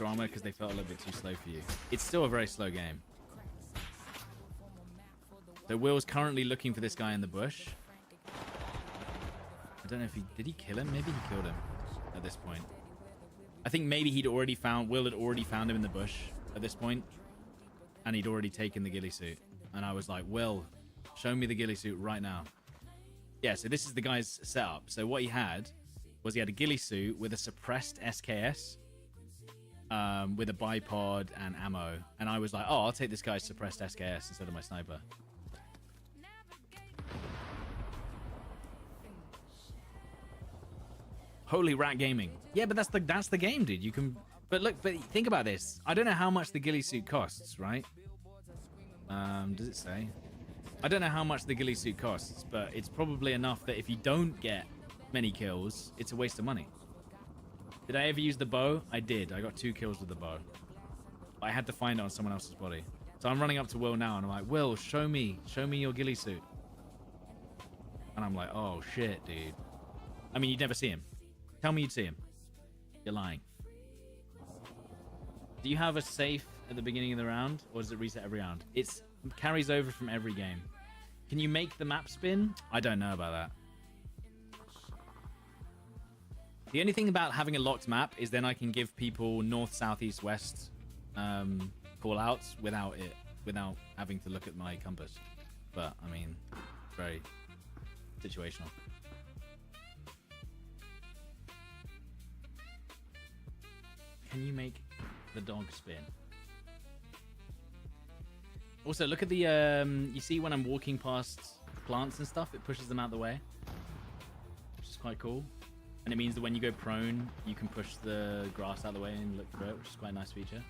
armor because they felt a little bit too slow for you. It's still a very slow game. So Will's currently looking for this guy in the bush. I don't know if did he kill him? Maybe he killed him at this point. I think maybe Will had already found him in the bush at this point, and he'd already taken the ghillie suit. And I was like, Will, show me the ghillie suit right now. Yeah, so this is the guy's setup. So what he had was he had a ghillie suit with a suppressed SKS, with a bipod and ammo. And I was like, oh, I'll take this guy's suppressed SKS instead of my sniper. Holy rat gaming. Yeah, but that's the game, dude. You can, but think about this. I don't know how much the ghillie suit costs, right? Does it say? I don't know how much the ghillie suit costs, but it's probably enough that if you don't get many kills, it's a waste of money. Did I ever use the bow? I did. I got 2 kills with the bow. I had to find it on someone else's body. So I'm running up to Will now, and I'm like, Will, show me your ghillie suit. And I'm like, oh shit, dude. I mean, you'd never see him. Tell me you'd see him. You're lying. Do you have a safe at the beginning of the round, or does it reset every round? It carries over from every game. Can you make the map spin? I don't know about that. The only thing about having a locked map is then I can give people north, south, east, west call outs without having to look at my compass. But I mean, very situational. Can you make the dog spin? Also, look at the you see when I'm walking past plants and stuff, it pushes them out of the way, which is quite cool. And it means that when you go prone, you can push the grass out of the way and look through it, which is quite a nice feature.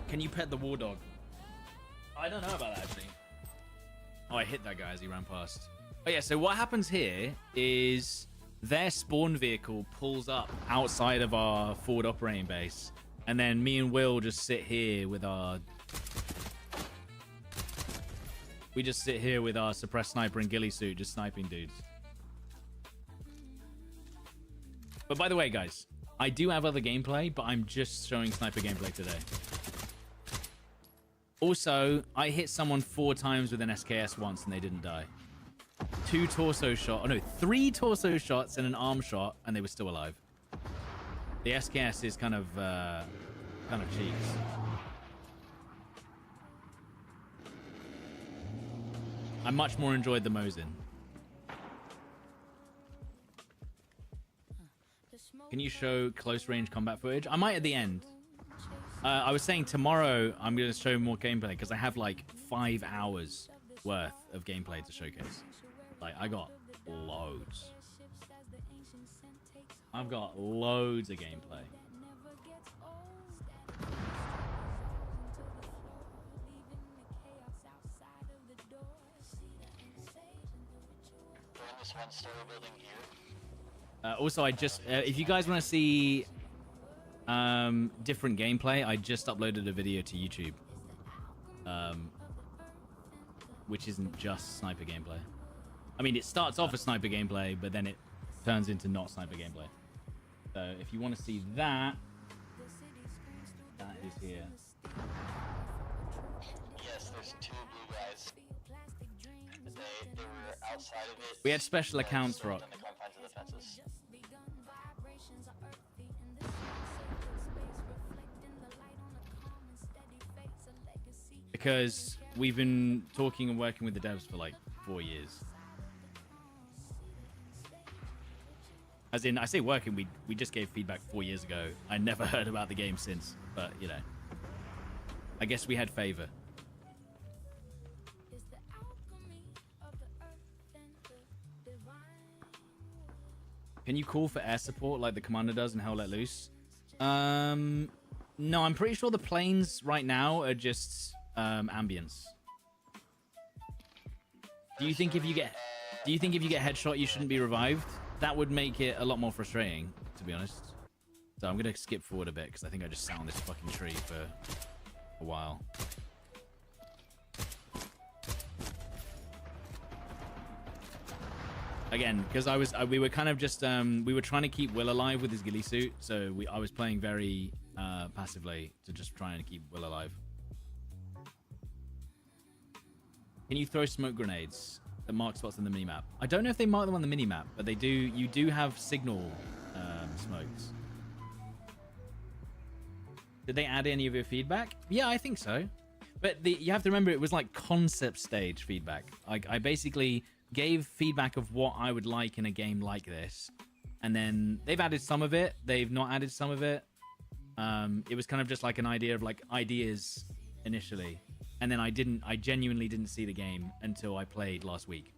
Can you pet the war dog? I don't know about that, actually. Oh, I hit that guy as he ran past. Oh, yeah, so what happens here is their spawn vehicle pulls up outside of our forward operating base, and then me and Will just sit here with our... We just sit here with our suppressed sniper and ghillie suit, just sniping dudes. But by the way, guys, I do have other gameplay, but I'm just showing sniper gameplay today. Also, I hit someone 4 times with an SKS once and they didn't die. 2 torso shots. Oh no, 3 torso shots and an arm shot, and they were still alive. The SKS is kind of cheeks. I much more enjoyed the Mosin. Can you show close range combat footage? I might at the end. I was saying tomorrow I'm going to show more gameplay because I have like 5 hours worth of gameplay to showcase. Like, I got loads. I've got loads of gameplay. This one-story building here. Also, I just if you guys want to see different gameplay, I just uploaded a video to YouTube, which isn't just sniper gameplay. I mean, it starts off as sniper gameplay, but then it turns into not sniper gameplay. So if you want to see that, that is here. Yes, there's 2 blue guys. They were outside of it. We had special accounts, Rock. On the confines of the fences. Because we've been talking and working with the devs for like 4 years. As in, I say working, we just gave feedback 4 years ago. I never heard about the game since, but you know, I guess we had favor. Can you call for air support like the commander does in Hell Let Loose? No, I'm pretty sure the planes right now are just ambience. Do you think if you get headshot you shouldn't be revived? That would make it a lot more frustrating, to be honest. So I'm gonna skip forward a bit because I think I just sat on this fucking tree for a while. Again, because we were kind of just we were trying to keep Will alive with his ghillie suit, so I was playing very passively to just try and keep Will alive. Can you throw smoke grenades that mark spots on the minimap? I don't know if they mark them on the minimap, but they do. You do have signal smokes. Did they add any of your feedback? Yeah, I think so. But you have to remember, it was like concept stage feedback. I basically gave feedback of what I would like in a game like this, and then they've added some of it. They've not added some of it. It was kind of just like an idea of like ideas initially, and then I genuinely didn't see the game until I played last week,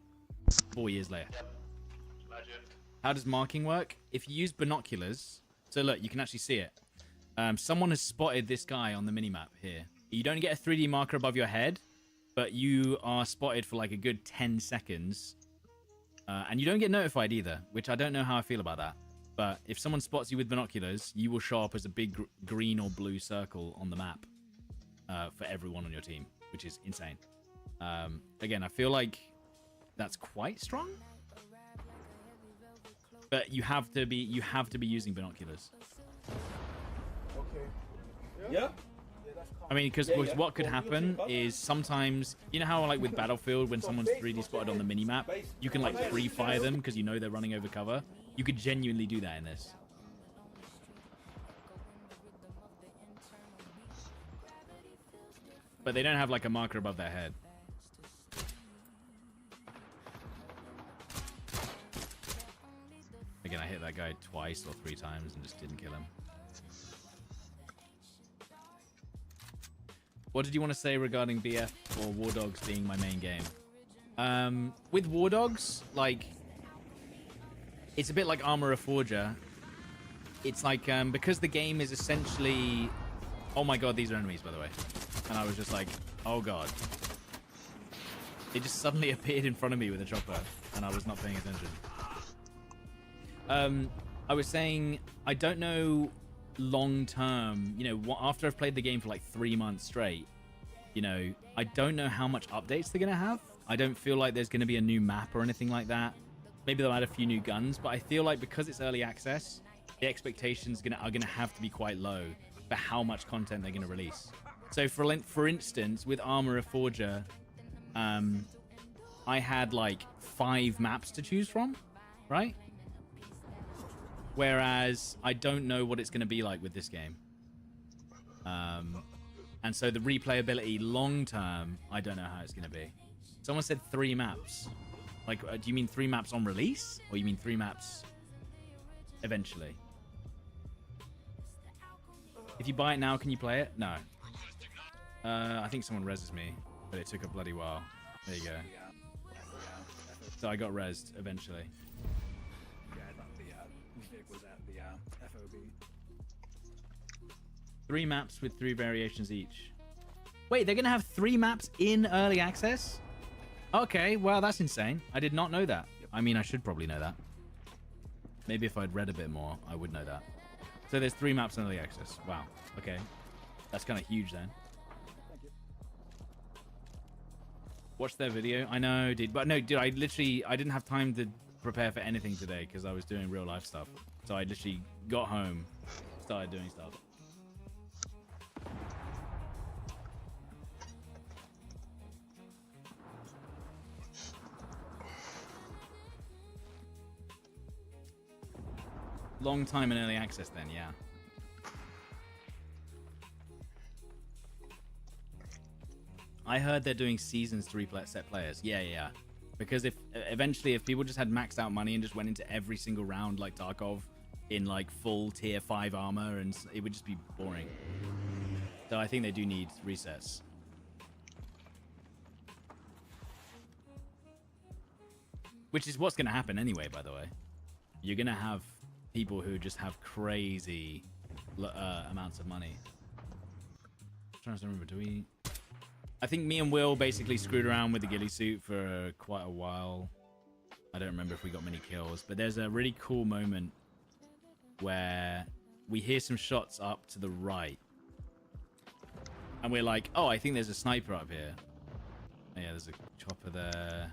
4 years later. Yep. Legend. How does marking work? If you use binoculars, so look, you can actually see it. Someone has spotted this guy on the minimap here. You don't get a 3D marker above your head, but you are spotted for like a good 10 seconds. And you don't get notified either, which I don't know how I feel about that. But if someone spots you with binoculars, you will show up as a big green or blue circle on the map for everyone on your team, which is insane. Again, I feel like that's quite strong. But you have to be using binoculars. Okay. Yeah. I mean, because what could happen is sometimes, you know how like with Battlefield, when someone's 3D spotted on the minimap, you can like pre-fire them because you know they're running over cover. You could genuinely do that in this. But they don't have like a marker above their head. Again, I hit that guy twice or 3 times and just didn't kill him. What did you want to say regarding BF or WARDOGS being my main game? With WARDOGS, like, it's a bit like Armorer Forger. It's like, because the game is essentially... Oh my god, these are enemies, by the way. And I was just like, oh god. It just suddenly appeared in front of me with a chopper, and I was not paying attention. I was saying, I don't know long term, you know, after I've played the game for like 3 months straight, you know, I don't know how much updates they're gonna have. I don't feel like there's gonna be a new map or anything like that. Maybe they'll add a few new guns, but I feel like because it's early access, the expectations are gonna have to be quite low for how much content they're gonna release. So for instance, with Armorer Forger, I had like 5 maps to choose from, right? Whereas I don't know what it's going to be like with this game. And so the replayability long term, I don't know how it's going to be. Someone said 3 maps. Like, do you mean 3 maps on release? Or you mean 3 maps eventually? If you buy it now, can you play it? No. I think someone reses me, but it took a bloody while. There you go. So I got rezzed eventually. 3 maps with 3 variations each. Wait, they're gonna have 3 maps in early access? Okay, well, that's insane. I did not know that. I mean, I should probably know that. Maybe if I'd read a bit more, I would know that. So there's 3 maps in early access. Wow. Okay. That's kind of huge then. Watch their video. I know, dude. But no, dude, I didn't have time to prepare for anything today because I was doing real life stuff. So I literally got home, started doing stuff. Long time in early access then, yeah. I heard they're doing seasons to set players. Yeah. Because if eventually if people just had maxed out money and just went into every single round like Tarkov in like full tier 5 armor, and it would just be boring. So I think they do need resets. Which is what's going to happen anyway, by the way. You're going to have people who just have crazy amounts of money. I'm trying to remember, do we... I think me and Will basically screwed around with the ghillie suit for quite a while. I don't remember if we got many kills, but there's a really cool moment where we hear some shots up to the right. And we're like, oh, I think there's a sniper up here. Oh, yeah, there's a chopper there.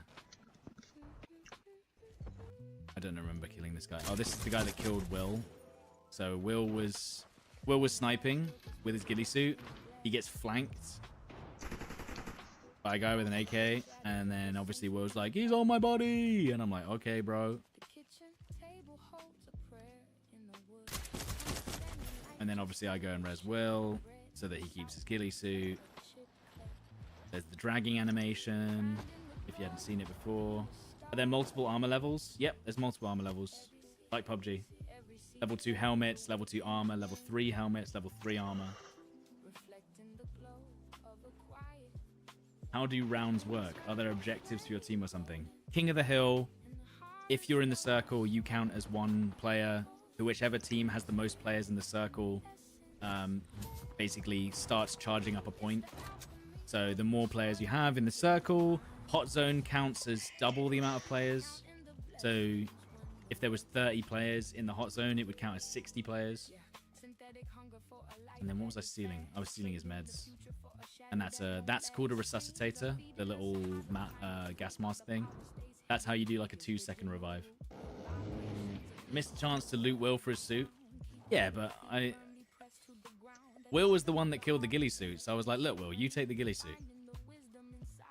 I don't remember killing this guy. Oh, this is the guy that killed Will. So Will was sniping with his ghillie suit. He gets flanked by a guy with an AK, and then obviously Will's like, he's on my body, and I'm like, okay, bro. And then obviously I go and res Will so that he keeps his ghillie suit. There's the dragging animation, if you hadn't seen it before. Are there multiple armor levels? Yep, there's multiple armor levels, like PUBG. Level 2 helmets, level 2 armor, level 3 helmets, level 3 armor. How do rounds work? Are there objectives for your team or something? King of the Hill, if you're in the circle, you count as one player. Whichever team has the most players in the circle basically starts charging up a point. So the more players you have in the circle, hot zone counts as double the amount of players. So if there was 30 players in the hot zone, it would count as 60 players. And then what was I stealing? I was stealing his meds. And that's called a resuscitator, the little gas mask thing. That's how you do like a 2-second revive. Missed a chance to loot Will for his suit. Yeah, but Will was the one that killed the ghillie suit, so I was like, look, Will, you take the ghillie suit.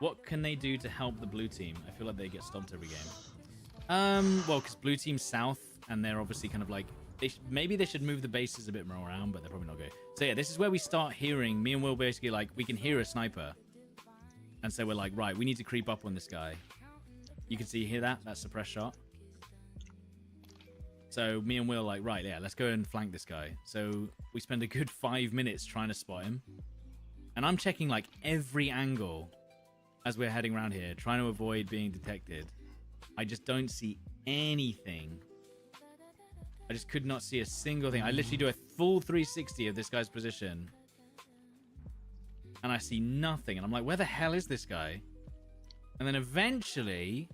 What can they do to help the blue team? I feel like they get stomped every game. Well, because blue team's south, and they're obviously kind of like, maybe they should move the bases a bit more around, but they're probably not going. So yeah, this is where we start hearing, me and Will basically like, we can hear a sniper. And so we're like, right, we need to creep up on this guy. You can see, hear that? That's a suppressed shot. So me and Will like, right, yeah, let's go and flank this guy. So we spend a good 5 minutes trying to spot him. And I'm checking like every angle as we're heading around here, trying to avoid being detected. I just don't see anything. I just could not see a single thing. I literally do a full 360 of this guy's position. And I see nothing. And I'm like, where the hell is this guy? And then eventually,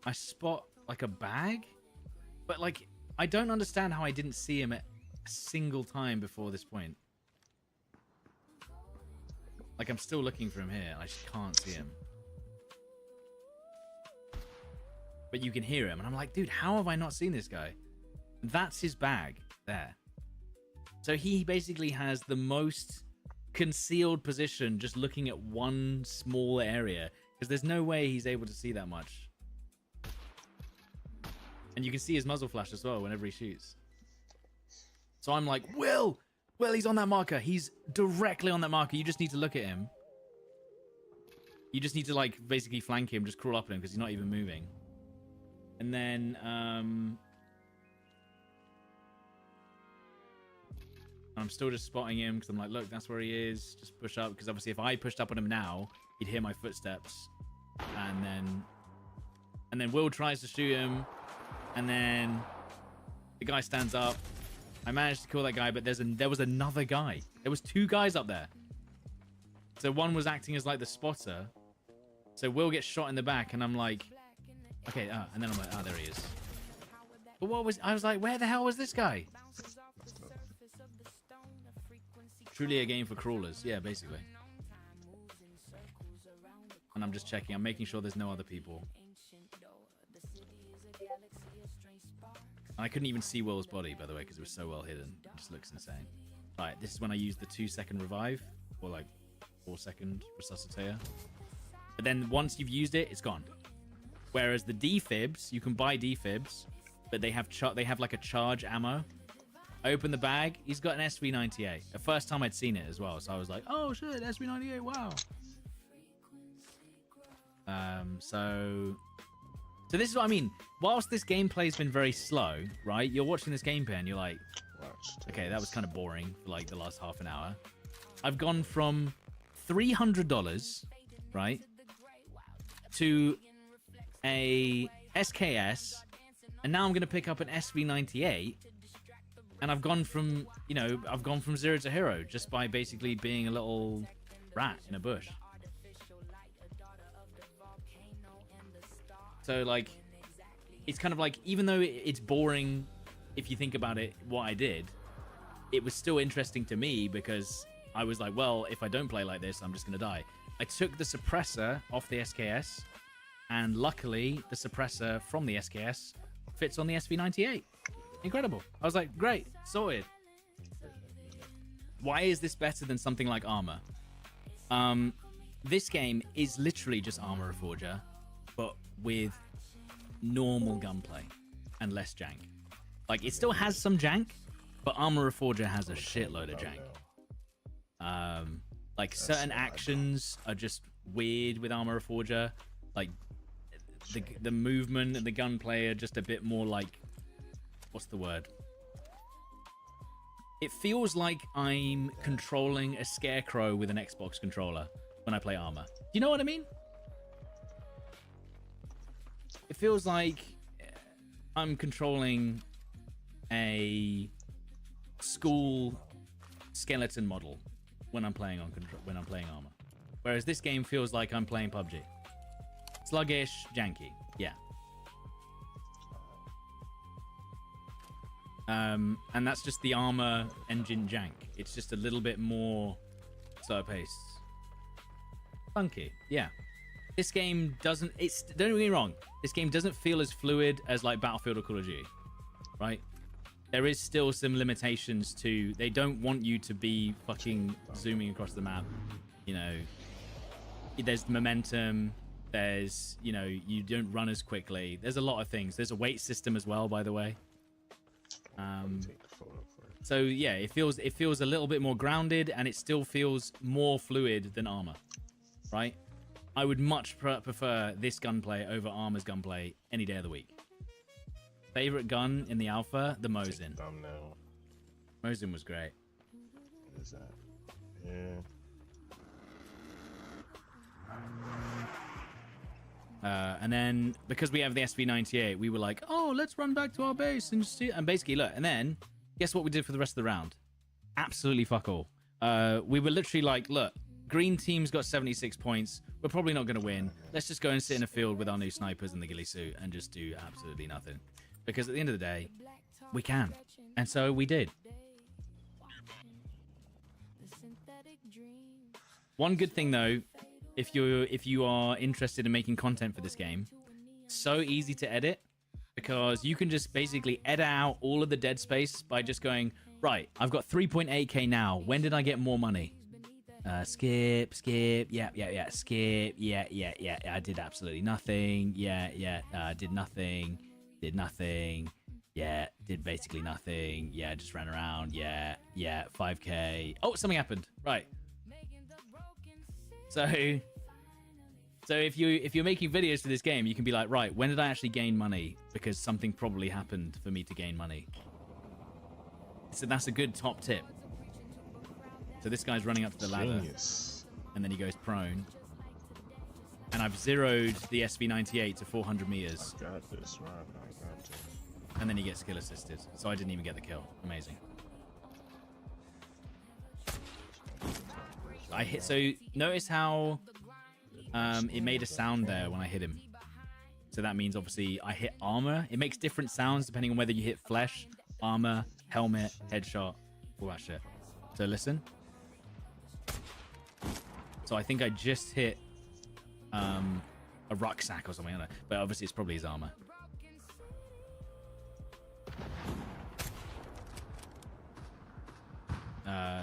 I spot like a bag. But like, I don't understand how I didn't see him at a single time before this point. Like, I'm still looking for him here. I just can't see him. But you can hear him. And I'm like, dude, how have I not seen this guy? That's his bag there. So he basically has the most concealed position just looking at one small area. Because there's no way he's able to see that much. And you can see his muzzle flash as well whenever he shoots. So I'm like, Will, he's on that marker. He's directly on that marker. You just need to look at him. You just need to, like, basically flank him. Just crawl up at him because he's not even moving. And then, I'm still just spotting him because I'm like, look, that's where he is. Just push up. Because obviously if I pushed up on him now, he'd hear my footsteps. And then Will tries to shoot him. And then the guy stands up. I managed to kill that guy, but there was another guy. There was 2 guys up there. So one was acting as like the spotter. So Will gets shot in the back, and I'm like, okay, and then I'm like, there he is. But I was like, where the hell was this guy? Truly a game for crawlers. Yeah, basically. And I'm just checking. I'm making sure there's no other people. I couldn't even see Will's body, by the way, because it was so well hidden. It just looks insane. Right, this is when I use the 2-second revive, or like 4-second resuscitator. But then once you've used it, it's gone. Whereas the defibs, you can buy defibs, but they have like a charge ammo. I open the bag. He's got an SV98. The first time I'd seen it as well, so I was like, oh shit, SV98, wow. So this is what I mean. Whilst this gameplay's been very slow, right? You're watching this gameplay and you're like, okay, that was kind of boring for like the last half an hour. I've gone from $300, right, to a SKS, and now I'm going to pick up an SV98, and I've gone from 0 to hero just by basically being a little rat in a bush. So, like, it's kind of like, even though it's boring, if you think about it, what I did, it was still interesting to me because I was like, well, if I don't play like this, I'm just going to die. I took the suppressor off the SKS, And luckily, the suppressor from the SKS fits on the SV98. Incredible. I was like, great, sorted. Why is this better than something like Armor? This game is literally just Armor Reforger, but with normal gunplay and less jank. Like, it still has some jank, but Armor Reforger has a shitload of jank. Like, certain actions are just weird with Armor Reforger. Like, the movement and the gunplay are just a bit more like... What's the word? It feels like I'm controlling a scarecrow with an Xbox controller when I play Armor. Do you know what I mean? It feels like I'm controlling a school skeleton model when I'm playing Armor. Whereas this game feels like I'm playing PUBG. Sluggish, janky, yeah. And that's just the Armor engine jank. It's just a little bit more slower pace. Funky, yeah. This game doesn't... Don't get me wrong. This game doesn't feel as fluid as like Battlefield or Call of Duty, right? There is still some limitations to... They don't want you to be fucking zooming across the map. You know, there's momentum. There's, you know, you don't run as quickly. There's a lot of things. There's a weight system as well, by the way. So yeah, it feels a little bit more grounded, and it still feels more fluid than Armor, right? I would much prefer this gunplay over Armor's gunplay any day of the week. Favorite gun in the alpha, the Mosin. Mosin was great. What is that? Yeah. And then because we have the SV98, we were like, oh, let's run back to our base and see. And basically, look, and then guess what we did for the rest of the round? Absolutely fuck all. We were literally like, look, green team's got 76 points. We're probably not going to win. Let's just go and sit in a field with our new snipers and the ghillie suit and just do absolutely nothing. Because at the end of the day, we can. And so we did. One good thing, though, if you are interested in making content for this game, so easy to edit, because you can just basically edit out all of the dead space by just going, right, I've got 3.8k now. When did I get more money? Skip, yeah, skip, yeah, I did absolutely nothing, did nothing, yeah, did basically nothing, yeah, just ran around, yeah, 5k. Oh, something happened, right. So if you're making videos for this game, you can be like, right, when did I actually gain money? Because something probably happened for me to gain money. So that's a good top tip. So this guy's running up to the ladder. Genius. And then he goes prone. And I've zeroed the SV98 to 400 meters. I got this, right? I got this. And then he gets skill assisted. So I didn't even get the kill. Amazing. I hit. So notice how it made a sound there when I hit him. So that means obviously I hit armor. It makes different sounds depending on whether you hit flesh, armor, helmet, headshot, all that shit. So listen. So I think I just hit a rucksack or something, I don't know. But obviously it's probably his armor.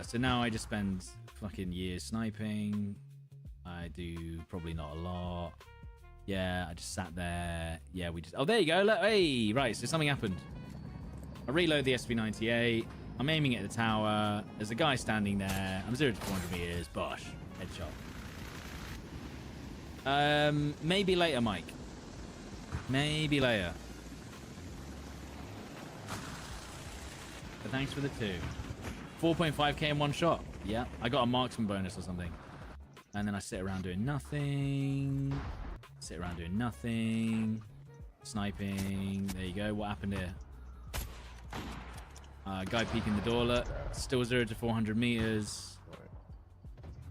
So now I just spend fucking years sniping. I do probably not a lot. Yeah, I just sat there. Yeah, we just... Oh, there you go. Look, hey, right, so something happened. I reload the SV98. I'm aiming at the tower. There's a guy standing there. I'm 0 to 400 meters. Bosh. Headshot. Maybe later, Mike. Maybe later. But thanks for the 2. 4.5k in one shot. Yeah, I got a marksman bonus or something. And then I sit around doing nothing. Sniping. There you go. What happened here? Guy peeking the door. Look, still 0 to 400 meters.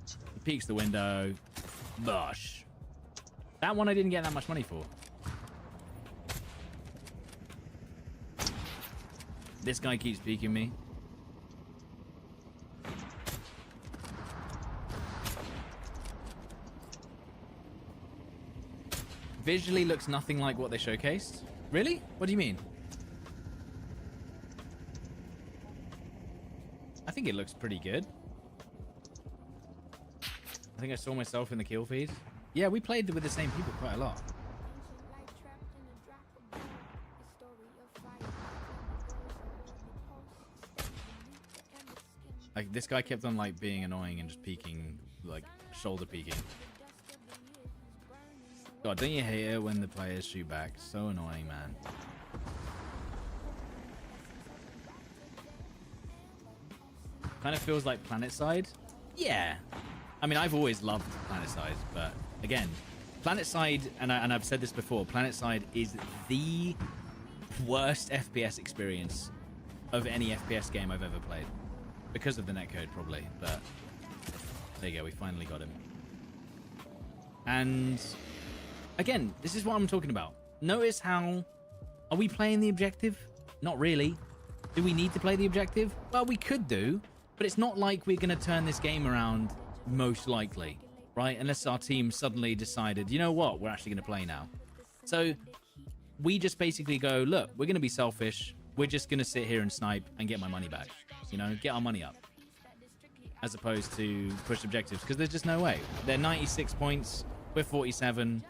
He peeks the window. Bosh. That one I didn't get that much money for. This guy keeps peeking me. Visually looks nothing like what they showcased. Really? What do you mean? I think it looks pretty good. I think I saw myself in the kill feed. Yeah, we played with the same people quite a lot. Like, this guy kept on, like, being annoying and just peeking, like, shoulder peeking. God, don't you hate it when the players shoot back? So annoying, man. Kind of feels like PlanetSide. Yeah. I mean, I've always loved PlanetSide, but again, PlanetSide, and I've said this before, PlanetSide is the worst FPS experience of any FPS game I've ever played. Because of the netcode, probably, but there you go, we finally got him. And again, this is what I'm talking about. Notice how... Are we playing the objective? Not really. Do we need to play the objective? Well, we could do, but it's not like we're going to turn this game around, most likely, right? Unless our team suddenly decided, you know what, we're actually going to play now. So we just basically go, look, we're going to be selfish. We're just going to sit here and snipe and get my money back. You know, get our money up. As opposed to push objectives, because there's just no way. They're 96 points. We're 47.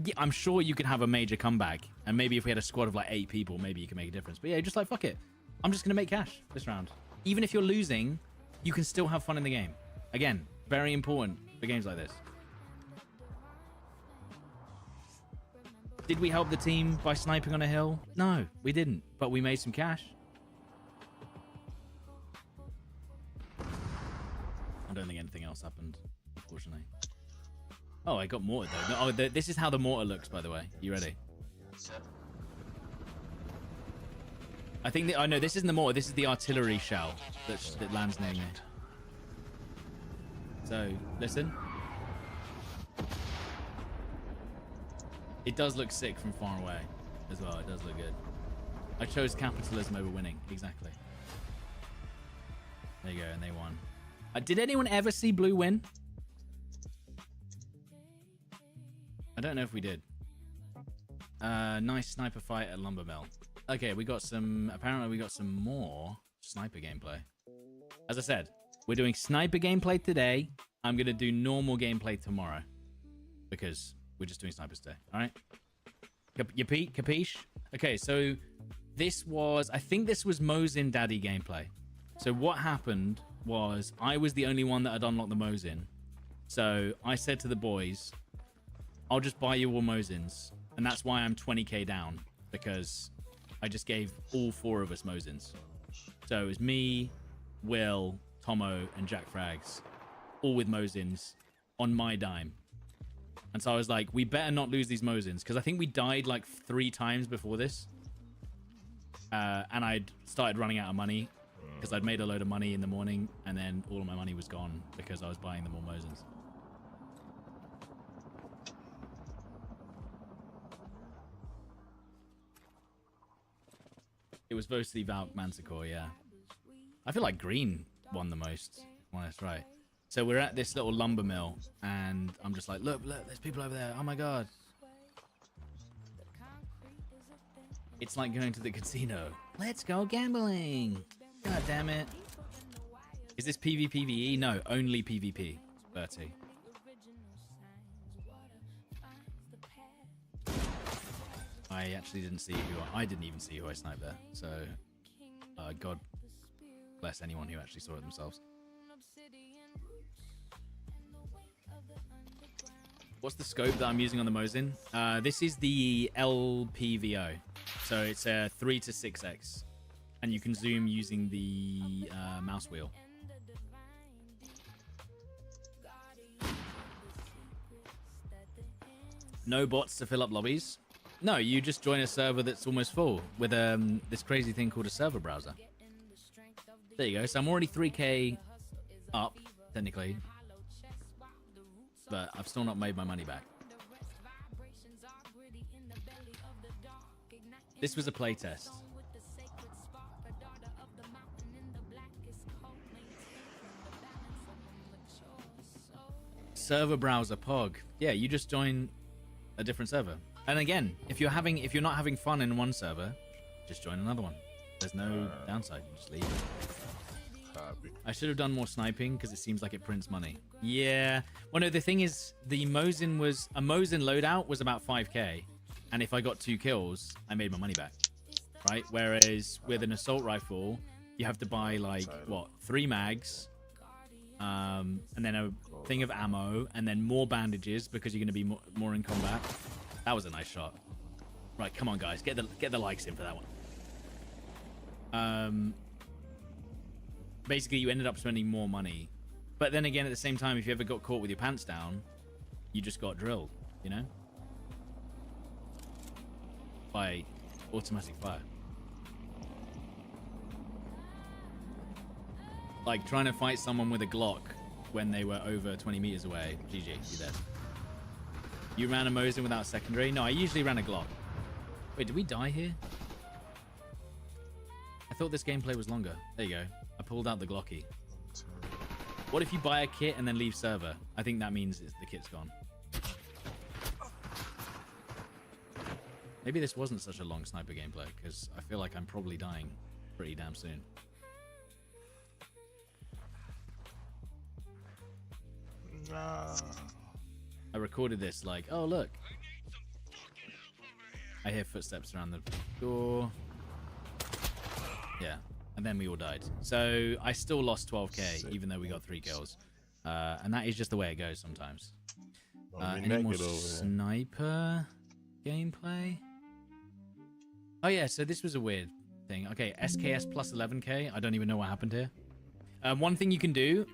Yeah, I'm sure you could have a major comeback. And maybe if we had a squad of like 8 people, maybe you can make a difference. But yeah, just like, fuck it. I'm just going to make cash this round. Even if you're losing, you can still have fun in the game. Again, very important for games like this. Did we help the team by sniping on a hill? No, we didn't. But we made some cash. I don't think anything else happened, unfortunately. Oh, I got mortar though. No, oh, this is how the mortar looks, by the way. You ready? I think that... Oh, no, this isn't the mortar. This is the artillery shell that lands near me. So, listen. It does look sick from far away as well. It does look good. I chose capitalism over winning. Exactly. There you go, and they won. Did anyone ever see Blue win? I don't know if we did. Nice sniper fight at Lumber Mill. Okay, we got some... Apparently we got some more sniper gameplay. As I said, we're doing sniper gameplay today. I'm going to do normal gameplay tomorrow. Because we're just doing snipers today. Alright? Capiche? Okay, so this was... I think this was Mosin Daddy gameplay. So what happened was I was the only one that had unlocked the Mosin. So I said to the boys, I'll just buy you all Mosins. And that's why I'm 20k down. Because I just gave all 4 of us Mosins. So it was me, Will, Tomo, and Jack Frags. All with Mosins on my dime. And so I was like, we better not lose these Mosins. Because I think we died like 3 times before this. And I'd started running out of money. Because I'd made a load of money in the morning, and then all of my money was gone because I was buying them all Mosins. It was mostly Valk Manticore, yeah. I feel like green won the most. Well, that's right. So we're at this little lumber mill, and I'm just like, look, there's people over there. Oh my god. It's like going to the casino. Let's go gambling. God damn it. Is this PvPvE? No, only PvP. 30. I actually didn't see I didn't even see who I sniped there. So, God bless anyone who actually saw it themselves. What's the scope that I'm using on the Mosin? This is the LPVO. So it's a 3 to 6x. And you can zoom using the mouse wheel. No bots to fill up lobbies. No, you just join a server that's almost full with this crazy thing called a server browser. There you go. So I'm already 3k up, technically. But I've still not made my money back. This was a playtest. Server browser POG. Yeah, you just join a different server. And again, if you're not having fun in one server, just join another one. There's no downside. You just leave. Copy. I should have done more sniping because it seems like it prints money. Yeah. Well, no, the thing is, a Mosin loadout was about 5k, and if I got 2 kills, I made my money back, right? Whereas with an assault rifle, you have to buy like 3 mags, and then a thing of ammo, and then more bandages because you're going to be more in combat. That was a nice shot. Right, come on, guys, get the likes in for that one. Basically, you ended up spending more money, but then again, at the same time, if you ever got caught with your pants down, you just got drilled, you know, by automatic fire. Like trying to fight someone with a Glock when they were over 20 meters away. GG, you're dead. You ran a Mosin without secondary? No, I usually ran a Glock. Wait, did we die here? I thought this gameplay was longer. There you go. I pulled out the Glocky. What if you buy a kit and then leave server? I think that means the kit's gone. Maybe this wasn't such a long sniper gameplay, because I feel like I'm probably dying pretty damn soon. I recorded this like, oh look. I hear footsteps around the door. Yeah, and then we all died. So I still lost 12k, even though we got 3 kills. And that is just the way it goes sometimes. Any more sniper gameplay? Oh yeah, so this was a weird thing. Okay, SKS plus 11k. I don't even know what happened here. One thing you can do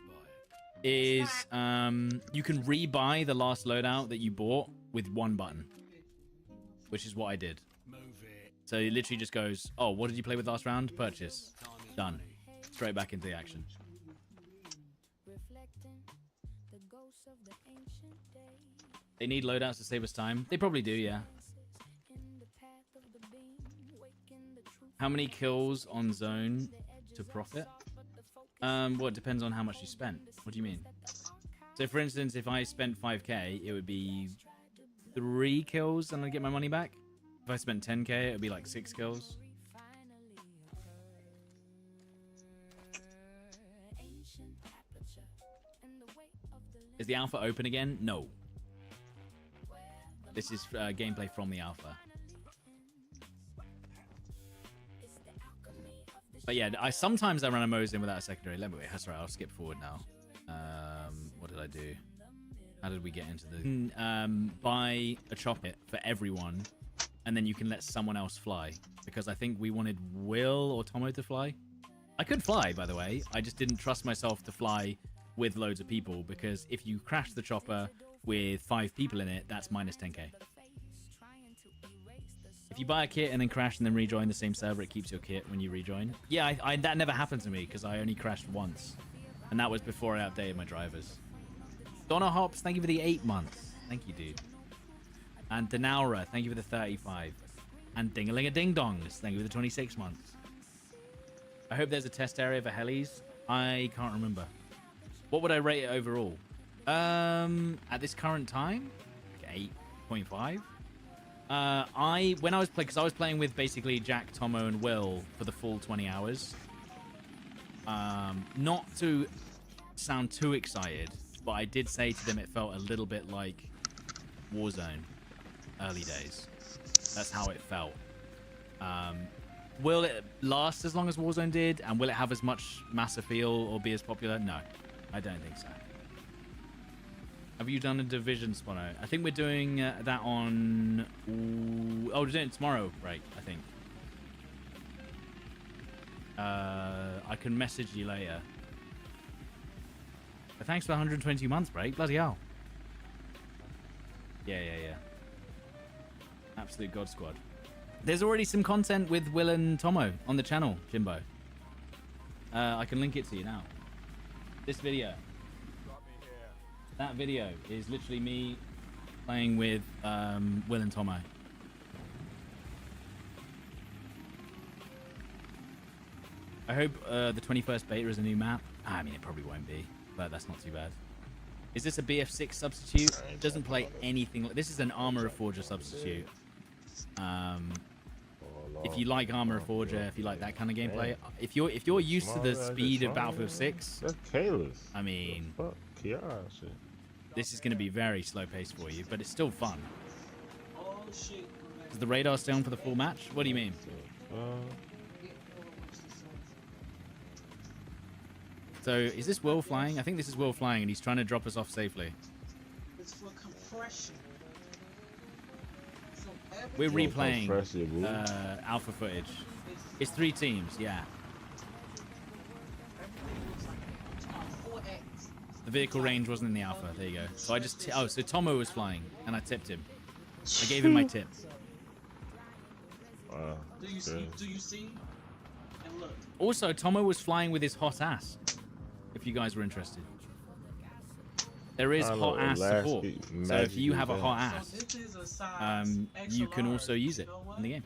is you can rebuy the last loadout that you bought with 1 button, which is what I did. So it literally just goes, oh, what did you play with last round? Purchase. Done. Straight back into the action. They need loadouts to save us time. They probably do, yeah. How many kills on zone to profit? Well, it depends on how much you spent. What do you mean? So, for instance, if I spent 5k, it would be 3 kills and I'd get my money back. If I spent 10k, it would be like 6 kills. Is the alpha open again? No. This is gameplay from the alpha. But yeah, sometimes I run a Mosin without a secondary. Let me wait. That's right. I'll skip forward now. What did I do? How did we get into the... buy a chopper for everyone, and then you can let someone else fly. Because I think we wanted Will or Tomo to fly. I could fly, by the way. I just didn't trust myself to fly with loads of people, because if you crash the chopper with 5 people in it, that's minus 10k. If you buy a kit and then crash and then rejoin the same server, it keeps your kit when you rejoin. Yeah, that never happened to me because I only crashed once. And that was before I updated my drivers. Donna Hops, thank you for the 8 months. Thank you, dude. And Denaura, thank you for the 35. And Dingalinga-Ding-Dongs, thank you for the 26 months. I hope there's a test area for helis. I can't remember. What would I rate it overall? At this current time, 8.5. When I was playing, because I was playing with basically Jack, Tomo, and Will for the full 20 hours. Not to sound too excited, but I did say to them it felt a little bit like Warzone early days. That's how it felt. Will it last as long as Warzone did, and will it have as much mass appeal or be as popular? No, I don't think so. Have you done a Division spawner? I think we're doing that on... Oh, we're doing it tomorrow, right, I think. I can message you later. But thanks for 120 months, break. Bloody hell. Yeah. Absolute God Squad. There's already some content with Will and Tomo on the channel, Jimbo. I can link it to you now. This video. That video is literally me playing with Will and Tomo. I hope the 21st beta is a new map. I mean, it probably won't be, but that's not too bad. Is this a BF6 substitute? It doesn't play anything. This is an Armor Forger substitute. If you like Armor Forger, if you like that kind of gameplay, if you're used to the speed of Battlefield 6, that's Kayla's. I mean, Fuck, Kiara shit. this is going to be very slow paced for you, but it's still fun. Oh shit. Is the radar stay on for the full match? What do you mean? So is this Will flying? I think this is Will flying, and he's trying to drop us off safely. It's for compression. So We're replaying Compressive, alpha footage. It's 3 teams, yeah. everything looks like 4x. The vehicle range wasn't in the alpha. There you go. So I just so Tomo was flying, and I tipped him. I gave him my tip. Do you see? Do you see? And look. Also, Tomo was flying with his hot ass. If you guys were interested, there is hot ass support. So if you have a hot ass, So this is a size extra you can large. also use it You know what? in the game.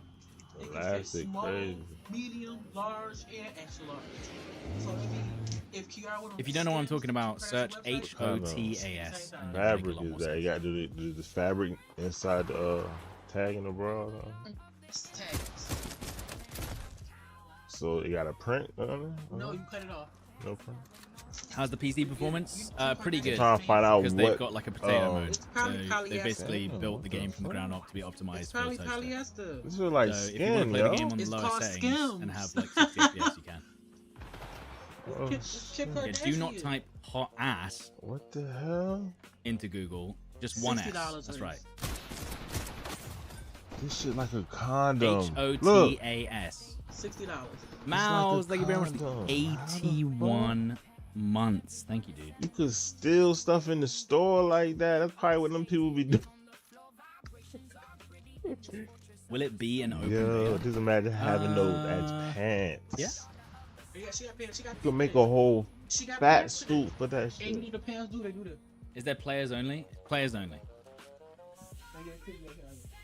It can fit Elastic, small, crazy. medium, large, and extra large. So if Kiara would If you don't know what I'm talking about, search HOTAS. and you'll make a Fabric lot is more that? You sense. got to do the fabric inside the tag in the bra. tags. So you got a print on it? No, you cut it off. No print. How's the PC performance? Pretty good. Trying to find out Because what they've got like a potato mode. It's So probably they polyester. basically built the game from the ground up to be It's optimized for probably a toaster. polyester. This is like So if you want to skin, play the yo. game on the It's lower called settings Skims. and have like 60 FPS, you can. Oh, Kim shit. Yeah, do not Kardashian. type hot ass What the hell? into Google. Just one S. $60 That's worth. right. This shit like a condom. Look, HOTAS. $60. Mouse, a thank you very much. condom. 81 months. Thank you, dude. you could steal stuff in the store like that. That's probably what them people be doing. Will it be an open Yo, beta? just imagine having those as pants. Yeah. Yeah, she got pants. She got You could make a whole She got fat pants. suit for that And you shit. need the pants. Do they do that? Is there players only? Players only.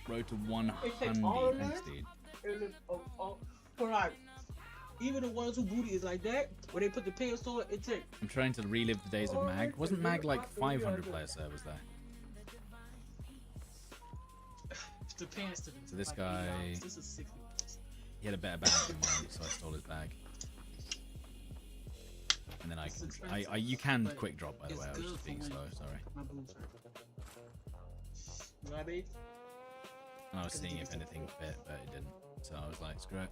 Road to 100. Thanks, dude. For like, even the ones who booty is like that, where they put the pants on, it take. I'm trying to relive the days of Mag. Wasn't Mag like 500 player servers there? The pants to So this like, guy- $8. This is 60. He had a better bag than mine, so I stole his bag. And then you can quick drop, by the way. I was just being slow, sorry. My boobs hurt. You know what I mean? And I was seeing if anything fit, but it didn't. So I was like, screw it.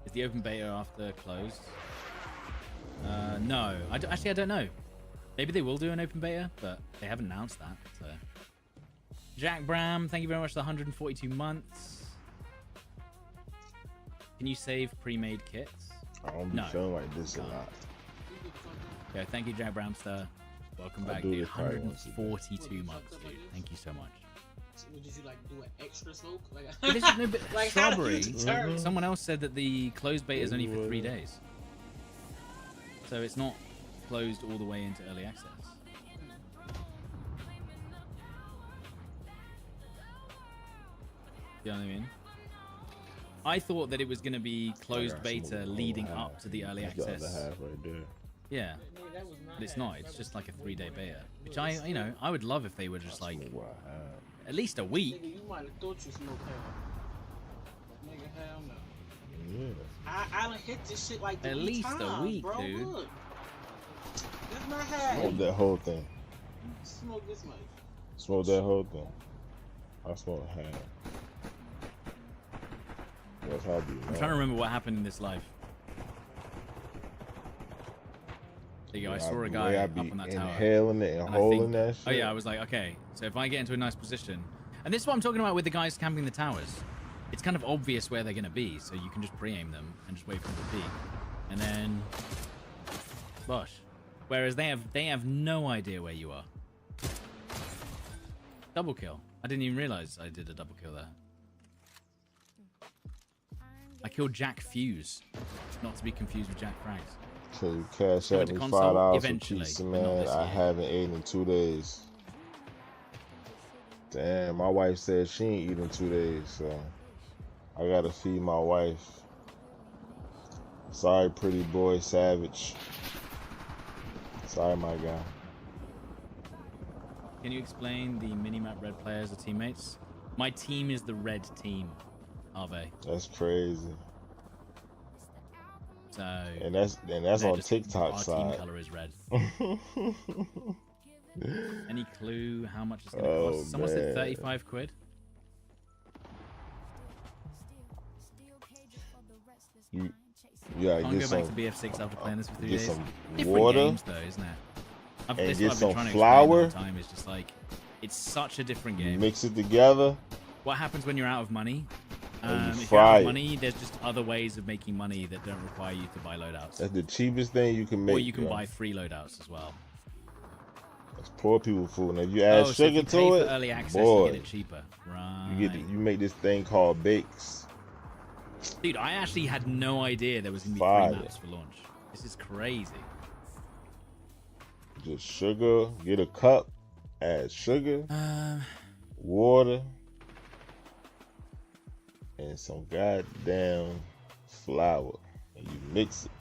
Is the open beta after closed? No. Actually, I don't know. Maybe they will do an open beta, but they haven't announced that. So. Jack Bram, thank you very much for the 142 months. Can you save pre-made kits? I don't be No. feeling like this a lot. Okay, thank you, Jack Bramster. Welcome I'll back, do dude. this probably once a day. 142 months, dude. Thank you so much. Would you like do an extra smoke? Like, But this is no, but like how do Strawberry. you determine? Someone else said that the closed beta is only for 3 days, so it's not closed all the way into early access. You know what I mean? I thought that it was going to be closed beta leading up to the early That's the other access. half right there. Yeah, That was not but it's not. It's just like a 3-day beta, which I would love if they were just like What I have. at least a week. Nigga, you might have thought you smoked hair. Nigga, hell no. Yeah. I done hit this shit like 3 At least times, a week, bro. dude. Look. That's my hair. Smoke that whole thing. Smoke this much. Smoke that whole thing. I smoke half. That's how I be. I'm trying to remember what happened in this life. There you go. I saw a guy up on that tower. Inhaling it and And I holding think- that shit. Oh yeah, I was like, okay, so if I get into a nice position, and this is what I'm talking about with the guys camping the towers. It's kind of obvious where they're going to be, so you can just pre-aim them and just wait for them to peek, and then, bosh. Whereas they have no idea where you are. Double kill. I didn't even realize I did a double kill there. I killed Jack Fuse, not to be confused with Jack Frags. So you cash Go out into me console $5 eventually, for pizza, but not man. this I year. haven't eaten in 2 days. Damn, my wife said she ain't eating 2 days, so I gotta feed my wife. Sorry, pretty boy, Savage. Sorry, my guy. Can you explain the minimap red players or teammates? My team is the red team, Arve. That's crazy. So And that's on TikTok our side. team color is red. Any clue how much it's gonna Oh, cost? Someone said man. 35 quid. You gotta Can't get go some, back to BF6 after playing this for 3 get days. some Different water games though, isn't it? and This is get what I've been some trying to explain flour. all the time. It's just like it's such a different game. Mix it together. What happens when you're out of money? And you If you're out fry of it. money, there's just other ways of making money that don't require you to buy loadouts. That's the cheapest thing you can make. Or you can yo. buy free loadouts as well. It's poor people food. And if you add so if sugar you pay to for it, early access, boy, you get it cheaper. Right. you make this thing called bakes. Dude, I actually had no idea there was gonna be Fire. 3 maps for launch. This is crazy. Just sugar. Get a cup. Add sugar, Uh, water, and some goddamn flour, and you mix it.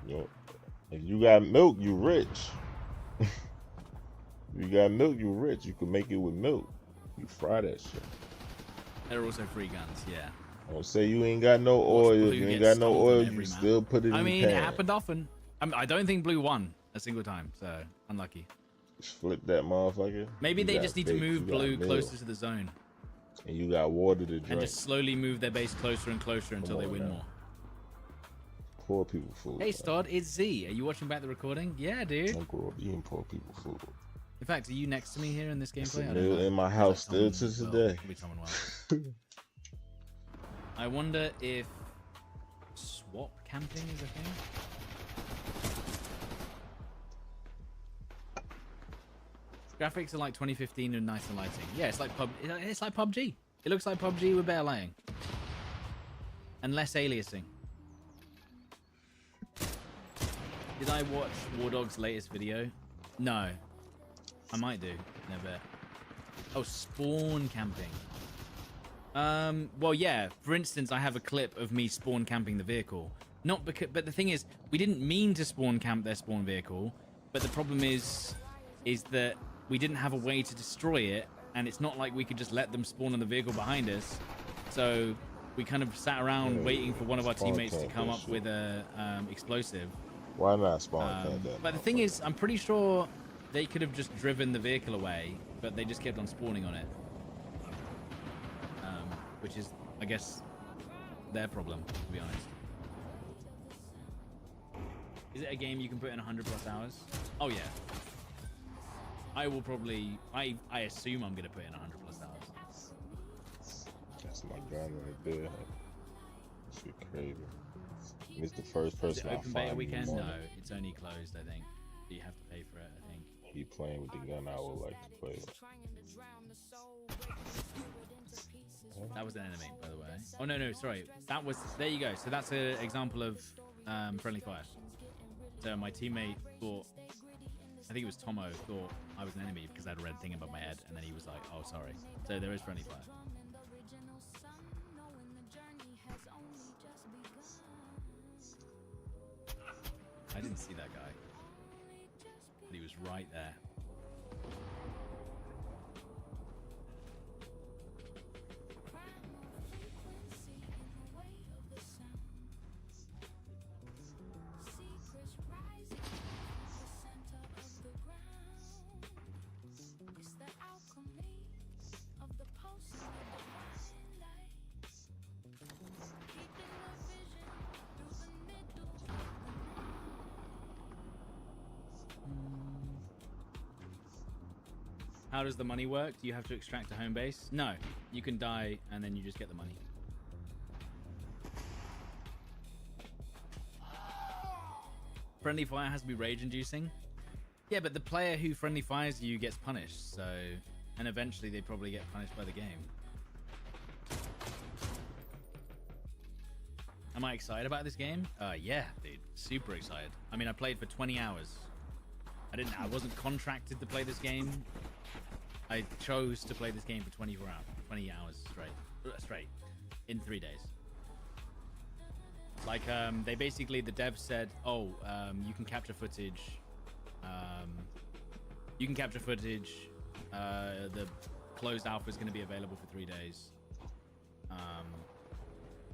You know, if you got milk, you rich. If you got milk, you rich. You can make it with milk. You fry that shit. there are also free guns, yeah. Don't say you ain't got no Watch oil. blue You ain't get got no stomped on oil. every You map. still put it I in mean, the it pan. happened often. I don't think blue won a single time, so unlucky. Just flip that motherfucker. Maybe You they got just need to bakes, move you got blue milk, closer to the zone and you got water to and drink. just slowly move their base closer and closer until they on win now. more. Poor people food. Hey, man. Stod, it's Z. Are you watching back the recording? Yeah, dude. Don't grow up eating poor people food. In fact, are you next to me here in this It's gameplay? a I don't meal know. in my Is house that still Tom to and today. Will? Probably Tom and Will. I wonder if swap camping is a thing. Graphics are like 2015 and nicer lighting. Yeah, it's like PUBG. It looks like PUBG with better lighting and less aliasing. Did I watch WARDOGS' latest video? No. I might do. Never. Oh, spawn camping. Well, yeah. For instance, I have a clip of me spawn camping the vehicle. Not because, but the thing is, we didn't mean to spawn camp their spawn vehicle. But the problem is that we didn't have a way to destroy it, and it's not like we could just let them spawn on the vehicle behind us. So we kind of sat around waiting for one of our spawn teammates to camp come that up shit. with a explosive. Why not spawn camp that? But the thing is, I'm pretty sure they could have just driven the vehicle away, but they just kept on spawning on it. Which is, I guess, their problem, to be honest. Is it a game you can put in 100+ hours? Oh, yeah. I will probably... I assume I'm going to put in 100+ hours. That's my gun right there. Shit crazy. It's the first Is person it I open find beta in the weekend? No, morning. it's only closed, I think. But you have to pay for it, I think. He playing with the gun I would like to play with. That was an enemy, by the way. Oh, no, sorry. That was... There you go. So that's an example of friendly fire. So my teammate thought... I think it was Tomo thought I was an enemy because I had a red thing above my head, and then he was like, oh, sorry. So there is friendly fire. I didn't see that guy. But he was right there. How does the money work? Do you have to extract a home base? No. You can die and then you just get the money. Friendly fire has to be rage inducing. Yeah, but the player who friendly fires you gets punished, so... And eventually they probably get punished by the game. Am I excited about this game? Yeah, dude. Super excited. I mean, I played for 20 hours. I wasn't contracted to play this game. I chose to play this game for 20 hours straight in 3 days. Like, they basically, the devs said, oh, you can capture footage. You can capture footage. The closed alpha is going to be available for 3 days.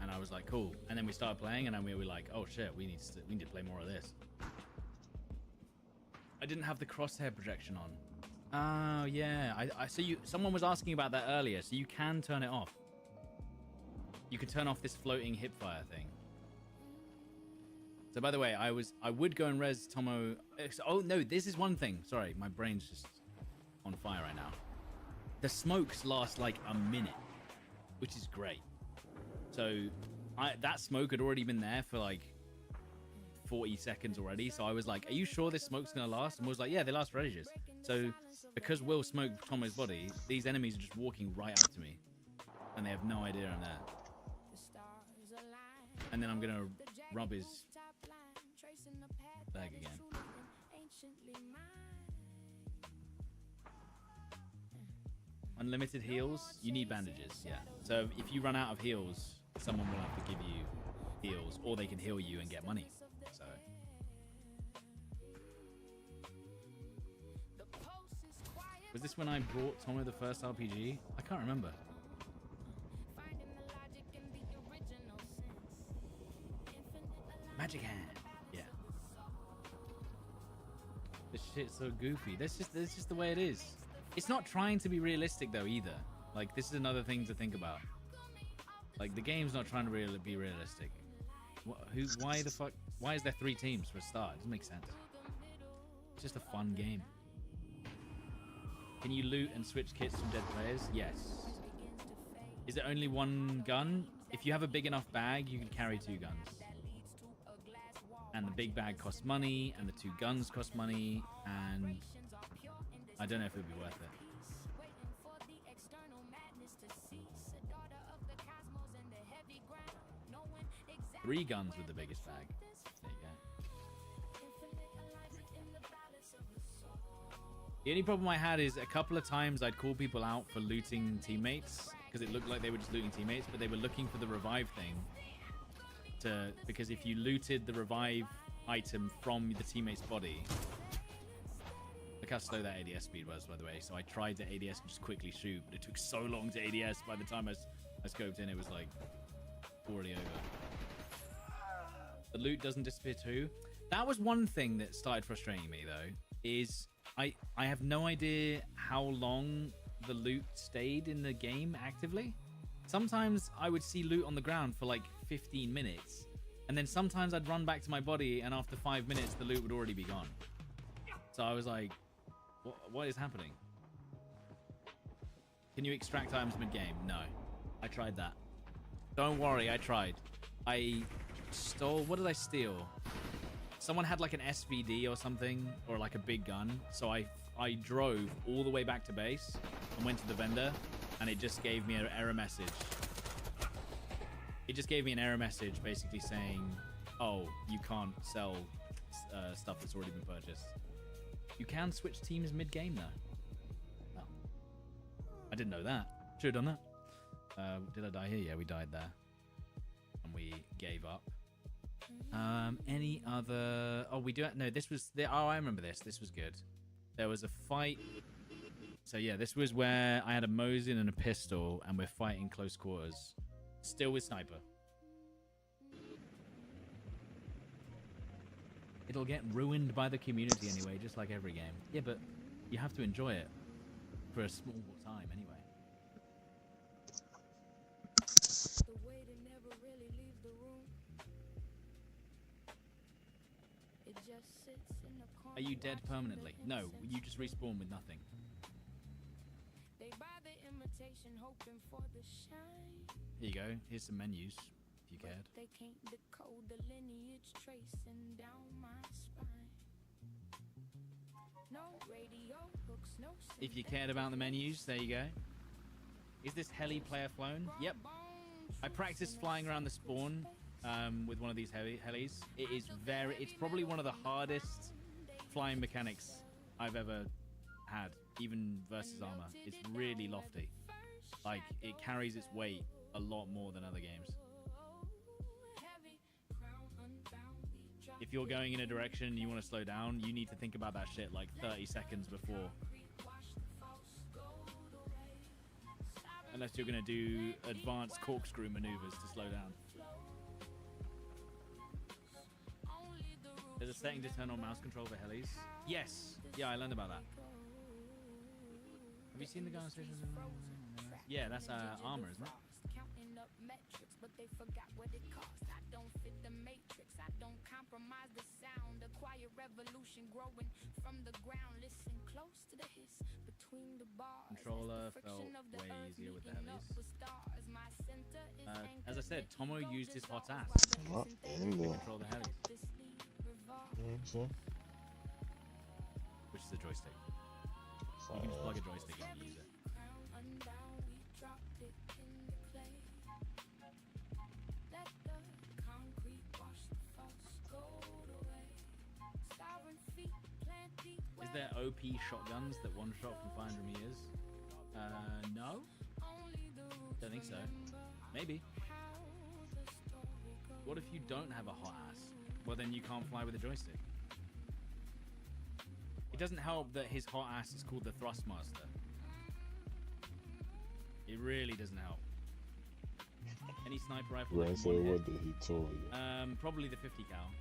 And I was like, cool. And then we started playing, and then we were like, oh shit, we need to play more of this. I didn't have the crosshair projection on. Oh yeah, someone was asking about that earlier. So you can turn it off. You can turn off this floating hipfire thing. So by the way, I would go and res Tomo. Oh no, this is one thing. Sorry, my brain's just on fire right now. The smokes last like a minute, which is great. So that smoke had already been there for like 40 seconds already. So I was like, are you sure this smoke's gonna last? And Will was like, yeah, they last for ages. So because Will smoked Tomo's body, these enemies are just walking right up to me, and they have no idea I'm there. And then I'm gonna rub his leg again. Unlimited heals. You need bandages, yeah. So if you run out of heals, someone will have to give you heals, or they can heal you and get money. So was this when I brought Tomo the first RPG? I can't remember. Magic hand. Yeah. This shit's so goofy. That's just the way it is. It's not trying to be realistic though either. Like, this is another thing to think about. Like, the game's not trying to be realistic. Why the fuck? Why is there 3 teams for a start? It doesn't make sense. It's just a fun game. Can you loot and switch kits from dead players? Yes. Is it only 1 gun? If you have a big enough bag, you can carry 2 guns. And the big bag costs money, and the 2 guns cost money, and I don't know if it would be worth it. 3 guns with the biggest bag. There you go. The only problem I had is a couple of times I'd call people out for looting teammates because it looked like they were just looting teammates, but they were looking for the revive thing. Because if you looted the revive item from the teammate's body, look how slow that ADS speed was, by the way. So I tried to ADS and just quickly shoot, but it took so long to ADS. By the time I scoped in, it was like already over. The loot doesn't disappear too. That was one thing that started frustrating me though, is I have no idea how long the loot stayed in the game actively. Sometimes I would see loot on the ground for like 15 minutes, and then sometimes I'd run back to my body, and after 5 minutes the loot would already be gone. So I was like, what is happening? Can you extract items mid-game? No. I tried that. Don't worry, I tried. I stole... What did I steal? Someone had like an SVD or something, or like a big gun. So I drove all the way back to base and went to the vendor, and it just gave me an error message. It just gave me an error message basically saying, oh, you can't sell stuff that's already been purchased. You can switch teams mid-game though. Oh. I didn't know that. Should have done that. Did I die here? Yeah, we died there. And we gave up. Any other... Oh, we do... No, this was... Oh, I remember this. This was good. There was a fight... So yeah, this was where I had a Mosin and a pistol, and we're fighting close quarters. Still with sniper. It'll get ruined by the community anyway, just like every game. Yeah, but you have to enjoy it for a small time anyway. Are you dead permanently? No, you just respawn with nothing. Here you go. Here's some menus, if you cared. They can't decode the lineage tracing down my spine. No radio hooks, no. If you cared about the menus, there you go. Is this heli player flown? Yep. I practiced flying around the spawn with one of these helis. It's probably one of the hardest flying mechanics I've ever had, even versus armor. It's really lofty. Like, it carries its weight a lot more than other games. if you're going in a direction and you want to slow down, you need to think about that shit like 30 seconds before. Unless you're going to do advanced corkscrew maneuvers to slow down. There's a setting to turn on mouse control for helis. Yes. Yeah, I learned about that. Have you seen the guy on station? Yeah, that's armor, isn't it? But they forgot what it costs. I don't fit the matrix. I don't compromise the sound. Acquire revolution growing from the ground. Listen close to the hiss between the bars. Controller felt way easier with the helis. As I said, Tomo used his hot ass to control the helis. Which is a joystick. You can just plug a joystick in and use it. Is there OP shotguns that one shot from 500 meters? No. Don't think so. Maybe. What if you don't have a hot ass? Well, then you can't fly with a joystick. It doesn't help that his hot ass is called the Thrustmaster. It really doesn't help. Any sniper rifle? Right, so what did he tell you? Probably the 50 cal.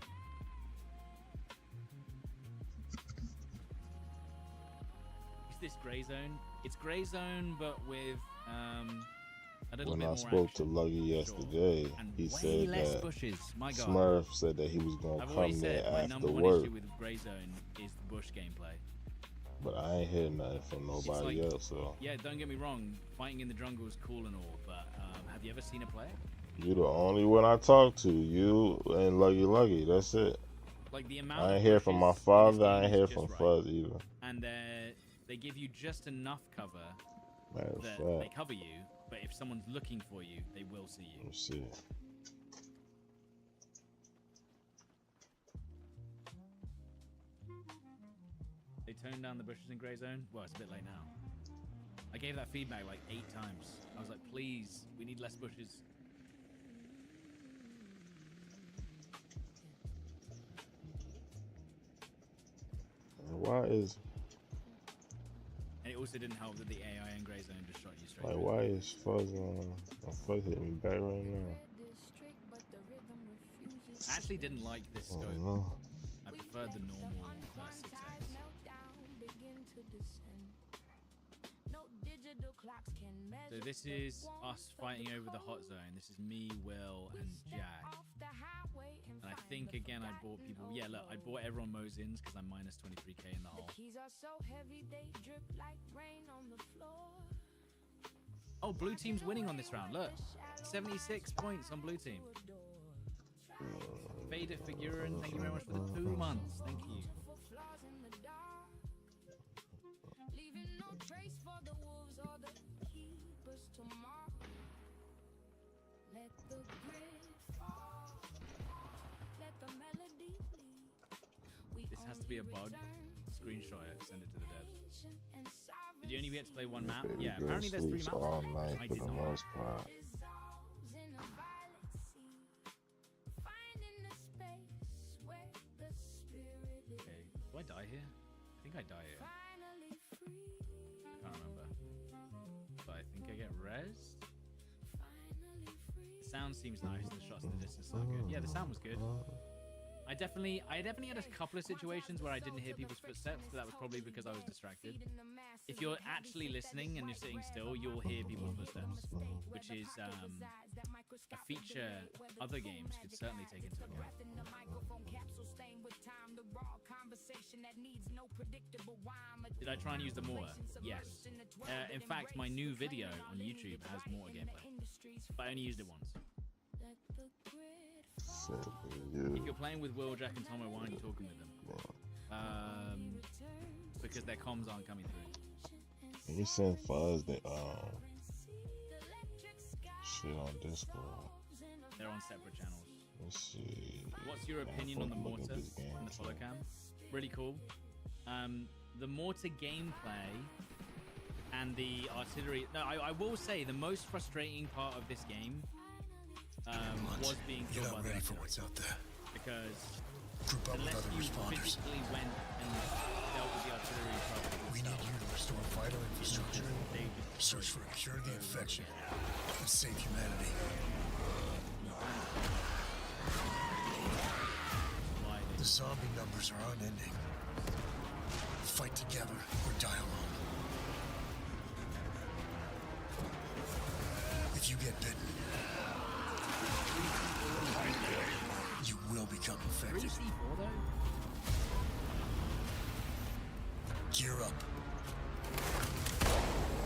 Is this gray zone? It's gray zone, but with a little when bit I more spoke action. to Luggy yesterday, And he way said less that bushes. My God. Smurf said that he was gonna I've already come there said my after number one work, issue with gray zone is the bush gameplay. but I ain't heard nothing from nobody like, else. So yeah, don't get me wrong, fighting in the jungle is cool and all, but have you ever seen a player? you the only one I talk to. You and Luggy. That's it. Like the amount. I ain't of hear from my bushes in this father. I game ain't is hear just from right. Fuzz either. And they give you just enough cover Matter of that fact, they cover you, but if someone's looking for you, they will see you. let me see. They toned down the bushes in gray zone. Well, it's a bit late now. I gave that feedback like 8 times. I was like, please, we need less bushes. Why is And it also didn't help that the AI in gray zone just shot you straight. like through. why is Fuzz Fuzz hitting me back right now? I actually didn't like this I scope. don't know. I preferred the normal 6x. So this is us fighting over the hot zone. This is me, Will, and Jack. And I think again I bought people. Yeah, look, I bought everyone Mosins because I'm minus 23k in the hole. Oh, blue team's winning on this round. Look, 76 points on blue team. Vader Figurin, thank you very much for the 2 months. Thank you. This has to be a bug. Screenshot it, send it to the devs. Did you only get to play one map? Baby Yeah, girl apparently there's 3 sleeps maps. all night I for did the not. most part. Okay, do I die here? I think I die here. I can't remember. But I think I get res. The sound seems nice. The shots in the distance are good. Yeah, the sound was good. I definitely had a couple of situations where I didn't hear people's footsteps, but that was probably because I was distracted. If you're actually listening and you're sitting still, you'll hear people's footsteps, which is a feature other games could certainly take into account. Did I try and use the mortar? Yes. In fact, my new video on YouTube has mortar gameplay, but I only used it once. If you're playing with Will, Jack, and Tomo, why aren't you talking with them? Because their comms aren't coming through. Can you send Fuzz the shit on Discord? They're on separate channels. Let's see. What's your opinion on the mortar and the follow cam? Really cool. The mortar gameplay and the artillery. No, I will say the most frustrating part of this game was being killed by the ready for what's out there. because Group up with unless other you responders. physically went and dealt with the artillery truck. We need you to restore vital infrastructure, They just search for a cure to the infection, and save humanity. The zombie numbers are unending. Fight together or die alone. If you get bitten, you will become infected. C4 though? Gear up.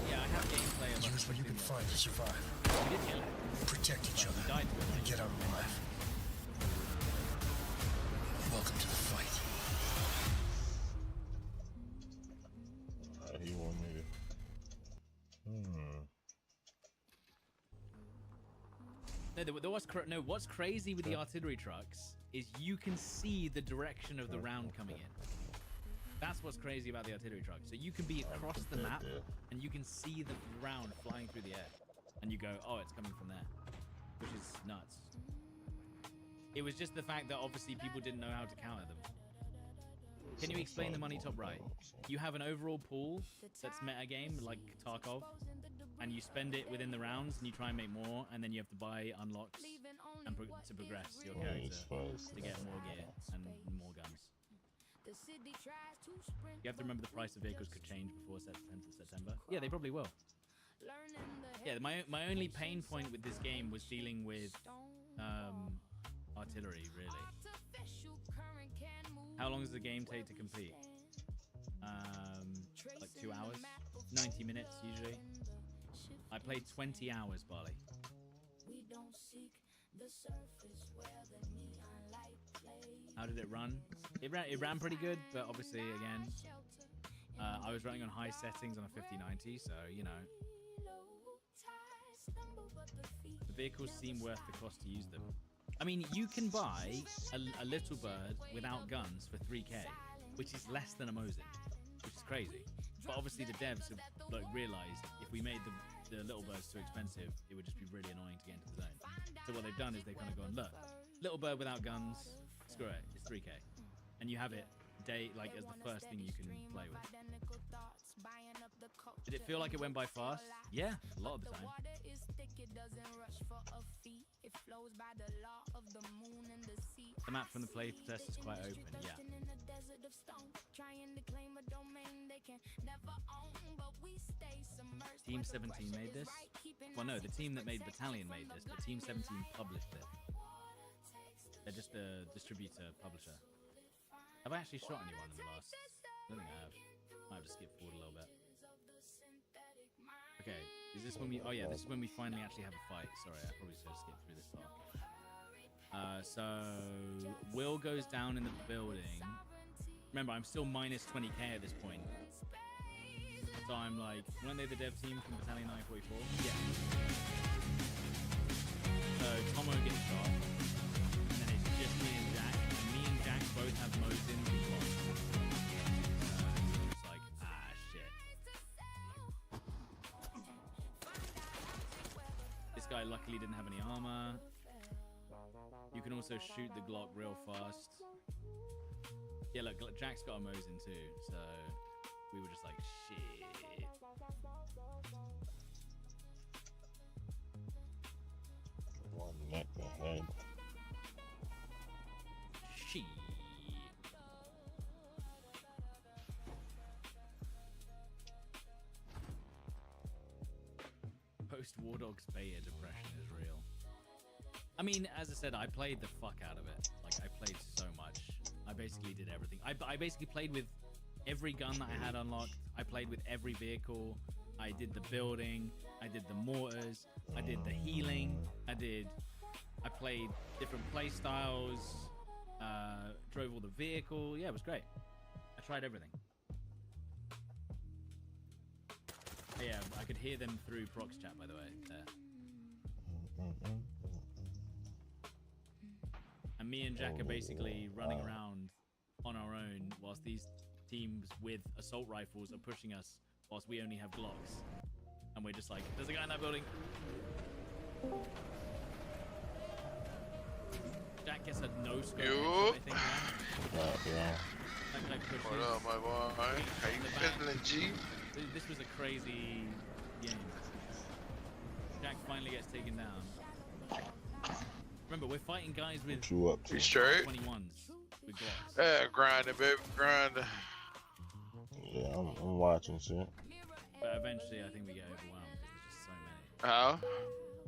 Yeah, I have gameplay of Use what you can find to survive. We did kill it. Protect each But we other died to it. and get out alive. Welcome to the fight. He want me to. No, what's crazy with the artillery trucks is you can see the direction of the round coming in. That's what's crazy about the artillery truck. So you can be across the map and you can see the round flying through the air, and you go, "Oh, it's coming from there," which is nuts. It was just the fact that obviously people didn't know how to counter them. Can you explain the money top right? You have an overall pool that's meta game like Tarkov, and you spend it within the rounds, and you try and make more, and then you have to buy unlocks and to progress your character to get more gear and more guns. You have to remember the price of vehicles could change before 10th of September. Yeah, they probably will. Yeah, my only pain point with this game was dealing with artillery, really. How long does the game take to complete? Like 2 hours? 90 minutes, usually. I played 20 hours, Barley. How did it run? It ran pretty good, but obviously, again, I was running on high settings on a 5090, so, you know. The vehicles seem worth the cost to use them. I mean, you can buy a little bird without guns for 3k, which is less than a Mosin, which is crazy. But obviously the devs have like realized if we made the little birds too expensive, it would just be really annoying to get into the zone. So what they've done is they've kind of gone, look, little bird without guns, screw it, it's 3k. And you have it like as the first thing you can play with. Did it feel like it went by fast? Yeah, a lot of the time. The map from the playtest is quite open, yeah. Team 17 made this? Well, no, the team that made Battalion made this, but Team 17 published it. They're just a distributor, publisher. Have I actually shot anyone in the last? I don't think I have. Might have to skip forward a little bit. Okay, is this when we? Oh yeah, this is when we finally actually have a fight. Sorry, I probably should have skipped through this part. So Will goes down in the building. Remember, I'm still minus 20k at this point. So I'm like, weren't they the dev team from Battalion 944? Yeah. So Tomo gets shot, and then it's just me and Jack. And me and Jack both have Mosin and blocks. It's like, ah, shit. This guy luckily didn't have any armor. You can also shoot the Glock real fast. Yeah, look, Jack's got a Mosin too, so we were just like, shit. One neck ahead. Shit. Post WARDOGS beta depression is real. I mean, as I said, I played the fuck out of it. Like, I played so much. I basically did everything. I basically played with every gun that I had unlocked. I played with every vehicle. I did the building. I did the mortars. I did the healing. I played different play styles. Drove all the vehicle. Yeah, it was great. I tried everything. Oh, yeah, I could hear them through Prox chat, by the way. There. And me and Jack are basically running around on our own whilst these teams with assault rifles are pushing us whilst we only have Glocks. And we're just like, there's a guy in that building. Jack gets a no scope. Yo. I think. Yeah. Like pushes. What up, my boy? How you feeling, G? This was a crazy game. Jack finally gets taken down. Remember, we're fighting guys with What you up to? You straight? 21s with Glocks. Yeah, grinding, baby, grinding. Yeah, I'm watching shit. But eventually, I think we get overwhelmed because there's just so many. How?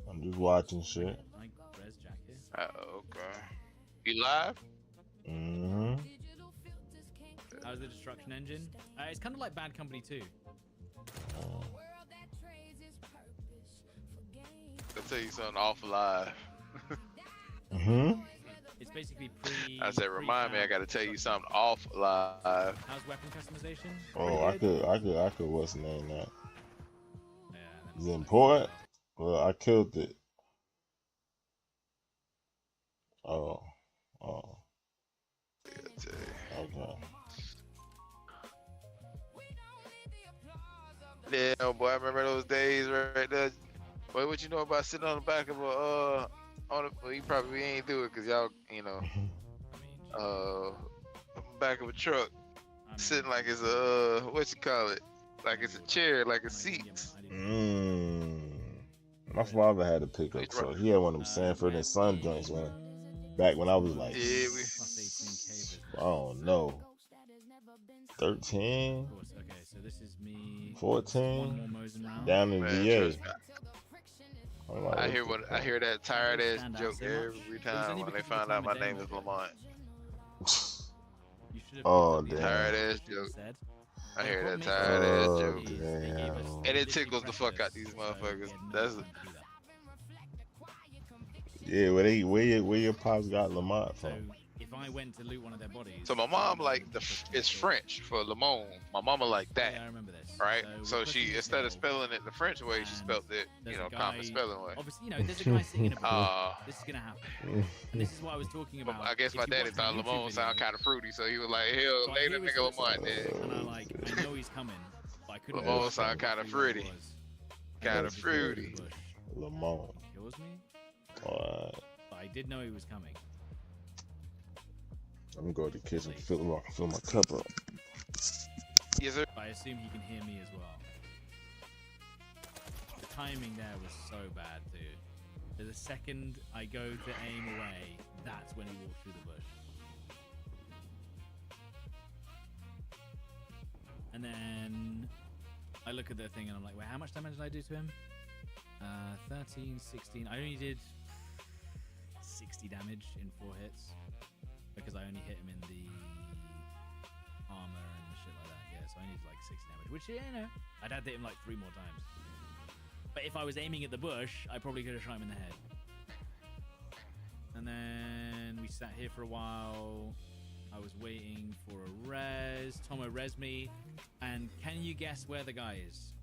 I'm just watching shit. I res Jack here. Okay. You live? Mm-hmm. How's the destruction engine? It's kind of like Bad Company 2. I'll tell you something awful live. Mm-hmm. It's basically pre. I said, remind me, I gotta tell you something awful live. How's weapon customization? Oh, I could. What's the name that? Yeah. Is it important? Well, I killed it. Oh. Okay. Yeah, boy, I remember those days right there. Boy, what you know about sitting on the back of a well, you probably ain't do it because y'all, you know, back of a truck, sitting like it's a what you call it, like it's a chair, like a seat. My father had a pickup truck. He had one of them Sanford and Son joints back when I was like, I don't know, 13, Okay, so this is me. 14, round. down in VA. I hear that tired ass joke every time when they find out my name is Lamont. Oh damn! Tired ass joke. I hear that tired ass joke, Damn. and it tickles the fuck out these motherfuckers. That's Yeah, where your pops got Lamont So from? if I went to loot one of their bodies. so my mom like it's French for Lamont. My mama like that. Yeah, I remember this. Right, so we're she pushing instead of this hill, spelling it the French way, she spelled it, there's you know, a common guy- spelling way. Obviously, you know, there's a guy sitting in a boat. This is gonna happen. And this is what I was talking about. I guess If my you daddy watch thought YouTube Lamont sound video, kind of fruity, so he was like, "Hell, so I later, hear his nigga, footsteps, Lamont." Then And I know he's coming, but I couldn't. Lamont sound kind of fruity. Kind of fruity. Lamont. Kills me, Alright. but I did know he was coming. I'm gonna go to the kitchen, fill my cup up. Yes, sir. But I assume he can hear me as well. The timing there was so bad, dude. The second I go to aim away, that's when he walked through the bush. And then I look at the thing and I'm like, wait, how much damage did I do to him? 13, 16. I only did 60 damage in 4 hits because I only hit him in the armor and shit like that. Yeah, so I needed like 60 damage, which, you know, I'd had to hit him like 3 more times. But if I was aiming at the bush, I probably could have shot him in the head. And then we sat here for a while. I was waiting for a res. Tomo res me. And can you guess where the guy is?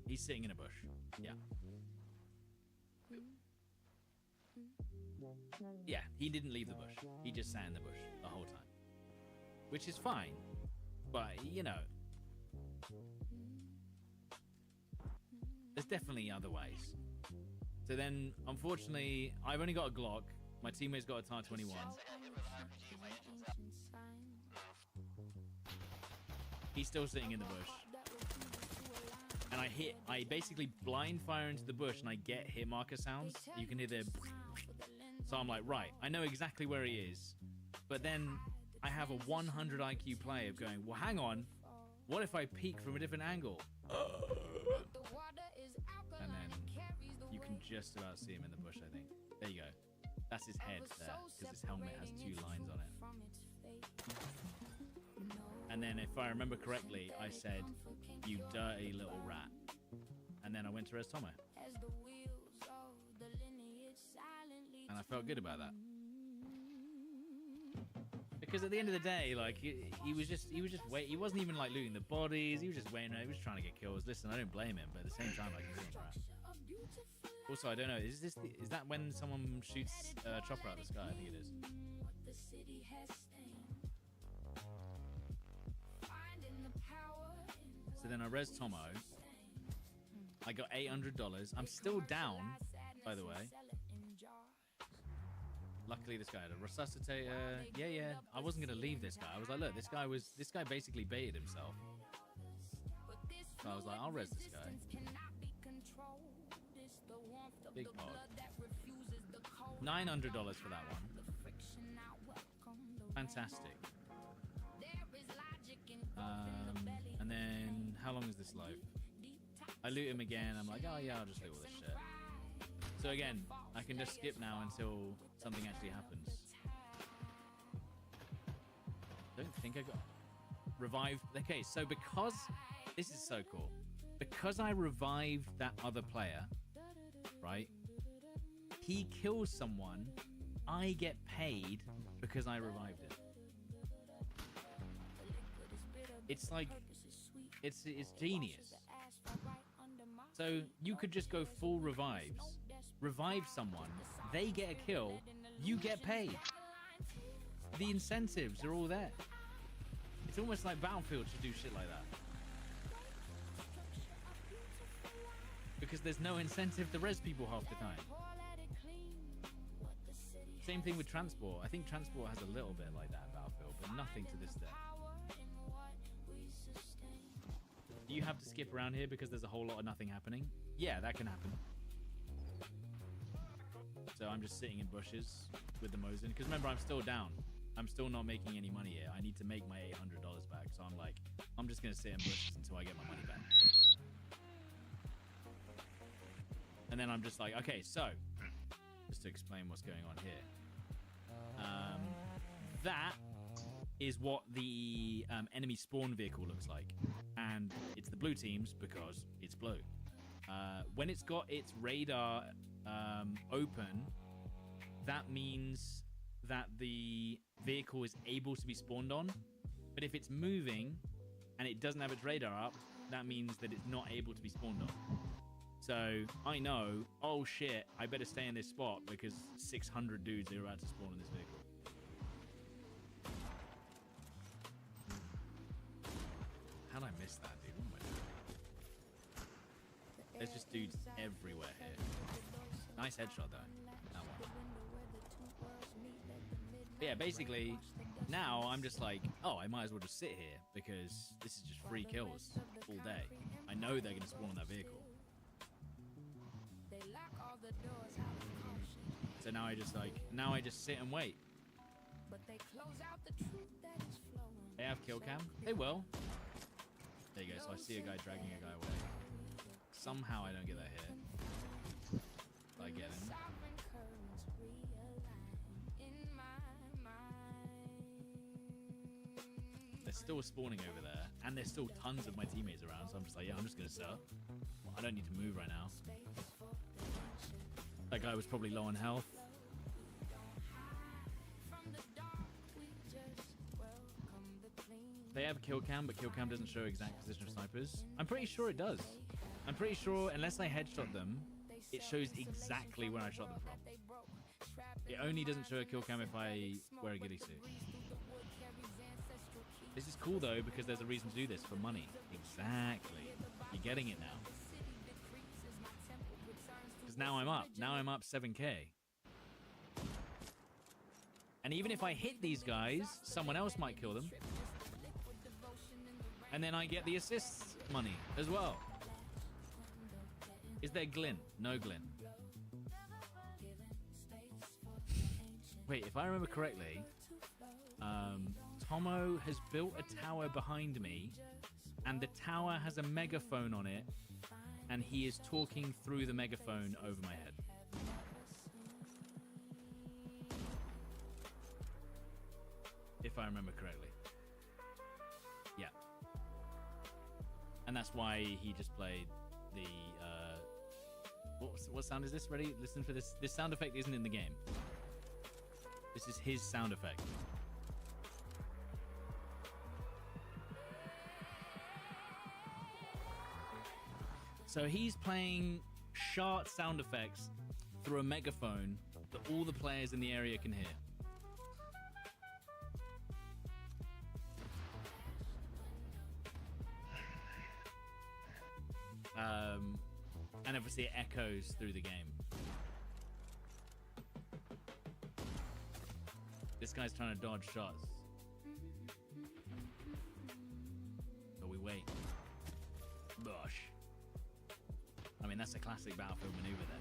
He's sitting in a bush. Yeah. Yeah, he didn't leave the bush. He just sat in the bush the whole time. Which is fine. But, you know, there's definitely other ways. So then, unfortunately, I've only got a Glock. My teammate's got a TAR 21. He's still sitting in the bush. And I basically blind fire into the bush and I get hit marker sounds. You can hear the... So I'm like, right, I know exactly where he is. But then I have a 100 IQ play of going, well, hang on. What if I peek from a different angle? And then you can just about see him in the bush, I think. There you go. That's his head there, because his helmet has 2 lines on it. And then if I remember correctly, I said, you dirty little rat. And then I went to res Tomo. And I felt good about that. Because at the end of the day, like, he was just wait. He wasn't even like looting the bodies. He was just waiting. He was trying to get kills. Listen, I don't blame him, but at the same time, like, he's doing crap. Also, I don't know. Is that when someone shoots a chopper out of the sky? I think it is. So then I res Tomo. I got $800. I'm still down, by the way. Luckily, this guy had a resuscitator. Yeah. I wasn't gonna leave this guy. I was like, look, this guy basically baited himself. So I was like, I'll res this guy. Big pod. $900 for that one. Fantastic. And then how long is this life? I loot him again. I'm like, oh yeah, I'll just loot all this shit. So again, I can just skip now until something actually happens. Don't think I got revived. Okay, so because this is so cool, because I revived that other player, right? He kills someone, I get paid because I revived it. It's like, it's genius. So you could just go full revives, revive someone, they get a kill, you get paid. The incentives are all there. It's almost like Battlefield should do shit like that. Because there's no incentive to res people half the time. Same thing with Transport. I think Transport has a little bit like that in Battlefield, but nothing to this day. Do you have to skip around here because there's a whole lot of nothing happening? Yeah, that can happen. So I'm just sitting in bushes with the Mosin. Because remember, I'm still down. I'm still not making any money here. I need to make my $800 back. So I'm like, I'm just going to sit in bushes until I get my money back. And then I'm just like, okay, so just to explain what's going on here. That is what the enemy spawn vehicle looks like. And it's the blue team's because it's blue. When it's got its radar open, that means that the vehicle is able to be spawned on. But if it's moving and it doesn't have its radar up, that means that it's not able to be spawned on. So I know, oh shit, I better stay in this spot because 600 dudes are about to spawn in this vehicle. How'd I miss that, dude? What am I doing? There's just dudes everywhere here. Nice headshot, though. That one. But yeah, basically, now I'm just like, oh, I might as well just sit here because this is just free kills all day. I know they're going to spawn in that vehicle. So now I just sit and wait. They have kill cam? They will. There you go. So I see a guy dragging a guy away. Somehow I don't get that hit. I get him. They're still spawning over there, and there's still tons of my teammates around. So I'm just like, yeah, I'm just gonna sit up. I don't need to move right now. That guy was probably low on health. They have kill cam, but kill cam doesn't show exact position of snipers. I'm pretty sure it does. I'm pretty sure unless I headshot them, it shows exactly where I shot them from. It only doesn't show a kill cam if I wear a ghillie suit. This is cool though because there's a reason to do this, for money. Exactly. You're getting it now. Because now I'm up. Now I'm up 7k. And even if I hit these guys, someone else might kill them. And then I get the assists money as well. Is there glint? No glint. Wait, if I remember correctly, Tomo has built a tower behind me, and the tower has a megaphone on it, and he is talking through the megaphone over my head. If I remember correctly. Yeah. And that's why he just played the what sound is this? Ready? Listen for this. This sound effect isn't in the game. This is his sound effect. So he's playing shart sound effects through a megaphone that all the players in the area can hear. And obviously it echoes through the game. This guy's trying to dodge shots. So we wait. Bosh. I mean, that's a classic Battlefield maneuver then.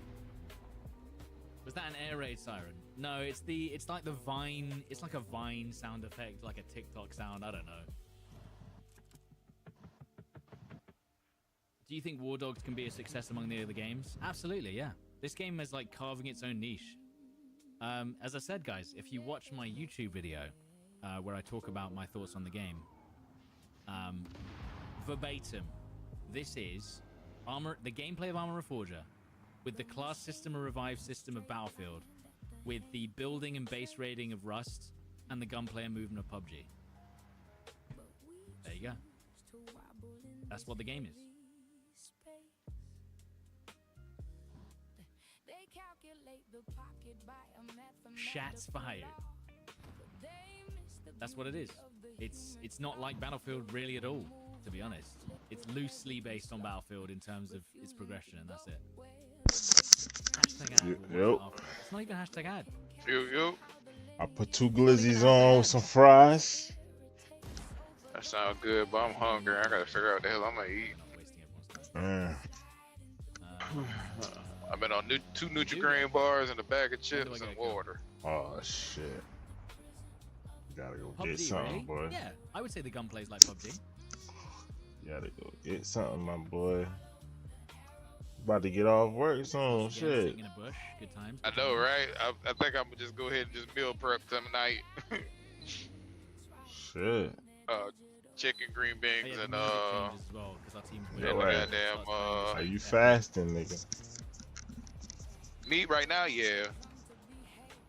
Was that an air raid siren? No, it's like the Vine, it's like a Vine sound effect, like a TikTok sound, I don't know. Do you think WARDOGS can be a success among the other games? Absolutely, yeah. This game is like carving its own niche. As I said, guys, if you watch my YouTube video where I talk about my thoughts on the game, verbatim, this is the gameplay of Armor Reforger with the class system or revive system of Battlefield, with the building and base raiding of Rust, and the gunplay and movement of PUBG. There you go. That's what the game is. Shots fired. That's what it is. It's not like Battlefield really at all, to be honest. It's loosely based on Battlefield in terms of its progression, and that's it. Hashtag ad. Yep. It's not even hashtag ad. Yo. I put 2 glizzies on with some fries. That sounds good, but I'm hungry. I gotta figure out what the hell I'm gonna eat. I've been on 2 Nutri-Grain bars and a bag of chips and water. Oh shit. Gotta go PUBG, get something, really? boy. Yeah, I would say the gunplay's like PUBG. Gotta go get something, my boy. About to get off work soon, Yeah, shit. sitting in a bush, good times. I know, right? I think I'm gonna just go ahead and just meal prep tonight. Shit. Chicken, green beans, Oh, yeah, and the music changes as well, 'cause our team's Yeah, winning. right. goddamn Are you fasting, nigga? me right now, yeah.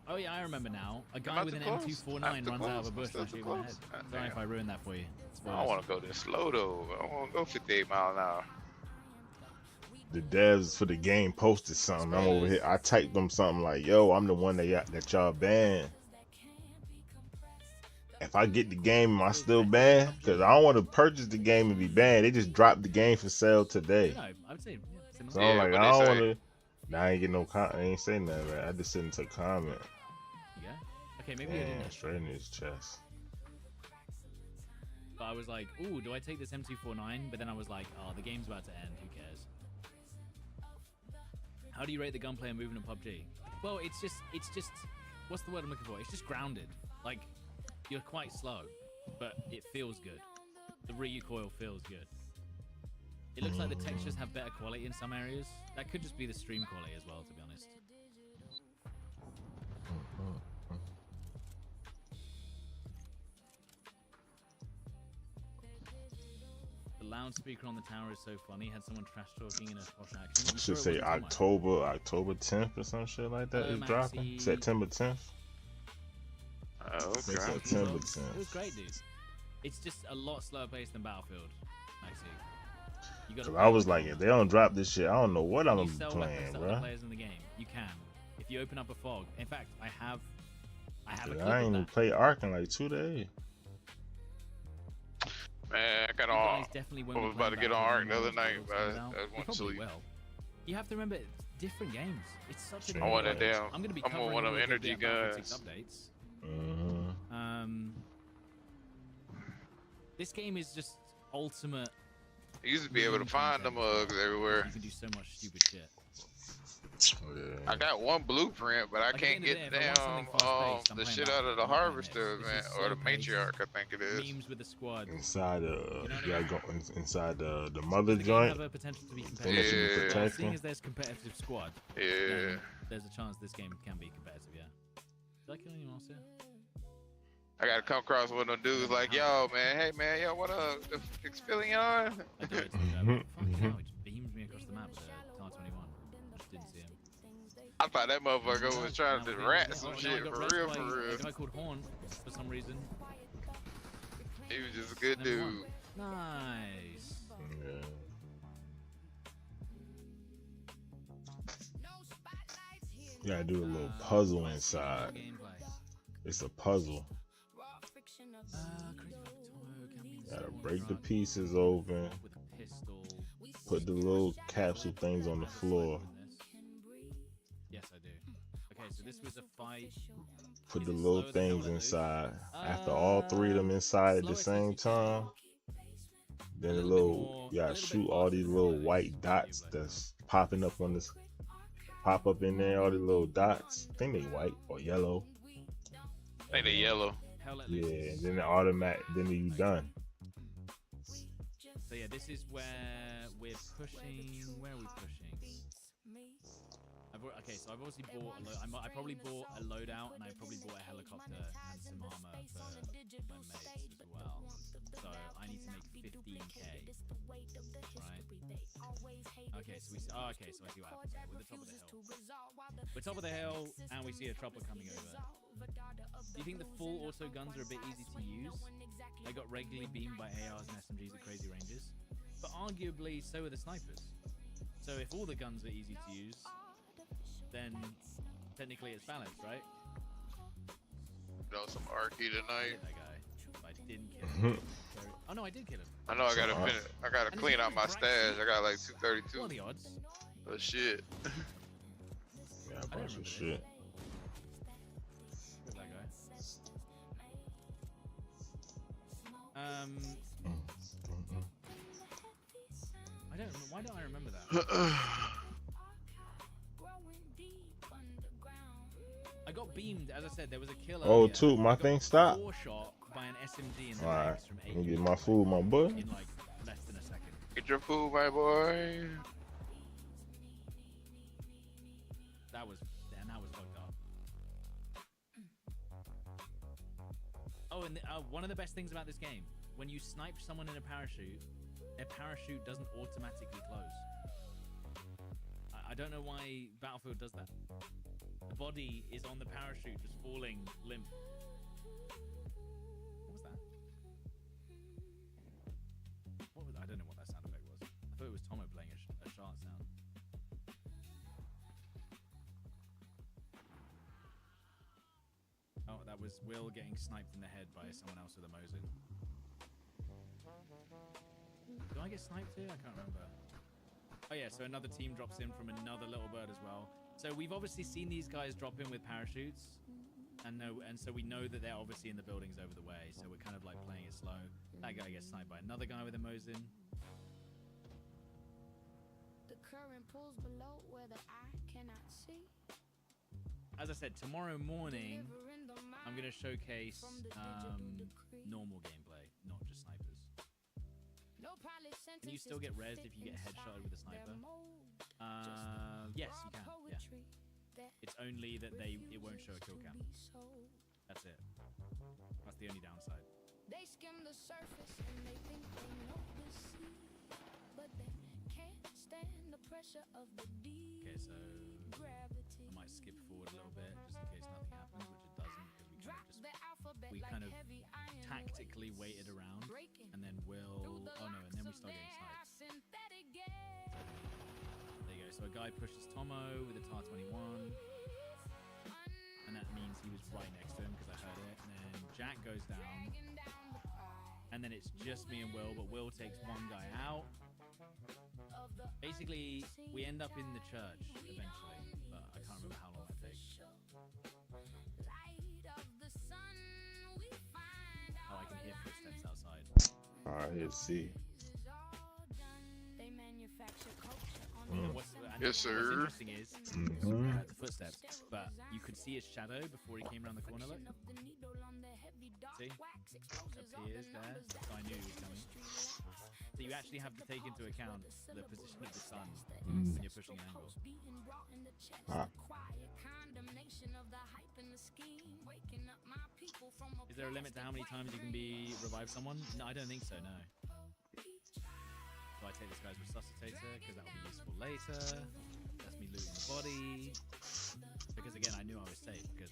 Oh yeah, I remember now. A I'm guy at with the an close. M249 runs out of a bush I'm and still shoots my head. close. Sorry if I ruined that for you. I don't want to go this slow though. I want to go 58 miles an hour. The devs for the game posted something. I'm over here. I typed them something like, "Yo, I'm the one that y'all banned. If I get the game, am I still banned? Because I don't want to purchase the game and be banned. They just dropped the game for sale today. No, I would say yeah, similar. So I'm Yeah, like, what I they don't say. want to. Nah, I ain't get no comment. I ain't say nothing. Right? I just sent into a comment. Yeah. Okay, maybe I Damn, didn't. straight in his chest. But I was like, ooh, do I take this M249? But then I was like, oh, the game's about to end. Who cares? How do you rate the gunplay and movement in PUBG? Well, it's just, what's the word I'm looking for? It's just grounded. Like, you're quite slow, but it feels good. The recoil feels good. It looks like the textures have better quality in some areas. That could just be the stream quality as well, to be honest. The loudspeaker on the tower is so funny. Had someone trash talking in a posh action. I should say October 10th or some shit like that is dropping. September 10th. Oh, okay. September It 10th. was great, dude. It's just a lot slower paced than Battlefield, Maxi. You gotta Cause I was like, if they don't drop this shit, I don't know what I'm you sell playing, weapons to other bro. players in the game. You can. If you open up a fog. In fact, I have a clip I ain't of even that. played Ark in like 2 days. Man, I got You on. guys definitely I won't be was about to playing get on Ark Battlefield the other when night, Worlds but comes out. I You went to probably sleep. will. You have to remember, it's different games. It's such a I want different that game. damn- I'm gonna be I'm on covering one of all them the energy Battlefield 6 guns. updates. Mm-hmm. This game is just ultimate. You used to be able to find the mugs everywhere. You can do so much stupid shit. I got one blueprint, but I Like, at the can't end of the get day, if I want something fast-paced, I'm the playing shit that. out of the I'm not playing harvester, this. man, This is or the slow-paced. matriarch, I think it is. Memes with the squad. Inside You know what I you gotta mean? go inside the mother The game joint. have a potential to be Thing that competitive. you Yeah. can Well, protect seeing them. as there's competitive squad, Yeah. then there's a chance this game can be competitive. Yeah. Did I kill anyone else here? I gotta come across one of them dudes like, yo, man, hey, man, yo, what up? Expellion? I died to the guy. Fucking hell, he just beamed me across the map with a TAR-21. Just didn't see him. I thought that motherfucker was trying to rat some Now I shit, got for rest real, by for real. A guy called Horn for some reason. He was just a good Never won. dude. Nice. Yeah. You gotta do a little puzzle inside. Gameplay. It's a puzzle. Crazy Factorio, campaign Gotta support break the truck, pieces open. with a pistol. Put the little capsule things on the floor. Yes, I do. Okay, so this was a fight. Put Is the it little slower than things Hell Let Loose? inside. After all three of them inside at the Slower same takes you time, then the little bit little more- you a gotta little bit shoot all faster these than little Hell Let white Loose, dots arguably. that's popping up on this. Pop up in there, all these little dots. I think they white or yellow. I think they yellow. Hell Let Yeah, Loose and is- then the automatic. Then you done. So yeah, this is where we're pushing. Where are we pushing? Okay, so I've obviously bought I probably bought a loadout, and I probably bought a helicopter and some armor for my mates as well. So I need to make 15k. Right? Okay, so we see. Oh, okay, so I see what happens. We're the top of the hill. We're top of the hill, and we see a chopper coming over. Do you think the full auto guns are a bit easy to use? They got regularly beamed by ARs and SMGs at crazy ranges, but arguably so are the snipers. So if all the guns are easy to use, then technically it's balanced, right? You know, some Arky I tonight. hit that guy, but I didn't kill him. Oh no, I did kill him. I know I gotta Some finish. I gotta And clean he out my was bright. stash. I got like What are 232. the odds? Oh shit. Yeah, a don't bunch remember of this. shit. Where's that guy? I don't. Why don't I remember that? I got beamed, as I said. There was a kill. Oh, earlier. too, my I got thing stopped. 4-shot by an SMG in the All right, legs from 8 let me get meters my food, my boy. in like less than a second. Get your food, my boy. That was fucked up. Oh, and one of the best things about this game, when you snipe someone in a parachute doesn't automatically close. I don't know why Battlefield does that. The body is on the parachute, just falling limp. What was that? I don't know what that sound effect was. I thought it was Tomo playing a shark sound. Oh, that was Will getting sniped in the head by someone else with a Mosin. Do I get sniped here? I can't remember. Oh yeah, so another team drops in from another little bird as well. So we've obviously seen these guys drop in with parachutes, and so we know that they're obviously in the buildings over the way. So we're kind of like playing it slow. That guy gets sniped by another guy with a Mosin. The current pulls below where the eye cannot see. As I said, tomorrow morning I'm gonna showcase normal gameplay, not just snipers. Can you still get rezzed if you get headshotted with a sniper? Yes, you can. Yeah. It's only that it won't show a kill cam. That's it. That's the only downside. They skim the surface and they think they know the sea, but they can't stand the pressure of the deep. Okay, so I might skip forward a little bit just in case nothing happens, which it doesn't, because we kind of tactically waited around, and then and then we start getting sniped. There you go. So a guy pushes Tomo with a TAR 21, and that means he was right next to him because I heard it. And then Jack goes down, and then it's just me and Will, but Will takes one guy out. Basically, we end up in the church eventually, but I can't remember how long that takes. Oh, I can hear footsteps outside. Alright, let's see. Yes, sir. What's interesting is the footsteps, but you could see his shadow before he came around the corner. Look, see, appears there. So I knew he was coming. So you actually have to take into account the position of the sun when you're pushing an angle. Is there a limit to how many times you can revive someone? No, I don't think so. No. So I take this guy's resuscitator because that will be useful later. That's me looting the body. Because again, I knew I was safe because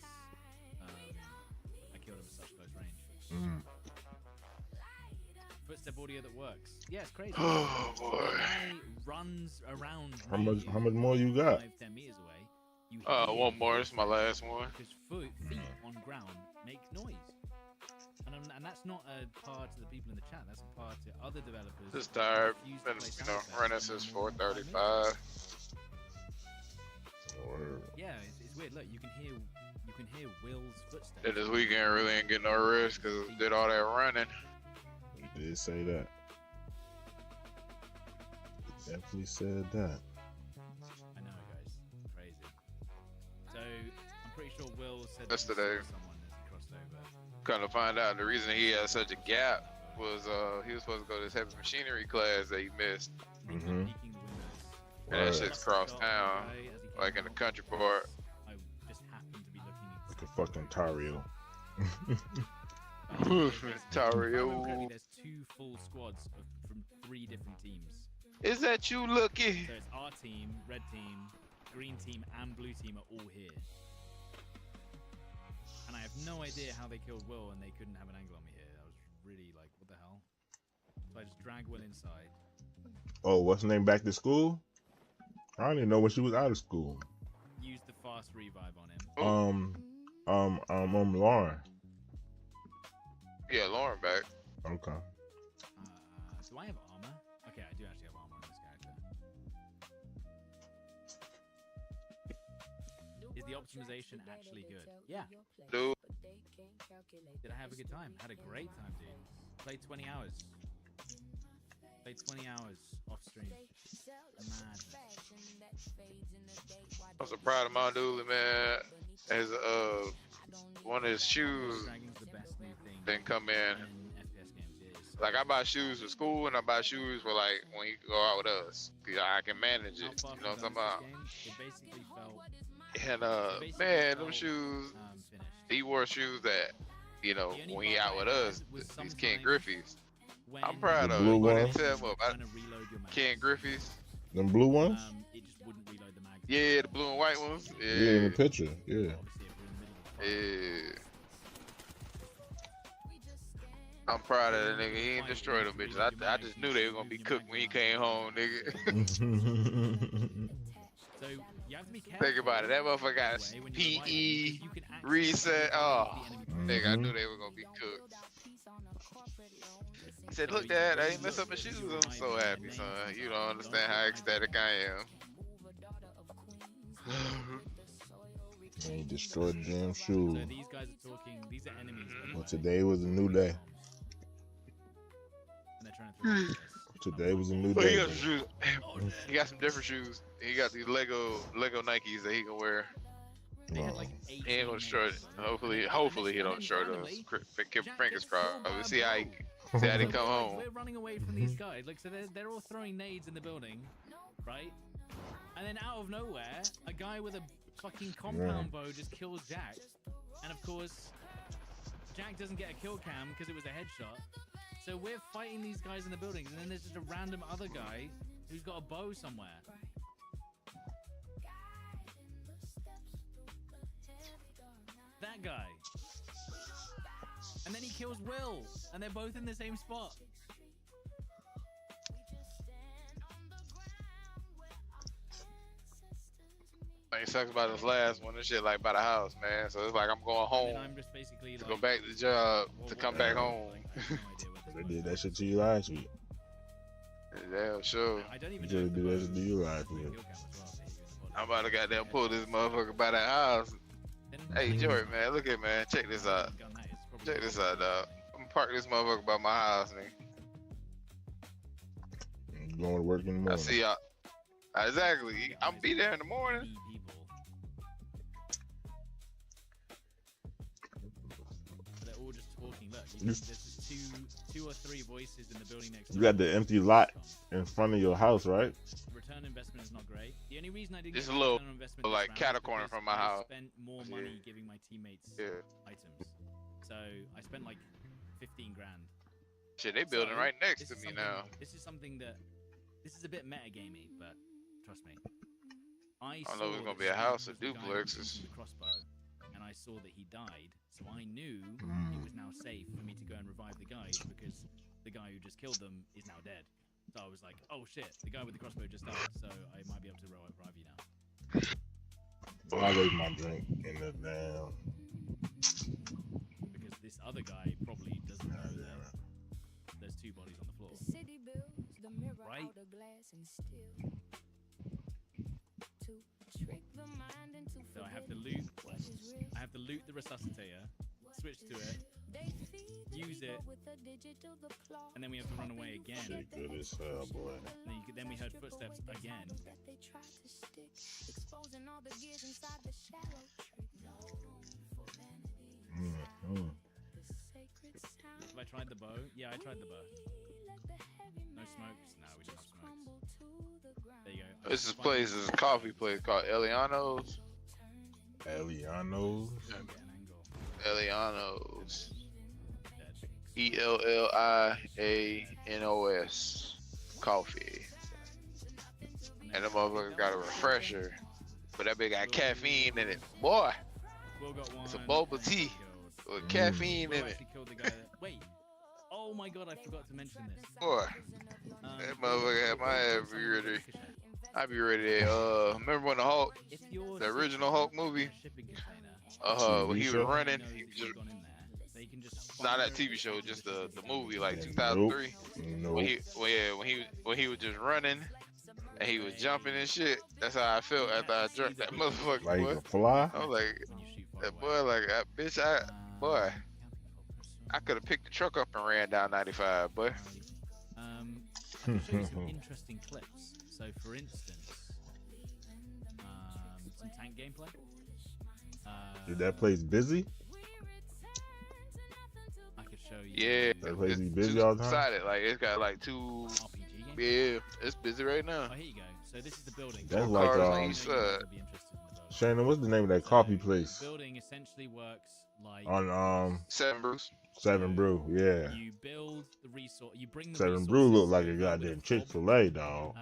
I killed him at such close range. Footstep audio that works. Yeah, it's crazy. Oh boy. The guy runs around. How much more you got? 5-10 meters away. You hear One more. This is my last one. because feet on ground make noise. And that's not a part to the people in the chat. That's a part to other developers. Just tired. who refuse to Been, play you know, Sunset running for since more than 5 minutes. 4:35. Word. Yeah, it's weird. Look, you can hear Will's footsteps. Did this weekend really ain't get no rest because did all that running. You did say that. You definitely said that. I know, guys. Crazy. So I'm pretty sure Will said Yesterday. that someone as he crossed over. Come to find out, the reason he had such a gap was he was supposed to go to this heavy machinery class that he missed. Mhm. Peeking the windows. And that Word. shit's cross town, Guy, as he came like in the out, country part. I just happened to be looking Like a fucking Tario. Tario. There's 2 full squads from 3 different teams. Is that you, Lucky? So it's our team, red team, green team, and blue team are all here. And I have no idea how they killed Will and they couldn't have an angle on me here. I was really like, what the hell? So I just dragged Will inside. Oh, what's her name back to school? I don't even know when she was out of school. Used the fast revive on him. Lauren. Yeah, Lauren back. Okay. Do I have armor? Okay, I do actually have armor on this character. Is the optimization actually good? Yeah. Dude, Did I have a good time? Had a great time, dude. Played 20 hours. Played 20 hours off stream. Mad. I'm so proud of my dude, man. As one of his shoes Dragon's the best new thing didn't come in. in FPS games. It is. Like I buy shoes for school and I buy shoes for like when you go out with us. 'Cause I can manage How it. far You know what from I'm talking about? done with this game? It basically felt And basically man, them felt, shoes, finished. he wore shoes that, you know, The only when he part out I with had us, was these sometimes Ken Griffey's. when I'm proud The of blue him. But ones? they tell him about trying to reload your mag. Ken Griffey's. Them blue ones? It just wouldn't reload the mag. Yeah, the blue and white ones. Yeah, in the Yeah. picture. Yeah. Obviously, if we're in the middle of the fight. Yeah. I'm proud of that nigga. He ain't destroyed them bitches. I just knew they were gonna be cooked when he came home, nigga. So you have to be careful. Think about it. That motherfucker got when you're PE, fighting, because you can actually reset. the Oh, enemy. nigga, I knew they were gonna be cooked. He said, look, Dad, I ain't mess up my shoes. I'm so happy, son. You don't understand how ecstatic I am. And he destroyed the damn So shoe. these guys are talking. These are enemies. by the Well, way, today was a new day. and they're trying to throw this. Today was a new But he day. got some shoes. He got some different shoes. He got these Lego Nikes that he can wear. They had Wow. like He ain't gonna destroy it. Hopefully he don't destroy those. Keep fingers crossed. We see how he come home. We're running away from these guys. Like, so they're all throwing nades in the building, right? And then out of nowhere, a guy with a fucking compound bow just kills Jack. And of course, Jack doesn't get a kill cam because it was a headshot. So we're fighting these guys in the buildings, and then there's just a random other guy who's got a bow somewhere. That guy. And then he kills Will, and they're both in the same spot. It sucks about this last one. This shit like by the house, man. So it's like I'm going And home then I'm just basically to like, go back to the job what- to what- come back home. like, I have no idea what They this did was. that shit to you last week. Damn sure. I don't even They know if the did that bow shit to you last was week. kill cam as well, so he's gonna I'm about to goddamn pull this motherfucker by that house. Hey Jordan, man, look at man, check this out. Check this out, dog. I'm gonna park this motherfucker by my house, nigga. You going to work in the morning. I see y'all. Exactly. I'm be there in the morning. They're all just talking. Look, You- there's just two or three voices in the building next door. You got the empty lot in front of your house, right? Return on investment is not great. The only reason I didn't Just get a little, return on investment like, this round is catacorner because from my I house. spent more money giving my teammates Yeah. items. So I spent like 15 grand. Shit, they building So, right next this to is me something- now. This is something that this is a bit metagamey, but trust me. I don't know if it's saw gonna that be a Steve house was of the guy who was duplexes. using the crossbow, and I saw that he died, so I knew it was now safe for me to go and revive the guys because the guy who just killed them is now dead. So I was like, oh shit, the guy with the crossbow just died, so I might be able to revive you now. I leave my drink in the damn. Because this other guy probably doesn't know that there's two bodies on the floor. The city builds the mirror Right. out of glass and steel to trick the mind into So I have to forgetting loot. what is real. I have to loot the resuscitator, switch to it, They feed the use ego it, with a digital claw. and then we have to run away again. Shit good as hell, boy. Then we heard footsteps again. That they try to stick, exposing all the gears inside the shallow trick. No room for vanity. The sacred sound. Have I tried the bow? Yeah, I tried the bow. Let the heavy No man smokes? No, we don't have just smokes. crumble to the ground. There you go. This is place is a coffee place called Eliano's. Eliano's. Get an angle. Eliano's. Dead. ELLIANOS. Coffee. And the motherfucker got a refresher. But that bitch got caffeine in it. Boy, Will got one. it's a boba and tea killed. with caffeine Will in it. actually killed the guy that. Wait. Oh my god, I forgot to mention this. Boy, that motherfucker had my ass be ready. I be ready. Remember when the Hulk, If you're the original Hulk movie, shipping container, when he was show? running, knows he that just you've gone in there, they can just not that fire TV it show, and just just the movie like Nope. 2003. Nope. When he was just running and he was jumping and shit. That's how I felt after I jerked that motherfucker. Like Boy. a fly. I was like, when you shoot far that away. boy, like that bitch. Boy, I could have picked the truck up and ran down 95, boy. I can show you some interesting clips. So, for instance, some tank gameplay. Is that place busy? I could show you. Yeah, That place be it's busy all the time? two-sided. Like it's got like two. RPG game. Yeah, it's busy right now. Oh, here you go. So this is the building. That's Two like cars on I know each you guys side. would be interested in the building. Shannon, what's the name of that coffee place? The building essentially works like On 7 Bruce. Seven Brew, yeah. you build the resource. You bring the Seven Brew look like a resources goddamn with Chick-fil-A, dog.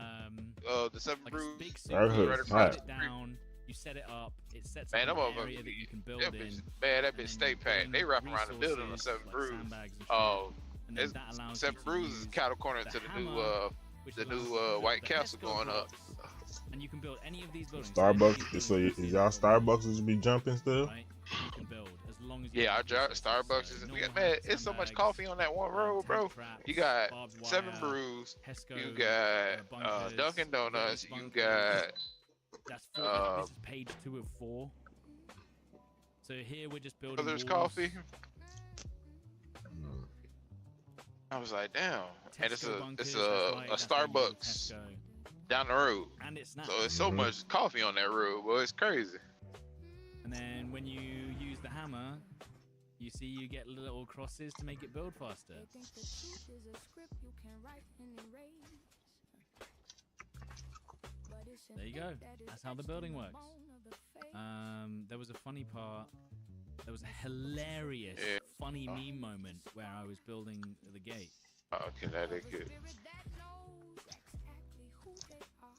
The 7 like a Bruce. big I suit. heard You it's set hot. it down. You set it up. It sets Man, up that an area motherfucker. that you can build That in. bitch, man, that and bitch then stay you packed. They bring wrap around the building on resources 7 like Brews. sandbags and shit, Oh, and then it's that allows you 7 to Brews is use cattle corner the to the hammer, new which the allows you new to build White the Castle Tesco going up. blocks. And you can build any of these buildings. Starbucks, so is y'all Starbucks be jumping still? Right? You can build as long as you Yeah, have I drive resources. Starbucks. So Is, no we got, one has man, it's so much sandbags, coffee on that one road, bro. tank traps, You got barbed 7 wire, Brews. Tesco, You got bunkers, Dunkin' Donuts. bunkers. You got That's this is page 2 of 4. So here we're just building Brothers walls. Coffee. I was like, damn. And it's Tesco a bunkers, it's that's a, right, a that's where you go, Starbucks Tesco. down the road. And it's not. So it's so Mhm. much coffee on that road, boy. It's crazy. And then when you use the hammer, you see you get little crosses to make it build faster. They think the truth is a script you can write and erase. But it's an There you go. ink that is That's how the etched building in the works. bone of the face. There was a funny part. There was a hilarious, Yeah. funny meme moment where I was building the gate. Oh, Connecticut. Spirit that knows exactly who they are.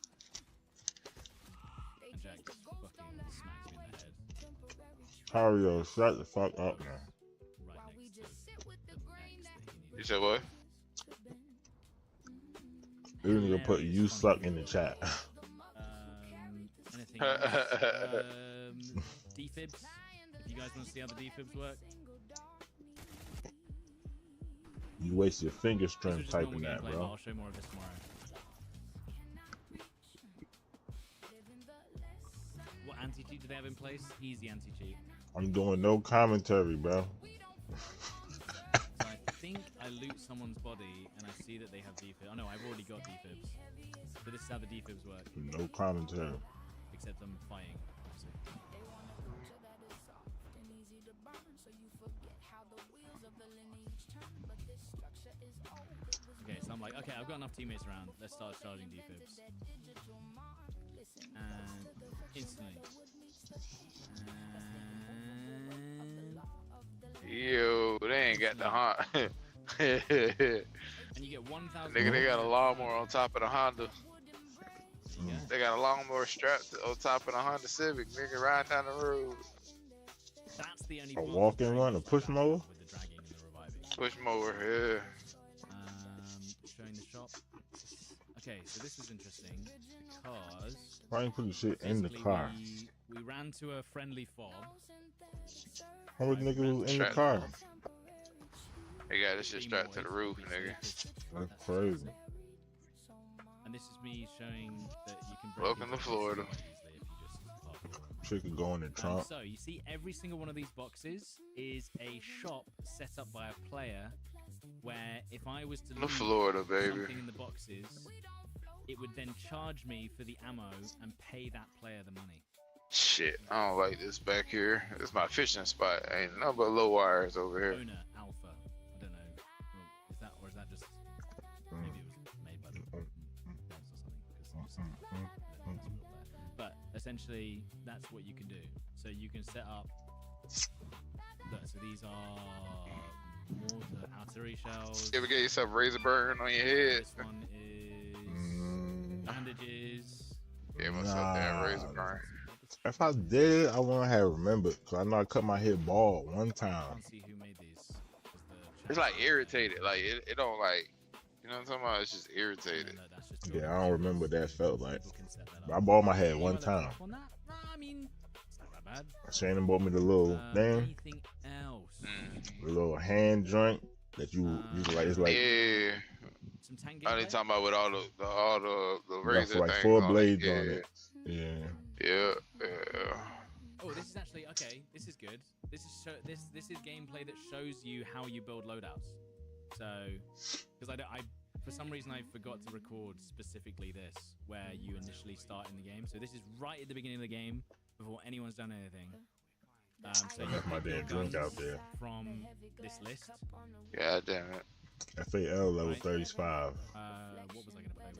They And chase Jack the just ghost on the fucking smacks me in the highway, head temporary Hario, shut the fuck up now. right while we next to just sit with the the grain bags that that he You needed. said what? You need to put Hilarious, you funny suck video. in the chat. Anything else? Defibs. If you guys want to see how the defibs work, You waste your finger this was strength just normal typing that, gameplay, but bro. I'll show more of this tomorrow. What anti-cheat do they have in place? Easy anti-cheat. I'm doing no commentary, bro. So I think I loot someone's body and I see that they have defibs. Oh no, I've already got defibs. So this is how the defibs work, No commentary. except I'm fighting. obviously. they want a culture that is soft and easy to burn, so you forget how the wheels of the lineage turn. But this structure is old. It was Okay, so I'm like, okay, I've got enough teammates around. Let's start charging defibs. that digital mark. Listen And instantly. And Yo, they ain't got the Honda. and you get 1,000. Nigga, they got a lawnmower on top of the Honda. Yeah. They got a lawnmower strapped on top of the Honda Civic. Nigga riding down the road. That's the only A part walk that and I run, a use push that mower? with the dragging and the reviving. Push mower, yeah. Showing the shop. Okay, so this is interesting because Why ain't put the shit in the basically car? we ran to a friendly fob. How many niggas was in the Trap. car? They got this shit strapped to the roof, nigga. That's crazy. And this is me showing that you can break Welcome into to Florida. easily if you just park. Shit could go in the trunk. So you see, every single one of these boxes is a shop set up by a player, where if I was to To loot Florida, baby. something in the boxes, it would then charge me for the ammo and pay that player the money. Shit, I don't like this back here. This is my fishing spot. Ain't nothing but low wires over here. Owner Alpha. I don't know. Well, is that, or is that just maybe it was made by the devs or something? 'Cause you said that it's real there. But essentially, that's what you can do. So you can set up. Look, so these are mortar artillery shells. You ever get yourself razor burn on your head? This one is bandages. Yeah, myself damn razor burn. If I did, I wouldn't have remembered. Cause I know I cut my head bald one I time. can't see who made these. 'Cause the It's like irritated. Like it don't like. You know what I'm talking about? It's just No, irritated. no, that's just Yeah, I don't remember what that felt like. People can set that But I up. bald my head You one want to time. tap on that? Nah, I mean, it's not that bad. Shannon bought me the little thing, Anything else? the little hand joint that you like. It's like Yeah. Some tank I ain't gameplay? talking about with all the you got razor like things 4 on blades it. on it. Yeah. Yeah, yeah. Oh, this is actually okay. This is good. This is this is gameplay that shows you how you build loadouts. So, because I for some reason I forgot to record specifically this where you initially start in the game. So this is right at the beginning of the game before anyone's done anything. So I you left my pick your damn drink guns out there. from this list. God damn it. FAL level Right. 35. What was I gonna play with?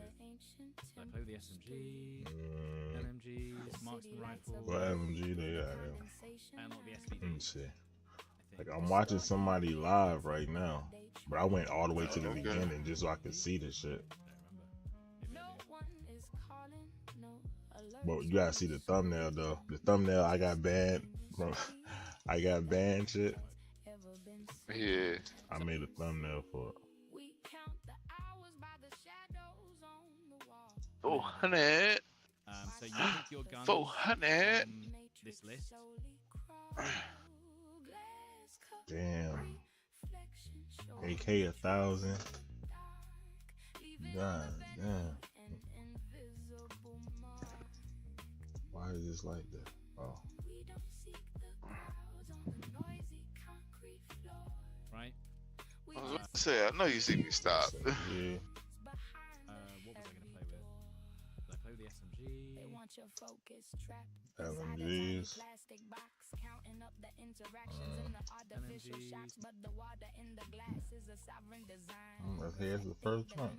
Did I play with the SMG, Mm, LMGs, marksman rifle, what LMG they got? and not the SVD? Let me see. I think. Like I'm watching somebody live right now, but I went all the way to the Okay. beginning just so I could see the shit. I don't remember. Maybe I do. But you gotta see the thumbnail though. The thumbnail I got banned from. I got banned shit. Yeah. I made a thumbnail for it. 400. So you pick your guns 400. from this list. Damn. AK 1,000. God damn. Why is this like that? Oh. Right? I was about to say, I know you see me stop. Yeah. What was I gonna play with? Did I play with the SMG? LMGs. Here's the first one.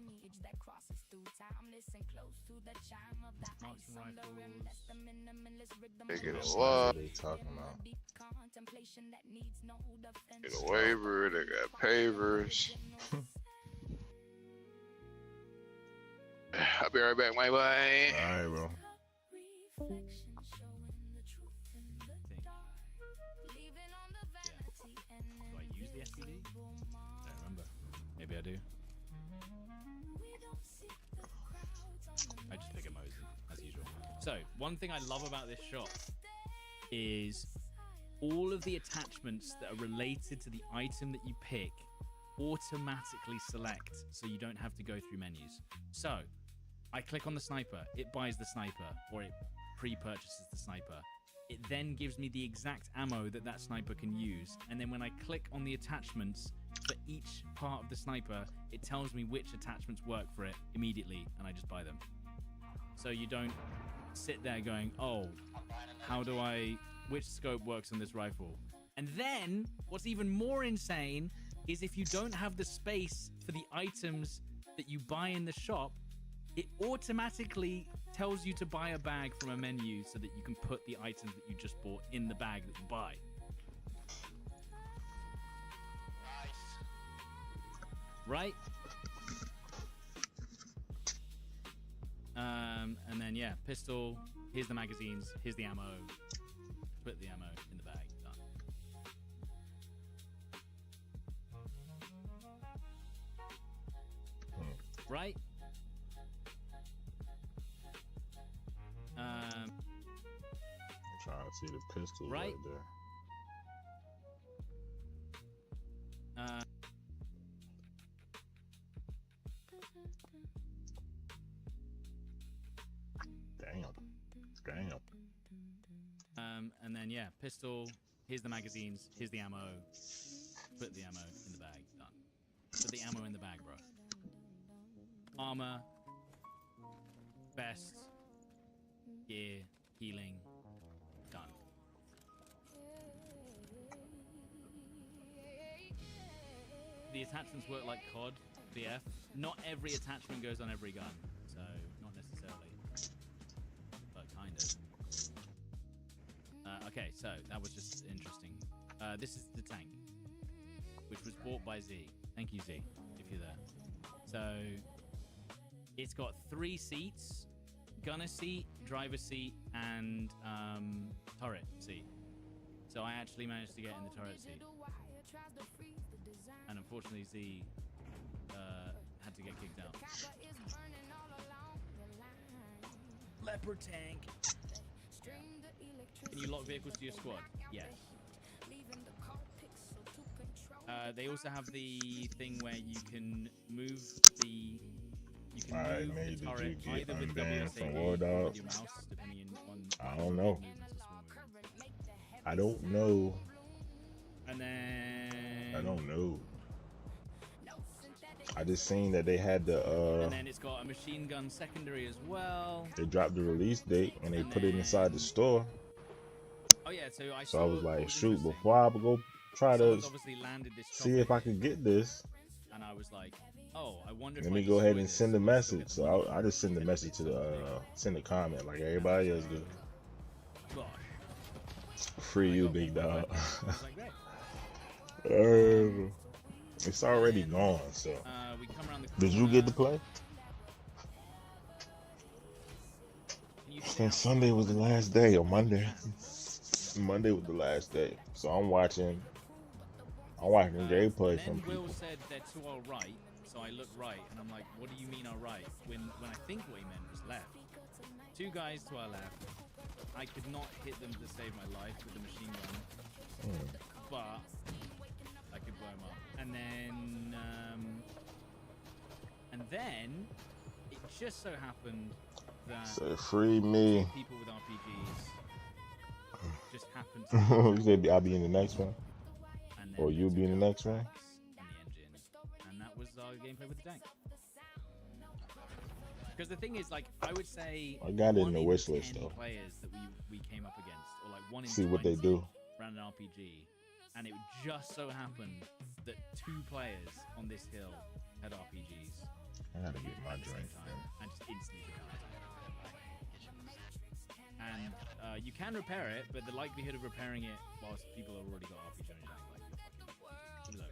Marksman rifles. They get a What lot. are they talking about? Get a waiver. They got pavers. I'll be right back, my boy. Alright, bro. Thing. Do I use the SVD? I don't remember. Maybe I do. I just pick a Mosin, as usual. So, one thing I love about this shop is all of the attachments that are related to the item that you pick automatically select, so you don't have to go through menus. So, I click on the sniper, it buys the sniper, or it pre-purchases the sniper. It then gives me the exact ammo that that sniper can use, and then when I click on the attachments for each part of the sniper, it tells me which attachments work for it immediately, and I just buy them. So you don't sit there going, oh, which scope works on this rifle? And then, what's even more insane is if you don't have the space for the items that you buy in the shop, it automatically tells you to buy a bag from a menu so that you can put the items that you just bought in the bag that you buy. Right? And then, yeah, pistol, here's the magazines, here's the ammo, put the ammo in the bag, done. Right? I'm trying to see the pistol Right? right there. Damn. And then yeah, pistol. Here's the magazines. Here's the ammo. Put the ammo in the bag. Done. Put the ammo in the bag, bro. Armor. Vest. Gear. Healing. Done. The attachments work like COD, BF. Not every attachment goes on every gun, so not necessarily, but kind of. Okay, so that was just interesting. This is the tank, which was bought by Z. Thank you, Z, if you're there. So it's got 3 seats: gunner seat, driver seat, and turret seat. So I actually managed to get in the turret seat. And unfortunately, Z had to get kicked out. Leopard tank. Can you lock vehicles to your squad? Yes. They also have the thing where you can move the. You can Alright, move May, the turret did you get either with unbanned from WSAD or with WARDOGS? your mouse, depending on. I don't know. movements or small movements. I don't know. And then. I don't know. I just seen that they had the And then it's got a machine gun secondary as well. they dropped the release date and they And put it inside the then- store. Oh yeah, so I So saw. I was like, what shoot, interesting. before I go try to Someone's obviously landed this see if I chopper could get this, and I was like, oh, I wonder if let I me go ahead destroy and this, send a I'll still message. get the So money. I just send a message to the send a comment like everybody else do. Gosh. Free I you, got big one more dog. back. I was like, great. It's already And, gone. So We come around the did you get to corner. play? Can you I sit think outside Sunday was the one minute? last day, or Monday. You Monday was the last day. So I'm watching gameplay and from then Will people. said they're to our right, so I look right, and I'm like, what do you mean our right? When I think what he meant was left. 2 guys to our left. I could not hit them to save my life with the machine gun, but I could blow them up. And then it just so happened that Say free me. people with RPGs just happened You to said I'll be in the next one, and then or they you'll be took in the out next one. tanks and the engine, and that was our gameplay with the tank. Because the thing is, like, I would say I got it in 1 the in wish list 10 though. players that we came up against, or like 1 in See what they 20 do. ran an RPG, and it just so happened that 2 players on this hill had RPGs I gotta get my at the same drink. time, and just instantly took out the tank. And you can repair it, but the likelihood of repairing it whilst people have already got RPG on your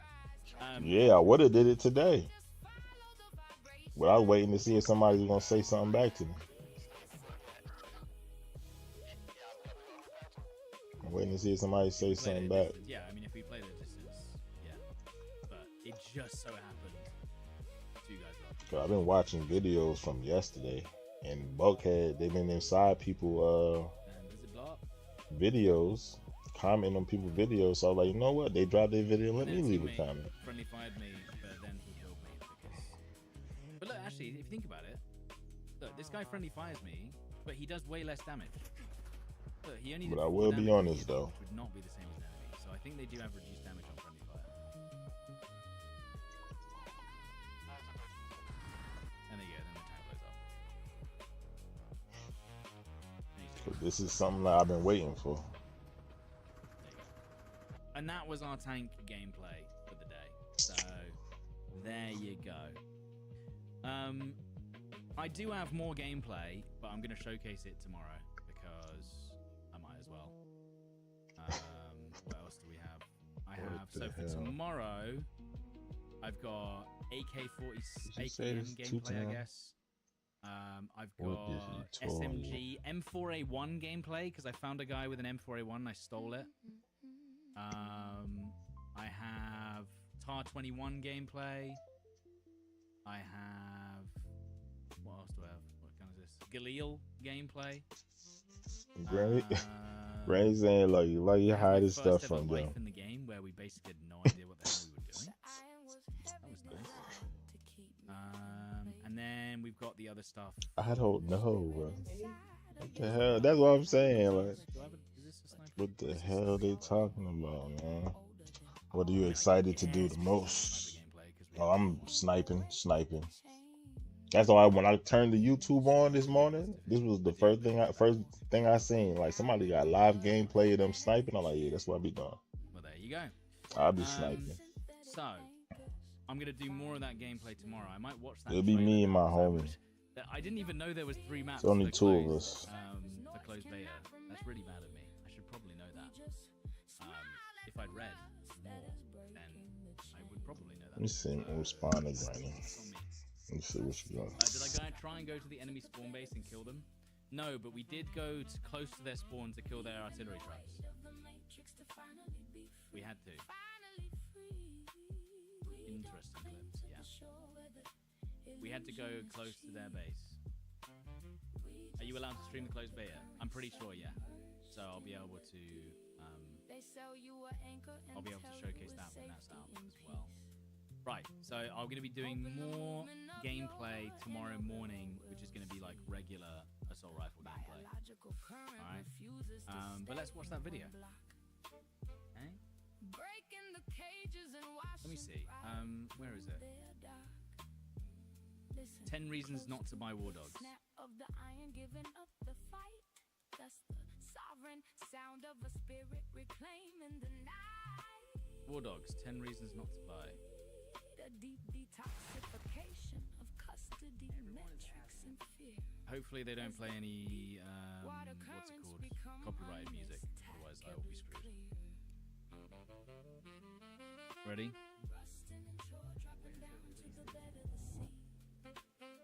tank, like, Yeah, I would have did it today, but I was waiting to see if somebody was gonna say something back to me. I'm waiting to see if somebody say played something it back. distance. Yeah, I mean, if we played it distance, yeah. But it just so happened 2 guys were up. 'Cause I've been watching videos from yesterday, and Buckhead, they've been inside people And does it blow up? videos, commenting on people's videos. So I was like, you know what? They dropped their video. Let And me then leave a teammate comment. Friendly fired me, but then he killed me because. But look, actually, if you think about it, look, this guy friendly fires me, but he does way less damage. Look, he only. But did I 4 will be damage on honest, hit, though. which would not be the same as an enemy. So I think they do have reduced damage on friendly fire. And there you go, then the tank blows up. And he's just 'Cause this is something that I've been waiting for. There you go. And that was our tank gameplay for the day. So there you go. I do have more gameplay, but I'm going to showcase it tomorrow because I might as well. What else do we have? I What have, the so for hell? tomorrow, I've got AK-40, Did you say AKM this gameplay, I 2-10? guess. I've What got did he tell SMG M4A1 gameplay because I found a guy with an M4A1 and I stole it. I have TAR 21 gameplay. I have, what else do I have? What kind is this? Galil gameplay. Granny, Um, Granny saying like you I have hide my his stuff first ever from life them. in the game where we basically had no idea what the hell we were doing. That was nice. And then we've got the other stuff. I don't know, bro. What the hell? That's what I'm saying. Like, Do I have is this a sniper? what the hell they talking about, man? What are you excited to do the most? Oh, I'm sniping. That's why when I turned the YouTube on this morning, this was the first thing I seen. Like somebody got live gameplay of them sniping. I'm like, yeah, that's what I be doing. Well, there you go. I'll be sniping. So, I'm gonna do more of that gameplay tomorrow. I might watch that. It'll be me and my trailer homie. I didn't even know there was 3 maps. It's only for 2 of closed, us. For closed beta. That's really bad of me. I should probably know that. If I'd read more, then I would probably know that. Let me see. Responding, Granny. It's on me. Let me see what you got. Did I try and go to the enemy spawn base and kill them? No, but we did go close to their spawn to kill their artillery trucks. We had to. Interesting clips, yeah. We had to go close to their base. Are you allowed to stream the closed beta? I'm pretty sure, yeah. So I'll be able to showcase that when that's out as well. Right, so I'm going to be doing more gameplay tomorrow morning, which is going to be like regular assault rifle gameplay. Alright, but let's watch that video. Okay? Let me see, where is it? 10 reasons not to buy WARDOGS. WARDOGS, 10 reasons not to buy. Hopefully they don't play any, what's it called, copyrighted music, otherwise I will be screwed. Ready?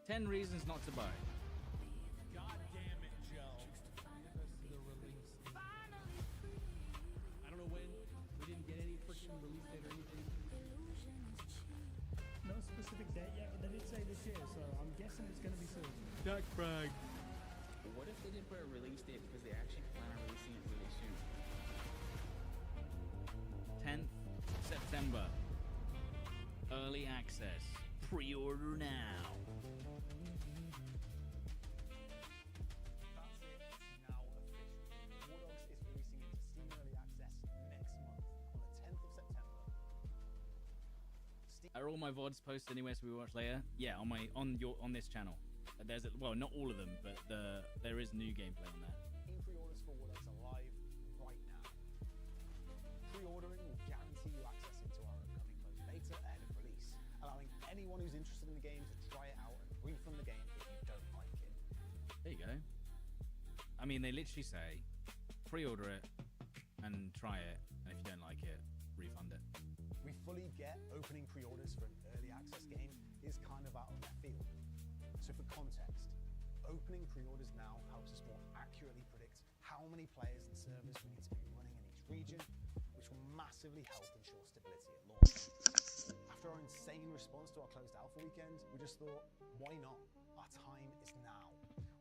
10 reasons not to buy. God damn it, Joe. The release. I don't know when. We didn't get any freaking release date or anything. No specific date yet, but they did say this year, so I'm guessing it's going to be soon. Jack Bragg. What if they didn't put a release date because they actually plan on releasing it really soon? 10th September. Early access. Pre-order now. That's it. It's now official. WARDOGS is releasing into Steam Early Access next month on the 10th of September. Are all my VODs posted anywhere so we watch later? Yeah, on this channel. There's well, not all of them, but there is new gameplay on there. Pre-orders for WARDOGS are live right now. Pre-ordering will guarantee you access into our upcoming closed beta ahead of release, allowing anyone who's interested in the game to try it out and refund the game if you don't like it. There you go. I mean, they literally say, pre-order it and try it, and if you don't like it, refund it. We fully get opening pre-orders for an early access game is kind of out of left field. So for context, opening pre-orders now helps us more accurately predict how many players and servers we need to be running in each region, which will massively help ensure stability at launch. After our insane response to our closed alpha weekend, we just thought, why not? Our time is now.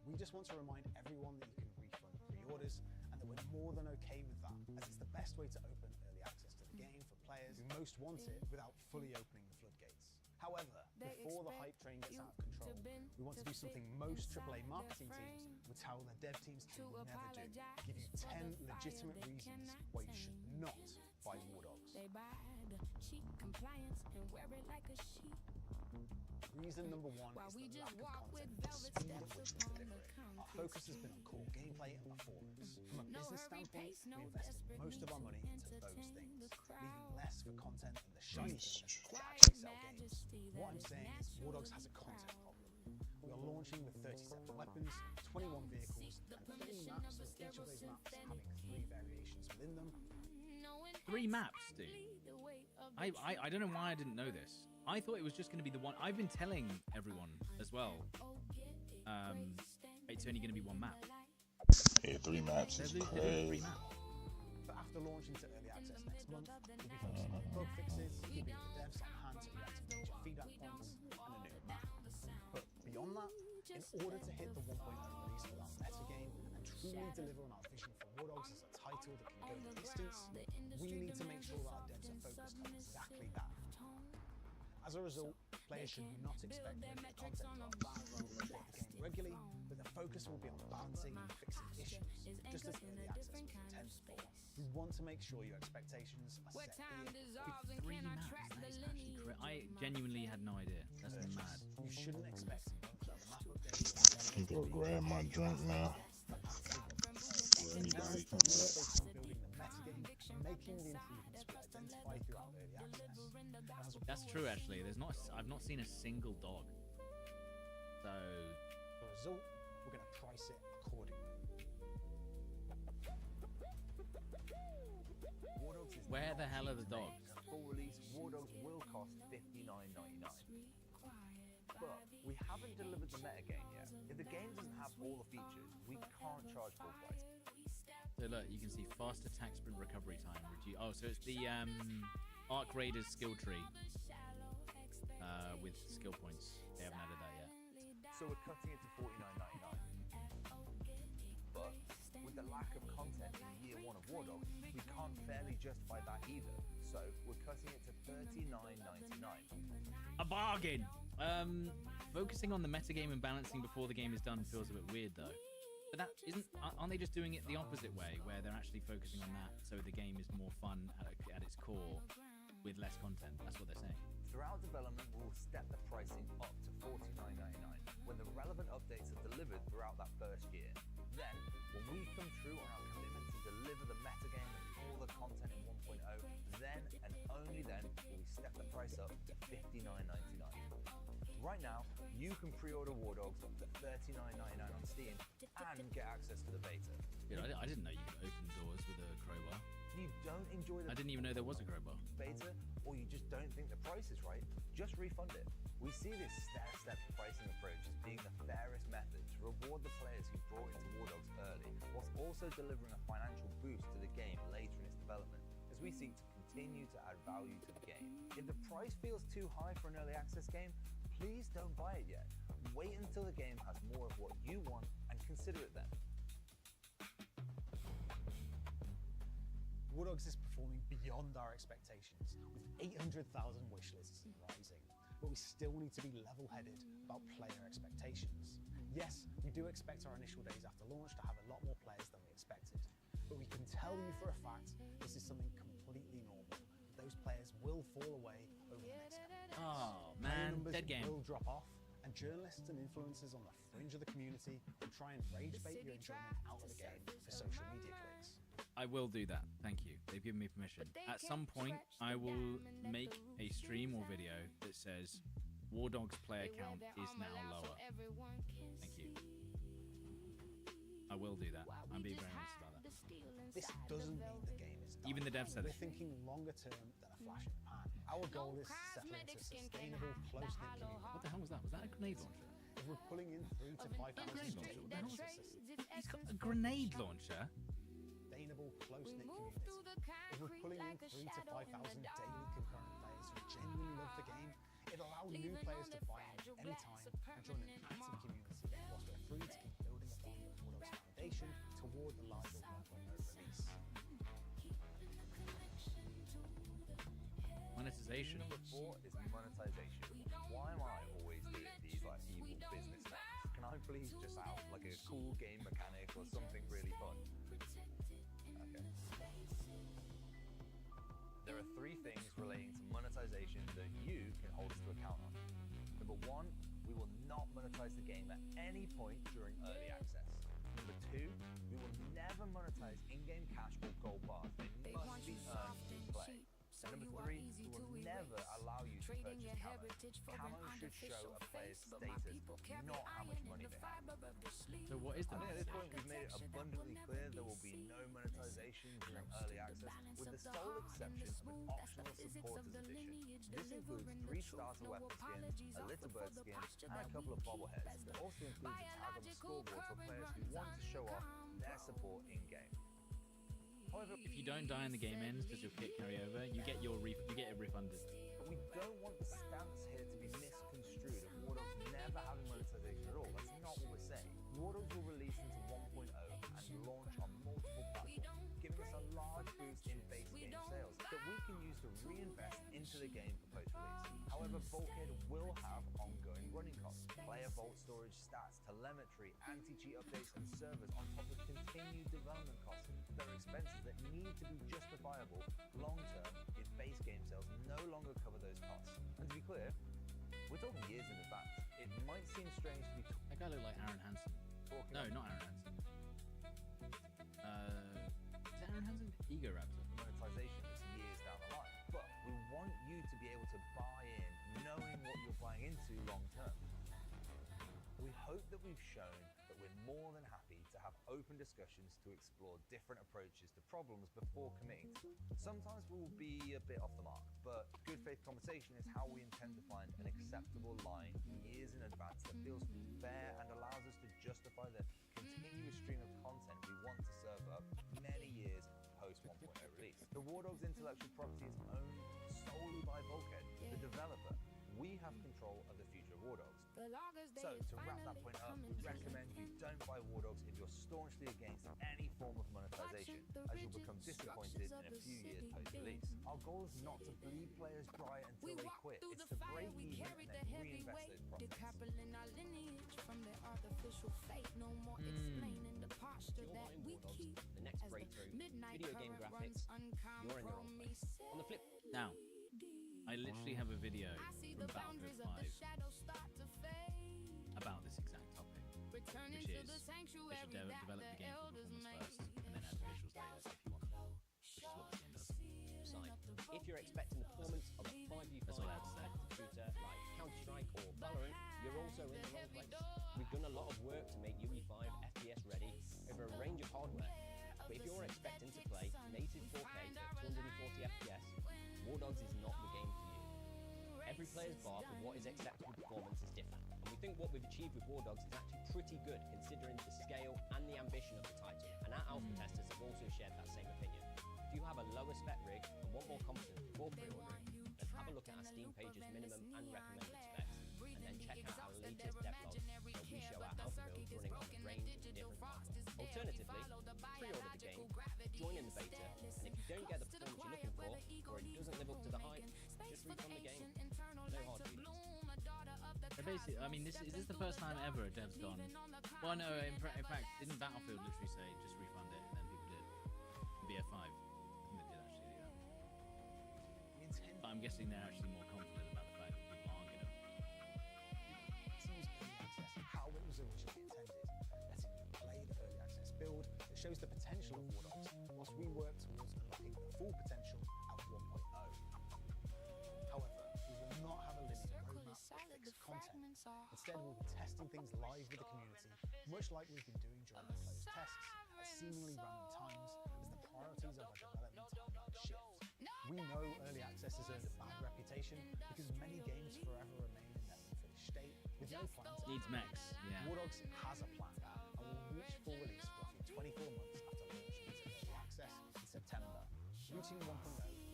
We just want to remind everyone that you can refund pre-orders and that we're more than okay with that, as it's the best way to open early access to the game for players who most want it without fully opening the floodgates. However, before the hype train gets out of control, we want to do something most AAA marketing teams would tell their dev teams to never do. Give you 10 legitimate reasons why you should not buy WARDOGS. Reason number 1 is the lack of content, the speed at which we deliver it. Our focus has been on core gameplay and performance. From a business standpoint, we invested most of our money into those things, leaving less for content and the shiny things that actually sell games. What I'm saying is WARDOGS has a content problem. We are launching with 37 weapons, 21 vehicles, and 3 maps, with each of those maps having 3 variations within them. 3 maps, dude. I don't know why I didn't know this. I thought it was just going to be the one. I've been telling everyone as well. It's only going to be 1 map. Yeah, 3 maps is crazy. But after launching to early access next month, we'll be focusing on bug fixes, keeping the devs on hand to react to major feedback points, and a new map. But beyond that, in order to hit the 1.0 release with our meta game and truly deliver on our vision for WARDOGS as a title that can go the distance, we need to make sure that our devs are focused on exactly that. As a result, players should not expect regular content drops. We'll update the game regularly, but the focus will be on balancing and fixing issues, just as early access was intended for. We want to make sure your expectations are set here. 3 maps, that is actually correct. I genuinely had no idea. That's mad. You shouldn't expect a map update. I'm gonna grab my drink now. For anybody coming up. Building the metagame and making the improvements we identify throughout early access. That's true, actually. I've not seen a single dog. So As a result, we're going to price it accordingly. WARDOGS is where the not hell are cheap the to dogs? make. Full release WARDOGS will cost $59.99. But we haven't delivered the metagame yet. If the game doesn't have all the features, we can't charge full price. So look, you can see fast attack sprint recovery time. Oh, so it's the Arc Raiders skill tree with skill points. They haven't added that yet. So we're cutting it to $49.99. But with the lack of content in year 1 of WARDOGS, we can't fairly justify that either. So we're cutting it to $39.99. A bargain! Focusing on the metagame and balancing before the game is done feels a bit weird though. But that aren't they just doing it the opposite way, where they're actually focusing on that so the game is more fun at its core with less content? That's what they're saying. Throughout development, we'll step the pricing up to $49.99 when the relevant updates are delivered throughout that first year. Then, when we come through on our commitment to deliver the metagame and all the content in 1.0, then and only then will we step the price up to $59.99. Right now, you can pre-order WARDOGS for $39.99 on Steam and get access to the beta. Dude, I didn't know you could open doors with a crowbar. If you don't enjoy the I didn't even know there was a crowbar. beta, or you just don't think the price is right, just refund it. We see this stair-step pricing approach as being the fairest method to reward the players who brought into WARDOGS early, whilst also delivering a financial boost to the game later in its development, as we seek to continue to add value to the game. If the price feels too high for an early access game, please don't buy it yet. Wait until the game has more of what you want and consider it then. WARDOGS is performing beyond our expectations, with 800,000 wishlists and rising. But we still need to be level-headed about player expectations. Yes, we do expect our initial days after launch to have a lot more players than we expected. But we can tell you for a fact this is something completely normal. Those players will fall away over the next couple of months. Oh man, Player dead game. numbers will drop off, and journalists and influencers on the fringe of the community will try and rage bait your enjoyment out of the game for social media clicks. I will do that. Thank you. They've given me permission. At some point, I will make a stream or video that says WARDOGS player count is now lower. Thank you. I will do that. I'm being very honest about that. This doesn't mean the game is done. Even the dev said We're it. thinking longer term than a flash in the pan. Our goal is to settle into a sustainable, close-knit community. What the hell was that? Was that a grenade launcher? If we're pulling in 3 to 5,000 Grenade launcher? daily What the hell was access, He's got a grenade launcher? sustainable, close-knit community. If we're pulling in 3 to 5,000 daily concurrent players who genuinely love the game, it'll allow new players to buy in anytime and join an active community, whilst we're free to keep building upon the WARDOGS foundation toward the larger 1.0 release. Monetization. Number 4 is monetization. Why am I always doing these like evil business names? Can I please just have like a cool game mechanic or something really fun? Okay. There are 3 things relating to monetization that you can hold us to account on. Number 1, we will not monetize the game at any point during early access. Number 2, we will never monetize in-game cash or gold bars. They must be earned through play. And number 3, we will never allow you to purchase camo. Camo should show a player's status, not how much money they have. So what is I the think at this point we've made it abundantly clear there will be no monetization during early access, with the sole exception of an optional supporters edition. This includes 3 starter weapon skins, a littlebird skin, and a couple of bobbleheads. It also includes a tag on the scoreboard for players who want to show off their support in-game. However, If you don't die and the game ends, does your kit carry over? You get it refunded. but we don't want the stance here to be misconstrued of WARDOGS never having monetization at all. That's not what we're saying. WARDOGS will release into 1.0 and launch on multiple platforms, giving us a large boost in base game sales that we can use to reinvest into the game for post-release. However, Bulkhead will have ongoing running costs, player higher vault storage, stats, telemetry, anti-cheat updates, and servers on top of continued development costs that are expenses that need to be justifiable long-term if base game sales no longer cover those costs. And to be clear, we're talking years in advance. It might seem strange to be That guy looked like Aaron Hansen. talking No, not Aaron Hansen. Is it Aaron Hansen? Ego Raptor. monetization that's years down the line. But we want you to be able to buy in knowing what you're buying into long term. We hope that we've shown that we're more than happy to have open discussions to explore different approaches to problems before committing to them. Sometimes we'll be a bit off the mark, but good faith conversation is how we intend to find an acceptable line years in advance that feels fair and allows us to justify the continuous stream of content we want to serve up many years post 1.0 release. The WARDOGS intellectual property is owned solely by Bulkhead, the developer. We have control of the future of WARDOGS. So, to wrap that point up, we recommend you don't buy WARDOGS if you're staunchly against any form of monetization, as you'll become disappointed in a few years post-release. Our goal is not to bleed players dry until they quit. It's to break even and then reinvest those profits. If you're buying WARDOGS, the next breakthrough, video game graphics, you're in the wrong place. On the flip... Now, I literally have a video from Battlefield 5 about this exact topic, which is they should develop the game for performance first and then add the visuals later if you want them, which is what this game does. Side. If you're expecting the performance of a 5v5 That's all I have to say. competitive shooter like Counter-Strike or Valorant, you're also in the wrong place. We've done a lot of work to make UE5 FPS ready over a range of hardware, but if you're expecting to play native 4K at 240 FPS, WARDOGS is not the game for you. Every player's bar for what is acceptable performance is different, and we think what we've achieved with WARDOGS is actually pretty good considering the scale and the ambition of the title, and our alpha testers have also shared that same opinion. If you have a lower spec rig and want more confidence before pre-ordering, then have a look at our Steam page's minimum and recommended specs, and then check out our latest devlog where we show our alpha builds running on a range of different hardware. Alternatively, pre-order the game, join in the beta, and if you don't get the performance you're looking for, or it doesn't live up to the hype, just refund the game. No hard feelings. So basically, I mean, is this the first time ever a dev's gone? Well, no, in fact, didn't Battlefield literally say just refund it, and then people did. BF5, I think they did actually do that. But I'm guessing they're actually more confident about the fact that people aren't going to. Seems early access how it was originally intended, letting you play the early access build that shows the potential of WARDOGS, whilst we work towards unlocking the full potential at 1.0. However, we will not have a linear roadmap or fixed content. Instead, we'll be testing things live with the community, much like we've been doing during the closed tests at seemingly random times as the priorities of our development timeline shift. We know early access has earned a bad reputation because many games forever remain in their unfinished state with no plan to Needs mechs, yeah. WARDOGS has a plan and will reach full release roughly 24 months after launching into early access in September. Reaching 1.0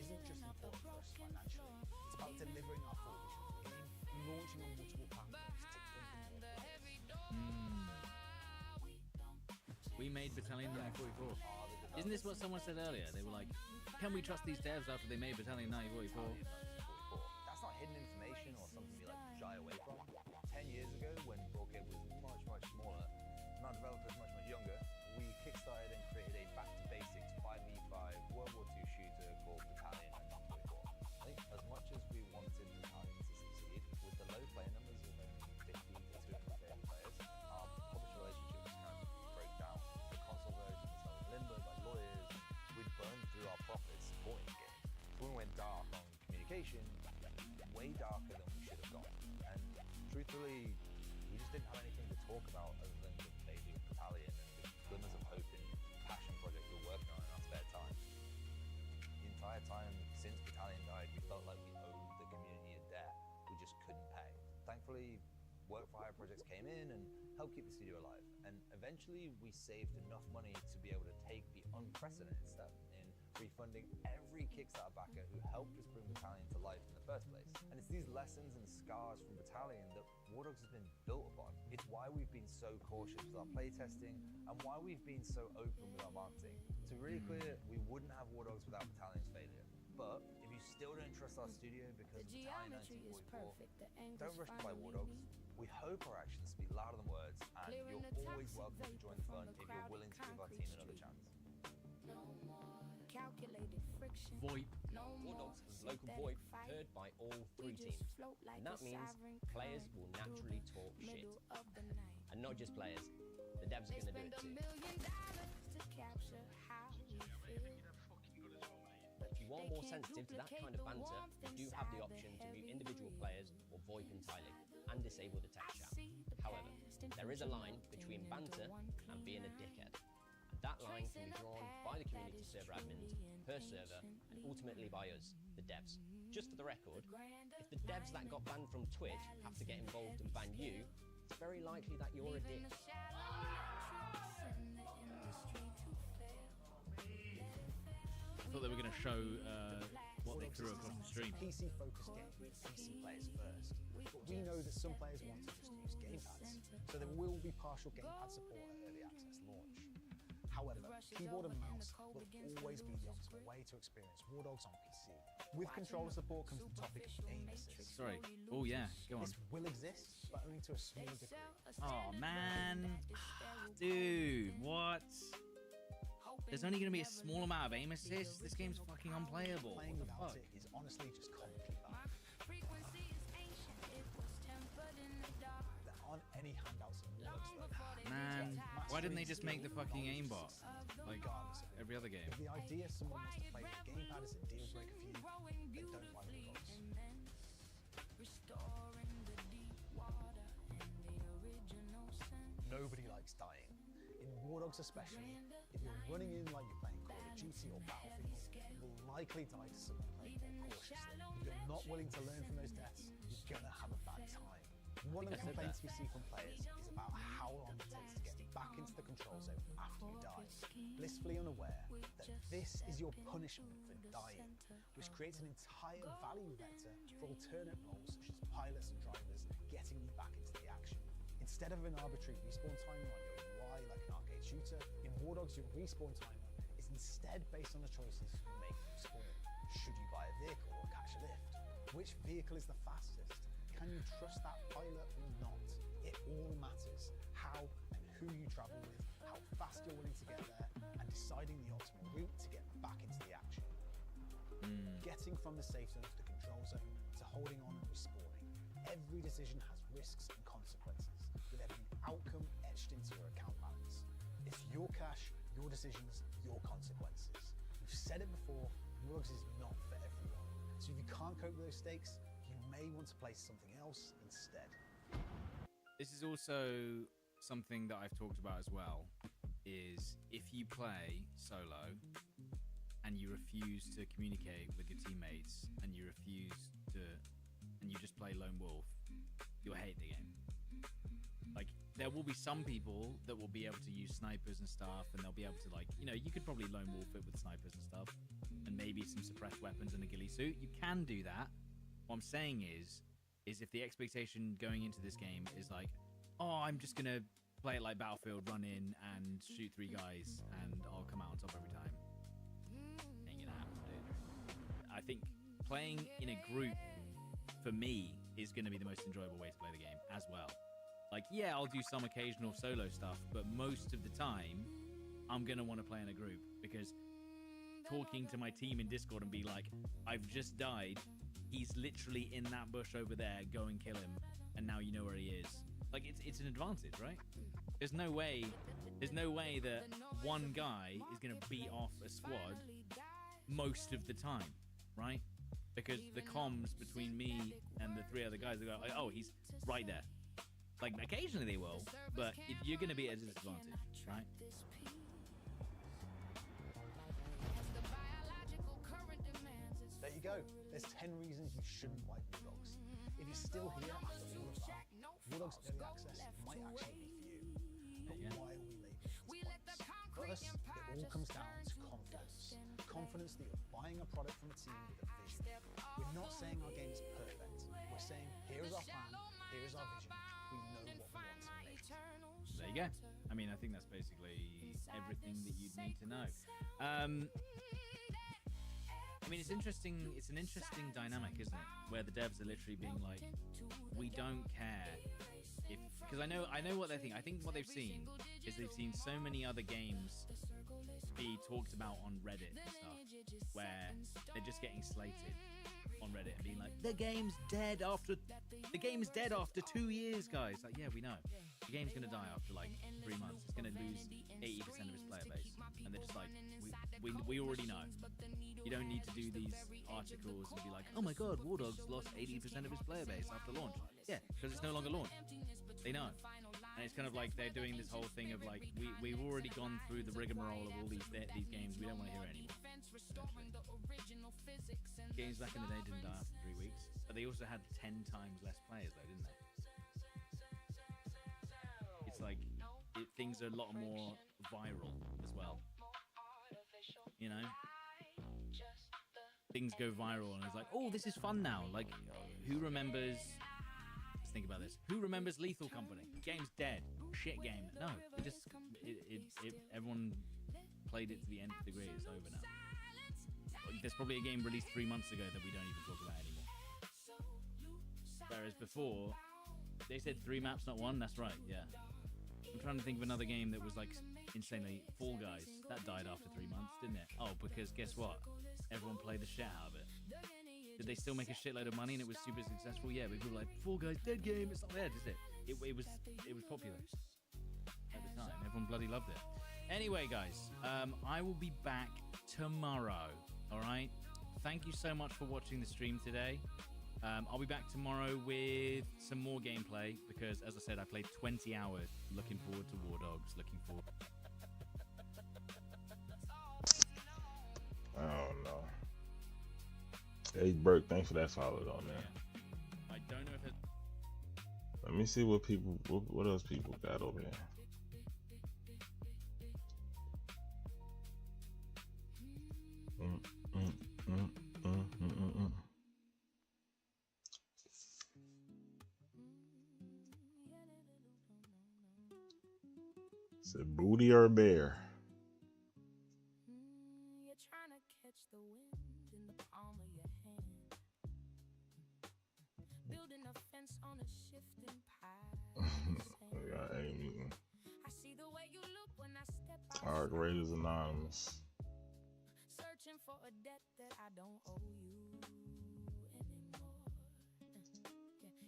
isn't just important for us financially, it's about delivering our full vision for the game and launching on multiple platforms to bring in more players. We made Battalion 944. Isn't this what someone said earlier? They were like, can we trust these devs after they made Battalion 944? That's not hidden information or something we like to shy away from. 10 years ago, when Bulkhead was much smaller and our developers much younger, we kickstarted and created a back-to-basics 5v5 World War II shooter called Battalion 944. I think as much as we wanted Battalion to succeed, with the low player numbers of only 50 to 200 players, our publisher relationships kind of broke down. The console version was held in limbo by lawyers. We'd burned through our profits supporting the game. So when we went dark on communication, way darker than we should have gone. And truthfully, we just didn't have anything to talk about other than the baby of Battalion and the glimmers of hope and passion project we were working on in our spare time. The entire time since Battalion died, we felt like we owed the community a debt we just couldn't pay. Thankfully, work for hire projects came in and helped keep the studio alive. And eventually we saved enough money to be able to take the unprecedented step in refunding every Kickstarter backer who helped us bring Battalion to life in the first place. And it's these lessons and scars from Battalion that WARDOGS has been built upon. It's why we've been so cautious with our playtesting and why we've been so open with our marketing. To be really clear, we wouldn't have WARDOGS without Battalion's failure. But if you still don't trust our studio because of Battalion 1944, don't rush to buy WARDOGS. We hope our actions speak louder than words, and you're always welcome to join the fun if you're willing to give our team another chance. VoIP. WARDOGS is local VoIP heard by all 3 teams, and that means players will naturally talk shit. And not just players, the devs are going to do it too. If you are more sensitive to that kind of banter, you do have the option to mute individual players or VoIP entirely, and disable the text chat. However, there is a line between banter and being a dickhead. And that line can be drawn by the community server admins, per server, and ultimately by us, the devs. Just for the record, if the devs that got banned from Twitch have to get involved and ban you, it's very likely that you're a dick. I thought they were going to show what they threw across the stream. PC-focused game with PC players first, but we know that some players want to just use gamepads, so there will be partial gamepad support at early access launch. However, keyboard and mouse will always be the optimal way to experience WARDOGS on PC. With controller support comes the topic of aim assist. Sorry. Oh yeah, go on. This will exist, but only to a small degree. Oh man, dude, what? There's only going to be a small amount of aim assist. This game's fucking unplayable. Playing What the without fuck? it is honestly just comically bad. There aren't any handouts in WARDOGS though. Man, why didn't they just make the fucking aimbot like Regardless of it. every other game? If the idea someone wants to play with a gamepad is a deal breaker for you, then don't buy WARDOGS. Nobody likes dying. In WARDOGS especially, if you're running in like you're playing Call of Duty or Battlefield, you will likely die to someone playing more cautiously. If you're not willing to learn from those deaths, you're gonna have a bad time. One of the complaints we see from players is about how long it takes to get back into the control zone after you die, blissfully unaware that this is your punishment for dying, which creates an entire value vector for alternate roles such as pilots and drivers getting you back into the action. Instead of an arbitrary respawn timer on your UI like an arcade shooter, in WARDOGS your respawn timer is instead based on the choices you make from spawn. Should you buy a vehicle or catch a lift? Which vehicle is the fastest? Can you trust that pilot or not? It all matters. How and who you travel with, how fast you're willing to get there, and deciding the optimal route to get back into the action. Getting from the safe zone to the control zone to holding on and respawning. Every decision has risks and consequences, with every outcome etched into your account balance. It's your cash, your decisions, your consequences. We've said it before, WARDOGS is not for everyone. So if you can't cope with those stakes, you may want to play something else instead. This is also something that I've talked about as well, is if you play solo and you refuse to communicate with your teammates and you just play lone wolf, you'll hate the game. Like, there will be some people that will be able to use snipers and stuff, and they'll be able to, like, you know, you could probably lone wolf it with snipers and stuff, and maybe some suppressed weapons and a ghillie suit. You can do that. What I'm saying is if the expectation going into this game is like, oh, I'm just gonna play it like Battlefield, run in and shoot 3 guys, and I'll come out on top every time, ain't gonna happen, dude. I think playing in a group, for me, is gonna be the most enjoyable way to play the game as well. Like, yeah, I'll do some occasional solo stuff, but most of the time, I'm gonna want to play in a group, because talking to my team in Discord and be like, I've just died, he's literally in that bush over there, go and kill him, and now you know where he is. Like, it's an advantage, right? There's no way that one guy is gonna beat off a squad most of the time, right? Because the comms between me and the 3 other guys are going, oh, he's right there. Like, occasionally they will, but you're gonna be at a disadvantage, right? There you go. There's 10 reasons you shouldn't like WARDOGS. If you're still here after all of that, WARDOGS Early Access might actually be for you. But why are we labeling these points? For us, it all comes down to confidence. Confidence that you're buying a product from a team with a vision. We're not saying our game is perfect. We're saying, here is our plan, here is our vision, we know what we want to make. There you go. I mean, I think that's basically everything that you'd need to know. I mean, it's interesting. It's an interesting dynamic, isn't it? Where the devs are literally being like, we don't care because I know what they're thinking. I think what they've seen is they've seen so many other games be talked about on Reddit and stuff, where they're just getting slated on Reddit and being like, the game's dead after 2 years, guys. Like, yeah, we know the game's gonna die after like 3 months. It's gonna lose 80% of its player base, and they're just like, we already know. You don't need to do these articles and be like, oh my god, WARDOGS lost 80% of its player base after launch. Yeah, because it's no longer launched. They know. And it's kind of like they're doing this whole thing of like, we've already gone through the rigmarole of all these games. We don't want to hear it anymore. Games back in the day didn't die after 3 weeks, but they also had 10 times less players though, didn't they? It's like things are a lot more viral as well. You know, things go viral and it's like, oh, this is fun now. Like, who remembers? Let's think about this. Who remembers Lethal Company? Game's dead. Shit game. No, everyone played it to the nth degree. It's over now. There's probably a game released 3 months ago that we don't even talk about anymore. Whereas before, they said 3 maps, not 1. That's right. Yeah. I'm trying to think of another game that was like insanely. Fall Guys. That died after 3 months, didn't it? Oh, because guess what? Everyone played the shit out of it. Did they still make a shitload of money and it was super successful? Yeah, but people were like, Fall Guys, dead game. It's not dead, is it? It was popular at the time. Everyone bloody loved it. Anyway, guys, I will be back tomorrow. All right. Thank you so much for watching the stream today. I'll be back tomorrow with some more gameplay because, as I said, I played 20 hours. Looking forward to WARDOGS. Looking forward. I don't know. Hey, Burke, thanks for that follow on there. I don't know if it. Let me see what else people got over there. Is it booty or bear? You're trying to catch the wind in the palm of your hand. Building a fence on a shifting pile. Yeah, Amy. I see the way you look when I step out. Arc Raiders Anonymous. Searching for a debt that I don't owe you anymore.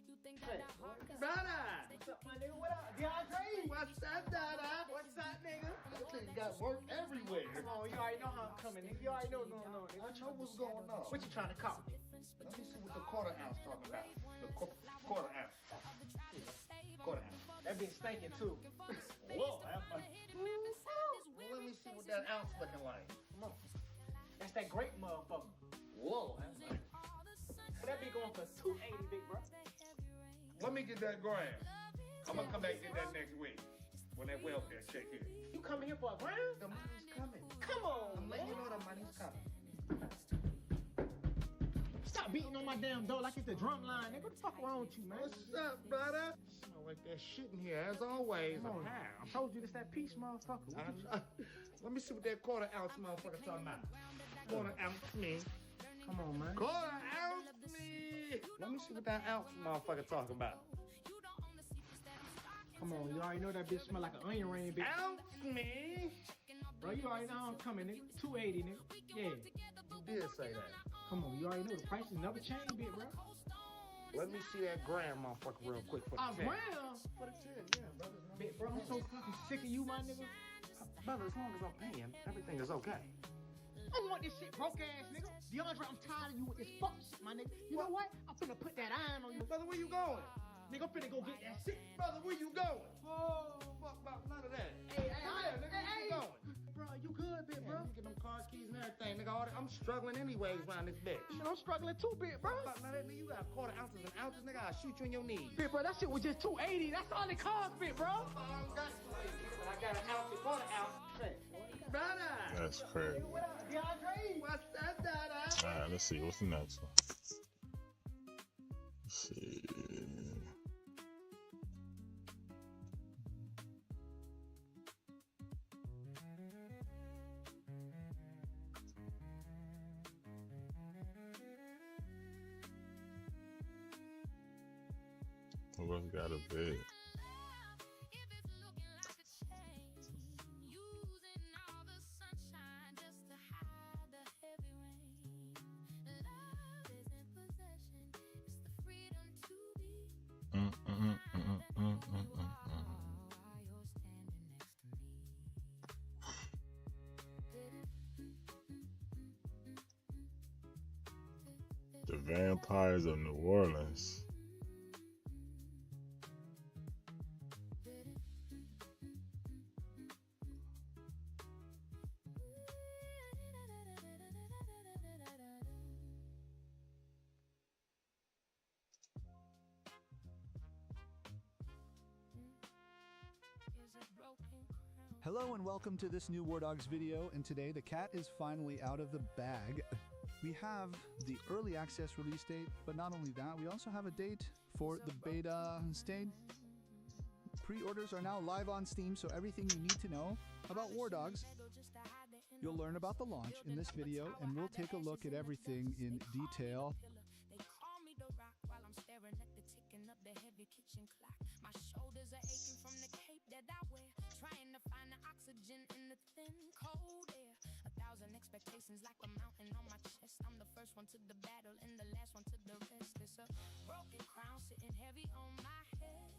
You think that I hard 'cause What's up, my nigga? What up? DeAndre? What's up, Dada? What's up, nigga? This nigga got work everywhere. Come on, you already know how I'm coming, nigga. You already know what's going on, nigga. I know what's going on. What you trying to call me? Let me see what the quarter ounce talking about. The quarter ounce. Quarter ounce. That bitch stinking too. Whoa, let me see what that ounce looking like. Come on. That's that great motherfucker. Whoa, that's like. That be going for 280, big bro. Let me get that gram. I'm gonna come back and get that next week when that welfare check here. You coming here for a gram? The money's coming. Come on, I'm letting you know the money's coming. Stop beating on my damn door like it's the drum line, nigga. What the fuck wrong with you, man? What's up, brother? Smell like that shit in here, as always. I told you this that peace, motherfucker. Let me see what that quarter ounce motherfucker talking about. Quarter ounce me. Come on, man. Quarter ounce me. Let me see what that ounce motherfucker talking about. Come on, you already know that bitch smell like an onion ring, bitch. Ounce me. Bro, you already know I'm coming, nigga. 280, nigga. Yeah. You did say that. Come on, you already know the prices never change, bit, bro. Let me see that gram, motherfucker, real quick for the 10. Gram? For the 10, yeah, brother. Bit, bro, I'm so fucking sick of you, my nigga. Brother, as long as I'm paying, everything is okay. I don't want this shit broke ass, nigga. DeAndre, I'm tired of you with this fuck shit, my nigga. You know what? I'm finna put that iron on you. Brother, where you going? Nigga, I'm finna go get that shit. Brother, where you going? Oh, fuck about none of that. Hey, nigga, where you going? Bro, you good, bit, bro? You get them car keys and everything, nigga. I'm struggling anyways around this bitch. Shit, I'm struggling too, bit, bro. About none of that, nigga. You got quarter ounces and ounces, nigga. I'll shoot you in your knees. Bit, bro, that shit was just 280. That's all it cost, bit, bro. I don't got 280, but I got an ounce and quarter ounce. Brother. That's crazy. What up, DeAndre? What's up, Dada? All right, let's see. What's the next one? Let's see. Who else got a bid? The Vampires of New Orleans. Hello and welcome to this new WARDOGS video, and today the cat is finally out of the bag. We have the early access release date, but not only that, we also have a date for the beta state. Pre-orders are now live on Steam, so everything you need to know about WARDOGS, you'll learn about the launch in this video, and we'll take a look at everything in detail. My shoulders are aching from the cape that I wear, trying to find the oxygen in the thin, cold air. 1,000 expectations like a mountain on my chest. I'm the first one to the battle and the last one to the rest. It's a broken crown sitting heavy on my head.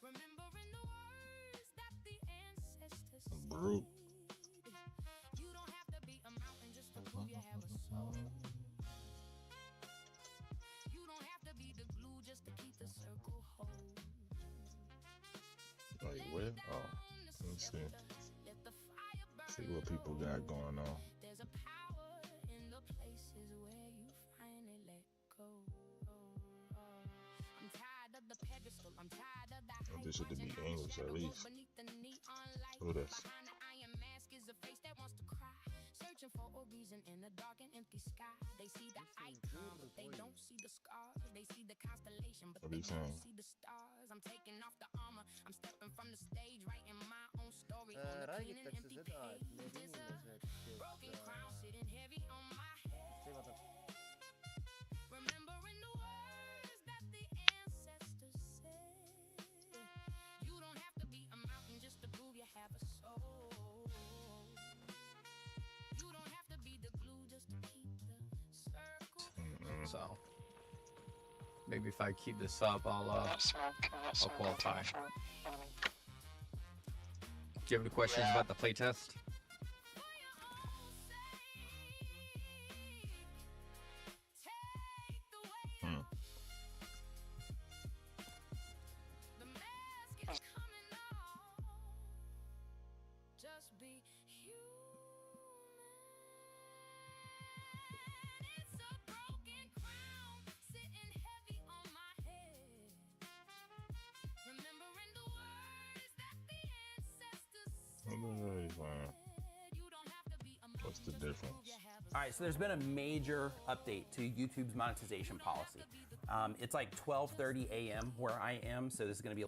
Remembering the words that the ancestors said. You don't have to be a mountain just to prove you have a soul. You don't have to be the glue just to keep the circle whole. Like what? Oh, let me see. See what people got going on. There's a power in the places where you finally let go. I'm tired of the pedestal. I'm tired of the hype. This should be English at least. Who this? Behind the iron mask is a face that wants to cry. Searching for a reason in a dark and empty sky. They see the icon, but they don't see the scars. They see the constellation, but they don't see the stars. I'm taking off the armor. I'm stepping from the stage, writing my own story on the clean and empty page. There's a broken crown sitting heavy on my head. Remembering the words that the ancestors said. You don't have to be a mountain just to prove you have a soul. You don't have to be the glue just to keep the circle. So maybe if I keep this up, I'll qualify. Do you have any questions about the playtest? Just be human. It's a broken crown sitting heavy on my head. Remembering the words that the ancestors said. What's the difference? All right, so there's been a major update to YouTube's monetization policy. It's like 12:30 a.m. where I am, so this is going to be a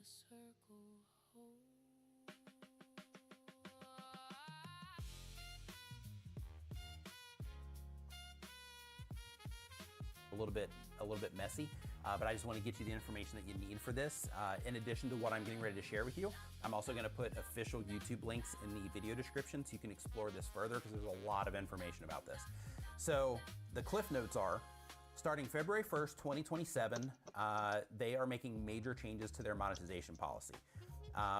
little bit messy, but I just want to get you the information that you need for this. In addition to what I'm getting ready to share with you, I'm also going to put official YouTube links in the video description so you can explore this further, because there's a lot of information about this. So the cliff notes are, starting February 1st, 2027, they are making major changes to their monetization policy.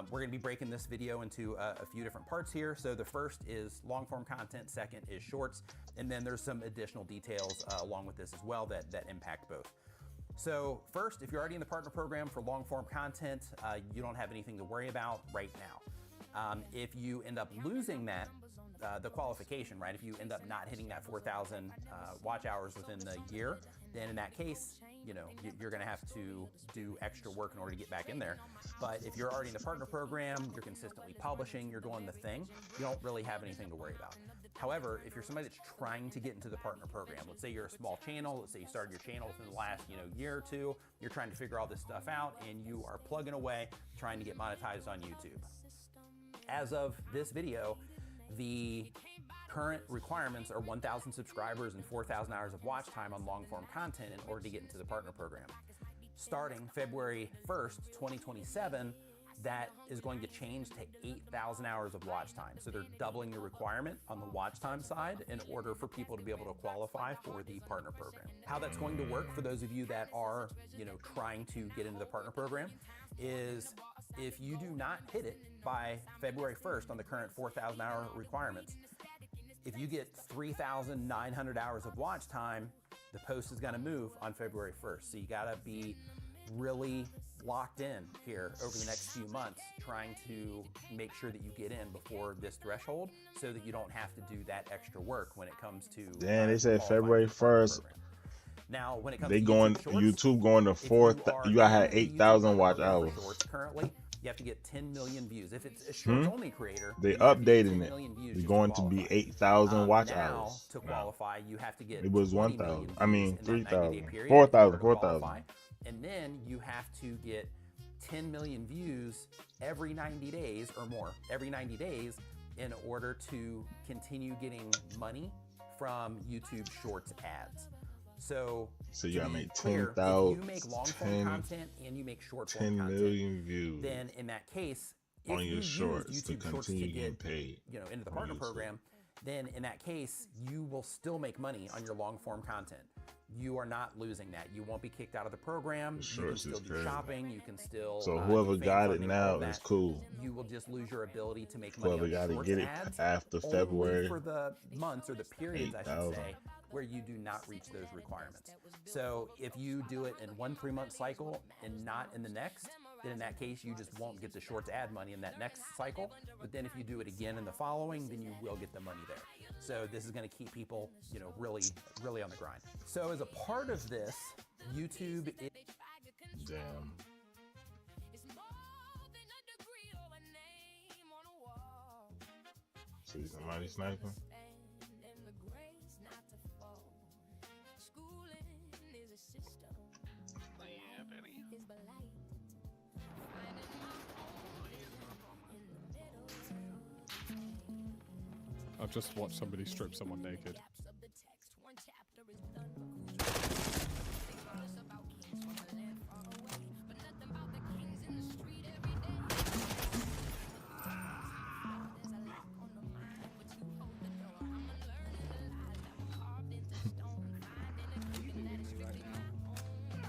We're going to be breaking this video into a few different parts here. So the first is long form content, second is shorts, and then there's some additional details along with this as well that impact both. So first, if you're already in the partner program for long form content, you don't have anything to worry about right now. If you end up losing that, the qualification, right? If you end up not hitting that 4,000 watch hours within the year, then in that case, you know, you're gonna have to do extra work in order to get back in there. But if you're already in the partner program, you're consistently publishing, you're doing the thing, you don't really have anything to worry about. However, if you're somebody that's trying to get into the partner program, let's say you're a small channel, let's say you started your channel within the last, year or two, you're trying to figure all this stuff out and you are plugging away trying to get monetized on YouTube. As of this video, the current requirements are 1,000 subscribers and 4,000 hours of watch time on long form content in order to get into the partner program. Starting February 1st, 2027, that is going to change to 8,000 hours of watch time. So they're doubling the requirement on the watch time side in order for people to be able to qualify for the partner program. How that's going to work for those of you that are, trying to get into the partner program is if you do not hit it by February 1st on the current 4,000 hour requirements, if you get 3,900 hours of watch time, The post is gonna move on February 1st. So you gotta be really locked in here over the next few months, trying to make sure that you get in before this threshold so that you don't have to do that extra work when it comes to Damn, they said February 1st. Now, when it comes They to going YouTube going to 4,000. You gotta have 8,000 watch hours. Shorts currently, you have to get 10 million views. If it's a shorts only creator, They you have to get 10 updating it. million views It's just going to to be qualify. 8,000 watch Now, hours. to qualify, you have to get It was 20 1,000. million I mean, views in that 90-day 3,000. period 4,000. in order to 4,000. qualify. And then you have to get 10 million views every 90 days or more, every 90 days, in order to continue getting money from YouTube Shorts ads. So you to gotta be make clear, 10,000, if you make long form 10 content and you make short form 10 content, million views then in that case, if on you your use shorts to YouTube Shorts to continue getting get paid. into the on partner YouTube. program, then in that case, you will still make money on your long form content. You are not losing that. You won't be kicked out of the program. You can Shorts still is do crazy. shopping. You can still So do whoever fan got it funding, all now of is that. cool. You will just lose your ability to make money Whoever on got to Shorts get it ads after only February. for the months or the periods, I should 8,000. say, where you do not reach those requirements. So if you do it in one 3-month cycle and not in the next, then in that case, you just won't get the Shorts ad money in that next cycle. But then if you do it again in the following, then you will get the money there. So this is going to keep people, really, really on the grind. So as a part of this, YouTube is... Damn. See somebody sniping? I've just watched somebody strip someone naked.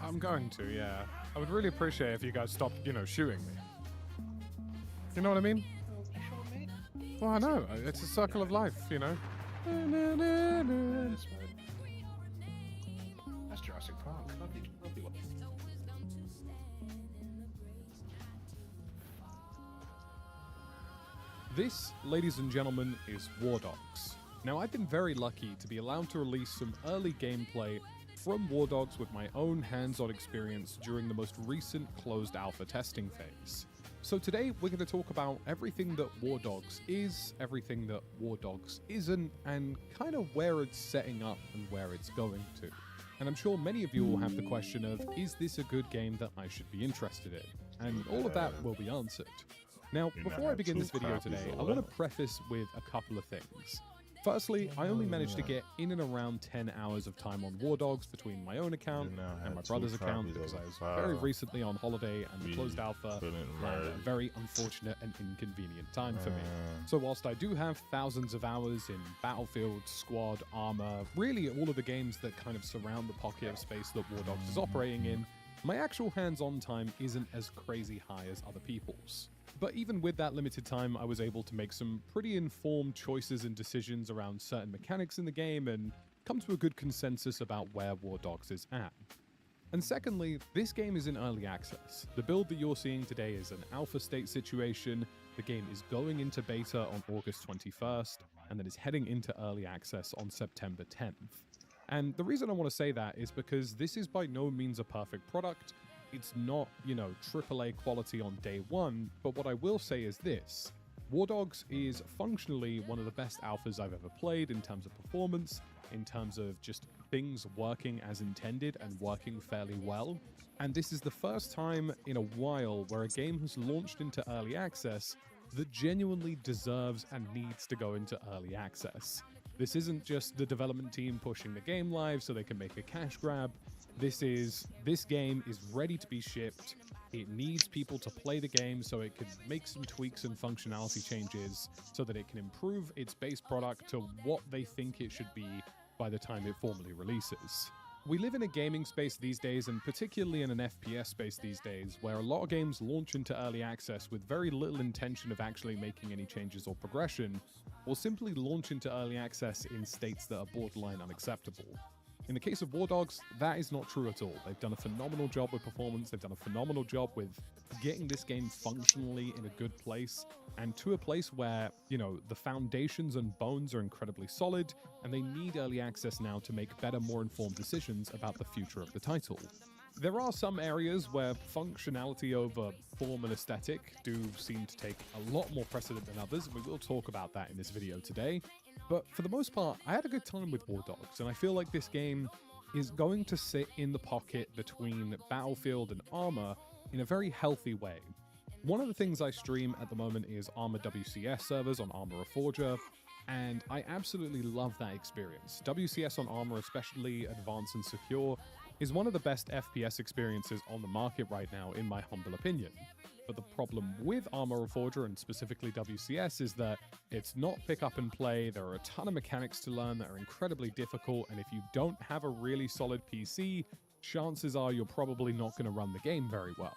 I'm going to, yeah. I would really appreciate if you guys stopped, shooting me. You know what I mean? Well, I know. It's a circle of life, That's Jurassic Park. Lovely. This, ladies and gentlemen, is WARDOGS. Now, I've been very lucky to be allowed to release some early gameplay from WARDOGS with my own hands-on experience during the most recent closed alpha testing phase. So today, we're going to talk about everything that WARDOGS is, everything that WARDOGS isn't, and kind of where it's setting up and where it's going to. And I'm sure many of you will have the question of, is this a good game that I should be interested in? And all of that will be answered. Now, before I begin this video today, I want to preface with a couple of things. Firstly, I only managed to get in and around 10 hours of time on WARDOGS between my own account and my brother's account because I was very recently on holiday and the closed alpha had a very unfortunate and inconvenient time for me. So whilst I do have thousands of hours in Battlefield, Squad, Armor, really all of the games that kind of surround the pocket of space that WARDOGS is operating in, my actual hands-on time isn't as crazy high as other people's. But even with that limited time, I was able to make some pretty informed choices and decisions around certain mechanics in the game and come to a good consensus about where WARDOGS is at. And secondly, this game is in early access. The build that you're seeing today is an alpha state situation. The game is going into beta on August 21st, and then is heading into early access on September 10th. And the reason I want to say that is because this is by no means a perfect product. It's not, AAA quality on day one, but what I will say is this. WARDOGS is functionally one of the best alphas I've ever played in terms of performance, in terms of just things working as intended and working fairly well. And this is the first time in a while where a game has launched into early access that genuinely deserves and needs to go into early access. This isn't just the development team pushing the game live so they can make a cash grab. This game is ready to be shipped. It needs people to play the game so it can make some tweaks and functionality changes so that it can improve its base product to what they think it should be by the time it formally releases. We live in a gaming space these days, and particularly in an FPS space these days, where a lot of games launch into early access with very little intention of actually making any changes or progression, or simply launch into early access in states that are borderline unacceptable. In the case of WARDOGS, that is not true at all. They've done a phenomenal job with performance, they've done a phenomenal job with getting this game functionally in a good place, and to a place where, you know, the foundations and bones are incredibly solid, and they need early access now to make better, more informed decisions about the future of the title. There are some areas where functionality over form and aesthetic do seem to take a lot more precedent than others, and we will talk about that in this video today. But for the most part, I had a good time with WARDOGS, and I feel like this game is going to sit in the pocket between Battlefield and Arma in a very healthy way. One of the things I stream at the moment is Arma WCS servers on Arma Reforger, and I absolutely love that experience. WCS on Arma, especially Advanced and Secure, is one of the best FPS experiences on the market right now, in my humble opinion. But the problem with Arma Reforger, and specifically WCS, is that it's not pick up and play. There are a ton of mechanics to learn that are incredibly difficult, and if you don't have a really solid PC, chances are you're probably not going to run the game very well.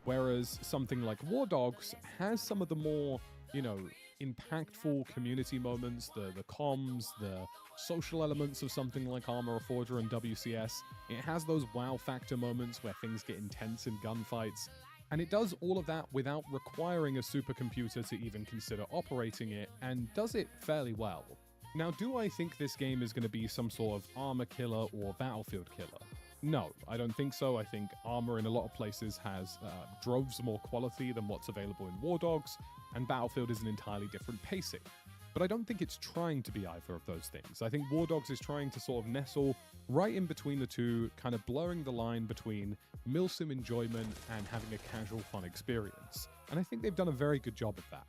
Whereas something like WARDOGS has some of the more, you know, impactful community moments, the comms, the social elements of something like Arma Reforger and WCS. It has those wow factor moments where things get intense in gunfights, and it does all of that without requiring a supercomputer to even consider operating it, and does it fairly well. Now, do I think this game is going to be some sort of Arma killer or Battlefield killer? No, I don't think so. I think Arma in a lot of places has droves more quality than what's available in WARDOGS, and Battlefield is an entirely different pacing. But I don't think it's trying to be either of those things. I think WARDOGS is trying to sort of nestle right in between the two, kind of blurring the line between milsim enjoyment and having a casual fun experience. And I think they've done a very good job of that.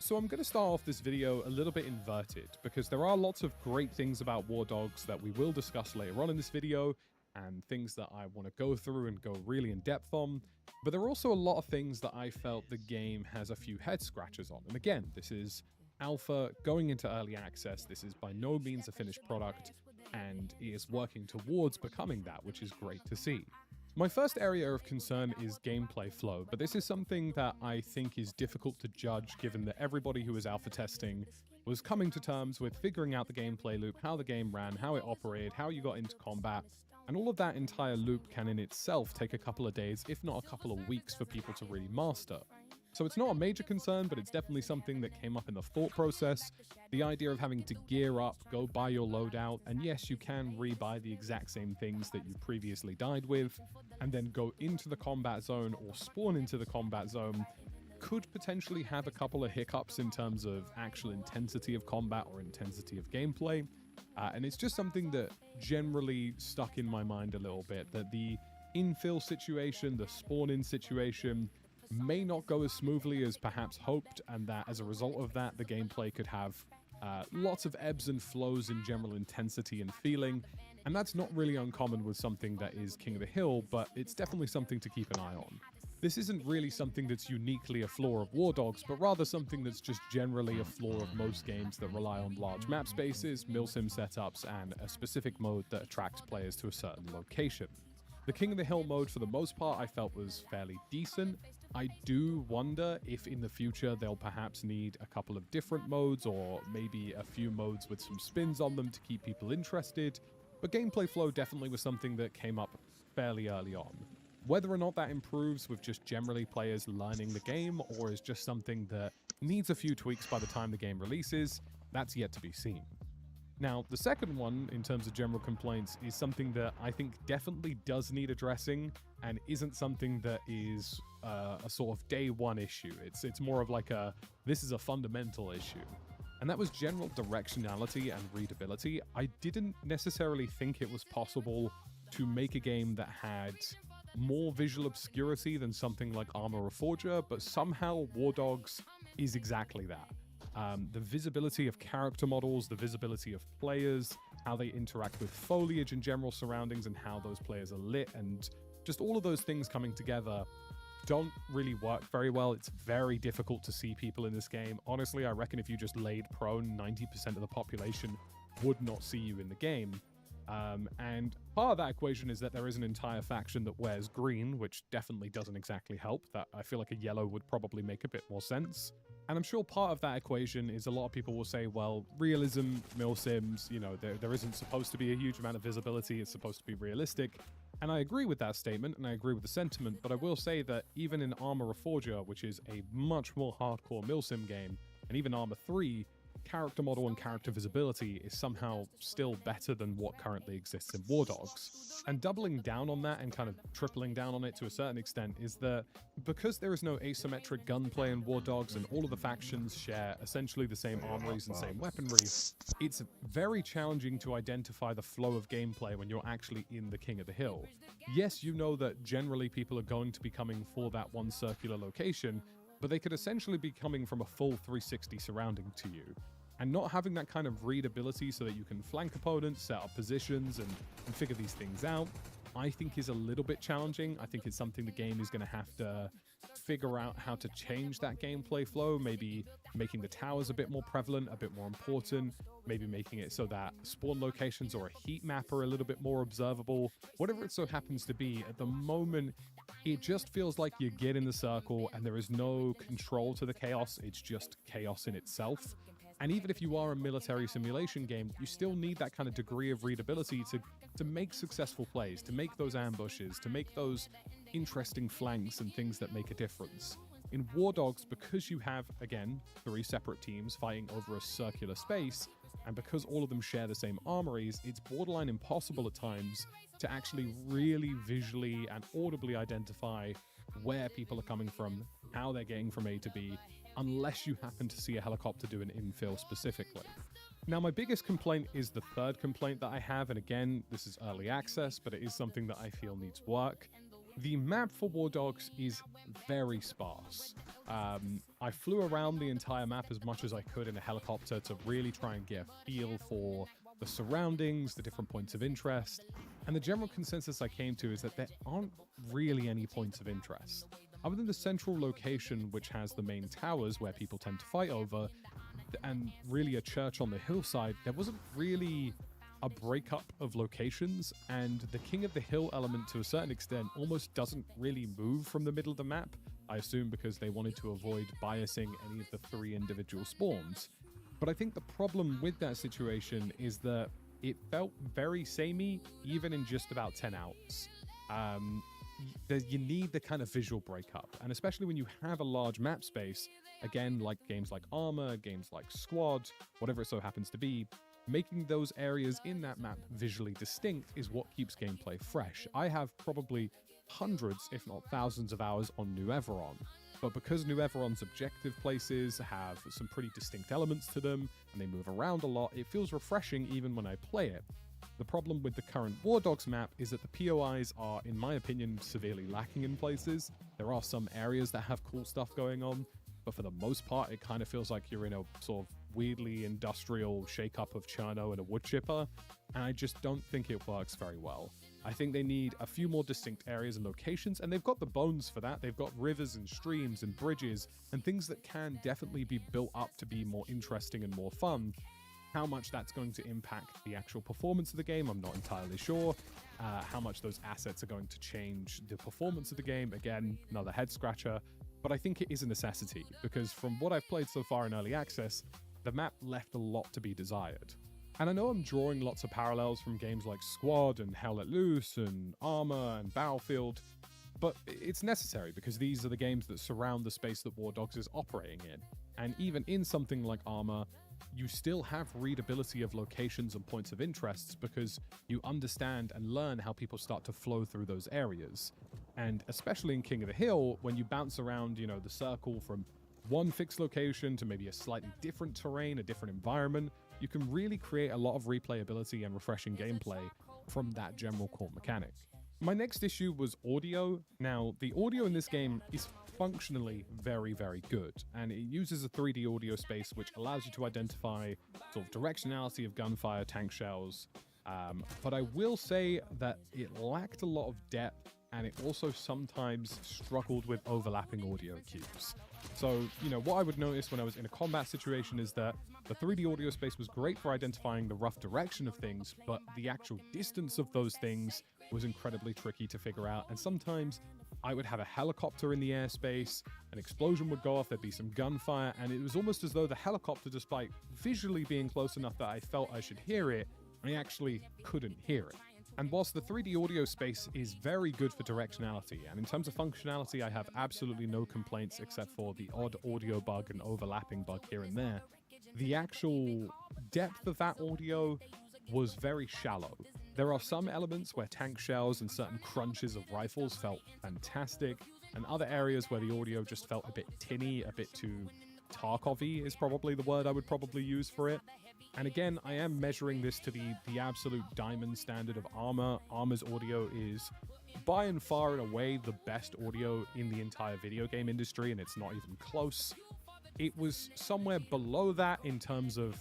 So I'm going to start off this video a little bit inverted, because there are lots of great things about WARDOGS that we will discuss later on in this video, and things that I want to go through and go really in depth on. But there are also a lot of things that I felt the game has a few head scratches on. And again, this is alpha going into early access. This is by no means a finished product, and it is working towards becoming that, which is great to see. My first area of concern is gameplay flow, but this is something that I think is difficult to judge, given that everybody who was alpha testing was coming to terms with figuring out the gameplay loop, how the game ran, how it operated, how you got into combat, and all of that entire loop can in itself take a couple of days, if not a couple of weeks, for people to really master. So it's not a major concern, but it's definitely something that came up in the thought process. The idea of having to gear up, go buy your loadout, and yes, you can rebuy the exact same things that you previously died with, and then go into the combat zone or spawn into the combat zone, could potentially have a couple of hiccups in terms of actual intensity of combat or intensity of gameplay. And it's just something that generally stuck in my mind a little bit, that the infill situation, the spawn-in situation, may not go as smoothly as perhaps hoped, and that as a result of that, the gameplay could have lots of ebbs and flows in general intensity and feeling. And that's not really uncommon with something that is King of the Hill, but it's definitely something to keep an eye on. This isn't really something that's uniquely a flaw of WARDOGS, but rather something that's just generally a flaw of most games that rely on large map spaces, milsim setups, and a specific mode that attracts players to a certain location. The King of the Hill mode, for the most part, I felt was fairly decent. I do wonder if in the future they'll perhaps need a couple of different modes, or maybe a few modes with some spins on them to keep people interested, but gameplay flow definitely was something that came up fairly early on. Whether or not that improves with just generally players learning the game, or is just something that needs a few tweaks by the time the game releases, that's yet to be seen. Now, the second one, in terms of general complaints, is something that I think definitely does need addressing, and isn't something that is a sort of day one issue. It's more of like this is a fundamental issue. And that was general directionality and readability. I didn't necessarily think it was possible to make a game that had more visual obscurity than something like Arma Reforger, but somehow WARDOGS is exactly that. The visibility of character models, the visibility of players, how they interact with foliage and general surroundings, and how those players are lit, and just all of those things coming together don't really work very well. It's very difficult to see people in this game. Honestly, I reckon if you just laid prone, 90% of the population would not see you in the game. And part of that equation is that there is an entire faction that wears green, which definitely doesn't exactly help. That I feel like a yellow would probably make a bit more sense. And I'm sure part of that equation is a lot of people will say, well, realism, milsims, you know, there isn't supposed to be a huge amount of visibility. It's supposed to be realistic. And I agree with that statement, and I agree with the sentiment, but I will say that even in Arma Reforger, which is a much more hardcore milsim game, and even Arma 3, character model and character visibility is somehow still better than what currently exists in WARDOGS. And doubling down on that and kind of tripling down on it to a certain extent is that because there is no asymmetric gunplay in WARDOGS and all of the factions share essentially the same armories and same weaponry, it's very challenging to identify the flow of gameplay when you're actually in the King of the Hill. Yes, you know that generally people are going to be coming for that one circular location, but they could essentially be coming from a full 360 surrounding to you. And not having that kind of readability so that you can flank opponents, set up positions, and figure these things out, I think is a little bit challenging. I think it's something the game is going to have to figure out how to change that gameplay flow, maybe making the towers a bit more prevalent, a bit more important, maybe making it so that spawn locations or a heat map are a little bit more observable. Whatever it so happens to be, at the moment, it just feels like you get in the circle and there is no control to the chaos. It's just chaos in itself. And even if you are a military simulation game, you still need that kind of degree of readability to make successful plays, to make those ambushes, to make those interesting flanks and things that make a difference. In WARDOGS, because you have, again, 3 separate teams fighting over a circular space, and because all of them share the same armories, it's borderline impossible at times to actually really visually and audibly identify where people are coming from, how they're getting from A to B, unless you happen to see a helicopter do an infill specifically. Now, my biggest complaint is the third complaint that I have, and again, this is early access, but it is something that I feel needs work. The map for WARDOGS is very sparse. I flew around the entire map as much as I could in a helicopter to really try and get a feel for the surroundings, the different points of interest, and the general consensus I came to is that there aren't really any points of interest. Other than the central location, which has the main towers where people tend to fight over, and really a church on the hillside, there wasn't really a breakup of locations, and the King of the Hill element to a certain extent almost doesn't really move from the middle of the map, I assume because they wanted to avoid biasing any of the 3 individual spawns. But I think the problem with that situation is that it felt very samey, even in just about 10 outs. You need the kind of visual breakup, and especially when you have a large map space, again, like games like Arma, games like Squad, whatever it so happens to be, making those areas in that map visually distinct is what keeps gameplay fresh. I have probably hundreds, if not thousands of hours on New Everon, but because New Everon's objective places have some pretty distinct elements to them, and they move around a lot, it feels refreshing even when I play it. The problem with the current WARDOGS map is that the POIs are, in my opinion, severely lacking in places. There are some areas that have cool stuff going on, but for the most part, it kind of feels like you're in a sort of weirdly industrial shake-up of Cherno and a wood chipper, and I just don't think it works very well. I think they need a few more distinct areas and locations, and they've got the bones for that. They've got rivers and streams and bridges and things that can definitely be built up to be more interesting and more fun. How much that's going to impact the actual performance of the game, I'm not entirely sure. How much those assets are going to change the performance of the game, again, another head scratcher. But I think it is a necessity, because from what I've played so far in early access, the map left a lot to be desired. And I know I'm drawing lots of parallels from games like Squad and Hell Let Loose and Arma and Battlefield, but it's necessary because these are the games that surround the space that WARDOGS is operating in. And even in something like Arma, you still have readability of locations and points of interests because you understand and learn how people start to flow through those areas. And especially in King of the Hill, when you bounce around, you know, the circle from one fixed location to maybe a slightly different terrain, a different environment, you can really create a lot of replayability and refreshing gameplay from that general core mechanic. My next issue was audio. Now, the audio in this game is functionally very, very good, and it uses a 3D audio space which allows you to identify sort of directionality of gunfire, tank shells, but I will say that it lacked a lot of depth, and it also sometimes struggled with overlapping audio cues. So, you know, what I would notice when I was in a combat situation is that the 3D audio space was great for identifying the rough direction of things, but the actual distance of those things was incredibly tricky to figure out. And sometimes I would have a helicopter in the airspace, an explosion would go off, there'd be some gunfire, and it was almost as though the helicopter, despite visually being close enough that I felt I should hear it, I actually couldn't hear it. And whilst the 3D audio space is very good for directionality, and in terms of functionality, I have absolutely no complaints except for the odd audio bug and overlapping bug here and there, the actual depth of that audio was very shallow. There are some elements where tank shells and certain crunches of rifles felt fantastic, and other areas where the audio just felt a bit tinny, a bit too Tarkov-y is probably the word I would probably use for it. And again, I am measuring this to the absolute diamond standard of Armor. Armor's audio is by and far and away the best audio in the entire video game industry, and it's not even close. It was somewhere below that in terms of,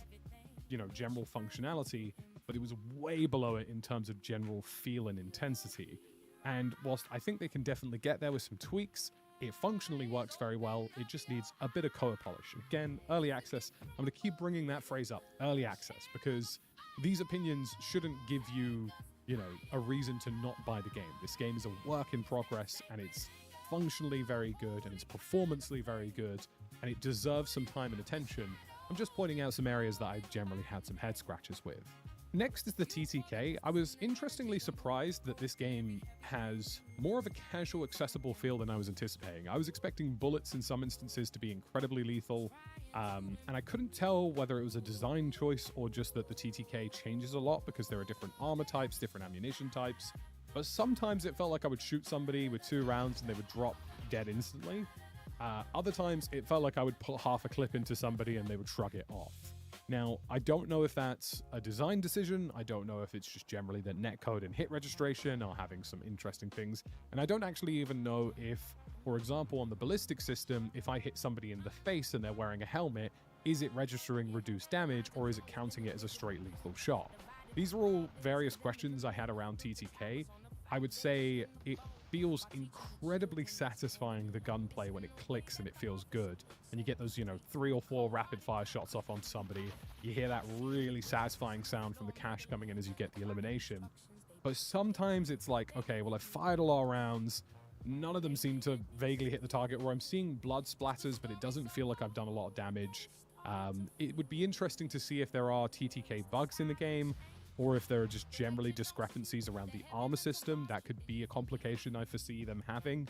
you know, general functionality, but it was way below it in terms of general feel and intensity. And whilst I think they can definitely get there with some tweaks, it functionally works very well. It just needs a bit of color polish. Again, early access, I'm going to keep bringing that phrase up, early access, because these opinions shouldn't give you, you know, a reason to not buy the game. This game is a work in progress, and it's functionally very good, and it's performancely very good, and it deserves some time and attention. I'm just pointing out some areas that I generally had some head scratches with. Next is the TTK. I was interestingly surprised that this game has more of a casual, accessible feel than I was anticipating. I was expecting bullets in some instances to be incredibly lethal, and I couldn't tell whether it was a design choice or just that the TTK changes a lot because there are different armor types, different ammunition types. But sometimes it felt like I would shoot somebody with 2 rounds and they would drop dead instantly. Other times it felt like I would put half a clip into somebody and they would shrug it off. Now, I don't know if that's a design decision. I don't know if it's just generally that netcode and hit registration are having some interesting things. And I don't actually even know if, for example, on the ballistic system, if I hit somebody in the face and they're wearing a helmet, is it registering reduced damage or is it counting it as a straight lethal shot? These are all various questions I had around TTK. I would say it feels incredibly satisfying, the gunplay, when it clicks and it feels good. And you get those, you know, 3 or 4 rapid fire shots off onto somebody. You hear that really satisfying sound from the cash coming in as you get the elimination. But sometimes it's like, okay, well, I've fired a lot of rounds. None of them seem to vaguely hit the target, or I'm seeing blood splatters, but it doesn't feel like I've done a lot of damage. It would be interesting to see if there are TTK bugs in the game, or if there are just generally discrepancies around the armor system. That could be a complication I foresee them having.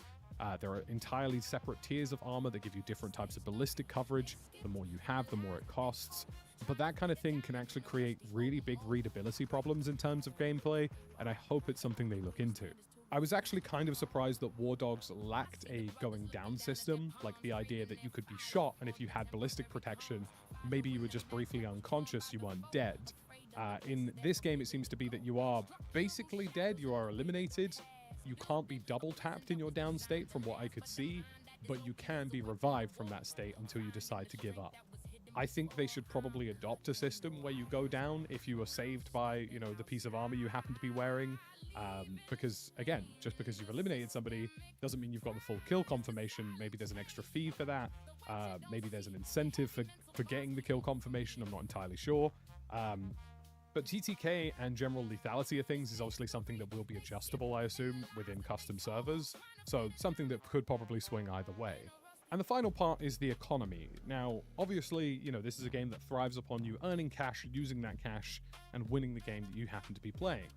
There are entirely separate tiers of armor that give you different types of ballistic coverage. The more you have, the more it costs. But that kind of thing can actually create really big readability problems in terms of gameplay, and I hope it's something they look into. I was actually kind of surprised that WARDOGS lacked a going down system, like the idea that you could be shot, and if you had ballistic protection, maybe you were just briefly unconscious, you weren't dead. In this game, it seems to be that you are basically dead, you are eliminated. You can't be double tapped in your down state from what I could see, but you can be revived from that state until you decide to give up. I think they should probably adopt a system where you go down if you are saved by, you know, the piece of armor you happen to be wearing. Because, again, just because you've eliminated somebody doesn't mean you've got the full kill confirmation. Maybe there's an extra fee for that. Maybe there's an incentive for getting the kill confirmation. I'm not entirely sure. But TTK and general lethality of things is obviously something that will be adjustable, I assume, within custom servers. So something that could probably swing either way. And the final part is the economy. Now, obviously, you know, this is a game that thrives upon you earning cash, using that cash, and winning the game that you happen to be playing.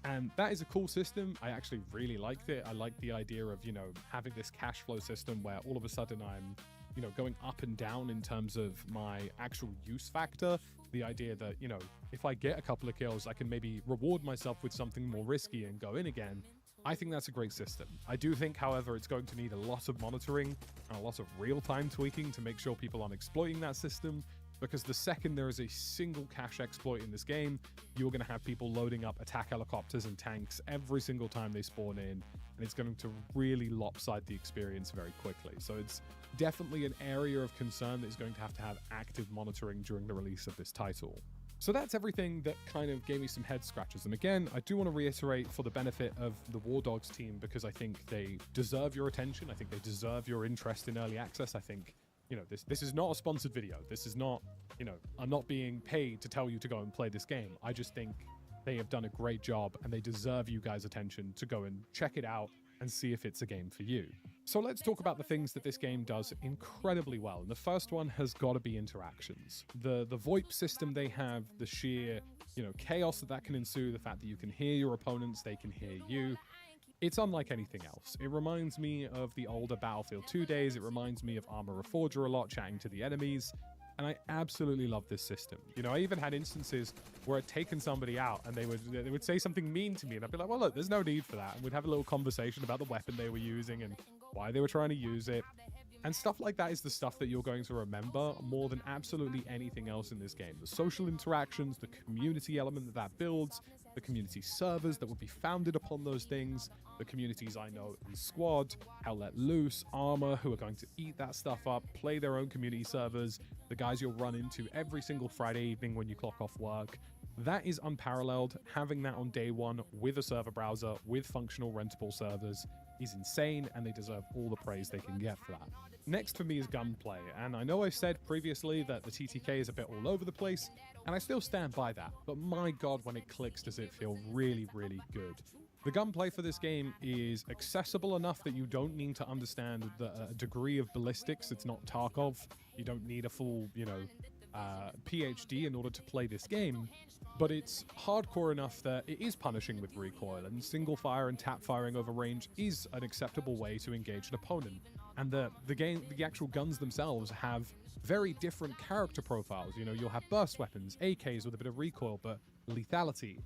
And that is a cool system. I actually really liked it. I like the idea of, you know, having this cash flow system where all of a sudden I'm, you know, going up and down in terms of my actual use factor. The idea that, you know, if I get a couple of kills, I can maybe reward myself with something more risky and go in again. I think that's a great system. I do think, however, it's going to need a lot of monitoring and a lot of real-time tweaking to make sure people aren't exploiting that system, because the second there is a single cash exploit in this game, you're going to have people loading up attack helicopters and tanks every single time they spawn in, and it's going to really lopside the experience very quickly. So it's definitely an area of concern that is going to have active monitoring during the release of this title. So that's everything that kind of gave me some head scratches. And again, I do want to reiterate, for the benefit of the WARDOGS team, because I think they deserve your attention. I think they deserve your interest in early access. I think, you know, this is not a sponsored video. This is not, you know, I'm not being paid to tell you to go and play this game. I just think they have done a great job, and they deserve you guys' attention to go and check it out and see if it's a game for you. So let's talk about the things that this game does incredibly well. And the first one has got to be interactions. The VoIP system they have, the sheer, chaos that can ensue, the fact that you can hear your opponents, they can hear you. It's unlike anything else. It reminds me of the older Battlefield 2 days. It reminds me of Arma Reforger a lot, chatting to the enemies. And I absolutely love this system. I even had instances where I'd taken somebody out and they would say something mean to me, and I'd be like, well, look, there's no need for that. And we'd have a little conversation about the weapon they were using and why they were trying to use it. And stuff like that is the stuff that you're going to remember more than absolutely anything else in this game. The social interactions, the community element that builds, the community servers that would be founded upon those things, the communities I know in Squad, Hell Let Loose, Arma, who are going to eat that stuff up, play their own community servers, the guys you'll run into every single Friday evening when you clock off work. That is unparalleled. Having that on day one with a server browser, with functional rentable servers, is insane, and they deserve all the praise they can get for that. Next for me is gunplay, and I know I said previously that the TTK is a bit all over the place, and I still stand by that, but my god, when it clicks does it feel really, really good. The gunplay for this game is accessible enough that you don't need to understand the degree of ballistics. It's not Tarkov. You don't need a full, PhD in order to play this game, but it's hardcore enough that it is punishing with recoil, and single fire and tap firing over range is an acceptable way to engage an opponent. And the actual guns themselves have very different character profiles. You'll have burst weapons, AKs with a bit of recoil, but lethality.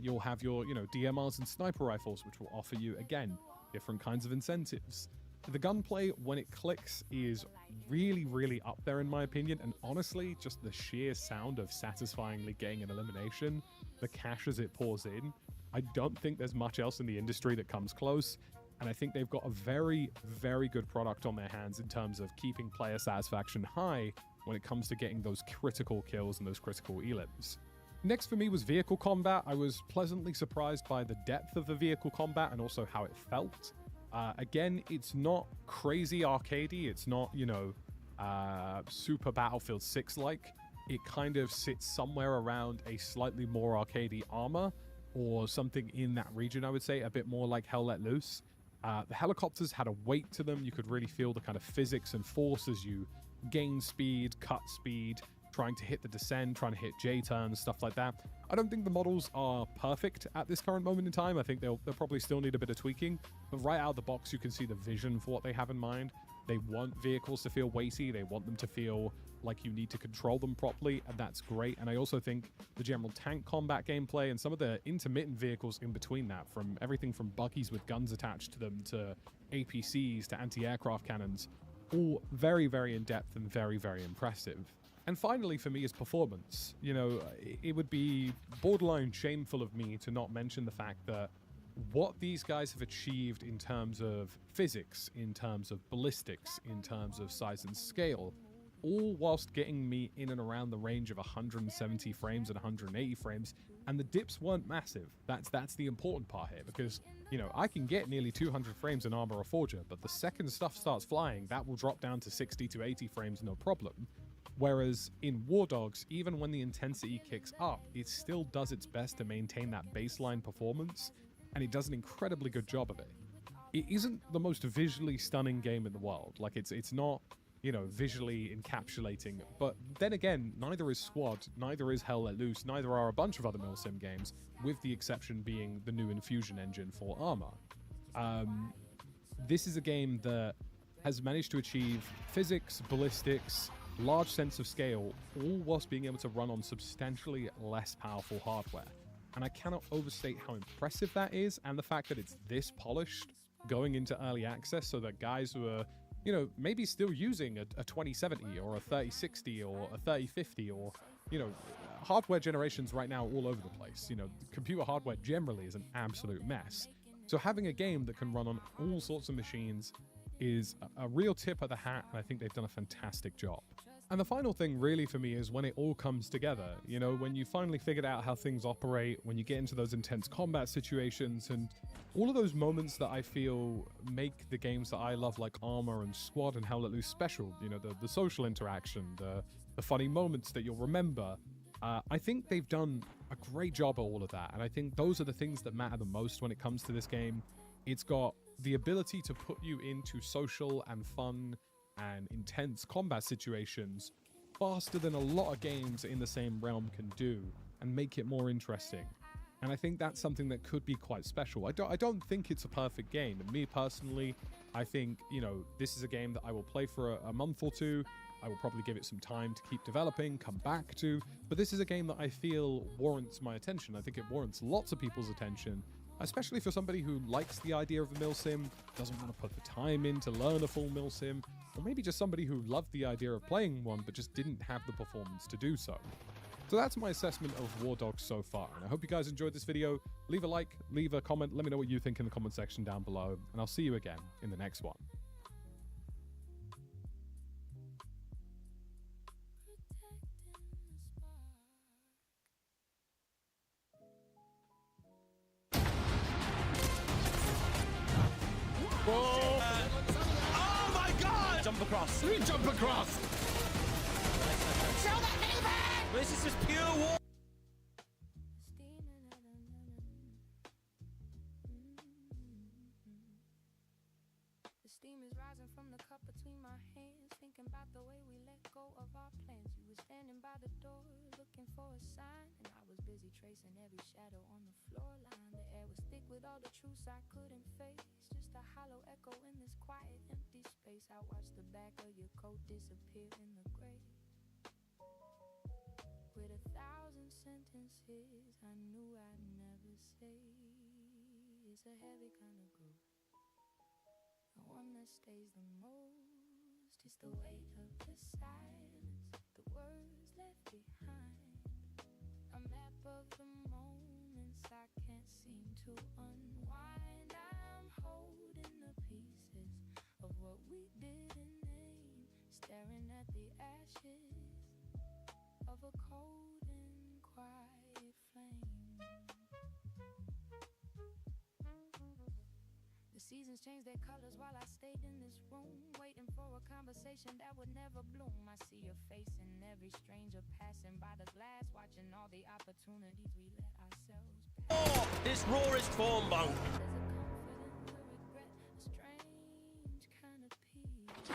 You'll have your, DMRs and sniper rifles, which will offer you, again, different kinds of incentives. The gunplay, when it clicks, is really, really up there in my opinion, and honestly, just the sheer sound of satisfyingly getting an elimination, the cash as it pours in, I don't think there's much else in the industry that comes close, and I think they've got a very, very good product on their hands in terms of keeping player satisfaction high when it comes to getting those critical kills and those critical elims. Next for me was vehicle combat. I was pleasantly surprised by the depth of the vehicle combat and also how it felt. Again, it's not crazy arcadey. It's not, super Battlefield 6-like. It kind of sits somewhere around a slightly more arcadey Arma, or something in that region, I would say, a bit more like Hell Let Loose. The helicopters had a weight to them. You could really feel the kind of physics and force as you gain speed, cut speed, trying to hit the descent, trying to hit J-turns, stuff like that. I don't think the models are perfect at this current moment in time. I think they'll probably still need a bit of tweaking, but right out of the box, you can see the vision for what they have in mind. They want vehicles to feel weighty. They want them to feel like you need to control them properly, and that's great. And I also think the general tank combat gameplay and some of the intermittent vehicles in between that, from everything from buggies with guns attached to them to APCs to anti-aircraft cannons, all very, very in-depth and very, very impressive. And finally, for me, is performance. It would be borderline shameful of me to not mention the fact that what these guys have achieved in terms of physics, in terms of ballistics, in terms of size and scale, all whilst getting me in and around the range of 170 frames and 180 frames, and the dips weren't massive. That's the important part here, because, I can get nearly 200 frames in Arma Reforger, but the second stuff starts flying, that will drop down to 60 to 80 frames, no problem. Whereas in WARDOGS, even when the intensity kicks up, it still does its best to maintain that baseline performance, and it does an incredibly good job of it. It isn't the most visually stunning game in the world. Like, it's not, visually encapsulating, but then again, neither is Squad, neither is Hell Let Loose, neither are a bunch of other milsim games, with the exception being the new Infusion engine for Arma. This is a game that has managed to achieve physics, ballistics, large sense of scale, all whilst being able to run on substantially less powerful hardware. And I cannot overstate how impressive that is, and the fact that it's this polished going into early access, so that guys who are, maybe still using a 2070 or a 3060 or a 3050 or, hardware generations right now all over the place. Computer hardware generally is an absolute mess. So having a game that can run on all sorts of machines is a real tip of the hat, and I think they've done a fantastic job. And the final thing really for me is when it all comes together, when you finally figured out how things operate, when you get into those intense combat situations, and all of those moments that I feel make the games that I love, like Arma and Squad and Hell Let Loose, special. The social interaction, the funny moments that you'll remember. I think they've done a great job at all of that, and I think those are the things that matter the most when it comes to this game. It's got the ability to put you into social and fun and intense combat situations faster than a lot of games in the same realm can do, and make it more interesting. And I think that's something that could be quite special. I don't think it's a perfect game, and me personally, I think, you know, this is a game that I will play for a month or two. I will probably give it some time to keep developing, come back to, but this is a game that I feel warrants my attention. I think it warrants lots of people's attention, especially for somebody who likes the idea of a milsim, doesn't want to put the time in to learn a full milsim, or maybe just somebody who loved the idea of playing one but just didn't have the performance to do so. So that's my assessment of WARDOGS so far, and I hope you guys enjoyed this video. Leave a like, leave a comment, let me know what you think in the comment section down below, and I'll see you again in the next one. Oh my god! Jump across. We jump across! Show that neighbor! This is just pure war. The steam is rising from the cup between my hands, thinking about the way we let go of our plans. You were standing by the door, looking for a sign, and I was busy tracing every shadow on the floor line. The air was thick with all the truths I couldn't face, just a hollow echo in this quiet, empty space. I watched the back of your coat disappear in the gray. With 1,000 sentences I knew I'd never say. It's a heavy kind of groove, the one that stays the most. It's the weight of the silence, the words left behind, a map of the moments I can't seem to unwind. I'm holding the pieces of what we didn't name, staring at the ashes of a cold and quiet flame. The seasons changed their colors while I stayed in this room, waiting for a conversation that would never bloom. I see your face in every stranger passing by the glass, watching all the opportunities we let ourselves pass. This rawest form, bunk.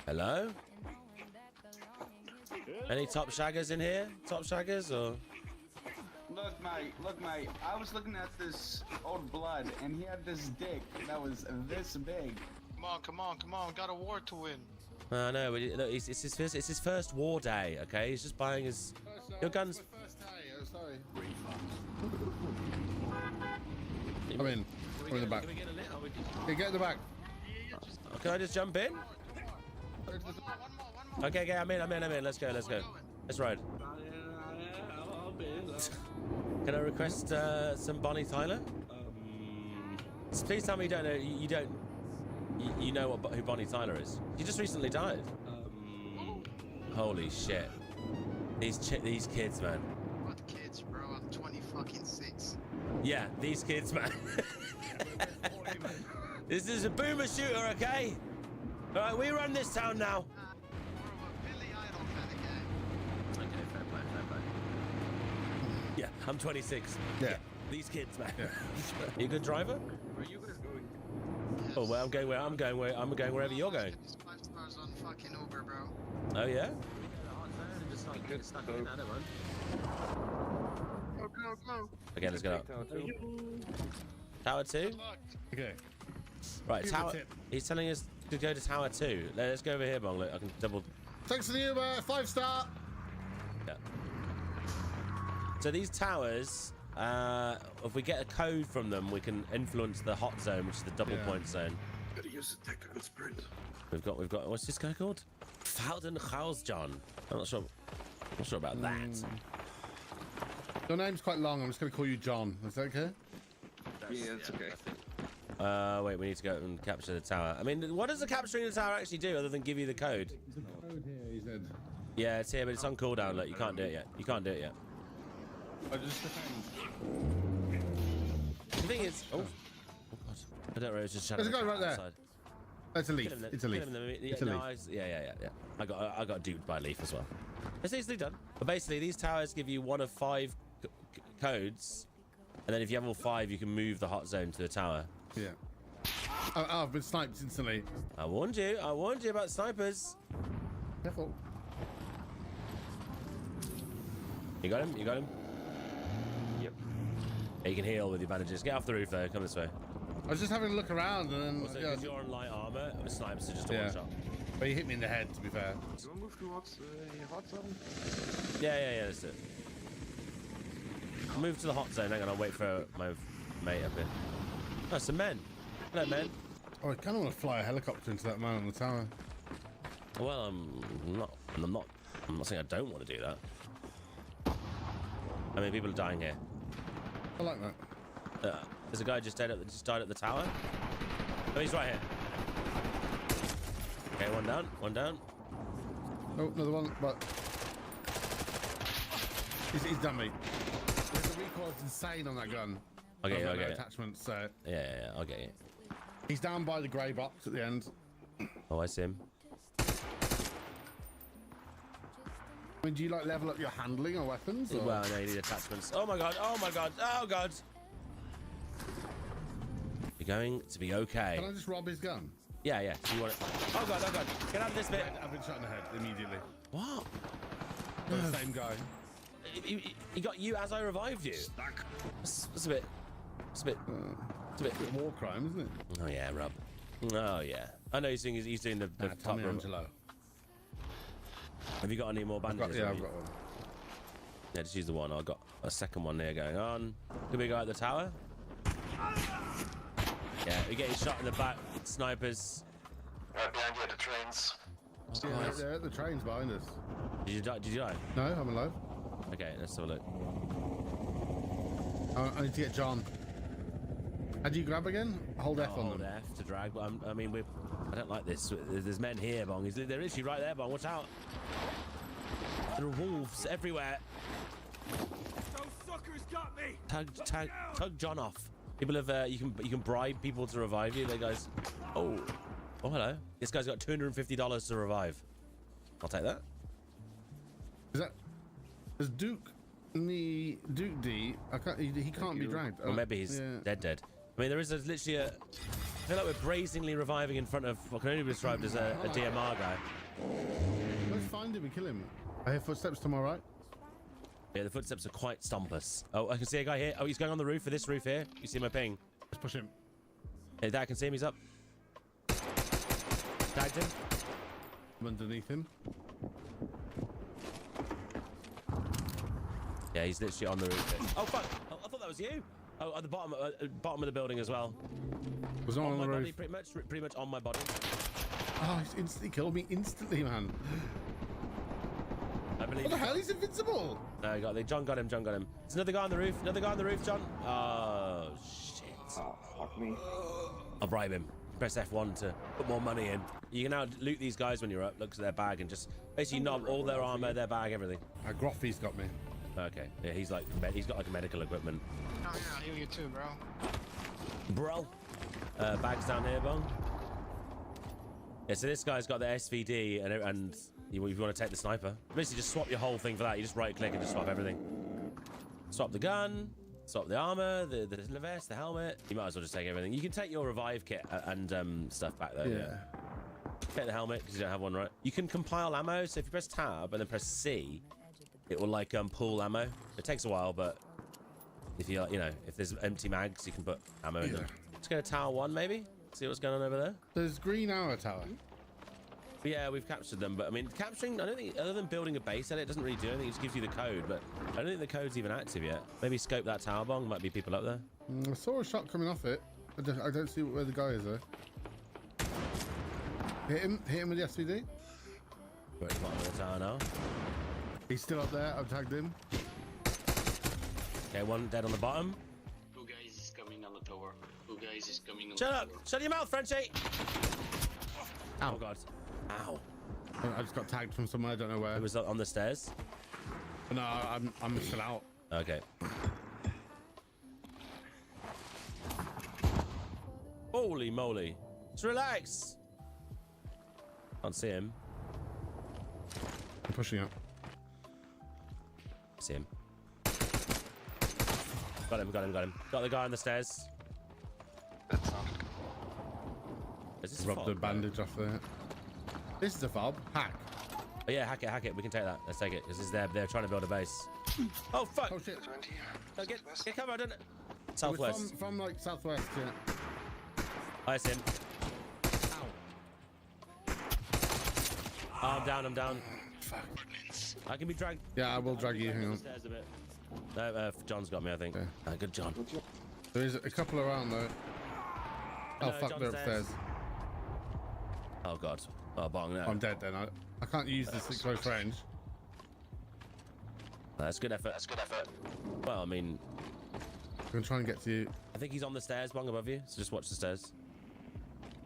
Hello? Any top shaggers in here? Top shaggers or? Look, mate, I was looking at this old blood, and he had this dick that was this big. Come on, got a war to win. No, look, it's his first war day, okay? He's just buying his... Your guns... Sorry. I'm in. We're in the back. Okay, get in the back. Can I just jump in? Okay, I'm in. Let's go. Let's ride. Can I request some Bonnie Tyler? Please tell me you don't know you know who Bonnie Tyler is. She just recently died. Holy shit. These kids, man. What kids, bro? I'm 26. Yeah, these kids, man. This is a boomer shooter, okay? All right, we run this town now. Okay, fair play. Yeah, I'm 26. Yeah. These kids, man. Yeah. You a good driver? Where you guys going? Oh, well, I'm going wherever you're going. 5 stars on fucking Uber, bro. Oh, yeah? Go. Okay, let's go. Tower 2? Okay. Right, Tower. He's telling us to go to Tower 2. Let's go over here, Bong. Look, I can double. Thanks for the Uber. 5-star. Yeah. So these towers, if we get a code from them, we can influence the hot zone, which is the double point zone. Gotta use the technical sprint. We've got. What's this guy called? Faldenhausjohn. I'm not sure about that. Your name's quite long. I'm just gonna call you John. Is that okay? Yeah, that's okay. Wait, we need to go and capture the tower. I mean, what does the capturing the tower actually do other than give you the code? There's a code here, he said. Yeah, it's here, but it's on cooldown. Look, you can't do it yet. I just defend. The thing is, oh god, I don't know. It's just shadow. There's a guy right there. Outside. It's a leaf. Kill him then, It's a leaf. kill him then. It's a no, leaf. yeah. I got duped by a leaf as well. It's easily done. But basically, these towers give you one of 5 codes, and then if you have all 5, you can move the hot zone to the tower. Yeah. Oh, I've been sniped instantly. I warned you. I warned you about snipers. Careful. You got him? You got him? Yep. Yeah, you can heal with your bandages. Get off the roof though. Come this way. I was just having a look around and then. Also, Yeah. because you're on light armor, the snipers are just a one shot. But he hit me in the head, to be fair. Do you want to move towards hot zone? Yeah, that's it. Move to the hot zone. Hang on, I'll wait for my mate up here. Oh, some men. Hello, men. Oh, I kind of want to fly a helicopter into that man on the tower. Well, I'm not saying I don't want to do that. I mean, people are dying here. I like that. There's a guy just died at the tower. Oh, he's right here. Okay, one down. One down. Oh, another one, but he's done me. The recoil is insane on that gun. Okay, no okay. Attachments. So Yeah, I'll get you. he's down by the grey box at the end. Oh, I see him. I mean, do you like level up your handling or weapons? Or? Well, no, you need attachments. Oh my god! Oh my god! Oh god! You're going to be okay. Can I just rob his gun? Yeah. So you want it? Oh god! Oh god! Get out of this bit! I've been shot in the head immediately. What? The same guy. He got you as I revived you. That's a bit. It's a bit war crime, isn't it? Oh yeah, Rob. Oh yeah. I know he's doing the top Tommy room. Angelo. Have you got any more bandages? I've got one. Yeah, just use the one. I've got a second one here going on. Could we go at the tower? Yeah, we're getting shot in the back. Snipers. Right behind you at the trains. Oh, Yeah, guys. they're at the trains behind us. Did you die? Did you die? No, I'm alive. Okay, let's have a look. I need to get John. How do you grab again? Hold F on Hold them. F to drag. But I mean, I don't like this. There's men here, Bong. They're literally right there, Bong. Watch out. There are wolves everywhere. Those suckers got me. Tug John off. People have you can bribe people to revive you. They guys. Oh hello. This guy's got $250 to revive. I'll take that. Is Duke D? I can't. He can't be dragged. Well, maybe he's dead. I mean, there is literally a. I feel like we're brazenly reviving in front of what can only be described as a DMR guy. Let's find him and kill him. I hear footsteps to my right. Yeah, the footsteps are quite stompus. Oh, I can see a guy here. Oh, he's going on the roof for this roof here. You see my ping? Let's push him. Hey, Dad, I can see him. He's up. Tagged him. I'm underneath him. Yeah, he's literally on the roof here. Oh, fuck. Oh, I thought that was you. Oh, at the bottom of the building as well. Was on my the body, roof. pretty much on my body. Oh, he's instantly killed me. Instantly, man. I believe. What the hell? He's invincible. No, John got him. John got him. There's another guy on the roof. Another guy on the roof, John. Oh, shit. Oh, fuck me. I'll bribe him. Press F1 to put more money in. You can now loot these guys when you're up. Look at their bag and just basically knob all their armor, their bag, everything. Groffy's got me. Okay. Yeah, he's got like medical equipment. Oh yeah, I'll heal you too, bro. Bro. Bags down here, Bong. Yeah, so this guy's got the SVD and if you want to take the sniper, basically just swap your whole thing for that. You just right click and just swap everything. Swap the gun, swap the armor, the vest, the helmet. You might as well just take everything. You can take your revive kit and stuff back though. Yeah. Take the helmet because you don't have one, right? You can compile ammo. So if you press tab and then press C, it will like pool ammo. It takes a while, but if you if there's empty mags, you can put ammo in them. Let's go to tower 1 maybe. See what's going on over there. There's green arrow tower. But yeah, we've captured them, but I mean, capturing, I don't think, other than building a base at it, doesn't really do anything. It just gives you the code, but I don't think the code's even active yet. Maybe scope that tower, Bong. Might be people up there. I saw a shot coming off it. I don't see where the guy is though. Hit him with the SVD. We're at the bottom of the tower now. He's still up there. I've tagged him. Okay, one dead on the bottom. Two guys is coming on the tower. Two guys is coming on Shut the up! tower. Shut your mouth, Frenchie! Ow. Oh god. Ow. I just got tagged from somewhere. I don't know where. It was on the stairs. No, I'm still out. Okay. Holy moly. Just relax. Can't see him. I'm pushing up. See him. Got him. Got the guy on the stairs. Is this a Rub the fob? bandage off there. This is a fob. Hack. Oh yeah, hack it. We can take that. Let's take it. This is they're trying to build a base. Oh fuck! Oh shit! No, get cover! I don't know. Southwest. From like southwest, yeah. I see him. Oh, I'm down. Fuck. I can be dragged. Yeah, I will drag you. Hang on. Stairs a bit. No, John's got me, I think. Yeah. Good John. There is a couple around though. Oh No, fuck, John's they're upstairs. Oh god. Oh bong no. I'm dead then. I can't use this at close range. That's good effort. Well, I mean, I'm gonna try and get to you. I think he's on the stairs, bong above you. So just watch the stairs.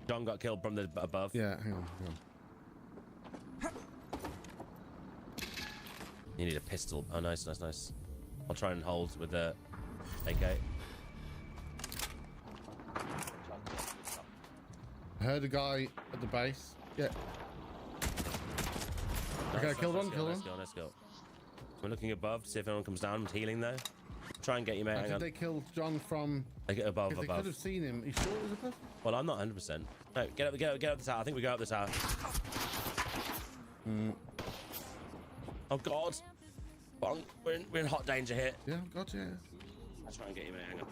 John got killed from the above. Yeah, hang on. You need a pistol. Oh, nice. I'll try and hold with the AK. I heard a guy at the base. Yeah. Okay, Nice, killed one. Let's go. We're looking above to see if anyone comes down. I'm healing though. Try and get you, mate. I Hang think on. they killed John from. They get above. If they could have seen him. You sure it was above? Well, I'm not 100%. No, get up the tower. I think we go up the tower. Oh god. Bong, we're in hot danger here. Yeah, gotcha. I'll try and get you, mate. Hang on.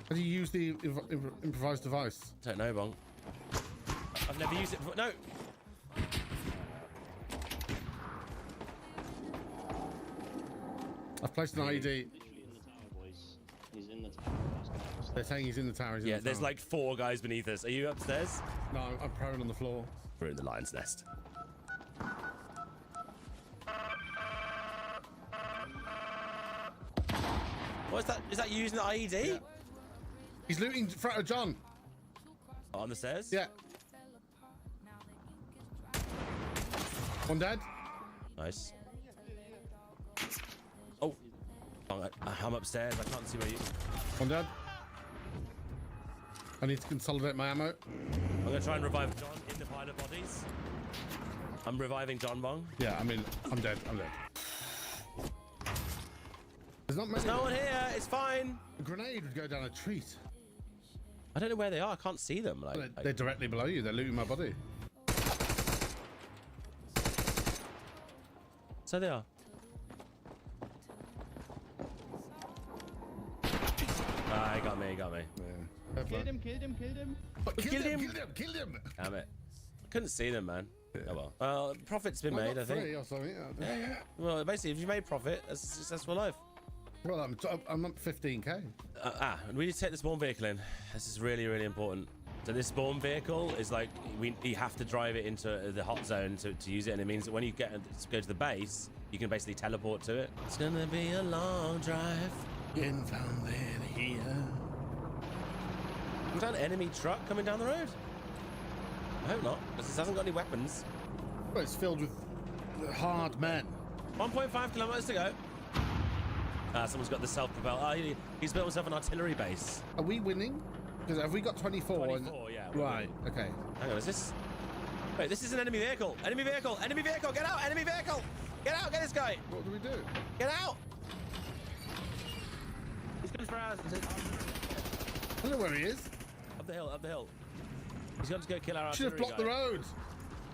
How do you use the improvised device? Don't know, Bong. I've never used it before. No. I've placed an IED. He's in the tower. They're saying he's in the tower. Yeah, there's like 4 guys beneath us. Are you upstairs? No, I'm prone on the floor. We're in the lion's nest. What is that? Is that you using the IED? Yeah. He's looting in front of John. On the stairs? Yeah. One dead. Nice. Oh. I'm upstairs. I can't see where you... One dead. I need to consolidate my ammo. I'm going to try and revive John in the pile of bodies. I'm reviving John, Bong. Yeah, I mean, I'm dead. There's not many. There's no one here. It's fine. A grenade would go down a treat. I don't know where they are. I can't see them. They're directly below you. They're looting my body. So they are. He got me. Yeah. Killed him. Kill him. Damn it. I couldn't see them, man. Yeah. Oh well. Well, profit's been made, I think. Or something. Yeah. Well, basically, if you made profit, that's a successful life. Well, I'm up 15k. We need to take the spawn vehicle in. This is really, really important. So this spawn vehicle is like, you have to drive it into the hot zone to use it, and it means that when you go to the base, you can basically teleport to it. It's gonna be a long drive. Found there, here. Is that an enemy truck coming down the road? I hope not, because this hasn't got any weapons. Well, it's filled with hard men. 1.5 kilometers to go. Someone's got the self-propelled. He's built himself an artillery base. Are we winning? Because have we got 24? 24, yeah. Right, okay. Hang on, is this... Wait, this is an enemy vehicle. Enemy vehicle! Enemy vehicle! Get out! Enemy vehicle! Get out! Get this guy! What do we do? Get out! He's coming for us. I don't know where he is. Up the hill. He's going to go kill our Should artillery have blocked the road.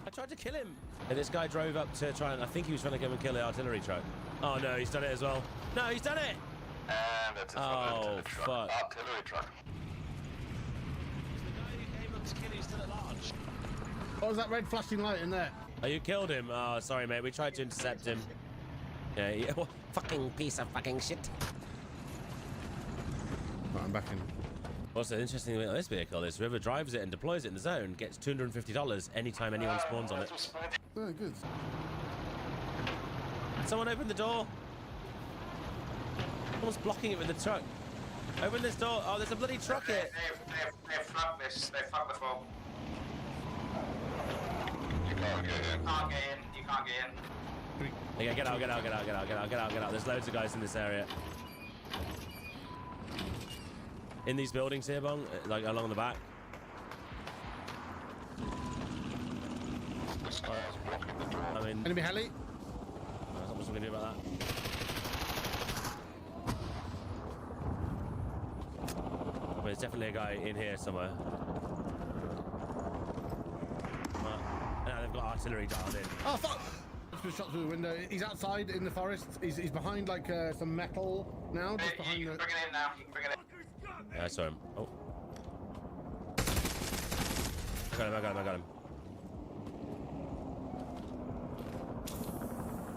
I tried to kill him. And this guy drove up to try and... I think he was trying to go and kill the artillery truck. Oh no, he's done it as well. No, he's done it! And it's Oh, fuck. Artillery truck. What was that red flashing light in there? Oh, you killed him? Oh, sorry, mate. We tried to intercept him. Yeah. Fucking piece of fucking shit. Right, I'm back in. Also, the interesting thing about this vehicle is whoever drives it and deploys it in the zone gets $250 anytime anyone spawns on it. Very good. Someone open the door. Someone's blocking it with the truck. Open this door. Oh, there's a bloody truck here. They fucked this. They fucked the fob. You can't get in. You can't get in. Yeah, get out. There's loads of guys in this area. In these buildings here, Bong, like along the back. I mean, enemy heli. There's not much we can do about that. But there's definitely a guy in here somewhere. Now they've got artillery dialed in. Oh fuck! Just been shot through the window. He's outside in the forest. He's behind like some metal now, just behind the. Bring it in now. You can bring it in. Yeah, I saw him. Oh. I got him.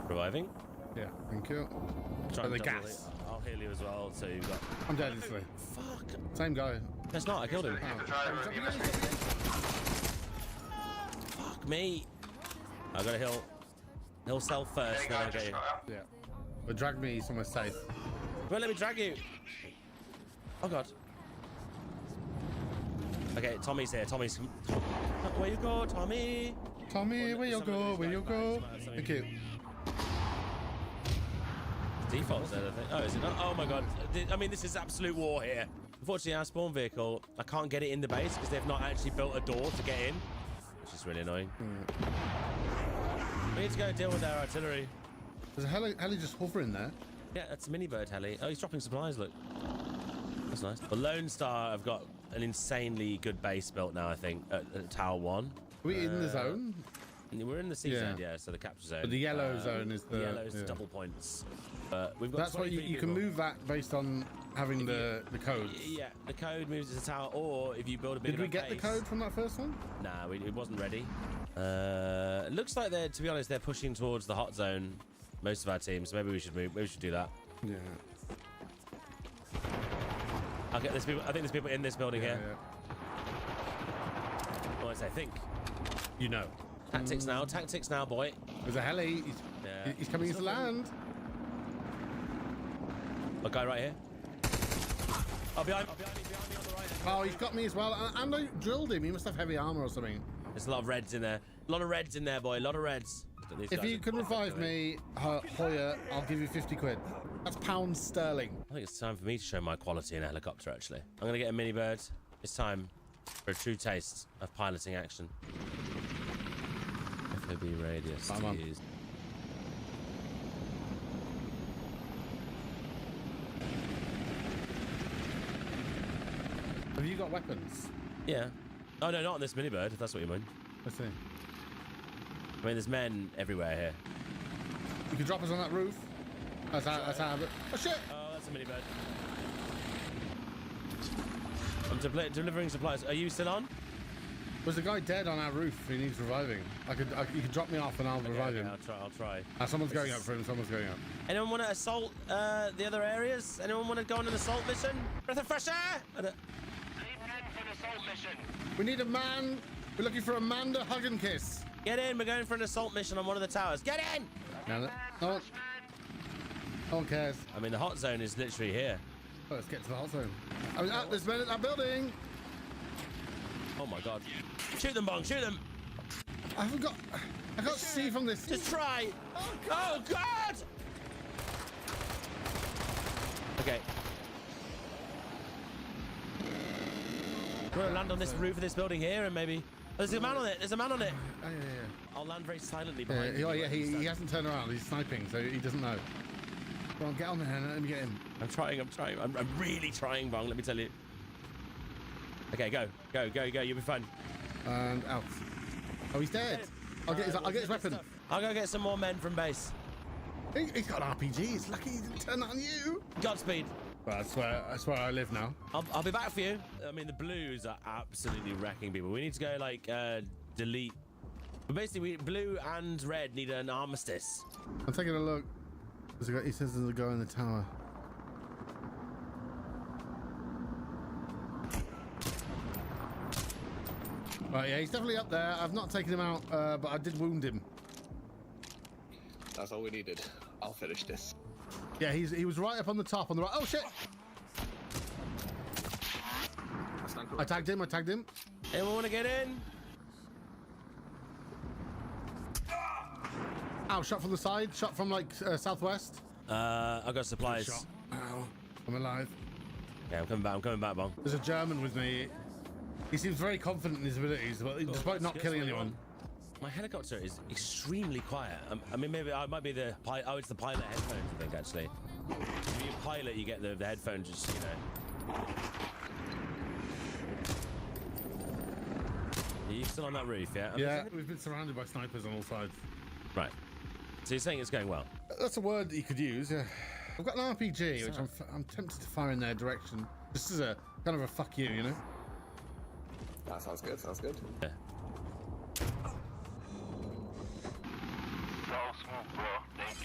Reviving? Yeah, thank you. Try the and double gas. it. I'll heal you as well, so you've got... I'm dead instantly. Fuck. Same guy. That's not, I killed him. Oh. Fuck me. I gotta heal. He'll sell first, then I'll get you. Yeah. But drag me somewhere safe. Well, let me drag you. Oh god. Okay, Tommy's here. Tommy's... Where you go, Tommy? Tommy, where you go? Where you go? Thank you. Default's there, I think. Oh, is it not? Oh my god. I mean, this is absolute war here. Unfortunately, our spawn vehicle, I can't get it in the base because they've not actually built a door to get in, which is really annoying. We need to go deal with their artillery. There's a heli just hovering there. Yeah, that's a mini bird heli. Oh, he's dropping supplies, look. That's nice. The Lone Star have got an insanely good base built now, I think, at Tower 1. Are we in the zone? We're in the C zone, yeah, so the capture zone. But the yellow zone is the... yellow is the double points. We've got That's why you can move that based on having the codes. Yeah, the code moves to the tower, or if you build a bit Did of we get the code from that first one? Nah, it wasn't ready. It looks like to be honest, they're pushing towards the hot zone. Most of our teams. Maybe we should move. Maybe we should do that. Yeah. Okay, there's people. I think there's people in this building here. Yeah. Well, I think. You know. Tactics now, boy. There's a heli. He's coming into land. A guy right here. Oh, behind me on the right. Oh, he's got me as well. And I drilled him. He must have heavy armor or something. There's a lot of reds in there. A lot of reds in there, boy. A lot of reds. If you can revive me, Hoyer, I'll give you 50 quid. That's pounds sterling. I think it's time for me to show my quality in a helicopter, actually. I'm going to get a mini bird. It's time for a true taste of piloting action. FOB radius to use. Have you got weapons? Yeah. Oh, no, not on this mini bird, if that's what you mean. I see. I mean, there's men everywhere here. You can drop us on that roof. That's how. Oh, shit! Oh, that's a mini bird. I'm delivering supplies. Are you still on? Was the guy dead on our roof? He needs reviving. You could drop me off and I'll revive him. I'll try. Someone's going up for him. Someone's going up. Anyone want to assault the other areas? Anyone want to go on an assault mission? Breath of fresh air! We need a man. We're looking for a man to hug and kiss. Get in. We're going for an assault mission on one of the towers. Get in! No one cares. I mean, the hot zone is literally here. Oh, let's get to the hot zone. I mean, there's men at that building. Oh my god. Shoot them, Bong. Shoot them. I can't see from this. Just try. Oh god! Okay. We're gonna land on this roof of this building here and maybe... There's a man on it. There's a man on it. Oh, yeah. I'll land very silently behind you. He hasn't turned around. He's sniping, so he doesn't know. Go on, get on there and let me get him. I'm trying. I'm really trying, Bong, let me tell you. Okay, go. You'll be fine. And out. Oh, he's dead. I'll get his weapon. I'll go get some more men from base. He's got an RPG. He's lucky he didn't turn that on you. Godspeed. Well, that's where I live now. I'll be back for you. I mean, the blues are absolutely wrecking people. We need to go, like, delete. But basically, blue and red need an armistice. I'm taking a look. He says there's a guy in the tower. Right, yeah, he's definitely up there. I've not taken him out, but I did wound him. That's all we needed. I'll finish this. Yeah, he was right up on the top on the right. Oh shit! I tagged him. Anyone want to get in? Ow, shot from the side. Shot from like southwest. I got supplies. Shot. Ow, I'm alive. Yeah, I'm coming back, Bong. There's a German with me. He seems very confident in his abilities, but despite not killing anyone. My helicopter is extremely quiet. I mean, maybe I might be the pilot. Oh, it's the pilot headphones, I think, actually. If you're a pilot, you get the headphones, just, you know. Are you still on that roof, yeah? Yeah, we've been surrounded by snipers on all sides. Right. So you're saying it's going well? That's a word that you could use, yeah. I've got an RPG, which I'm tempted to fire in their direction. Just as a kind of a fuck you, you know? That sounds good, sounds good. Yeah. So smooth, bro. Thank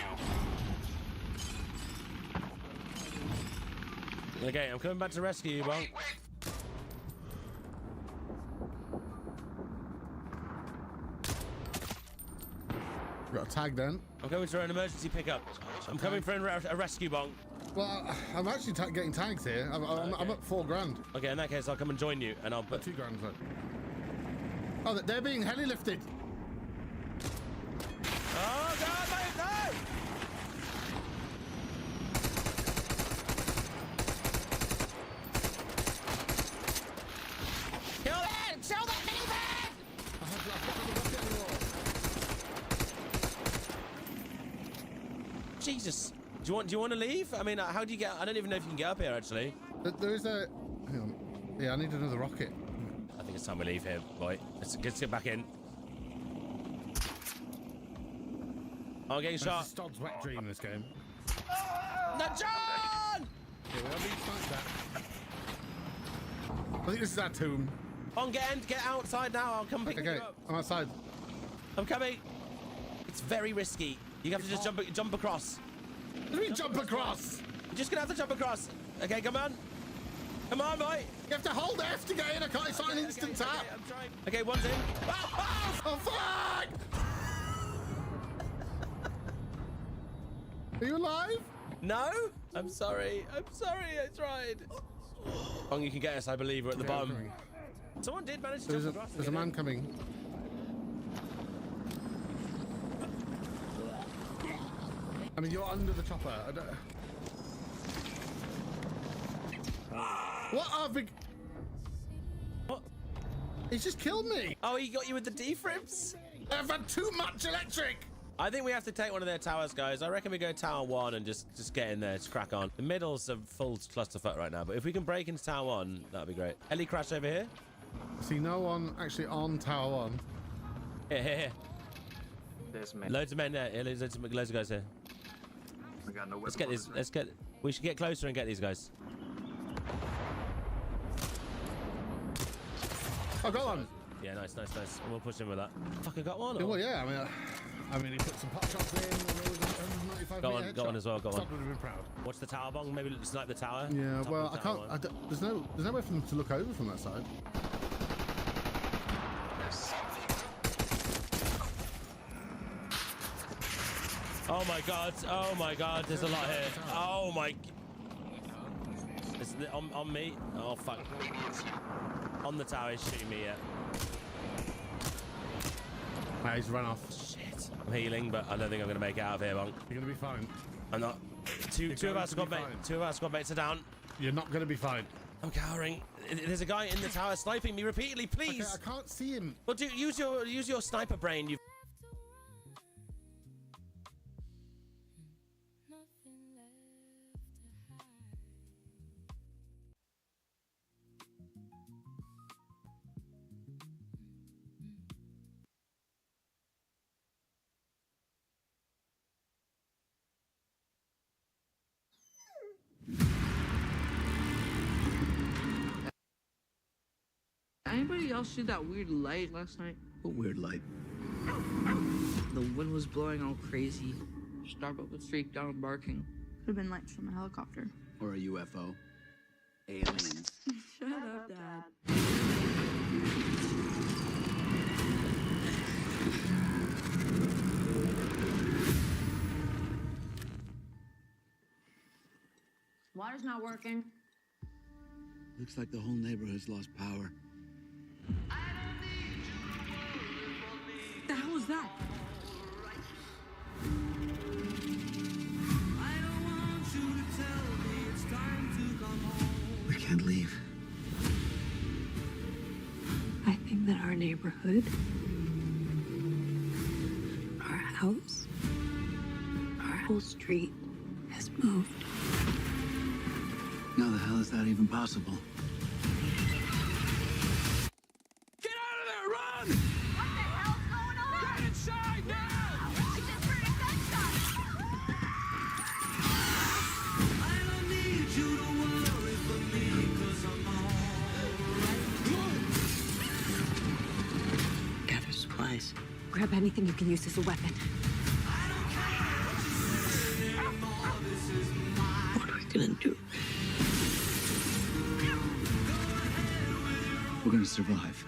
you. Okay, I'm coming back to rescue you, Bong. Got a tag then. I'm coming for an emergency pickup. I'm coming for a rescue, Bong. Well, I'm actually getting tags here. I'm up 4 grand. Okay, in that case, I'll come and join you, and I'll put 2 grand. Oh, they're being heli lifted. Oh God, mate, no! Kill that! Kill that minivan! Jesus. Do you want to leave? I mean, how do you get? I don't even know if you can get up here, actually. There is a. Hang on. Yeah, I need another rocket. I think it's time we leave here, boy. Let's get back in. I'm getting shot. This is Todd's wet dream in this game. No, John! Yeah, we are being sniped at. I think this is our tomb. On, get outside now. I'll come pick you up. I'm outside. I'm coming. It's very risky. You have to just jump across. What do you mean jump across? You're just gonna have to jump across. Okay, come on. Come on, boy. You have to hold F to get in. It's not an instant tap. Okay, I'm trying. Okay, one's in. Oh, fuck! Are you alive? No. I'm sorry. I tried. Oh, you can get us, I believe. We're at the bottom. Someone did manage to jump across. There's a man coming. I mean, you're under the chopper. I don't... What are big? What? He's just killed me. Oh, he got you with the defibs? I've had too much electric. I think we have to take one of their towers, guys. I reckon we go Tower 1 and just get in there, just crack on. The middle's a full clusterfuck right now, but if we can break into Tower 1, that'd be great. Heli crash over here. See no one actually on Tower 1. Here. There's men. Loads of men there. Yeah, loads of guys here. We got no Let's get these. We should get closer and get these guys. Oh, got one. Yeah, nice. And we'll push him with that. Fuck, I got one. Yeah, well, yeah. I mean, he put some pot shots in. Got one as well. Got one. Would have been proud. Watch the tower, Bong. Maybe snipe the tower. Yeah. Well, I can't. There's no way for them to look over from that side. Oh my god, there's a lot here. Oh my. Is it on me? Oh fuck. On the tower, he's shooting me, yeah. He's run off. Shit. I'm healing, but I don't think I'm gonna make it out of here, Bong. You're gonna be fine. I'm not. Two of our squad mates are down. You're not gonna be fine. I'm cowering. There's a guy in the tower sniping me repeatedly, please. Okay, I can't see him. Well, use your sniper brain. You. Anybody else see that weird light last night? What weird light? The wind was blowing all crazy. Starbuck was freaked out and barking. Could have been lights from a helicopter. Or a UFO? Aliens. Shut up, Dad. Water's not working. Looks like the whole neighborhood's lost power. What the hell was that? We neighborhood, our house, our whole street has moved. How the hell is that even possible? Get out of there! Run! What the hell's going on? Get inside now! I just heard a gunshot! I don't need you to worry for me, 'cause I'm alright. Gather supplies. Grab anything you can use as a weapon. What are we gonna do? We're gonna survive.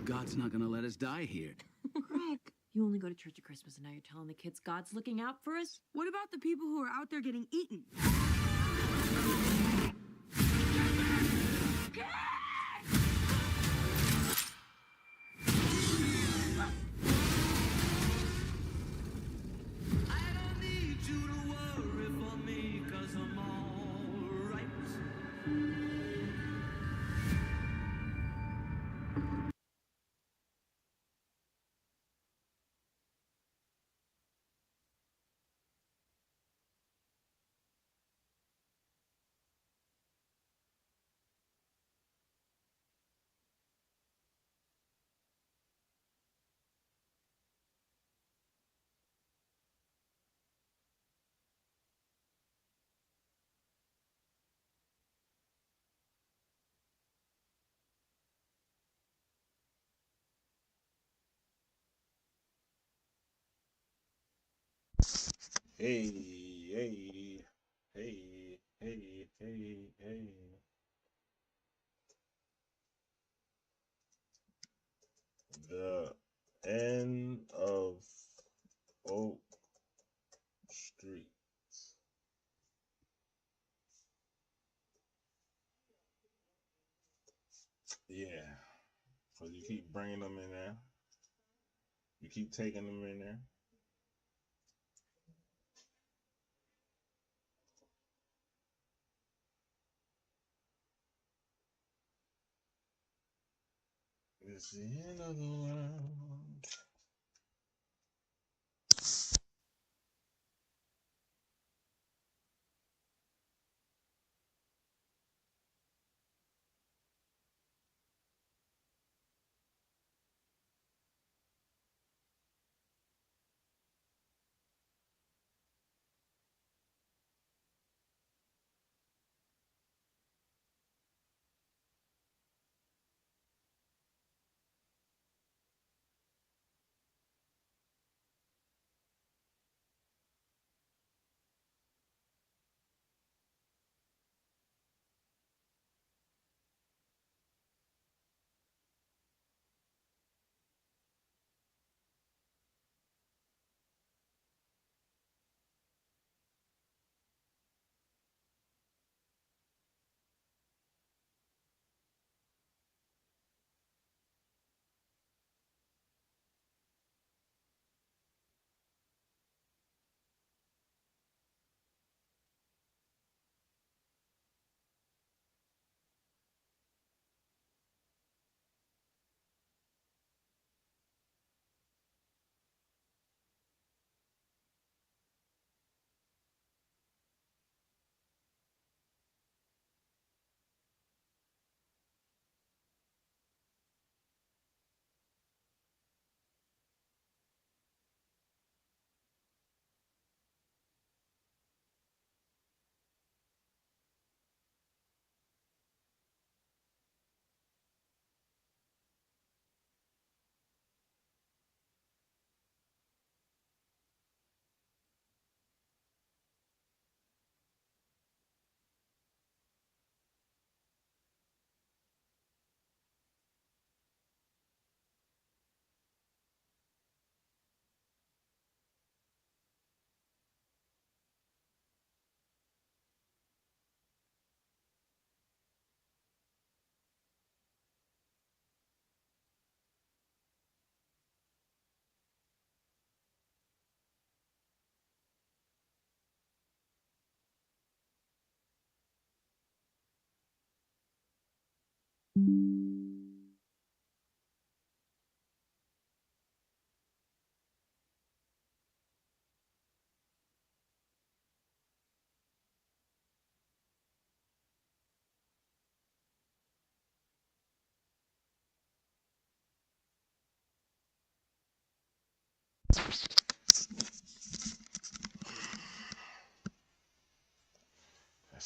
God's not gonna let us die here. Greg, you only go to church at Christmas and now you're telling the kids God's looking out for us? What about the people who are out there getting eaten? Hey, hey, hey, hey, hey, hey. The end of Oak Street. Yeah, so you keep bringing them in there. You keep taking them in there. It's the end of the world.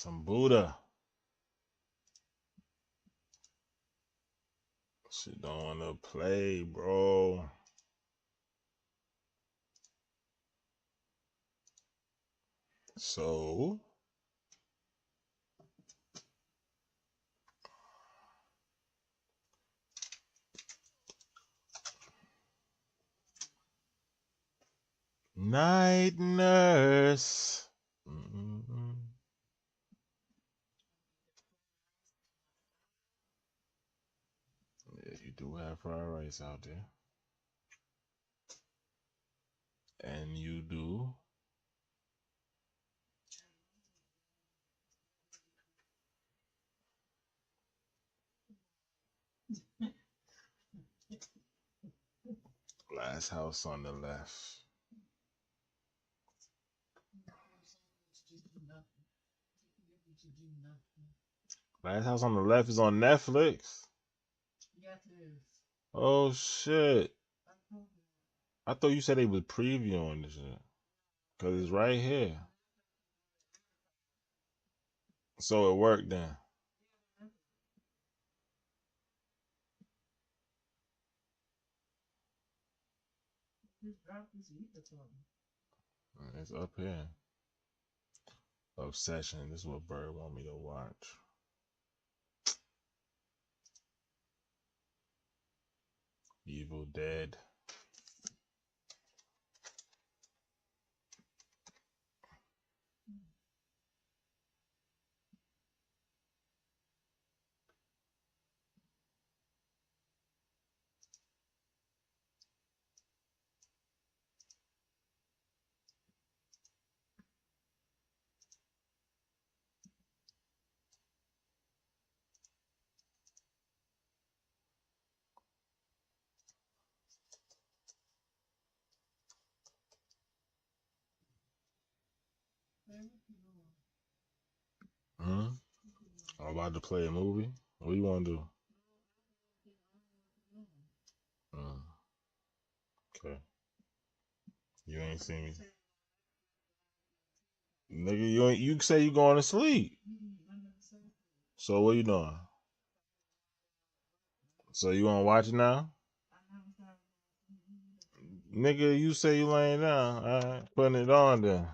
some Buddha. Shit don't want to play, bro. So night nurse. Yeah, you do have fried rice out there. And you do. Glass house on the left. Glass house on the left is on Netflix. Oh shit. I thought you said they was previewing this shit. Cause it's right here. So it worked then. It's up here. Obsession. This is what Bird want me to watch. Evil Dead. I'm about to play a movie. What do you want to do? Okay. You ain't seen me. Nigga, you say you going to sleep. So what you doing? So you want to watch it now? Nigga, you say you laying down. Alright, putting it on then.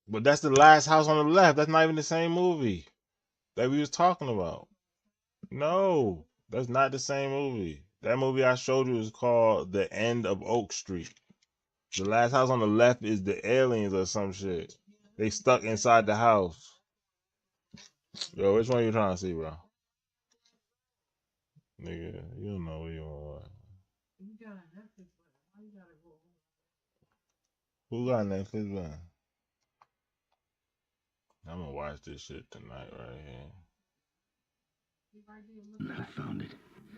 But that's the last house on the left. That's not even the same movie that we was talking about. No, that's not the same movie. That movie I showed you is called The End of Oak Street. The last house on the left is the aliens or some shit. They stuck inside the house. Yo, which one you trying to see, bro? Nigga, you don't know what you want. Who got Netflix, man? I'm gonna watch this shit tonight right here. I found it.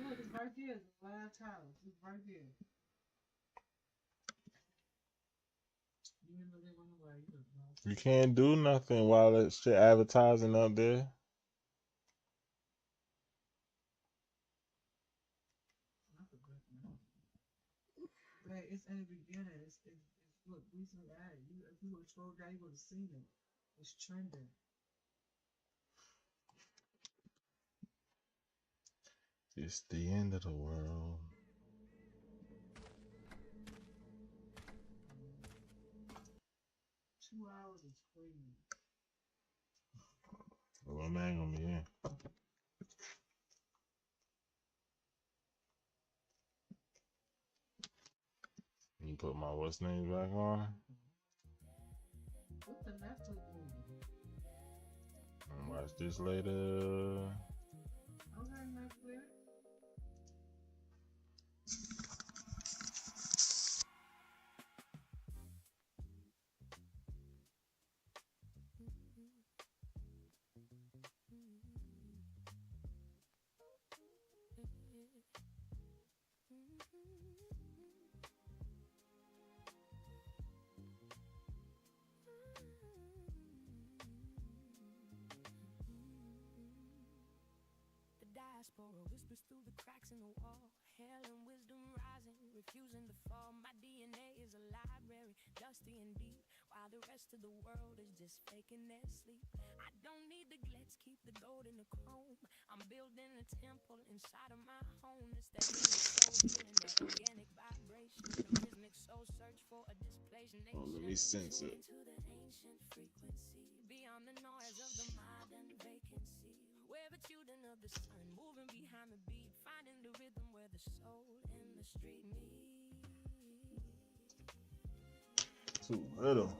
Look, it's right there. It's the last house. It's right there. You can't do nothing while that shit advertising up there. Hey, it's in the beginning. It's look, recent ad. If you would scroll down, you would have seen it. It's trending. It's the end of the world. $2 is crazy. Well, man gonna be here. You put my what's name back on? What's the Netflix movie? I'll watch this later. Okay, Netflix. Diaspora whispers through the cracks in the wall. Hell and wisdom rising, refusing to fall. My DNA is a library, dusty and deep, while the rest of the world is just faking their sleep. I don't need the glitz, keep the gold in the chrome. I'm building a temple inside of my home. It's that healing soul healing, that organic vibration. The rhythmic soul search for a displaced nation. Oh, let me sense it. Into the ancient frequency, beyond the noise of the modern vacancy. We're the children of the sun, moving behind the beat, finding the rhythm where the soul and the street meet. Too little.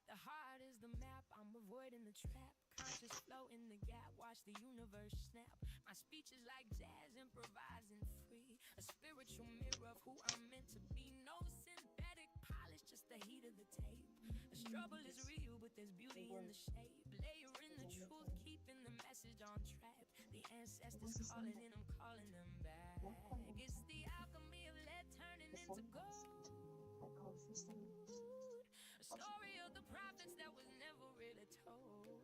The heart is the map, I'm avoiding the trap. Conscious flow in the gap, watch the universe snap. My speech is like jazz, improvising free. A spiritual mirror of who I'm meant to be. No synthetic polish, just the heat of the tape. The struggle is real, but there's beauty in the shape. Layering the truth, keeping the message on track. The ancestors calling and I'm calling them back. It's the alchemy of lead turning into gold. A story of the prophets that was never really told.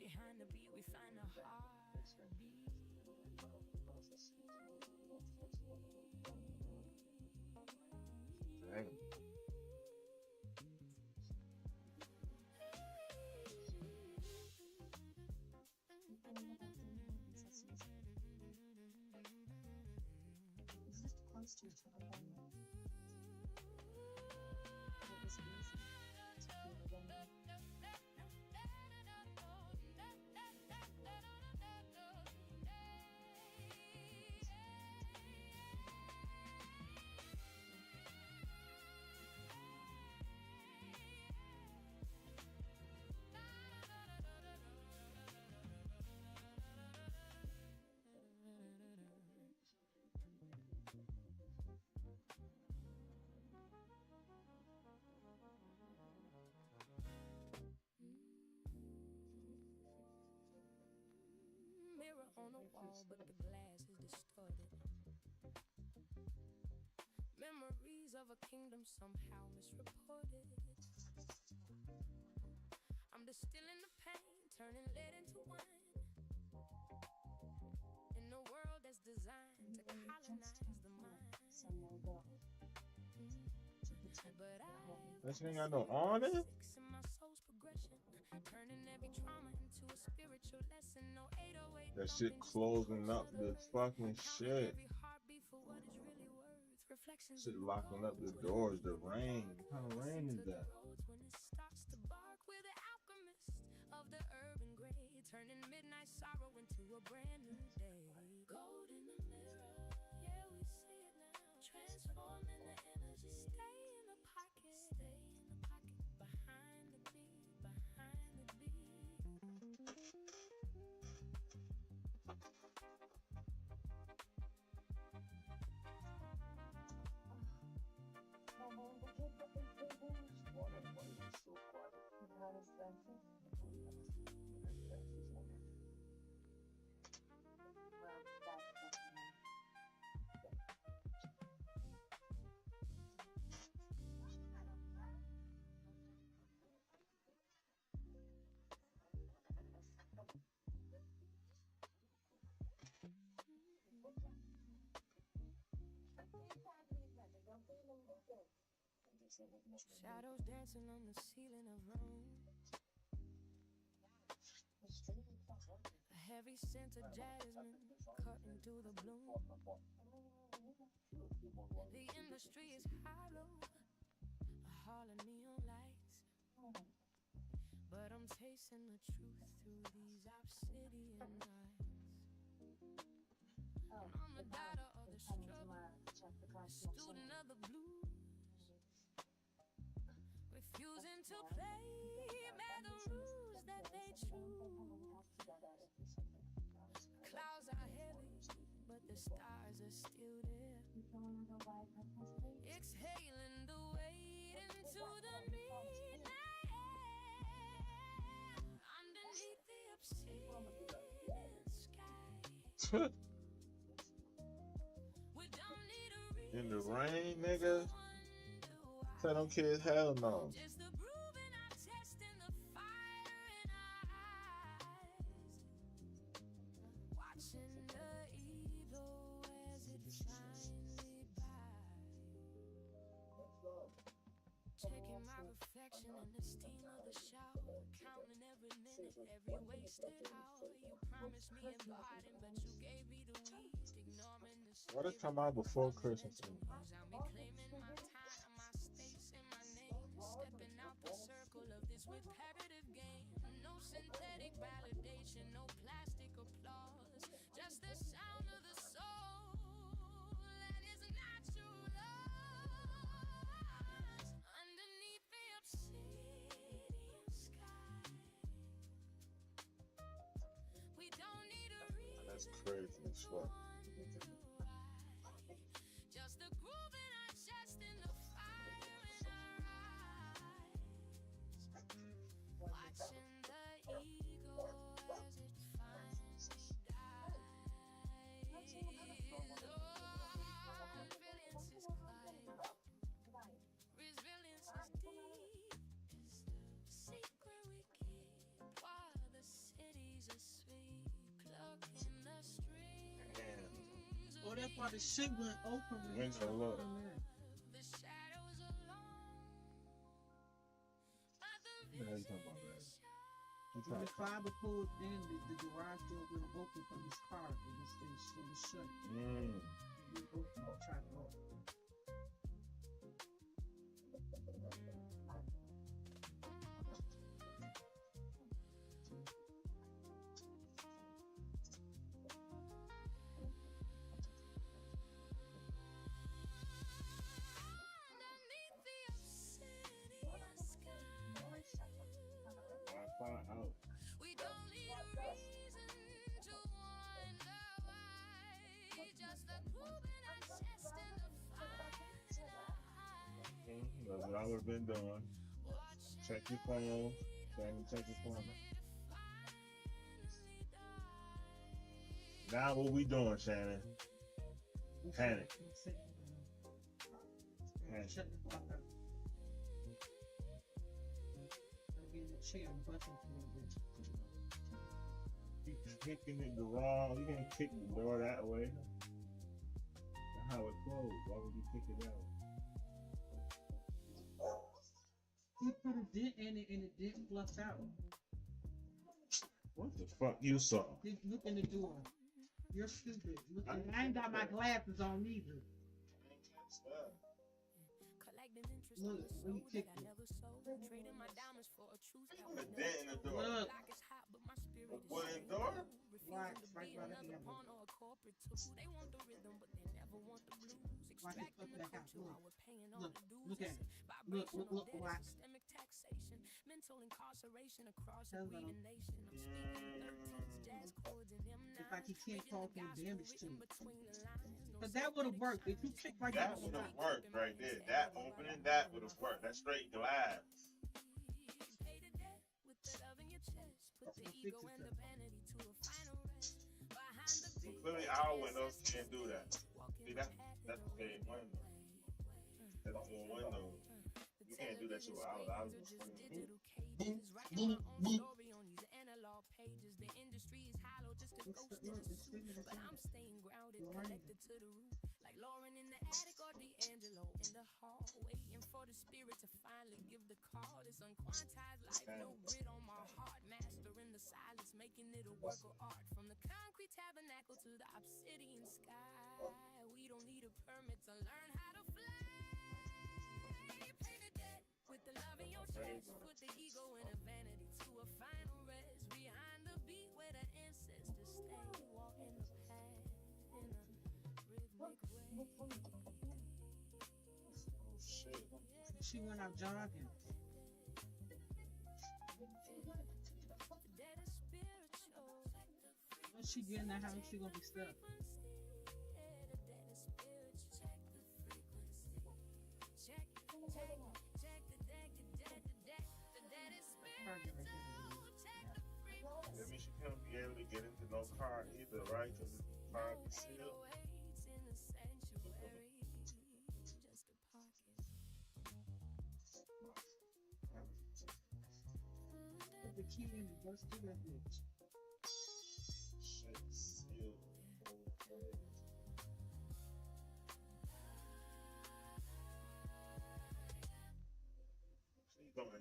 Behind the beat we find a heartbeat. Dang. Close to each other. Mirror on the wall, but the glass is distorted. Memories of a kingdom somehow misreported. I'm distilling the pain, turning lead into wine. In a world that's designed to colonize the mind. But This ain't got no on it? my soul's progression, turning every trauma into a spiritual lesson. No 808. That shit closing up the fucking shit. Shit locking up the doors, the rain. What kind of rain is that? When it starts to bark, we're the alchemists of the urban gray, turning midnight sorrow into a brand new day. Gold in the mirror, yeah, we see it now. Transforming the energy. Stay in the pocket, behind the beat, behind the beat. Shadows dancing on the ceiling of Rome. A heavy scent of jasmine cutting through the bloom. The industry is hollow, a hall of neon lights. But I'm tasting the truth through these obsidian eyes. And I'm the daughter of the struggle, a student of the blues. Refusing to play by the rules that they choose. Clouds are heavy, but the stars are still there. Exhaling the weight into the midnight air. Underneath the obsidian sky. We don't need a reason. In the rain, nigga. Tell them kids, hell no. Just the proving our test in the fire in our eyes. Watching the evil Basking in the steam of the shower, counting every minute, every wasted hour. You promised me a pardon, but you gave me the weed, ignoring the What it come out before Christmas? I'll be claiming my time, my space, and my name. Stepping out the circle of this repetitive game. No synthetic validation, no plastic applause. Just the sound of the soul that is natural. Underneath the obsidian sky. We don't need a reason. That's crazy as fuck. Just the groove in our chest and the fire in our eyes. Watching the ego as it finally dies. Resilience is quiet. Resilience is deep. It's the secret we keep while the city's asleep. Plucking the strings. Oh, that's why the shit went open. Winter, look. The shadows alone. But the What the hell you talking about, man? You When trying the fiber pulled in, the garage door went open from his car. It was shut. We opened the trap door. Wi-Fi out. we don't need a reason to wonder why. Just the groove in our chest and the fire. That's what I would have been doing. Check your phone. Check your phone. Now what we doing, Shannon? Panic. Panic. Shut the fuck up. I'm getting a chair and busting through it. Keep kicking it the wrong. You can't kick the door that way. That's how it closed. Why would you kick it out? You put a dent in it and it didn't flush out. What the fuck you saw? Look in the door. You're stupid. Look, I ain't got my glasses on either. Look, when you kick it. Trading my diamonds for a truth that A dent in the door. Look. Like it's hot, but my spirit is wooden door? Right, refusing to right, be right, another right. pawn or a corporate tool. They want the rhythm, but they never want the blues. Watch it, Extracting look the back out. culture Look. while we're paying all Look, the dues. look at It's it. vibrational Look, debt, watch. systemic taxation, mental incarceration across a Hello. breathing nation. I'm speaking 13s, jazz chords and them It's like he can't talk and damage to it. between the lines. No But that would have worked. If you kick right That there. would have worked right there. That opening, that would have worked. That's straight glass. pay the debt with the love in your chest. Put the ego and the vanity to a final rest. Behind the So clearly our windows can't do that. See, that's the big window. That's the window. You can't do that shit without out of the screen. digital cages, writing my own story on these analog pages. The industry is hollow, just a ghost in a suit. But I'm staying grounded, connected to the root. Like Lauren in the attic or D'Angelo in the hall. Waiting for the spirit to finally give the call. This unquantized life, no grit on my heart. Mastering the silence, making it a work of art. From the concrete tabernacle to the obsidian sky. We don't need a permit to learn how to fly. Pay the debt with the love in your chest. Put the ego and the vanity to a final rest. Behind the beat where the ancestors stay. Walking the path in a rhythmic way. Oh shit. She went out jogging. That is spiritual. Once she get in that house, she gonna be stuck. That means she can't be able to get into no car either, right? Because the car is sealed. Put the key in and bust through that bitch. Shit sealed. Please don't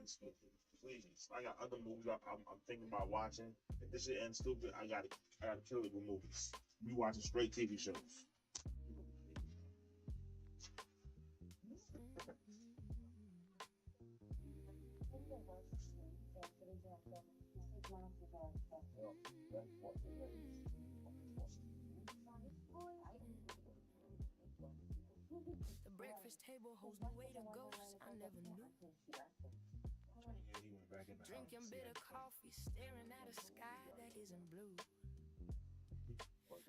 Please. I got other movies I'm thinking about watching. If this shit ends stupid, I gotta kill it with movies. We watching straight TV shows. The breakfast table holds the weight of ghosts I never knew. Drinking bitter coffee, staring at a sky that isn't blue.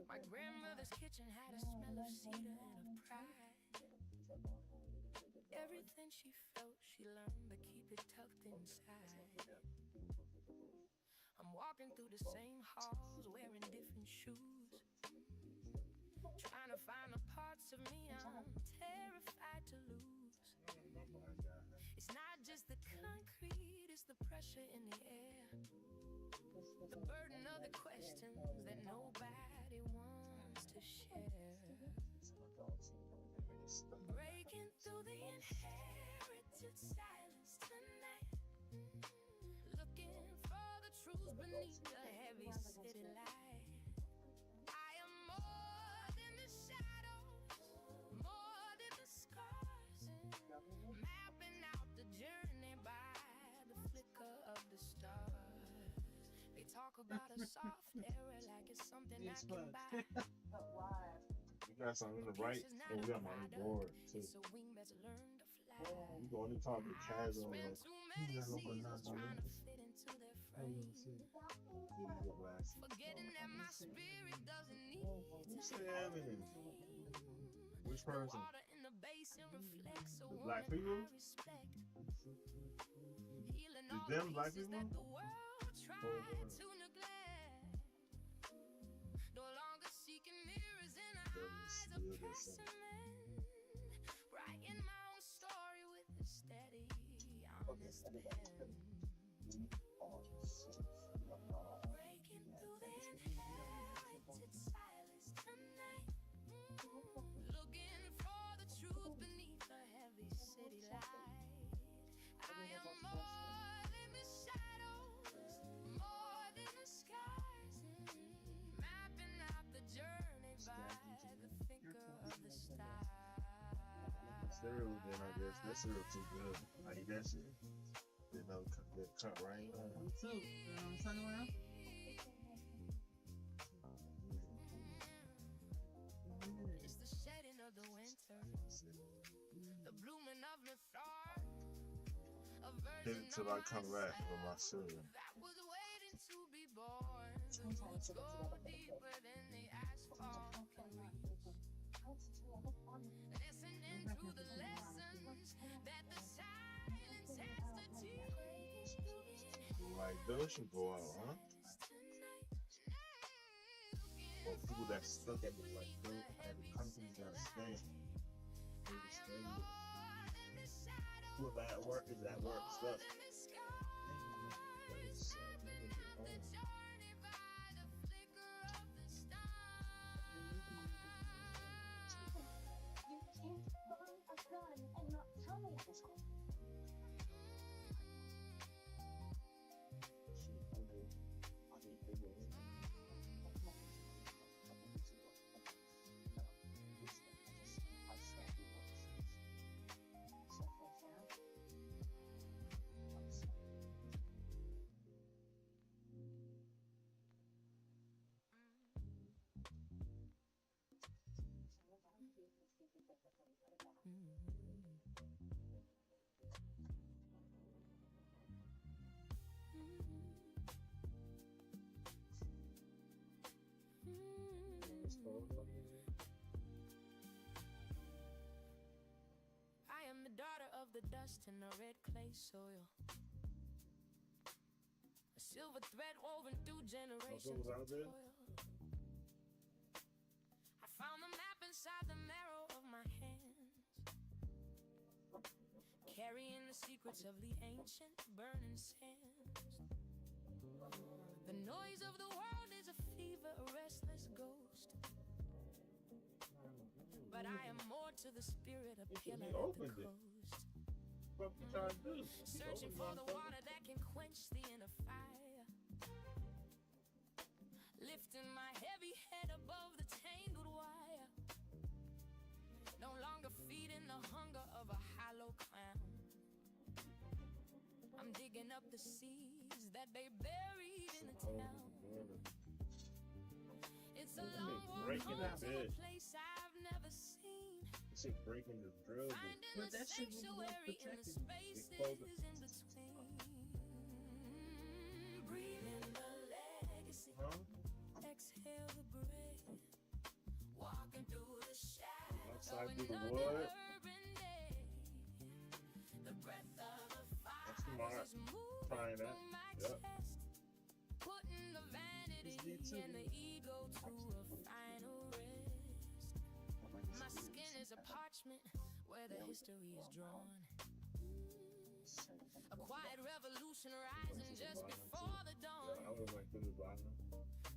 My grandmother's kitchen had a smell of cedar and of pride. Everything she felt, she learned to keep it tucked inside. I'm walking through the same halls, wearing different shoes, trying to find the parts of me I'm terrified to lose. It's not just the concrete, it's the pressure in the air, the burden of the questions that nobody wants to share. Breaking through the inherited silence tonight, looking for the truth beneath the heavy city light. I am more than the shadows, more than the scars, mapping out the journey by the flicker of the stars. They talk about a soft error like it's something I can buy. But why? You got something to write, and we got my board too. So we best learn to fly. You going to talk to casual. Spent too many seasons trying to fit into their frame, forgetting that my spirit doesn't need to hang. Which person? Water in the basin reflects a The black woman people? I respect. Healing Is all them the black pieces people? that the world tried to neglect. No longer seeking mirrors in the eyes of past men. Writing my own story with a steady, honest pen. Breaking through the inherited silence tonight, looking for the truth beneath the heavy city light. I am more than the shadows, more than the scars, mapping out the journey by the thinker of the stars. Cereal then, I guess. That cereal too good. I eat that shit. They know that cut rain on. Me too. Sunny. It's the shedding of the winter, the blooming of the thought, a Hit version it till of I come back with my cereal. that was waiting to be born. The roots go deeper than the asphalt can reach. Listening to the lessons that the silence has to teach. Like those should go out, huh? Or people that stuck at me like those and the companies that stay. They just stay with it. People that at work is at work stuff. I am the daughter of the dust and the red clay soil, a silver thread woven through generations of toil. I found the map inside the marrow of my hands, carrying the secrets of the ancient burning sands. The noise of the world is a fever, a restless ghost, but I am more to the spirit, a pillar at the coast. fuck you trying to do? Searching for the water that can quench the inner fire. Lifting my heavy head above the tangled wire. No longer feeding the hunger of a hollow clown. I'm digging up the seeds that they buried in the town. It's a long walk home to a place I've never seen. Shit breaking the drill. Finding a sanctuary in the spaces in between. Breathing the legacy. Exhale the gray. Walking through the shadows of another urban day. The breath of the fire is moving through my chest. Putting the vanity and the ego to a final rest. My skin is a parchment where the history is drawn. A quiet revolution rising just before the dawn.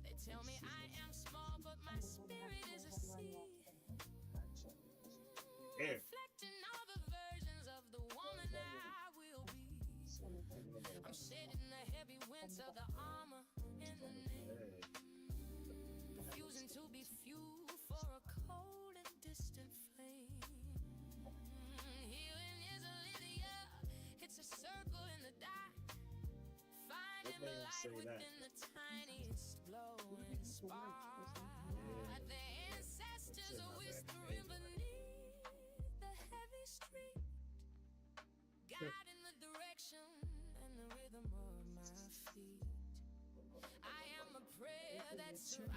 They tell me I am small, but my spirit is a seed. Reflecting all the versions of the woman I will be. I'm shedding the heavy winter, the armor in the name. Refusing to be fuel for a cold and distant flame. Healing is a linear, it's a circle in the dot. Finding the light within the tiniest glowing spark. The ancestors are whispering beneath the heavy street, guiding the direction and the rhythm of my feet. I am a prayer that survived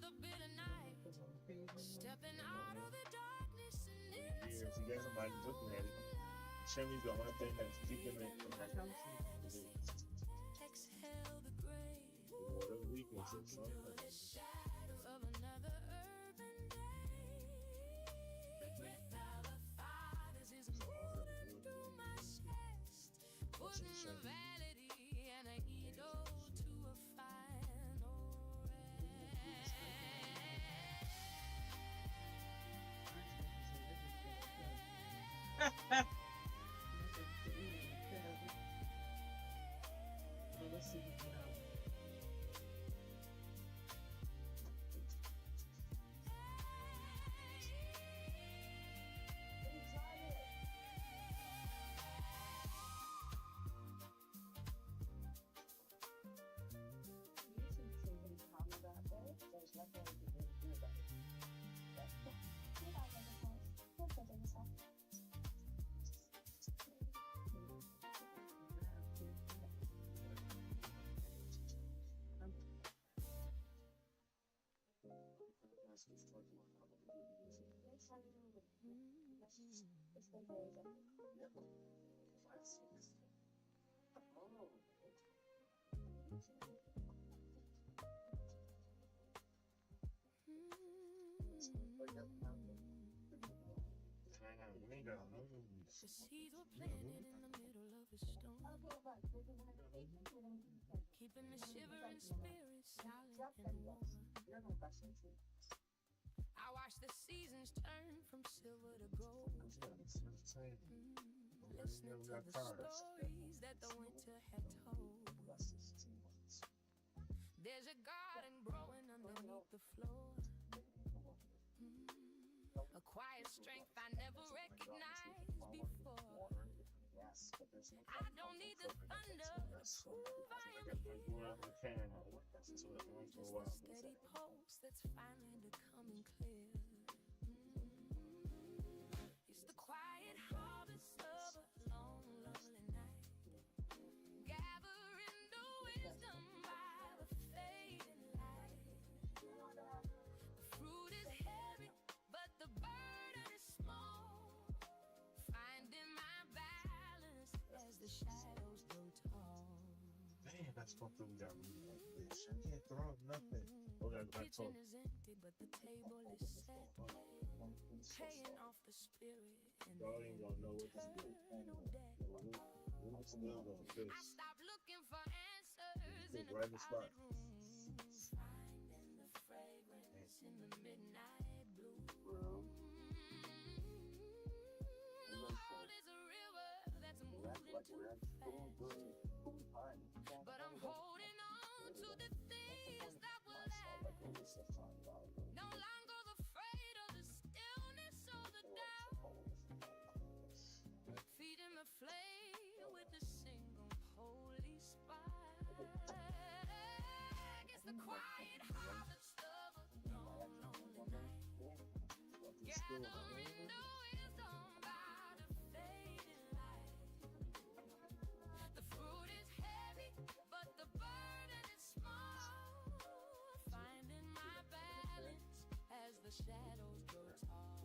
the bitter night, stepping out of the darkness and into years. You guys might be looking at it. Chimmy's the only thing that's keeping it from that. Exhale the gray. Water weakness or something. The shadows of another urban day. The breath of the fathers is moving through my chest, putting the vanity and the ego to a final rest. Let's see what The seeds were planted in the middle of a storm, keeping the shivering spirit silent and warm. I watched the seasons turn from silver to gold, listening to the stories that the winter had told. There's a garden growing underneath the floor, a quiet strength I never recognized before. I don't need the thunder to prove I am here. Just a steady pulse that's finally becoming clear. It's the quiet harvest of a long, lonely night, gathering the wisdom by the fading light. The fruit is heavy, but the burden is small. Finding my balance as the shadows grow tall. Damn, that's fucked up. We got really like this. I can't throw up nothing. The kitchen is empty, but the table is set, paying off the spirit and the eternal debt. I stopped looking for answers in a crowded room, finding the fragrance in the midnight blue. The world is a But I'm holding on to the things that will last. No longer afraid of the stillness or the doubt. Feeding the flame with a single holy spark. It's the quiet harvest of a long, lonely night. Gathering the wisdom by the fading light. The fruit is heavy, but the burden is small. Finding my balance as the shadows grow tall.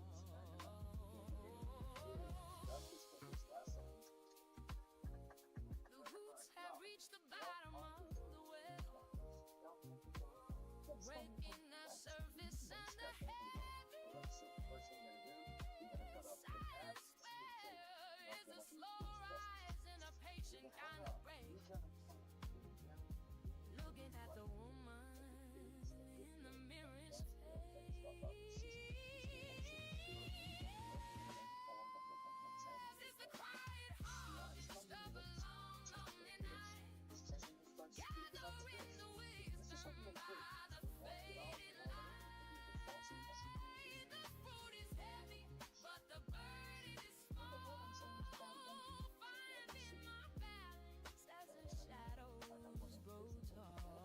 The roots have reached the bottom of the well, breaking the surface and the heavy. Silent spell is a slow rise and a patient kind of break. Looking at the woman in the mirror's face. It's the quiet harvest of a long, lonely night. Gathering the wisdom by the fading light. The fruit is heavy, but the burden is small. Finding my balance as the shadows grow tall.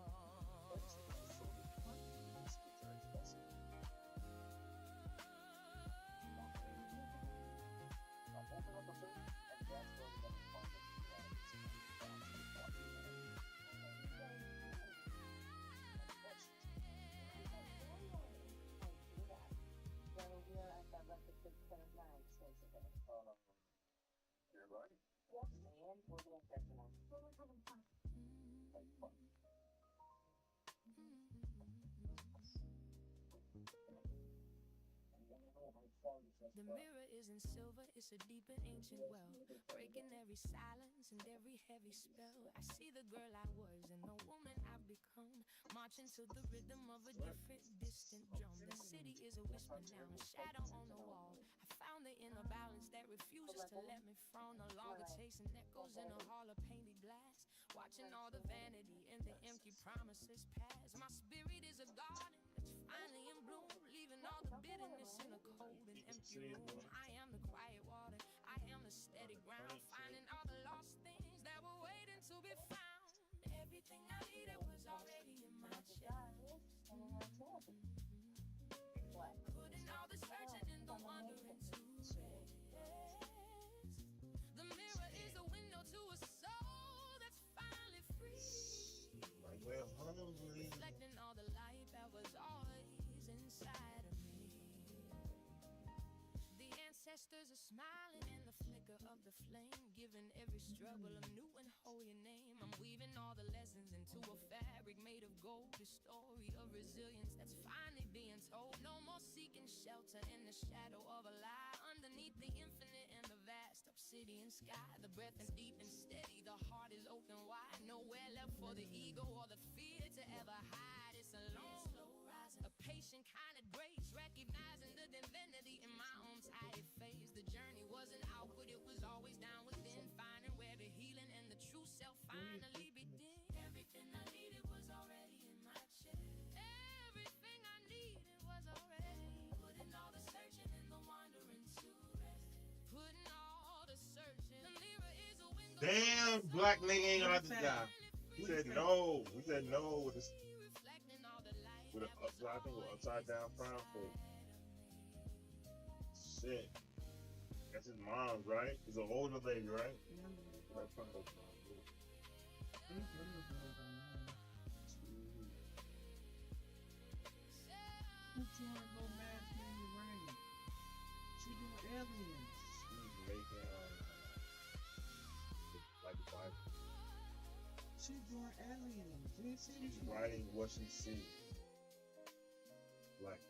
The mirror isn't silver, it's a deep and ancient well, breaking every silence and every heavy spell. I see the girl I was and the woman I've become, marching to the rhythm of a different, distant drum. The city is a whisper now, a shadow on the wall. I found the inner balance that refuses to let me frown. No longer chasing echoes in a hall of painted glass, watching all the vanity and the empty promises pass. My spirit is a garden that's finally in bloom, leaving all the bitterness in a cold and empty room. I am the quiet water, I am the steady ground, finding all the lost things that were waiting to be found. Everything I needed was already in my chest. Putting all the searching and the wondering to rest. The mirror is a window to a soul that's finally free. Reflecting all the light that was always inside of me. The ancestors are smiling in the flicker of the flame, giving every struggle a new and holy name. I'm weaving all the lessons into a fabric made of gold, a story of resilience that's finally being told. No more seeking shelter in the shadow of a lie, underneath the infinite and the vast obsidian sky. The breath is deep and steady, the heart is open wide, nowhere left for the ego or the fear to ever hide. It's a long, slow rise, a patient kind of grace, recognizing the divinity in my own tidy phase. The journey wasn't outward, it was always down within, finding where the healing and the true self finally begin. Everything I needed was already in my chest. Everything I needed was already. Putting all the searching and the wandering to rest. Putting all the searching. The mirror is a window. Damn, black nigga ain't gonna have to die. He said no. He said no with a I think with upside down frown face. Shit. That's his mom's, right? He's an older lady, right? That's from her mom. Who's trying to go mad in the rain? She doing aliens. She's making like the Bible. She's doing aliens. She's writing what she sees. Like.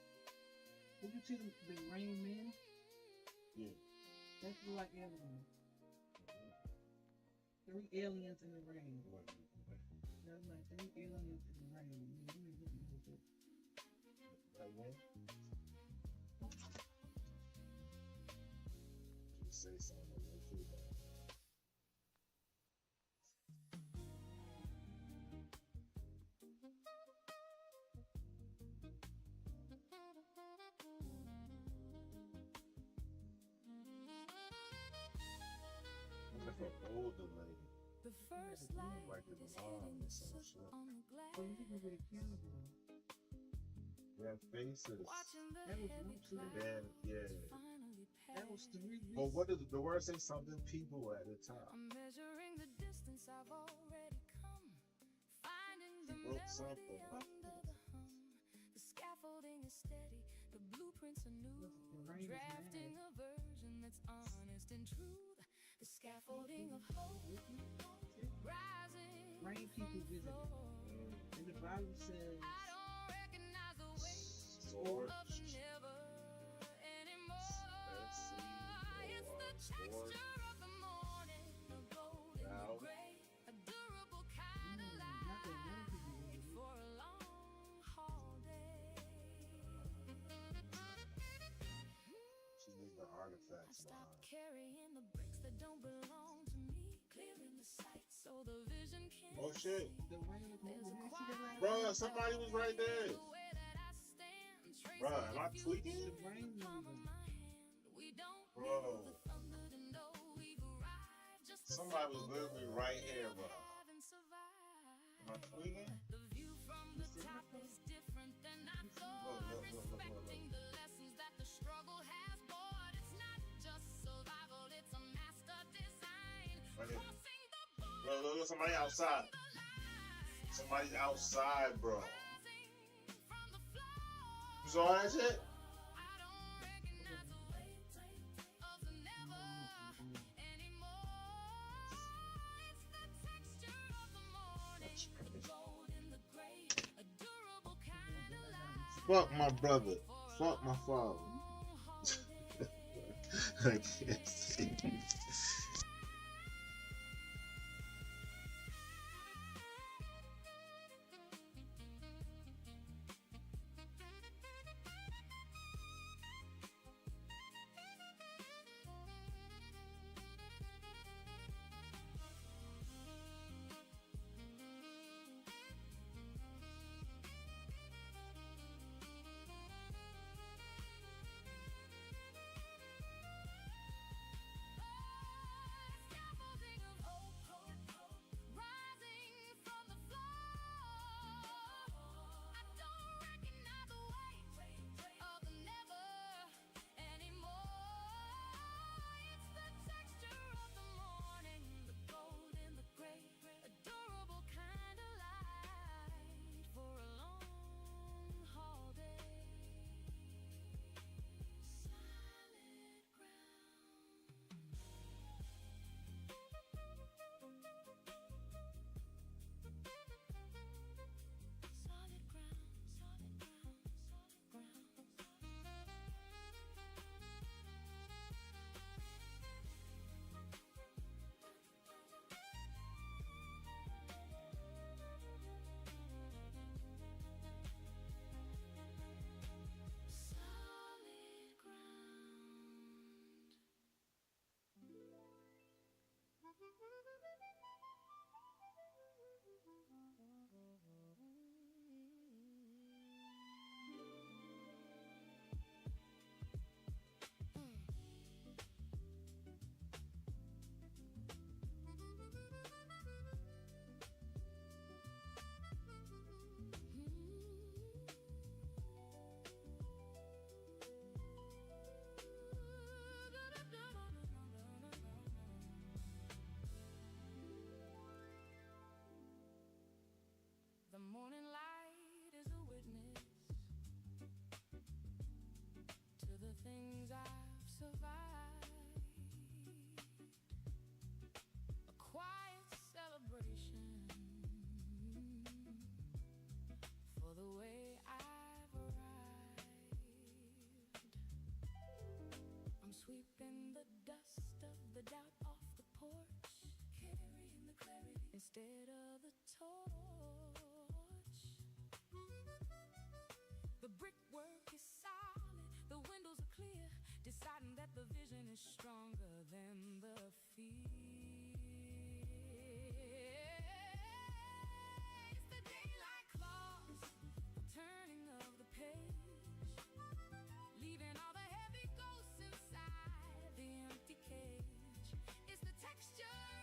Did you see the Rain Man? Yeah. That's like aliens. 3 aliens in the rain. That's like 3 aliens in the rain. That one? Just say something real quick. That's an older lady. The first light Like the is mom hitting or the some soot shit. on the glass. Well, you can get accused of Their faces. Watching the that was heavy one too. clouds Then, yeah. finally That was pass. 3 weeks. But what does the word say? Something people at the top. I'm measuring the distance I've already come, finding the He wrote melody something. under the hum. The scaffolding is steady, the blueprints are new. Drafting a version that's honest and true. The scaffolding of hope rising Rain from people the visit. floor. And the Bible says, I don't recognize the weight Scorched. of the never anymore. Let's see. It's the texture of the morning, the gold and the gray, a durable kind of light for a long haul day. She needs the artifacts Stop behind. carrying the bricks that don't belong to me, clearing the sight so the vision can Oh shit. the rain was moving. You see that last Bruh, somebody was right there. the way that I stand. Bruh, am I tweaking? The rain moving. We don't Bro. need the thunder to know we've arrived. Just the Somebody was simple literally will right we here, bro. have and survive. Am I tweaking? The view from the top is different than I thought. Respecting the lessons that the struggle has brought. It's not just survival, it's a master design. Right here. Crossing the Look, somebody outside. Somebody's outside, bro. You saw that shit? Fuck my brother. Fuck my father. I can't see. The morning light is a witness to the things I've survived. A quiet celebration for the way I've arrived. I'm sweeping the dust of the doubt off the porch, carrying the clarity instead of the torch. The brickwork is solid, the windows are clear, deciding that the vision is stronger than the fear. It's the daylight claws, the turning of the page, leaving all the heavy ghosts inside the empty cage. It's the texture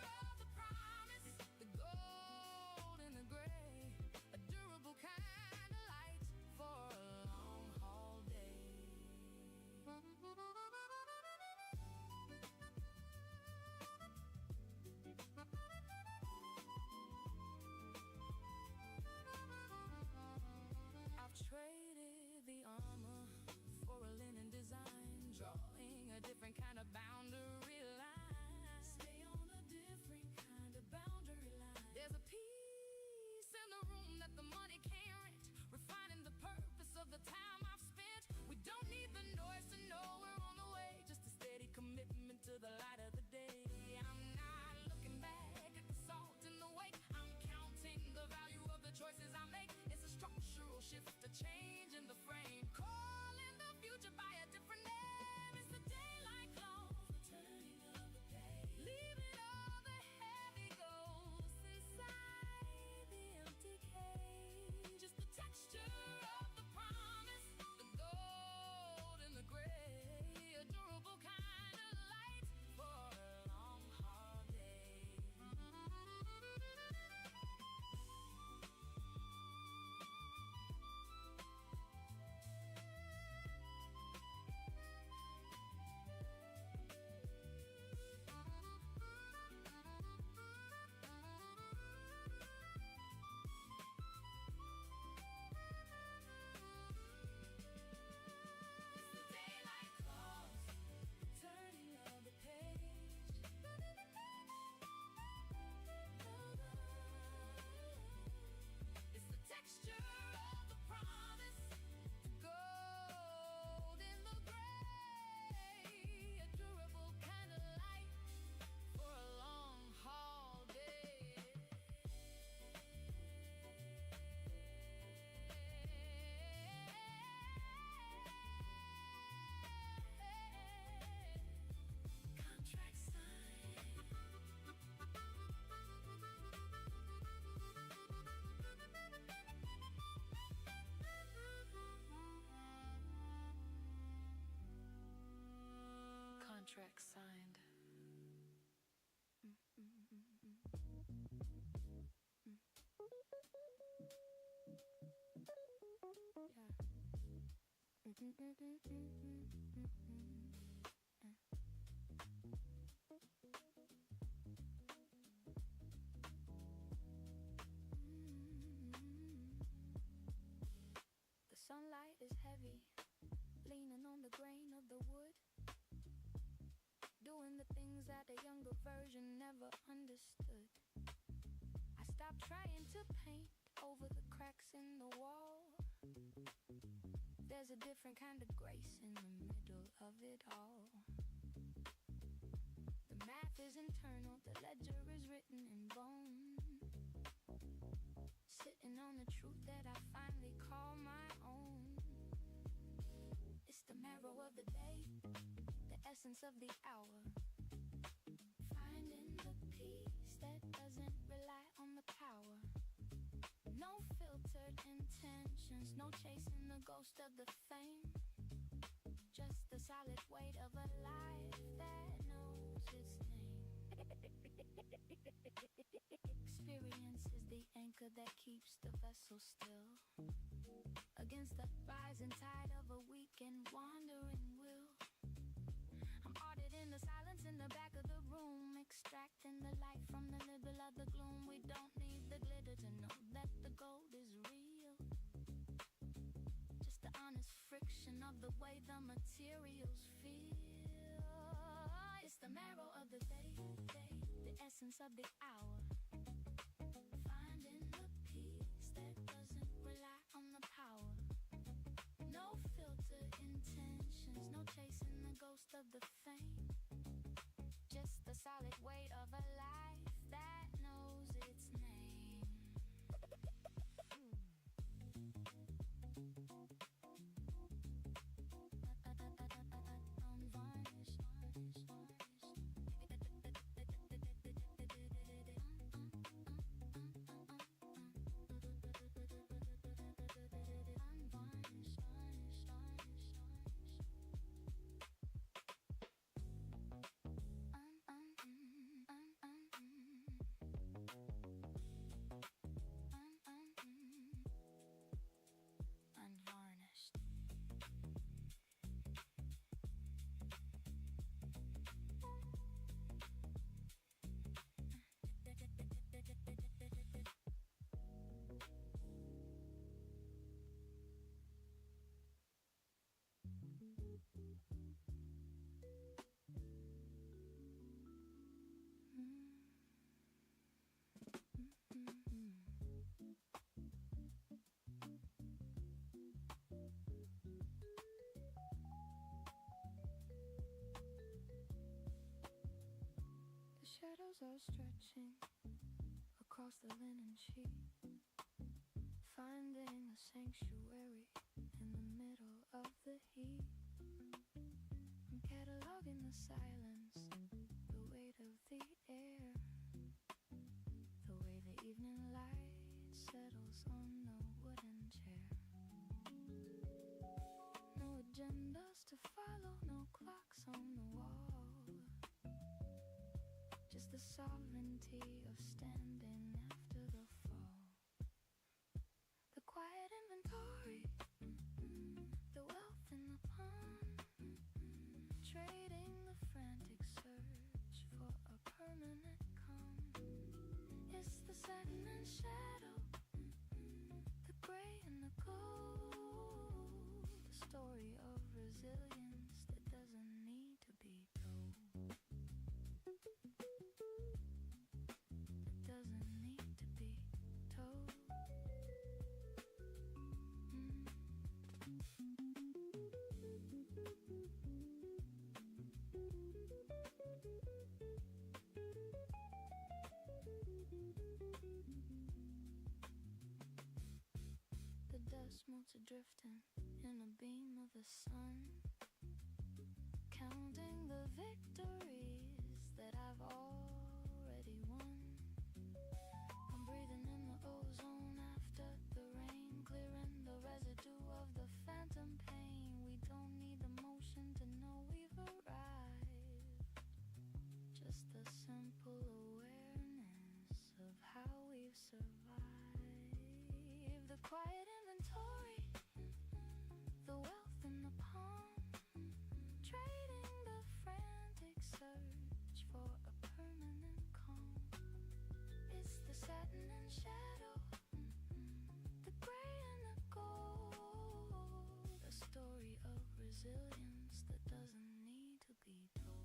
a different kind of boundary line. Stay on a different kind of boundary line. There's a peace in the room that the money can't rent. Refining the purpose of the time I've spent. We don't need the noise to know we're on the way. Just a steady commitment to the light of the day. I'm not looking back at the salt in the wake. I'm counting the value of the choices I make. It's a structural shift, a change in the frame. Calling the future by a different name. It's the daylight close, the turning of the page. Leaving all the heavy ghosts inside the empty cage. Just the texture of the promise, the gold and the gray. A durable kind of light for a long, hard day. It's the daylight close, turning of the page. It's the texture of the promise, the gold in the gray. A durable kind of light for a long, haul day. Contract signed. Contract signed. The sunlight is heavy, leaning on the grain of the wood. Doing the things that a younger version never understood. I stopped trying to paint over the cracks in the wall. There's a different kind of grace in the middle of it all. The math is internal, the ledger is written in bone. Sitting on the truth that I finally call my own. It's the marrow of the day, the essence of the hour. Finding the peace that doesn't rely on the power. No filtered intentions, no chasing the ghost of the fame. Just the solid weight of a life that knows its name. Experience is the anchor that keeps the vessel still. Against the rising tide of a weak and wandering will. I'm ordered in the silence in the back of the room, extracting the light from the nibble of the gloom. We don't need the glitter to know that the gold is real. Just the honest friction of the way the materials feel. It's the marrow of the day, the essence of the hour. Finding the peace that doesn't rely on the power. No filter intentions, no chasing the ghost of the fame. Just the solid weight of a life that knows its name. are stretching across the linen sheet, finding a sanctuary in the middle of the heat. I'm cataloging the silence, the weight of the air, the way the evening light settles on the wooden chair. No agendas to follow, no clocks on the wall, just the sovereignty of standing after the fall. The quiet inventory, the wealth in the palm, trading the frantic search for a permanent calm. It's the satin and shadow, the gray and the gold, the story of resilience that doesn't need to be told. That doesn't need to be told. The dust motes are drifting in a beam of the sun, counting the victories that I've already won. I'm breathing in the ozone after the rain, clearing the residue of the phantom pain. We don't need the motion to know we've arrived, just the simple awareness of how we've survived. The quiet inventory, the wealth in the palm, trading the frantic search for a permanent calm. It's the satin and shadow, the gray and the gold, a story of resilience that doesn't need to be told.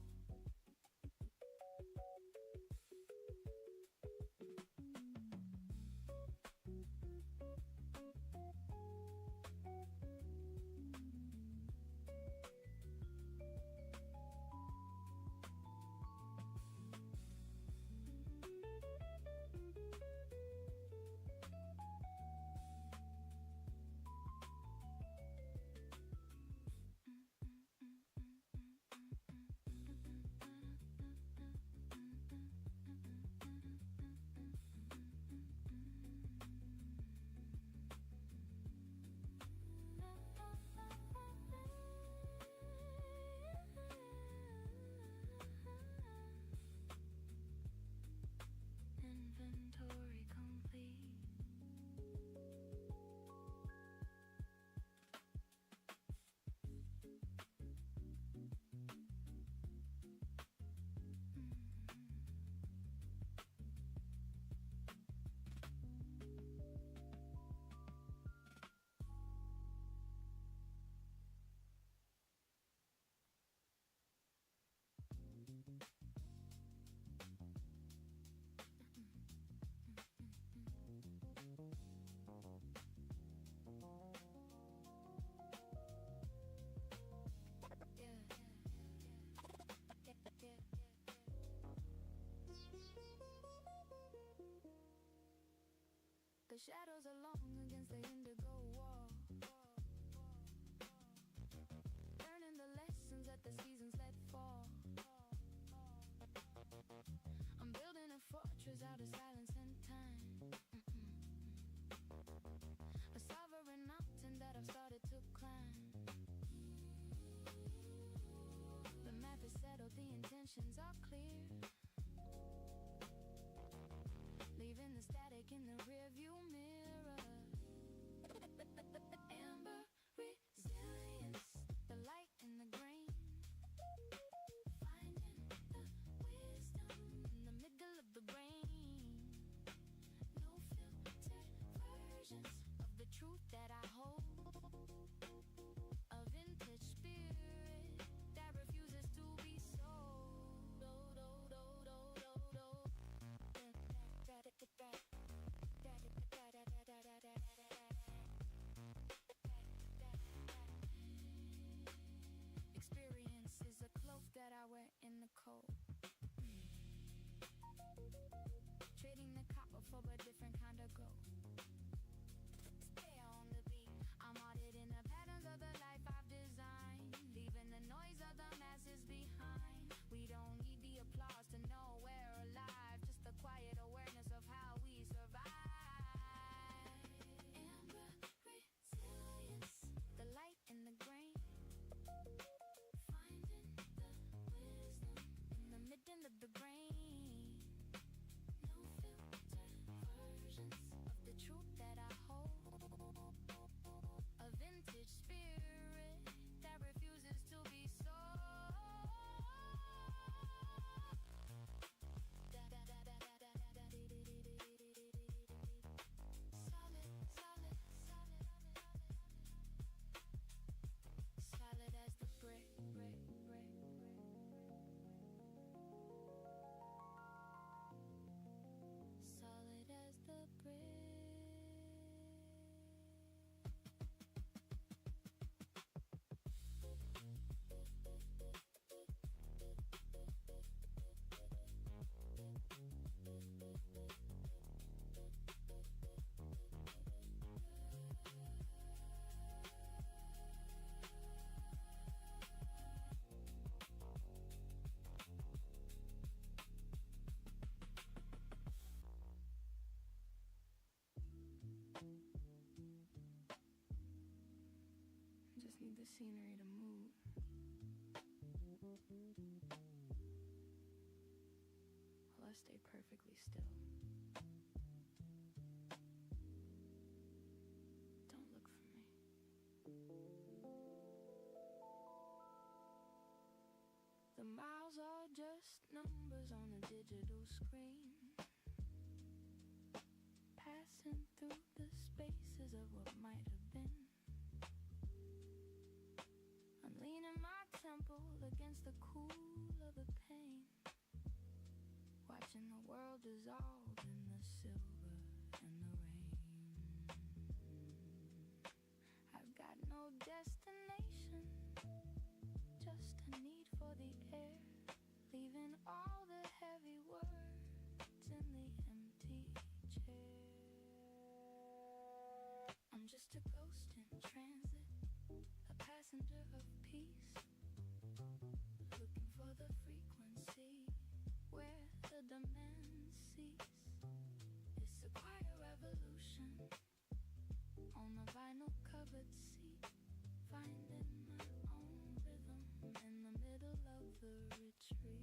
Inventory complete. The shadows are long against the indigo wall, learning the lessons that the seasons let fall. I'm building a fortress out of silence and time, a sovereign mountain that I've started to climb. The map is settled, the intentions are clear, leaving the static in the rearview mirror. Amber resilience, the light in the grain, finding the wisdom in the middle of the brain. No filtered versions of the truth that I hold, a vintage spirit that refuses to be sold. Do, do, do, do, do, do. for a different kind of growth. Stay on the beat. I'm auditing the patterns of the life I've designed, leaving the noise of the masses behind. We don't need the applause to know we're alive, just the quiet awareness of how we survive. Amber resilience, the light in the grain, finding the wisdom in the midden of the brain. No filter versions of the truth that I hold, a vintage spirit that refuses to be sold. Solid as the brick. Solid as the brick. Just need the scenery to move. While I stay perfectly still. Don't look for me. The miles are just numbers on a digital screen, passing through the spaces of what might have been. I'm leaning my temple against the cool of the pain, watching the world dissolve in the silver and the rain. I've got no destination, just a need for the air, leaving all the heavy words in the empty chair. I'm just a ghost in transit, a passenger of peace, looking for the frequency where the demands cease. It's a quiet revolution on a vinyl covered seat, finding my own rhythm in the middle of the retreat.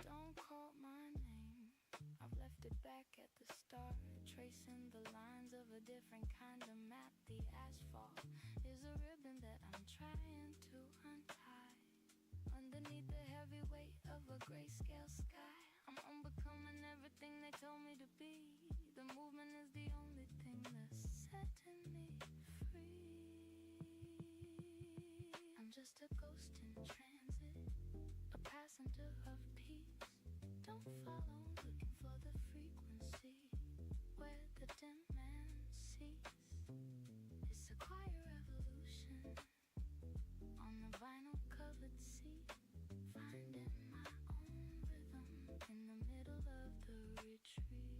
Don't call my name, I've left it back at the start, tracing the lines of a different kind of map. The asphalt is a ribbon that I'm trying to untie, underneath the heavy weight of a grayscale sky. I'm unbecoming everything they told me to be. The movement is the only thing that's setting me free. I'm just a ghost in transit, a passenger of peace. Don't follow, looking for the frequency where the demand cease. It's a quiet revolution on the vinyl covered seat, finding my own rhythm in the middle of the retreat.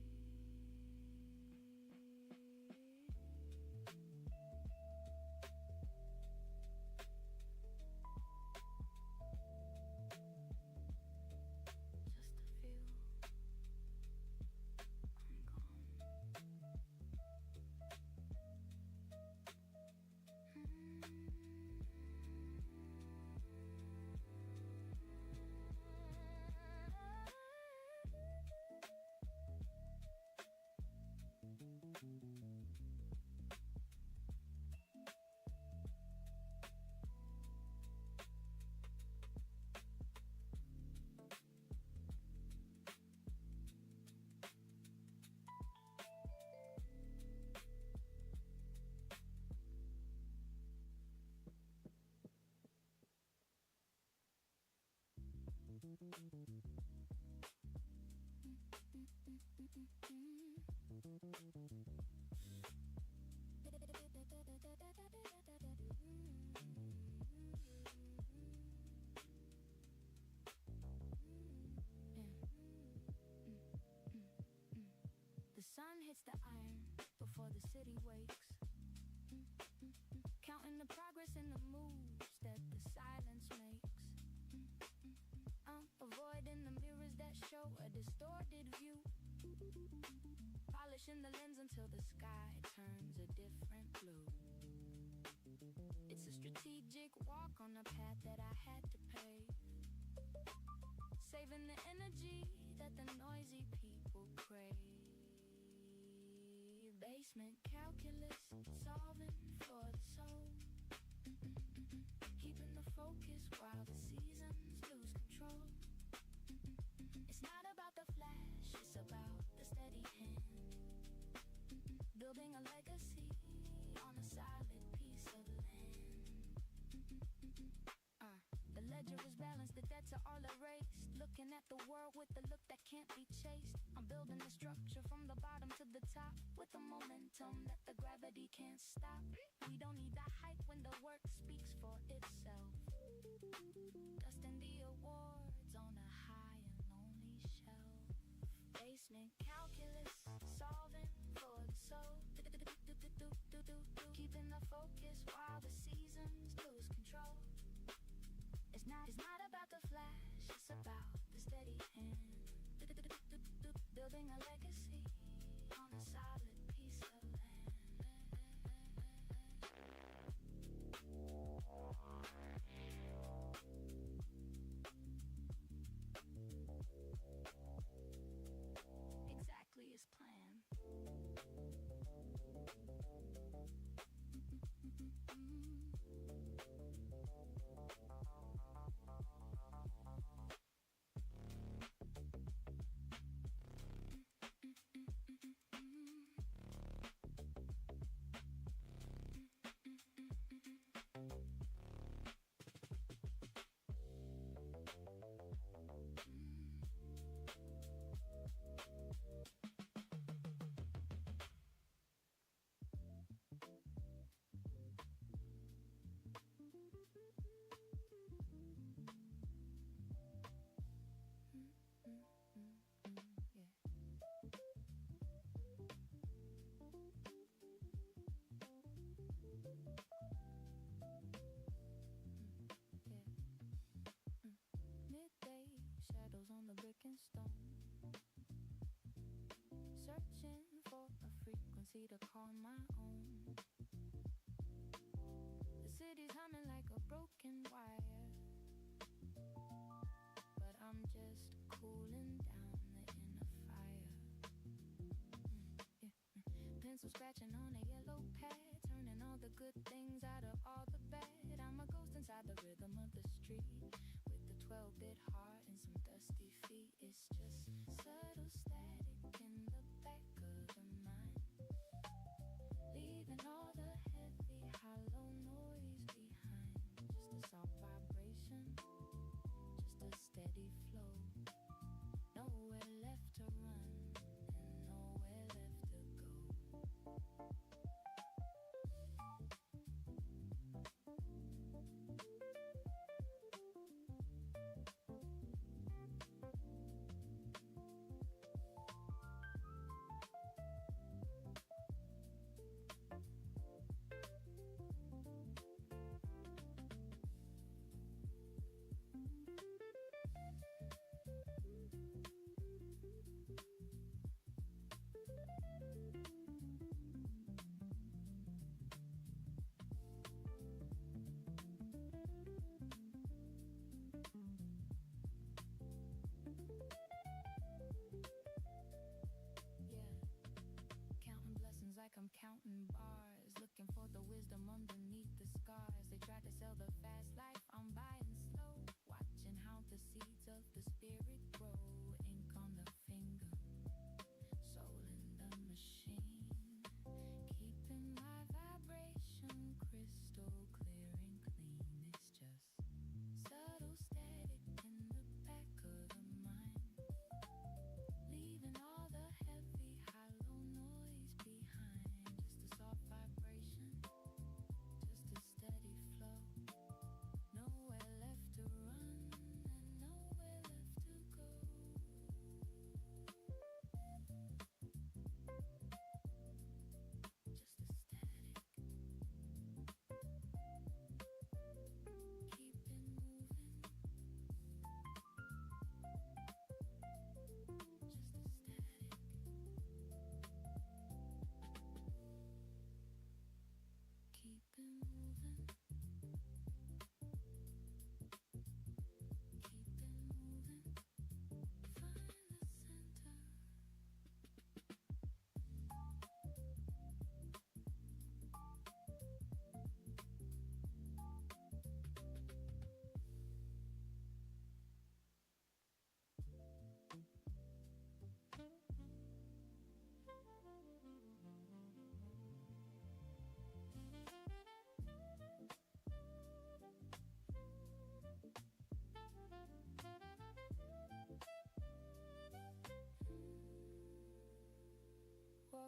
The sun hits the iron before the city wakes. Counting the progress and the moves that the silence makes. Avoiding the mirrors that show a distorted view. Polishing the lens until the sky turns a different blue. It's a strategic walk on a path that I had to pave. Saving the energy that the noisy people crave. Basement calculus, solving for the soul. Keeping the focus while the seasons lose control. It's not about the flash, it's about the steady hand. Building a legacy on a solid piece of land. The ledger is balanced, the debts are all erased. Looking at the world with the look that can't be chased. I'm building a structure from the bottom to the top, with a momentum that the gravity can't stop. We don't need the hype when the work speaks for itself. Dusting the awards on a high and lonely shelf. Basement calculus, solving for the soul. Keeping the focus while the seasons lose control. It's not about the flash, it's about the steady hand. Building a legacy on a solid piece of land. Exactly as planned. On the brick and stone, searching for a frequency to call my own. The city's humming like a broken wire, but I'm just cooling down the inner fire. Pencil scratching on a yellow pad, turning all the good things out of all the bad. I'm a ghost inside the rhythm of the street, with the 12-bit heart and some dusty feet. It's just subtle static in the back of the mind, leaving all the heavy, hollow noise behind. Just a soft vibration, just a steady flow. Nowhere left to run and nowhere left to go.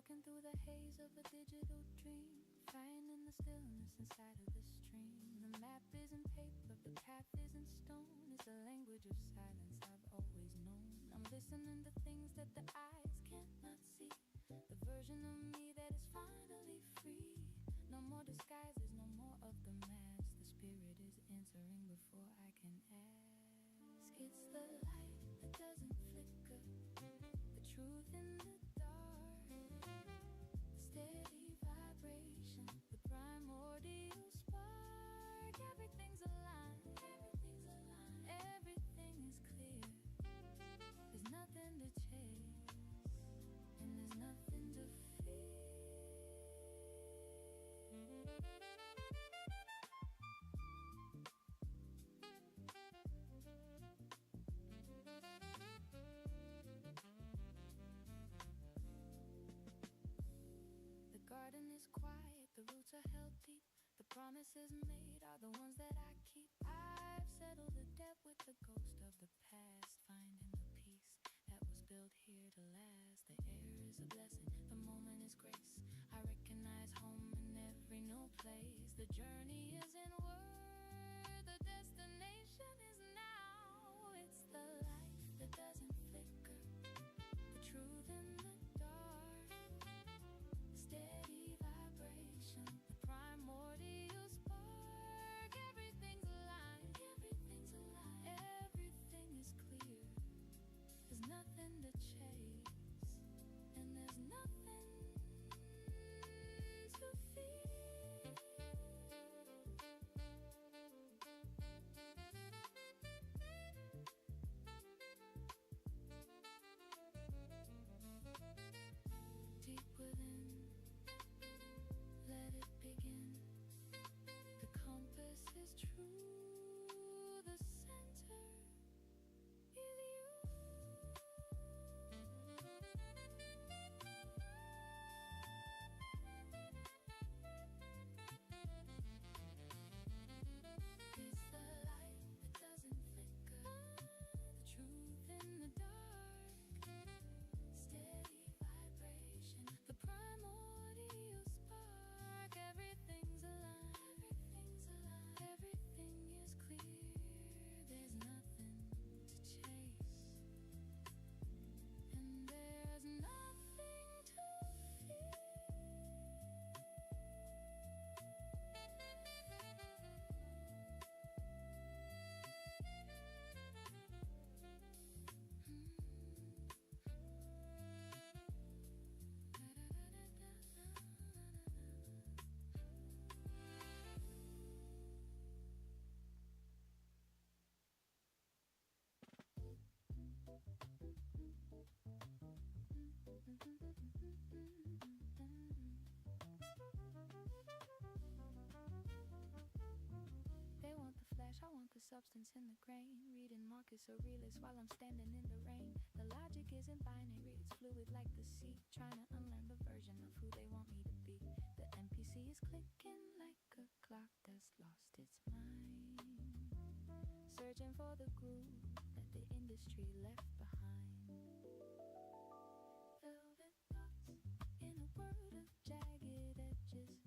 Walking through the haze of a digital dream, finding the stillness inside of the stream. The map isn't paper, the path isn't stone. It's a language of silence I've always known. I'm listening to things that the eyes cannot see. The version of me that is finally free. No more disguises, no more of the mask. The spirit is answering before I can ask. It's the light that doesn't flicker, the truth in the dark, the steady vibration, the primordial spark. Everything's aligned, everything is clear. There's nothing to chase, and there's nothing to fear. The garden is quiet, the roots are held deep. The promises made are the ones that I keep. I've settled the debt with the ghost of the past, finding the peace that was built here to last. The air is a blessing, the moment is grace. I recognize home in every new place. The journey isn't word, the destination is now. It's the light that doesn't flicker, the truth in the dark, the steady vibration, the primordial spark. Everything's aligned, everything is clear. There's nothing to chase, and there's nothing to fear. Deep within, let it begin. The compass is true, the center is you. It's the light that doesn't flicker, the truth in the dark, steady vibration, the primordial spark. Everything's alive, everything is clear. There's nothing to chase, and there's nothing to fear. They want the flash, I want the substance in the grain. Reading Marcus Aurelius while I'm standing in the rain. The logic isn't binary, it's fluid like the sea. Trying to unlearn the version of who they want me to be. The NPC is clicking like a clock that's lost its mind, searching for the groove that the industry left behind. Velvet thoughts in a world of jagged edges,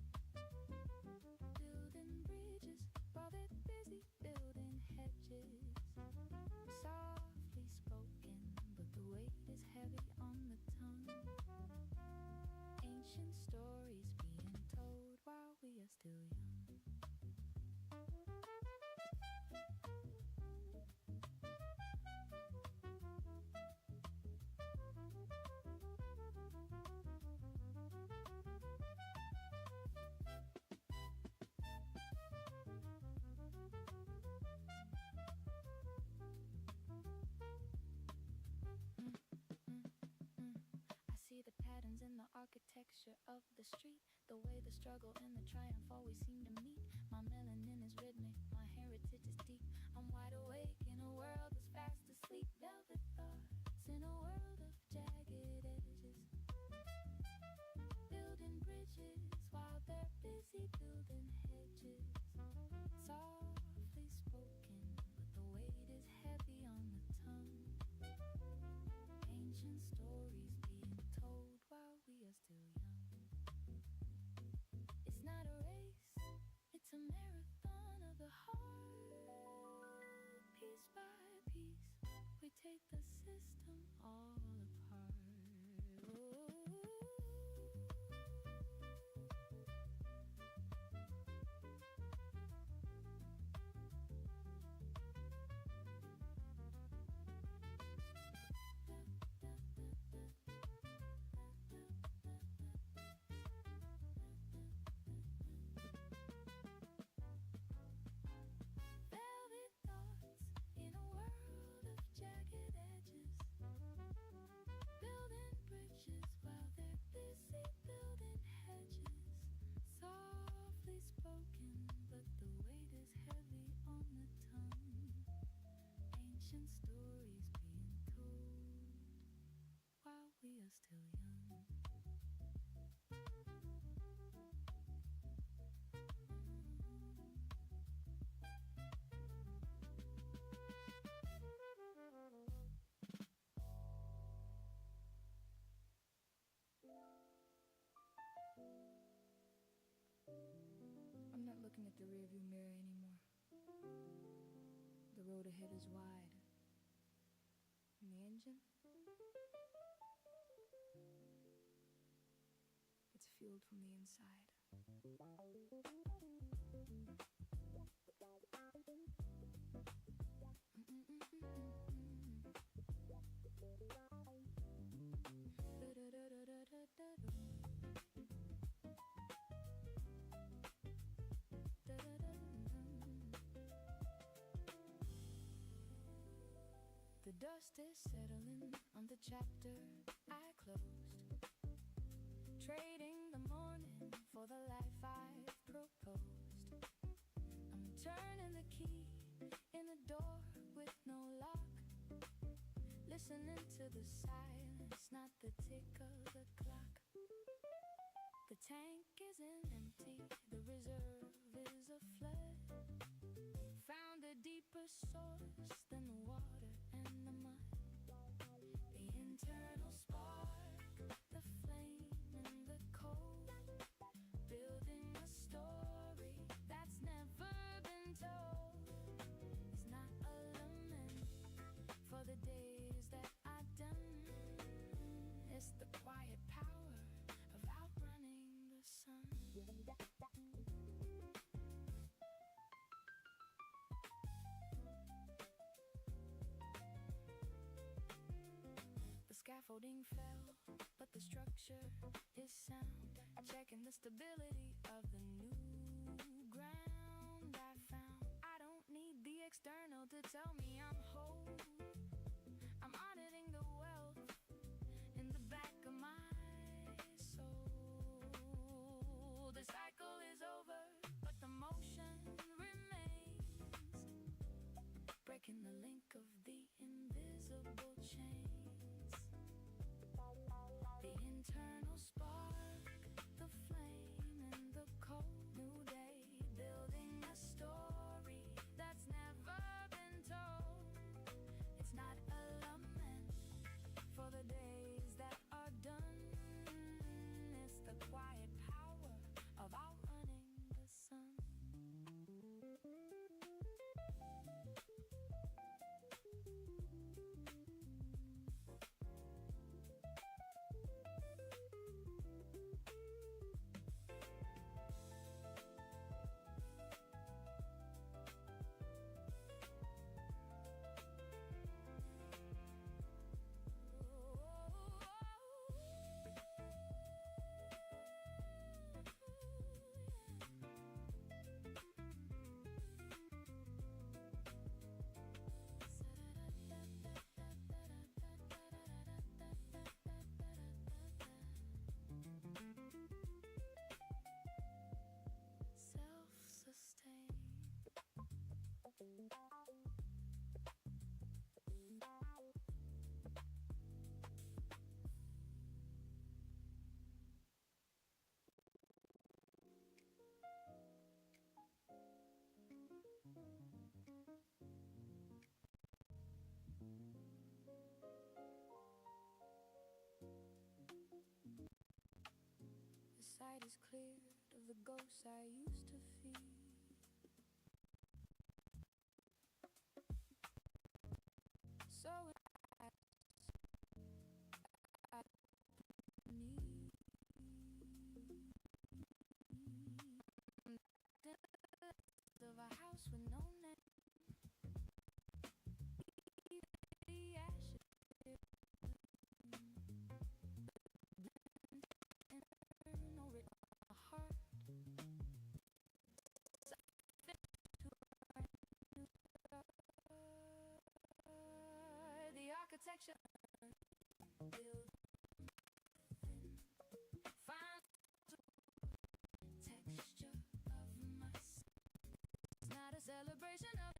building bridges while they're busy building hedges. Softly spoken, but the weight is heavy on the tongue. Ancient stories being told while we are still young. I see the patterns in the architecture of the street, the way the struggle and the triumph always seem to meet. My melanin is rhythmic, my heritage is deep. I'm wide awake in a world that's fast asleep. Velvet thoughts in a world of jagged edges, building bridges while they're busy building hedges. Softly spoken, but the weight is heavy on the tongue. Ancient stories being told while we are still young. take the system all apart. Velvet thoughts in a world of jagged edges, building bridges while they're busy building hedges. Softly spoken, but the weight is heavy on the tongue. Ancient stories being told while we are still young. I'm not looking at the rearview mirror anymore. The road ahead is wide. And the engine? It's fueled from the inside. The dust is settling on the chapter I closed, trading the morning for the life I've proposed. I'm turning the key in a door with no lock, listening to the silence, not the tick of the clock. The tank isn't empty, the reserve is a flood. Found a deeper source than the water and the mud. The internal spark, the flame and the cold, building a story that's never been told. It's not a lament for the days that I've done. It's the quiet power of outrunning the sun. The scaffolding fell, but the structure is sound. Checking the stability of the new ground I found. I don't need the external to tell me I'm whole. I'm auditing the wealth in the back of my soul. The cycle is over, but the motion remains, breaking the link of the invisible chains. The internal spark, the flame and the cold. New day, building a story that's never been told. It's not a lament for the days that are done. It's the quiet power of outrunning the sun. sight is cleared of the ghosts I used to feed. So architecture. Build. Find texture of my soul. It's not a celebration of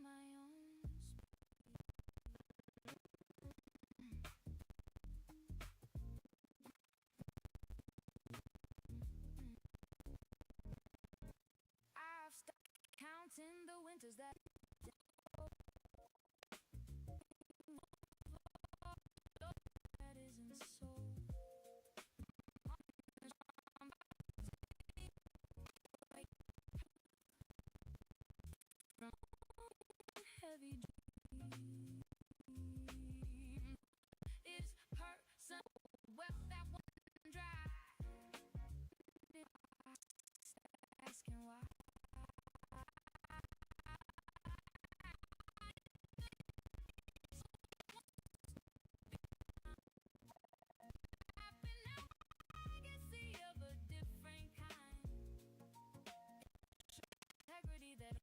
my own I've stopped counting the winters that isn't so heavy dream is personal. Well, that one dry. Asking why. Legacy of a different kind. Integrity that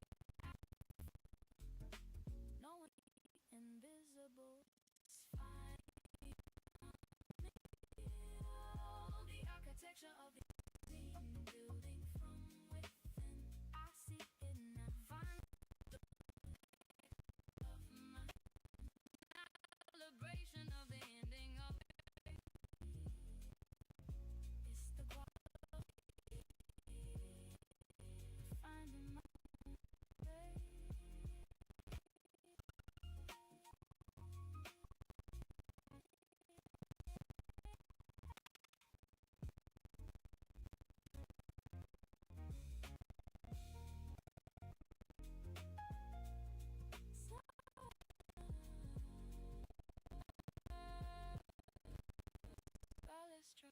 no one invisible is fine. The architecture of the scene building from within. I see it now. Find the of my celebration of the ending of it. It's the quality finding my way. Well, it's true.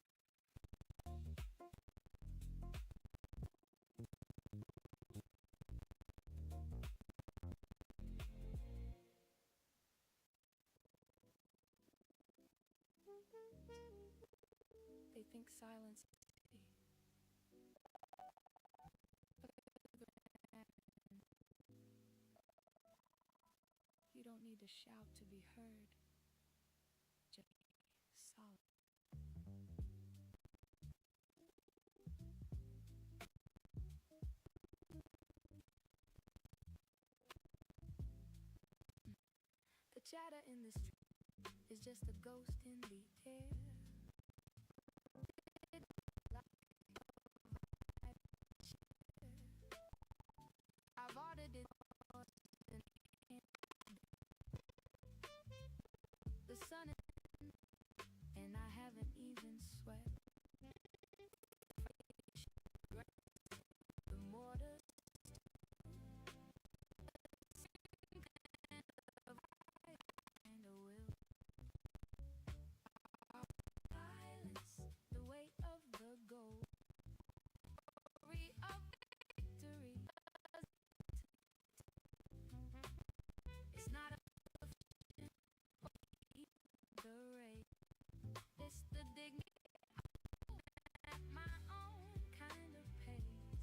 They think silence is easy. You don't need to shout to be heard. Just be solid. The chatter in the street is just a ghost in the air. I've ordered it. The sun is and I haven't even sweat. The mortar and a will. Silence, the weight of the goal. Glory of victory. It's not a the race. It's the dignity at my own kind of pace.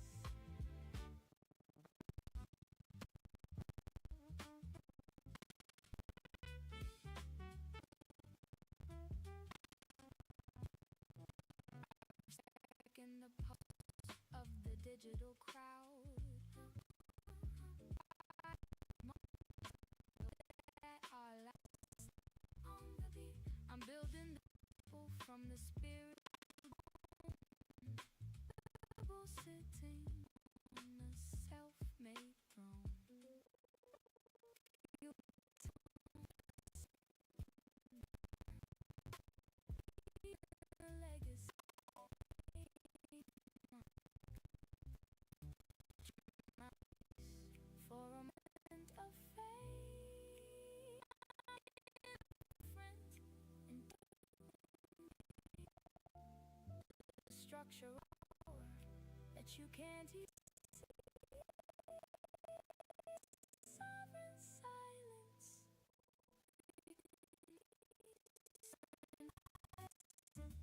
Second the pulse of the digital crowd. At our last on the beat, I'm building the people from the spirit. Sitting on a self-made throne. You a legacy. For a moment of fame, friends and the structure that you can't see. Sovereign silence.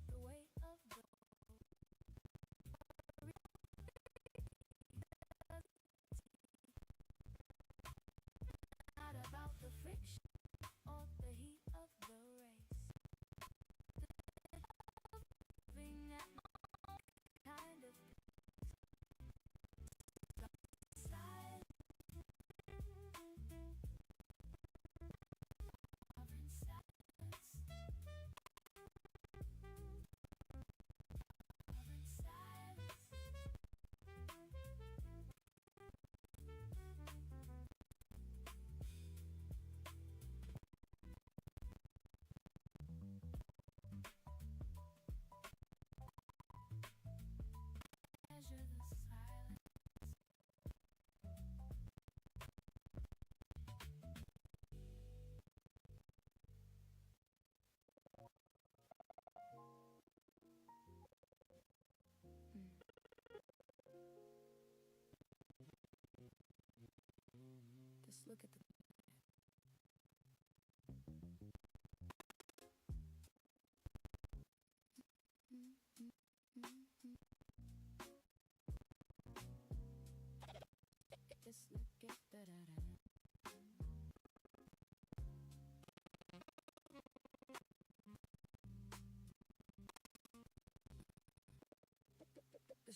The weight of the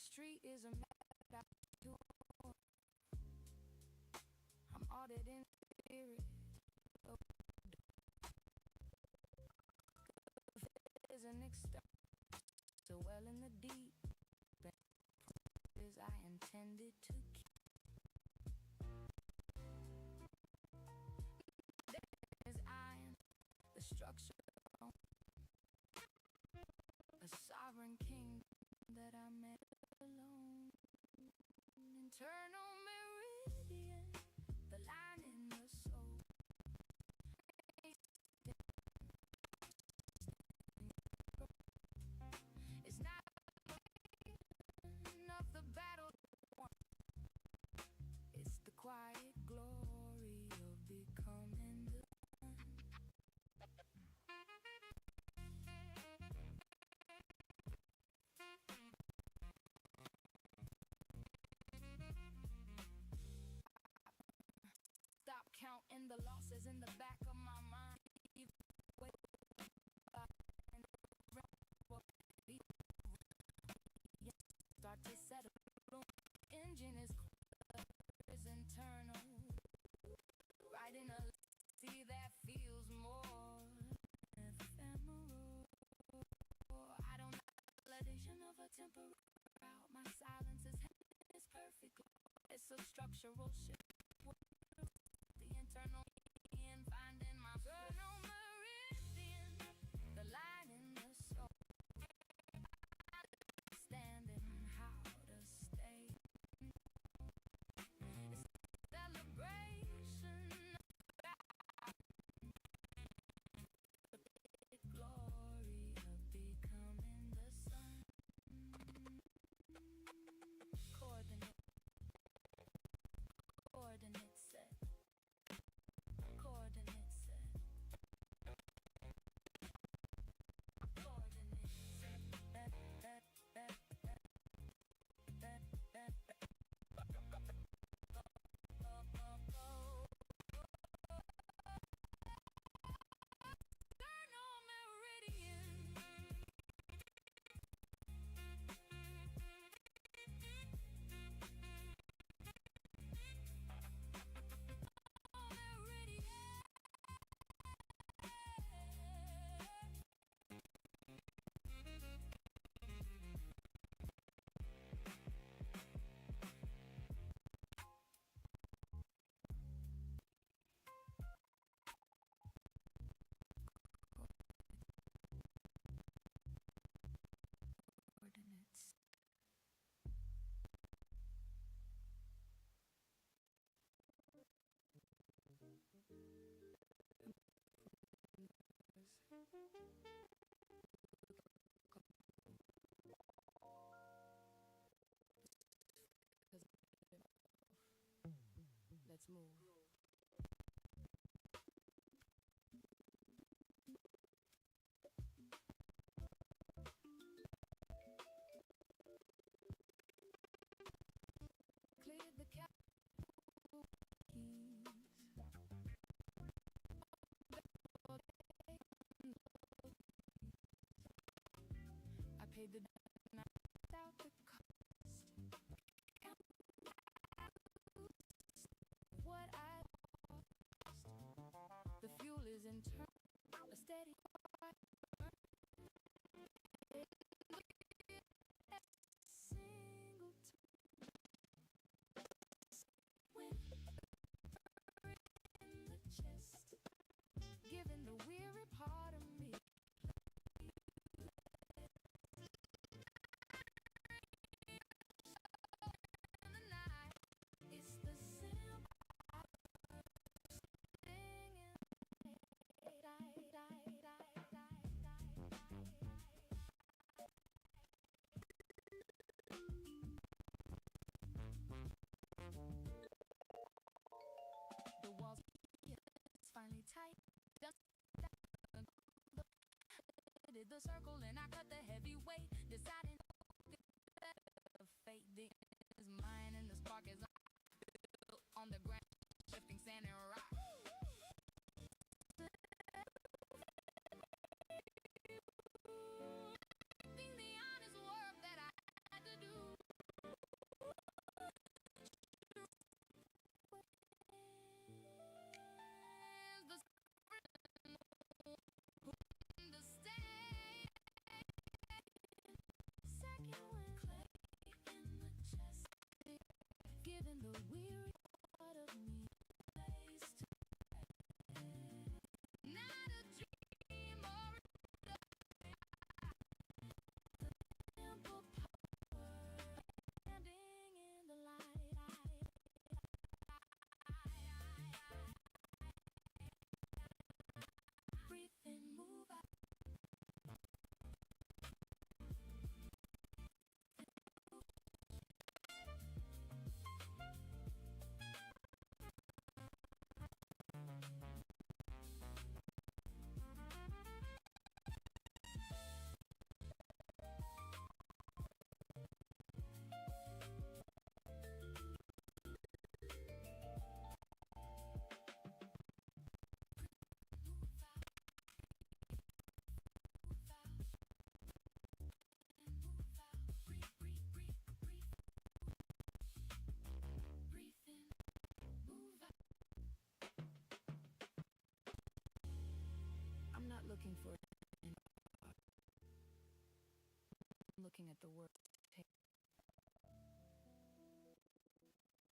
street is a map to I'm ordered in spirit. Is an extent so well in the deep as I intended to keep. As I am the structure, a sovereign king that I made alone. Internal meridian, the line in the soul. It's not of the battle, it's the quiet glory of becoming the sun. Stop counting the losses in the back of my mind. Start to settle. Engine is internal. Riding a sea that feels more ephemeral. I don't know the validation of a temporal route. My silence is perfect. It's a structural shift. The internal in finding my internal meridian. The line in the soul. Understanding how to stay. It's celebration. The glory of becoming the sun. Coordinate set. Coordinate set. Coordinate set. Internal meridian. Coordinates. Let's move. Cleared the cap. I paid the out the cost. What I lost. The fuel is internal, a steady single when in the chest, giving the weary part of me. It's the simple the walls finally tight. Did the circle and I cut the heavy weight, deciding fate is mine and the spark is on the ground, shifting sand and rock. The honest work that I had to do. weary thought of me placed not a dream or a simple power standing in the light. Breathe in, move out. I'm not looking for an I'm looking at the work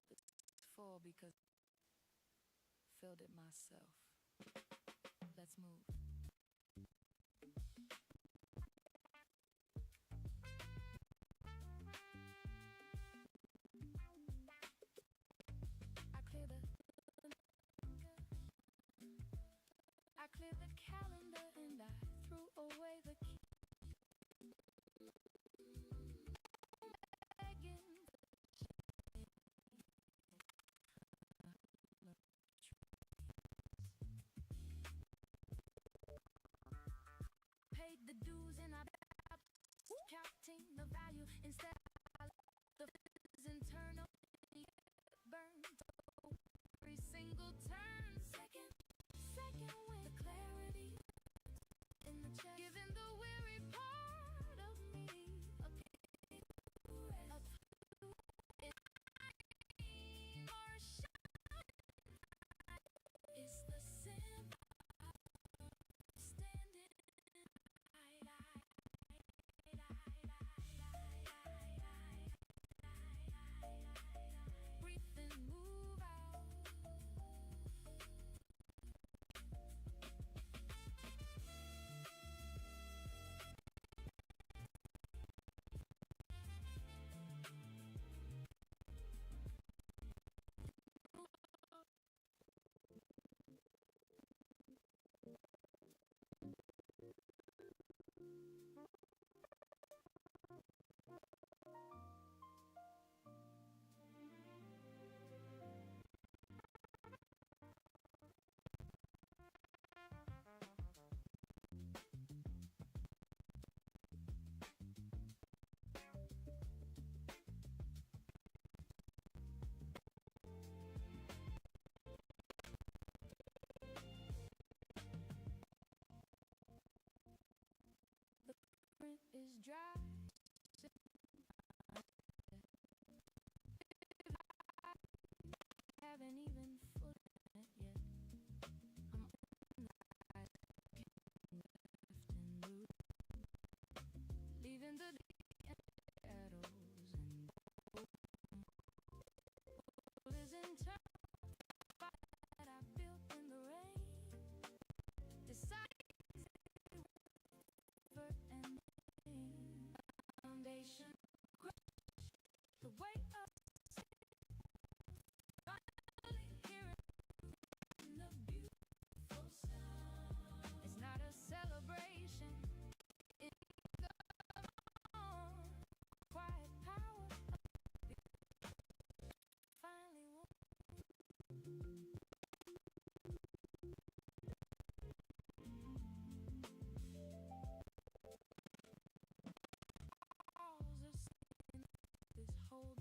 it's full because I filled it myself. Let's move. I cleared the calendar and I threw away the key. Paid the dues and I counting the value instead of the internal burned every single turn. Second wind, the clarity in the chest, giving the weary part of me a or a shot. It's the sin standing. Breathe in, move out. The print is dry. I haven't even fully done it yet. I'm on the side, left in the leaving the shadows and gold is internal fire that I built in the rain. Decided effort and pain. Foundation crushed. The weight of finally hearing the beautiful sound. It's not a celebration. It's the quiet power finally won. Walls of sin, this whole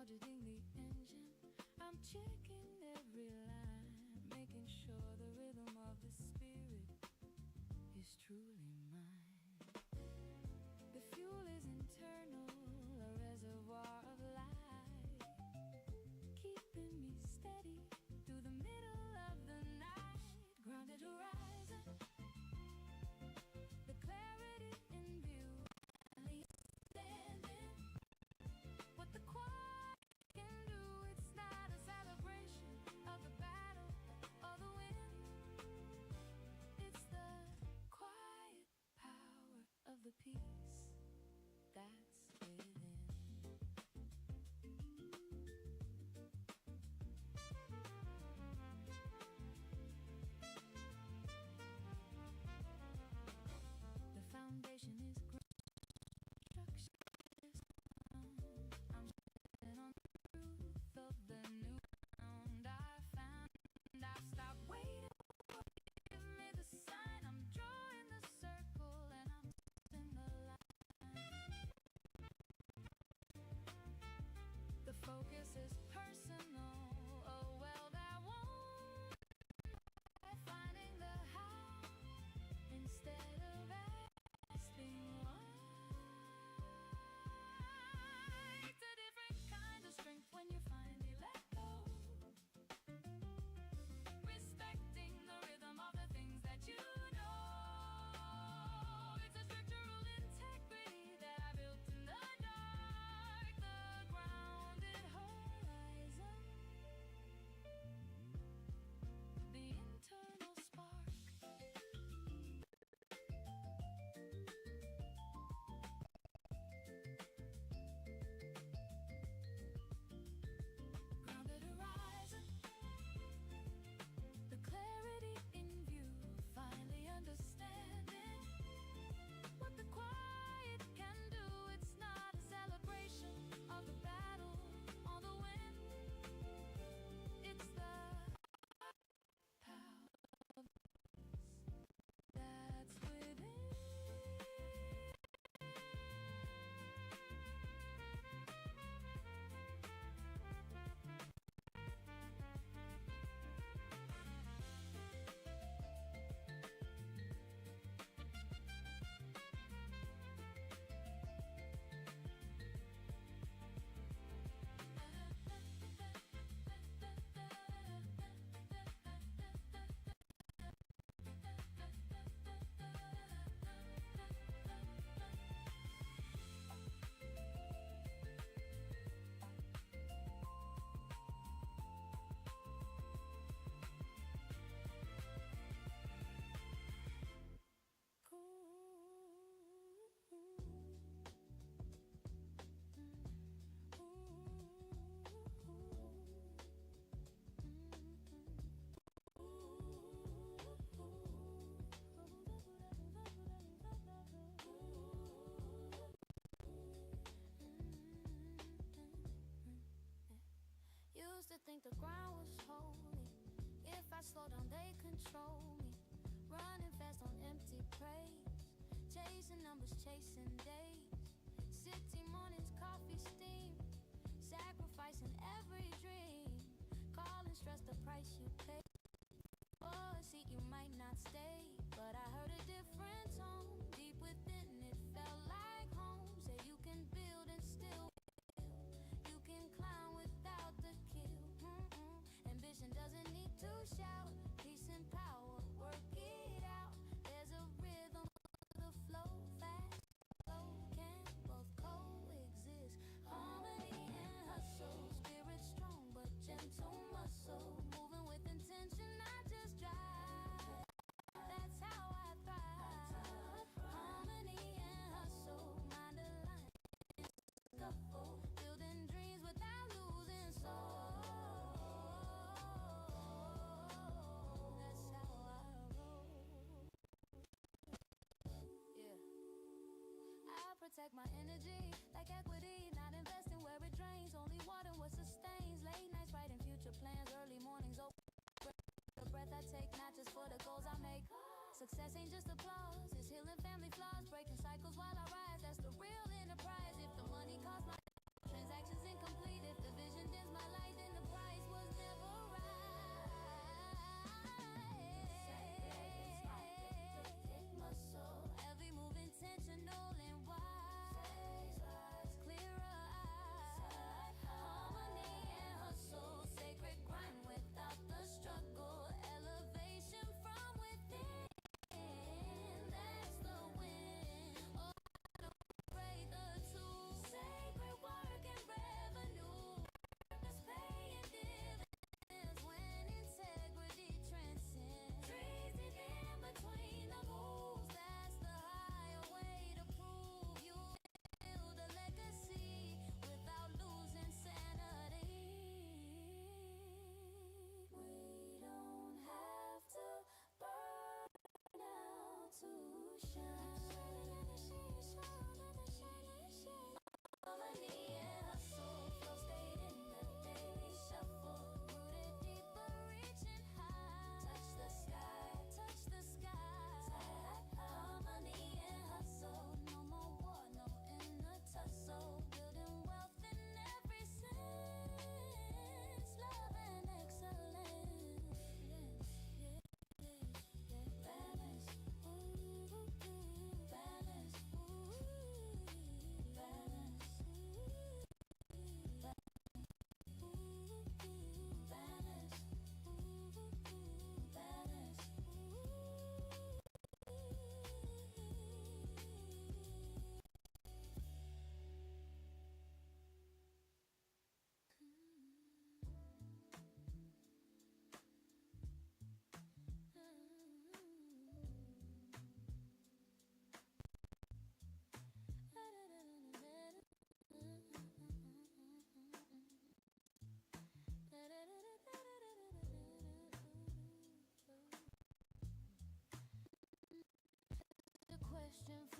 auditing the engine. I'm checking every line, making sure the rhythm of the spirit is truly mine. The fuel is internal, a reservoir of light, keeping me steady through the middle of the night. Grounded horizon, the clarity in view, understanding what the quiet can do. It's not a celebration of the battle or the win. It's the quiet power of the peace that's within. The foundation is structure is sound. I'm standing on the roof of the new ground I found. I've stopped waiting for you to give me the sign. I'm drawing the circle and I'm in the line. The focus is personal, a well that won't, finding the how instead of asking why. It's a different kind of strength when you finally let go, respecting the rhythm of the things that you know. It's a structural integrity that I built in the dark, the grounded horizon, the internal spark. Grounded horizon, the clarity in view, finally understanding what the quiet can do. It's not a celebration of the battle or the win. It's the power of that's within. Used to think the ground was holy. If I slow down, they control me. Running fast on empty praise, chasing numbers, chasing days. City mornings, coffee steam, sacrificing every dream. Calling stress the price you pay. For a seat you might not stay, but I heard a different tone. Deep within it felt like home. Say you can build and still you can climb without the kill. Ambition doesn't need to shout. Peace and power, work it out. There's a rhythm to the flow. Fast, slow, can both coexist. Harmony and hustle. Spirit strong but gentle muscle. Moving with intention, not just drive. That's how I thrive. Harmony and hustle. Mind aligned, scuffle. Building dreams without losing soul. That's how I roll. Yeah. I protect my energy like equity, not investing where it drains. Only water what sustains. Late nights writing future plans, early mornings open. The breath I take, not just for the goals I make. Success ain't just applause, it's healing family flaws, breaking cycles while I rise. That's the real enterprise. If the money costs my transactions incomplete, if the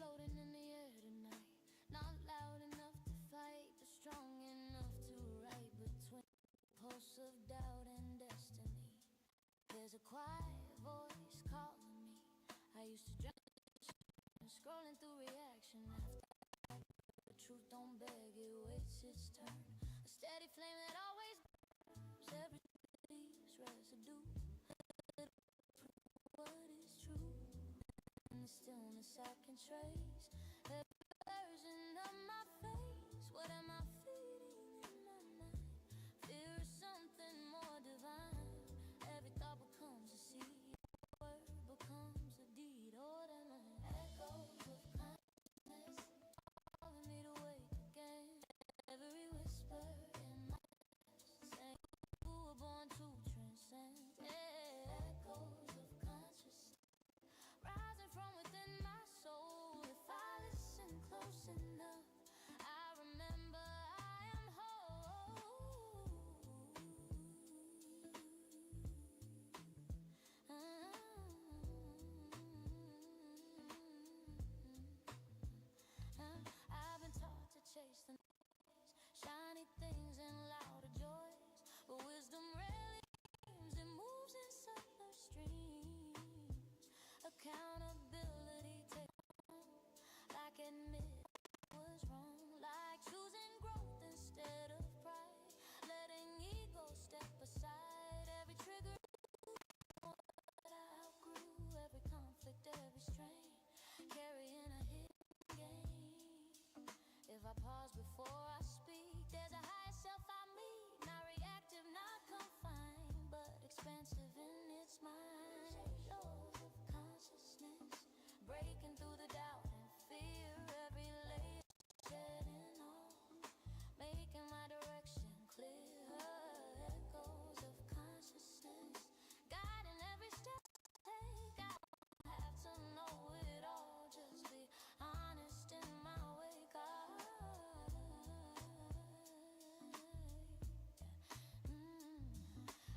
floating in the air tonight. Not loud enough to fight, but strong enough to write between pulse of doubt and destiny. There's a quiet voice calling me. I used to drown, scrolling through reaction after the truth don't beg, it waits its turn. A steady flame that always burns, every leaves residue. What is true? In the stillness I can trace every version of my face. What am I feeding in my mind? Fear is something more divine. Every thought becomes a seed, word becomes a deed. Oh, then echoes of kindness calling me to wake again. Every whisper in my past saying we were born to transcend. Yeah, echoes of consciousness rising from within my soul. If I listen close enough, I remember I am whole. I've been taught to chase the noise, shiny things and louder joys, but wisdom rarely aims, it moves in subtler streams. Accountability takes on, like admit was wrong, like choosing growth instead of pride, letting ego step aside. Every trigger that I outgrew, every conflict, every strain, carrying a hidden game. If I pause before I speak, there's a higher self I meet, not reactive, not confined, but expansive in its mind. Laws of consciousness, breaking through the doubt and fear, every layer shedding off, making my direction clear. Echoes of consciousness, guiding every step I take. I don't have to know it all, just be honest in my wake.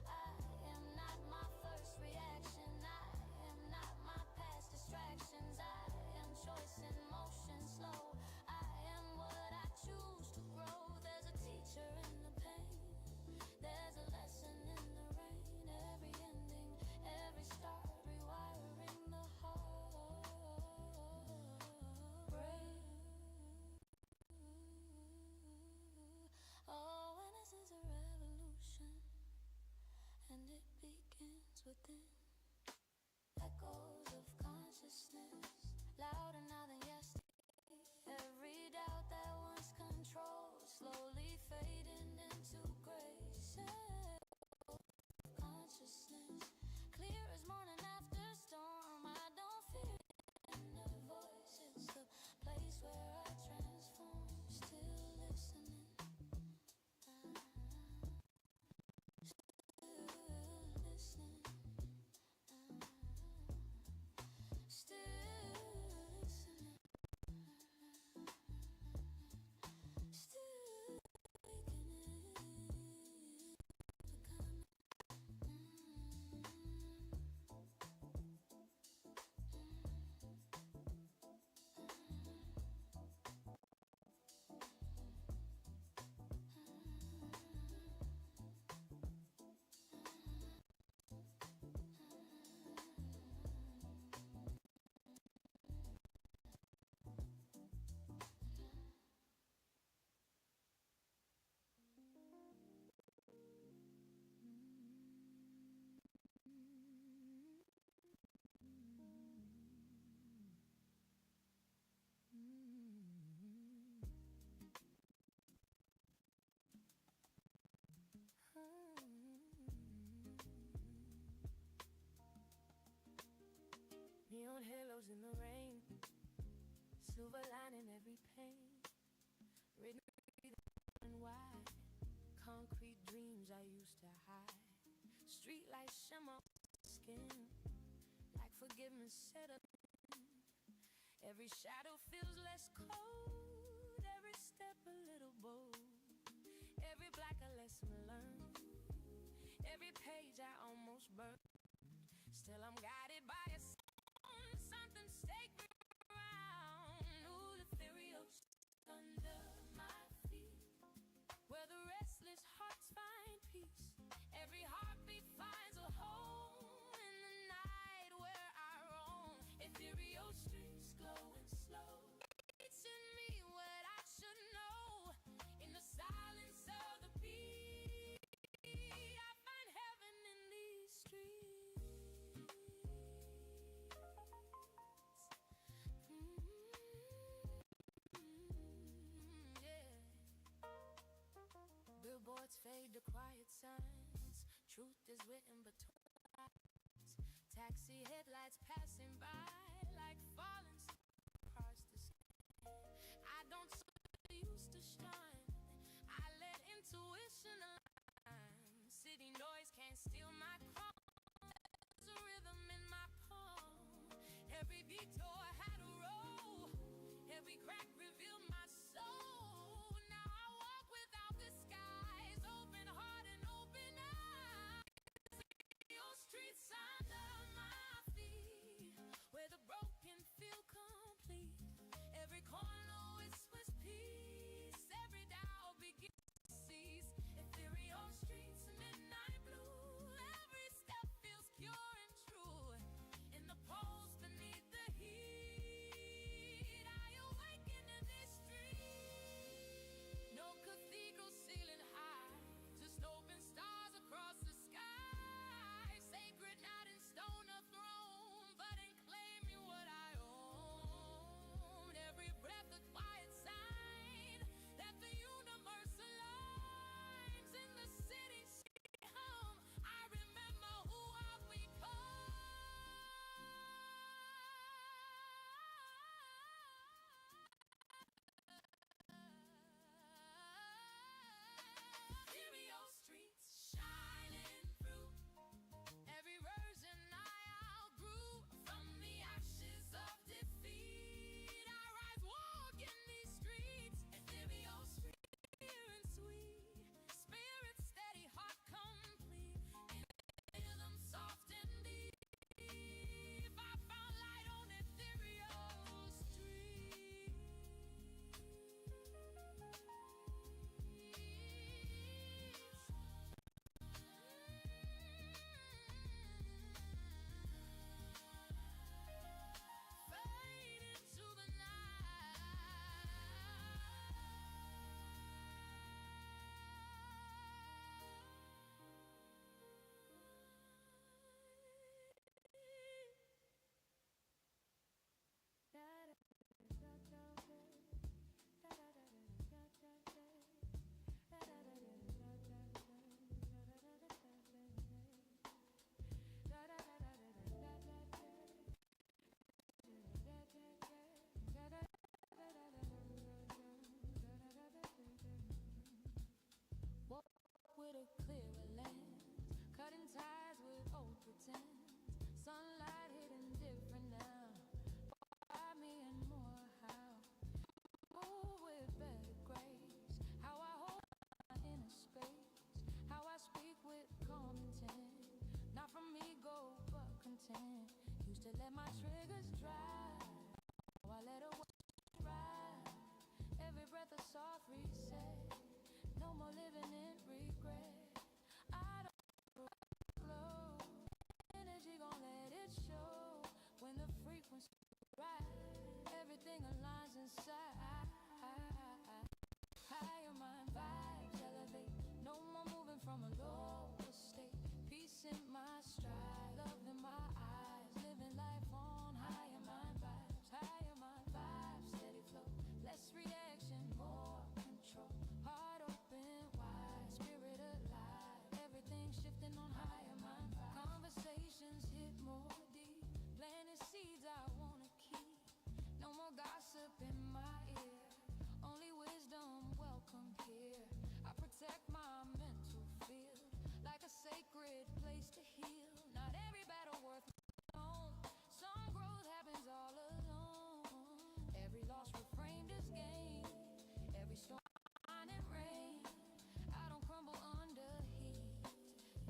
I am not my first reaction, I am not my past distractions. I am choice in motion slow, I am what I choose to grow. There's a teacher in the pain, there's a lesson in the rain. Every ending, every start, rewiring the heart brain. Oh, and this is a revolution, and it begins within. Echoes of consciousness, louder now than yesterday. Every doubt that once controlled, slowly fading into grace. Consciousness, clear as morning after storm. I don't fear inner voice, it's the place where I transform. Still listening, still listening, still listening, still neon halos in the rain, silver lining every pain, written and wide, concrete dreams I used to hide. Street lights shimmer skin, like forgiveness set up. Every shadow feels less cold, every step a little bold, every black a lesson learned, every page I almost burned. Still I'm guided by a sound, something sacred around. is written between lines. Taxi headlights passing by like falling stars to sky. I don't used to shine. I let intuition align. City noise can't steal my calm. There's a rhythm in my palm. Every detour had a roll. Every crack revealed my soul. Now I walk without disguise, open heart and open eyes. Your streets under my feet, where the broken feel complete. Every corner whispers peace. Every doubt begins to cease. Ethereal streets, midnight blue. Every step feels pure and true. In the pulse beneath the heat, I awaken in this street. No cathedral ceiling high, just open stars across the sky. Sacred not in stone or throne, but in claiming what I own. Every breath a quiet sign that the universe aligns. In the city hum, I remember who I've become. Stereo streets shining through. Every version I outgrew. From the ashes of defeat, I rise, walk in these streets. Ethereal street, clear and sweet. Spirit steady, heart complete. In rhythm soft and deep. I found light on ethereal street. Fade into the Walk with a clearer lens, cutting ties with old pretense. Sunlight hitting different now. By me and more how. Move with better grace. How I hold my inner space. How I speak with calm intent. Not from ego but content. Used to let my triggers dry. Now I let away ride. Every breath a soft reset. No more living in regret. I don't glow. Energy gon' let it show. When the frequency right, everything aligns inside. Higher mind vibes elevate. No more moving from a lower state. Peace in my stride, love in my eyes. Living life on higher mind vibes. Higher mind vibes, steady flow. Less reaction, more control. Heart open wide, spirit alive. Everything shifting on higher mind vibes. Conversations hit more deep. Planting seeds I wanna keep. No more gossip in my ear. Only wisdom welcome here. I protect my mental field like a sacred place to heal. Not every battle worth my own. Some growth happens all alone. Every loss reframed as gain. Every storm and rain. I don't crumble under heat.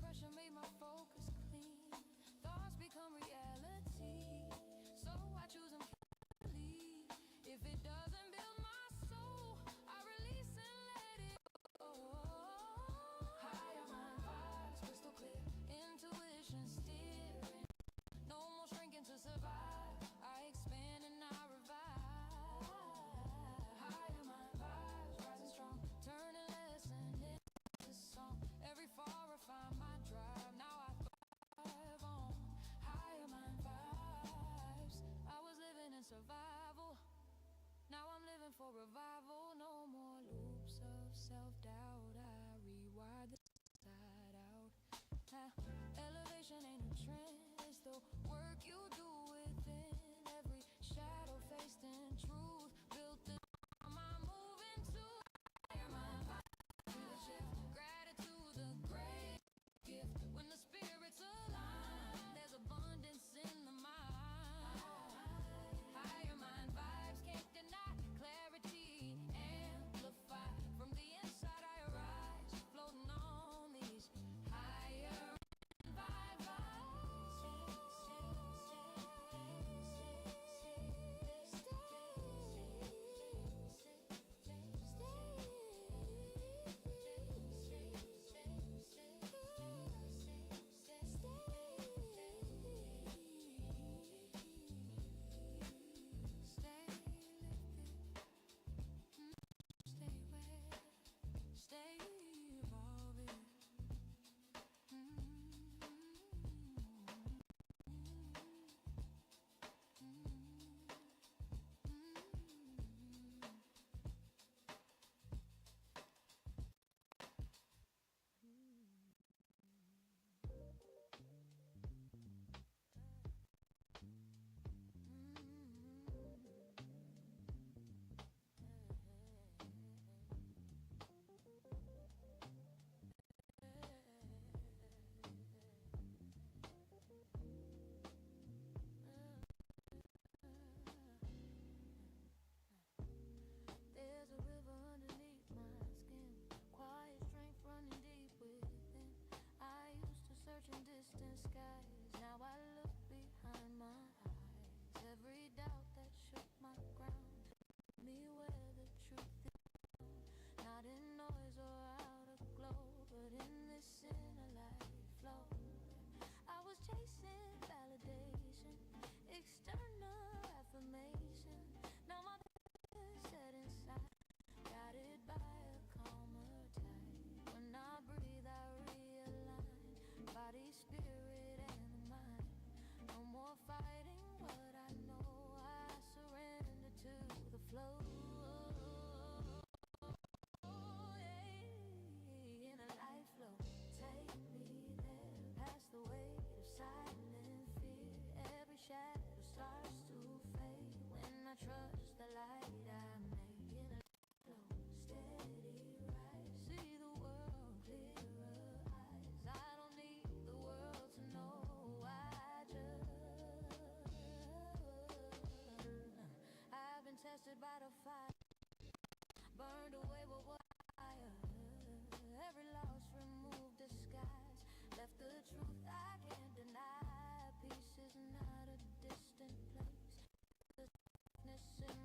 Pressure made my focus clean. Thoughts become reality. So I choose them carefully. If it doesn't build my soul, I release and let it go. Higher mind vibes, crystal clear. Intuition steering. No more shrinking to survive. I expand and I revive. Higher mind vibes, rising strong. Turning lesson into song. Every fall refine my drive. Now I thrive on higher mind vibes. I was living in survival. Now I'm living for revival. No more loops of self-doubt. I rewire the side out. Motivation ain't a trend, it's the work you do within. Every shadow faced in truth, built the I'm moving to higher mind. Gratitude, the great gift. When the spirits align, there's abundance in the mind. Higher mind vibes can't deny clarity, amplify. From the inside I arise, floating on these higher stay evolving. There's a river underneath my skin, quiet strength running deep within. I used to search in distant skies, now I look behind my eyes. Every doubt that shook my ground, me where the truth is found. Not in noise or outer glow, but in this inner light flow. I was chasing validation, external affirmation. Now my set inside, guided by a calmer tide. When I breathe, I realign body, spirit, and the mind. No more fighting what I know. I surrender to the flow. In a life flow, take me there, past the weight of silent fear. Every shadow starts to fade when I trust the light I made. In a flow, steady rise, see the world clearer eyes. I don't need the world to know. I've been tested by the fire, burned away with what fire. Every loss removed disguise, left the truth I can't deny. Peace is not a distant place, the softness in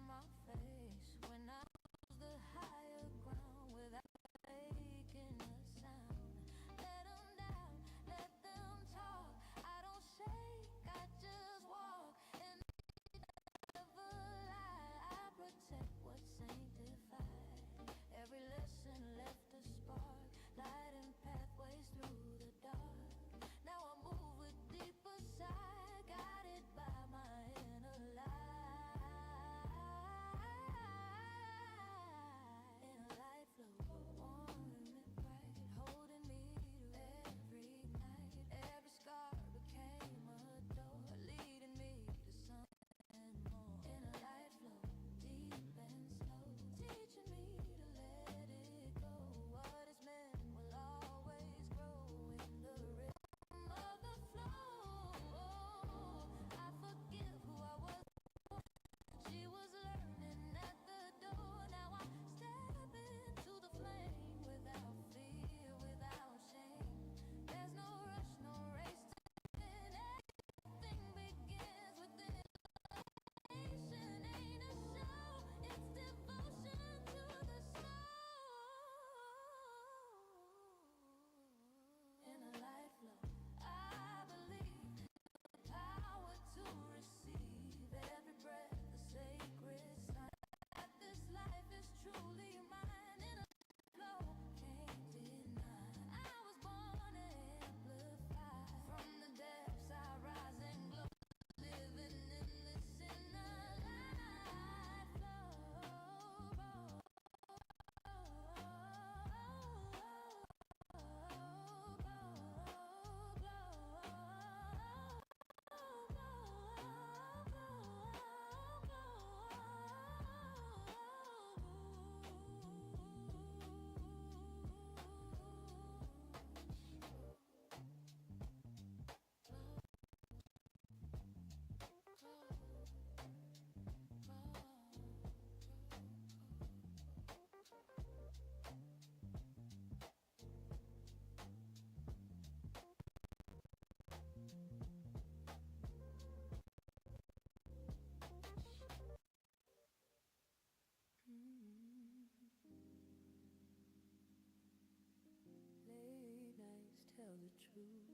true.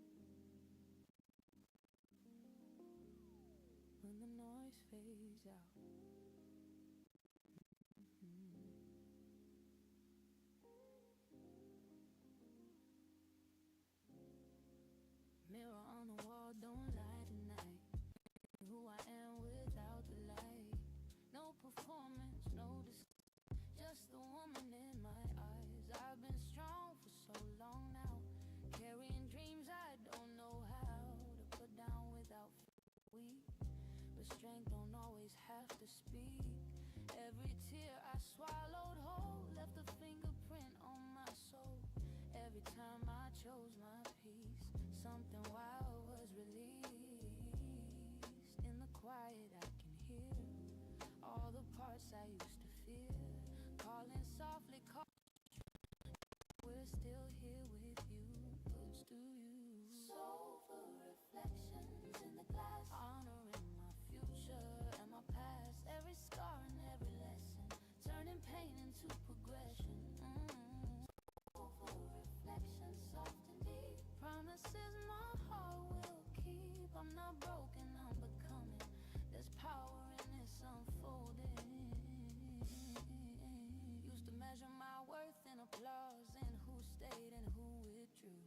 When the noise fades out. Mirror on the wall, don't lie tonight. Who I am without the light. No performance, no just the woman in my eyes. I've been strong for so long now, carrying dreams I don't know how to put down without weak. But strength don't always have to speak. Every tear I swallowed whole left a fingerprint on my soul. Every time I chose my peace, something wild was released. In the quiet I can hear all the parts I used to fear, calling softly, we're still here with you. Oops, do you? Soulful reflections in the glass, honoring my future and my past. Every scar and every lesson, turning pain into progression. Soulful reflections, soft and deep, promises my heart will keep. I'm not broken, I'm becoming. There's power in this unfolding. Used to measure my worth in applause and who stayed and who withdrew.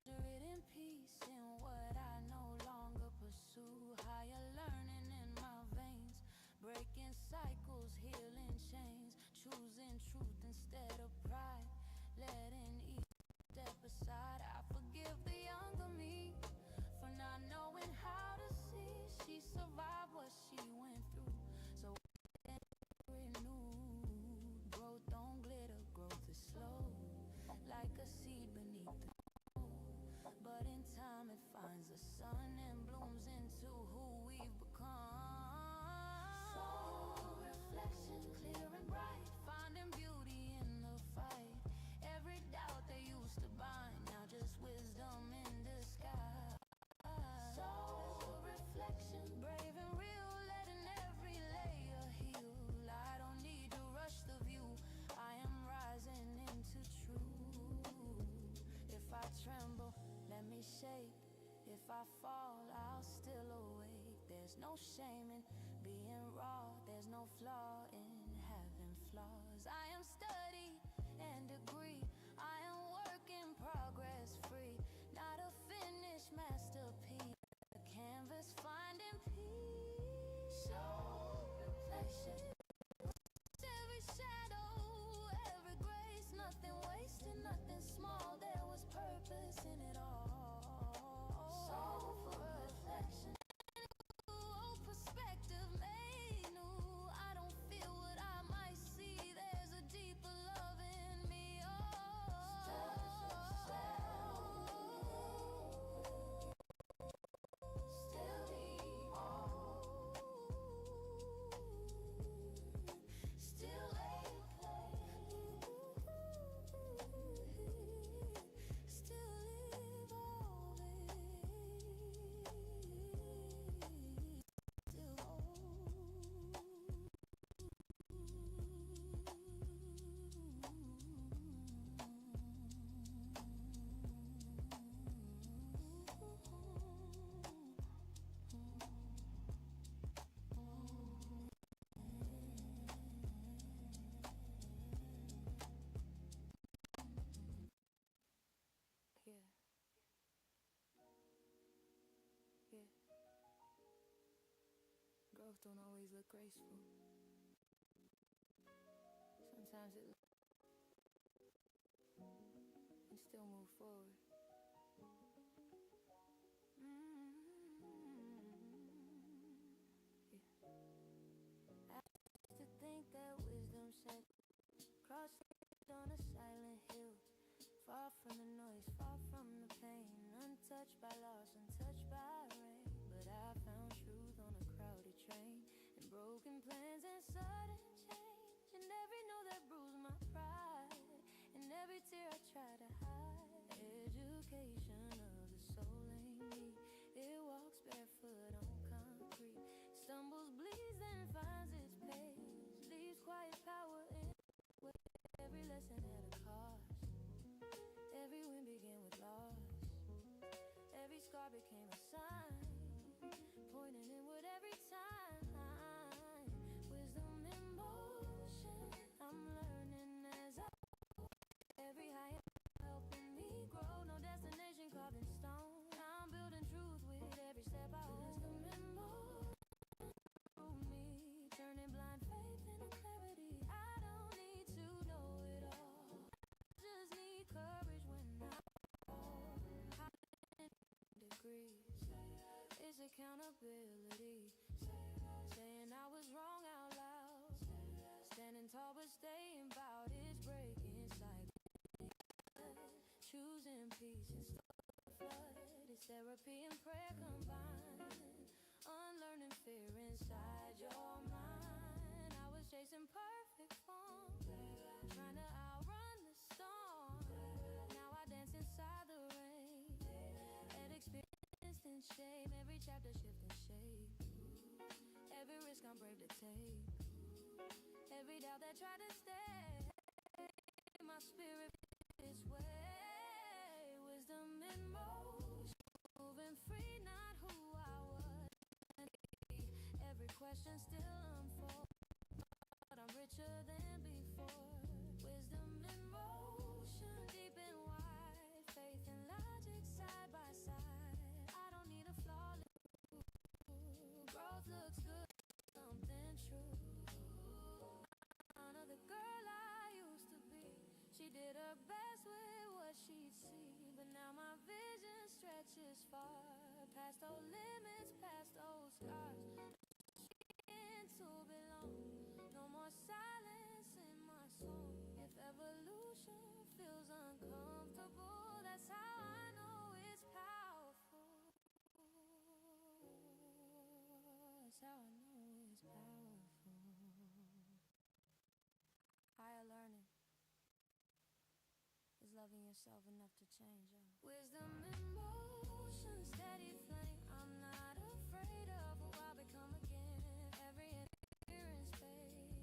Now measure it in peace in what I no longer pursue. Higher learning in my veins, breaking cycles, healing chains, choosing truth instead of pride, letting each step aside. I forgive the younger me for not knowing how to see. She survived what she went through, so renewed. Growth don't glitter, growth is slow, like a seed beneath the snow. But in time it finds the sun and blooms into who we've become. Soul reflection, clear and bright, finding beauty in the fight. Every doubt they used to bind, now just wisdom in disguise. Soul reflection, brave and real, letting every layer heal. I don't need to rush the view, I am rising into truth. If I tremble, let me shake. If I fall, I'll still awake. There's no shame in being raw, there's no flaw in having flaws. I am study and degree, I am work in progress, free, not a finished masterpiece. The canvas finding peace. Soul reflection, every shadow, every grace, nothing wasted, nothing small. There was purpose in it all. Soulful reflection, old perspective made new. I don't feel what I might see. There's a deeper love in me. Growth don't always look graceful. Sometimes it and still move forward. I used to think that wisdom sat crossed on a silent hill, far from the noise, far from the pain, untouched by loss, untouched by rain. But I found truth on a crowded train, and broken plans and sudden change, and every no that bruised my pride, and every tear I tried to hide. Education of the soul ain't me. It walks barefoot on concrete, stumbles, bleeds, then finds its pace, leaves quiet power in every lesson at a cost. Every win began with loss. accountability. Saying I was wrong out loud. Standing tall but staying bout is breaking cycle. Choosing peace instead of flood. It's therapy and prayer combined. Unlearning fear inside your mind. I was chasing perfect form, trying to outrun the storm. Now I dance inside the rain and experience in shame. Every chapter shifting shape. Every risk I'm brave to take. Every doubt that tried to stay. My spirit is way. Wisdom in motion. Moving free, not who I was. Every question still unfolds. But I'm richer than before. Wisdom in motion. Deep and wide. Faith and logic side by side. I don't need a flawless. Growth looks good. Something true. Honor the girl I used to be. She did her best with what she'd see. But now my vision stretches far. Past old limits, past old scars. To belong. No more silence in my soul. If evolution feels uncomfortable, that's how I know it's powerful. That's how I know it's powerful. Higher learning is loving yourself enough to change. Wisdom in motion, steady flame. I'm not afraid of who I'll become again. Every interference fade.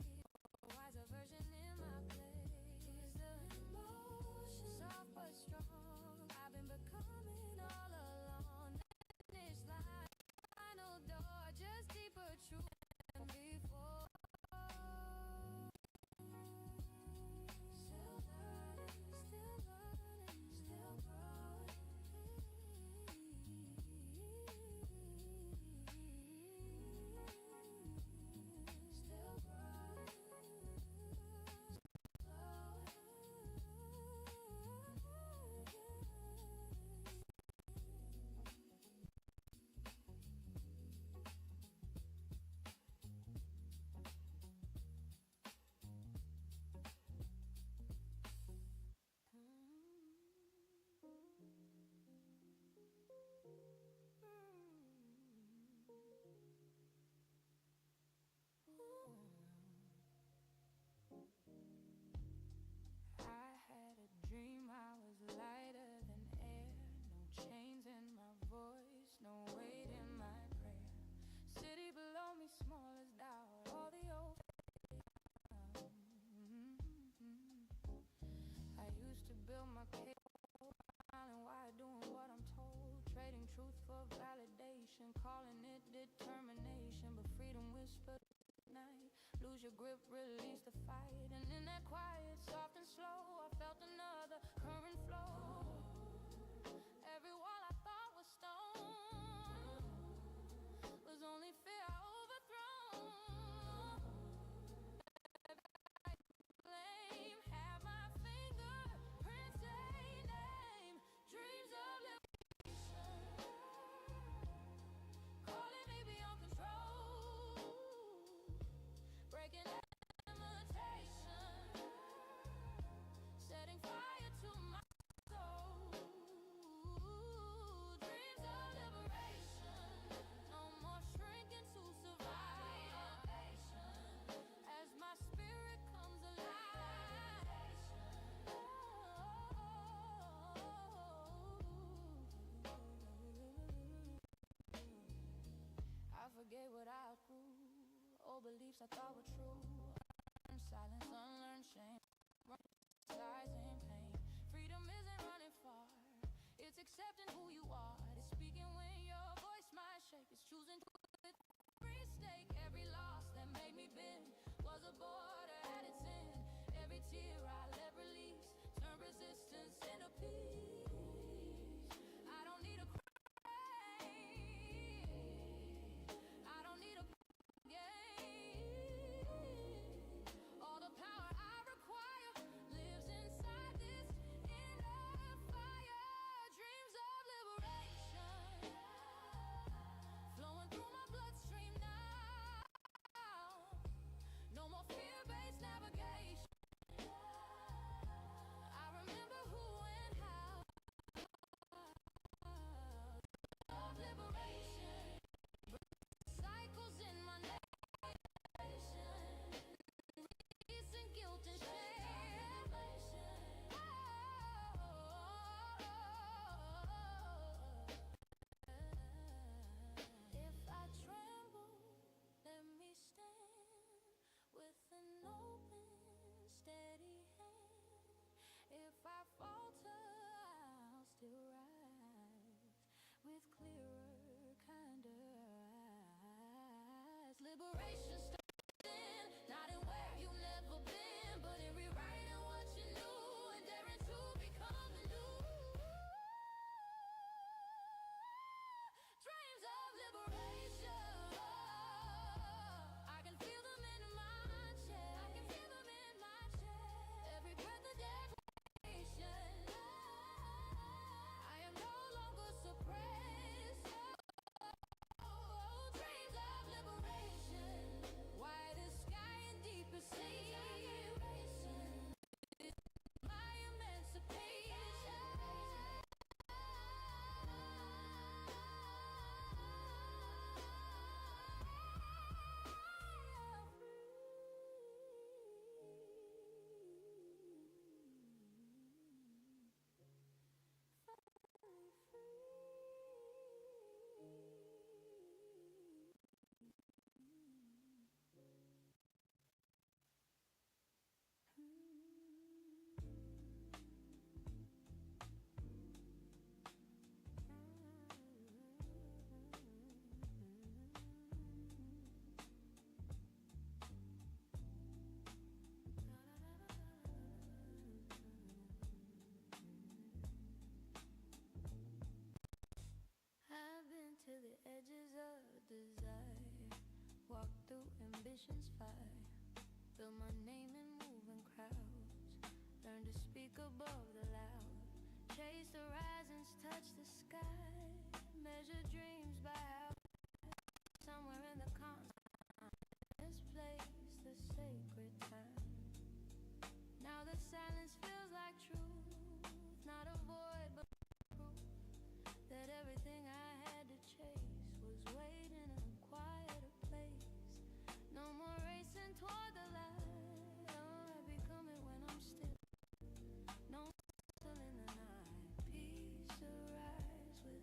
A wiser version in my place. Wisdom in motion, soft but strong. I've been becoming all along. Finish line, final door, just deeper truth than before. Still learning, still learning, still growing. Still growing. I had a dream I was lighter than air. No chains in my voice, no weight in my prayer. City below me, small as doubt. All the old I used to build my case, and why doing what I'm told. Trading truth for validation, calling it determination. But freedom whispered at night. Lose your grip, release the fight. And in that quiet, soft and slow, I felt another current flow. Every wall I thought was stone was only fear I overthrown. Blame, have my fingerprints, a name. Dreams of liberation, calling me beyond control. Breaking limitation, setting fire to my soul. Dreams of liberation, no more shrinking to survive. As my spirit comes alive. I forget what I outgrew. Old beliefs I thought were true. Unlearn silence, unlearn shame. Lies and pain. Freedom isn't running far. It's accepting who you are. It's speaking when your voice might shake. It's choosing to with every stake. Every loss that made me bend was a border at its end. Every tear I let release turn resistance into peace. I don't need a cry. I don't need a game. All the power I require lives inside this inner fire. Dreams of liberation flowing steady hand. If I falter, I'll still rise with clearer, kinder eyes. Liberation starts in, not in where you've never been, but in rewriting what you knew and daring to become new. Dreams of liberation, I can feel them in my chest. I can feel them in my chest. Every breath a declaration. I am no longer suppressed. Dreams of liberation, widest sky and deepest sea. My emancipation. I've been to the edges of desire, walked through ambition's fire, built my name in moving crowds, learned to speak above the loud, chase the horizons, touch the sky, measure dreams by how somewhere in the conscious place, the sacred time. Now the silence feels like truth, not a void but proof that everything I had to chase was waiting in a quieter place. No more racing toward the light. Oh, I become it when I'm still. No still in the night. Peace arise with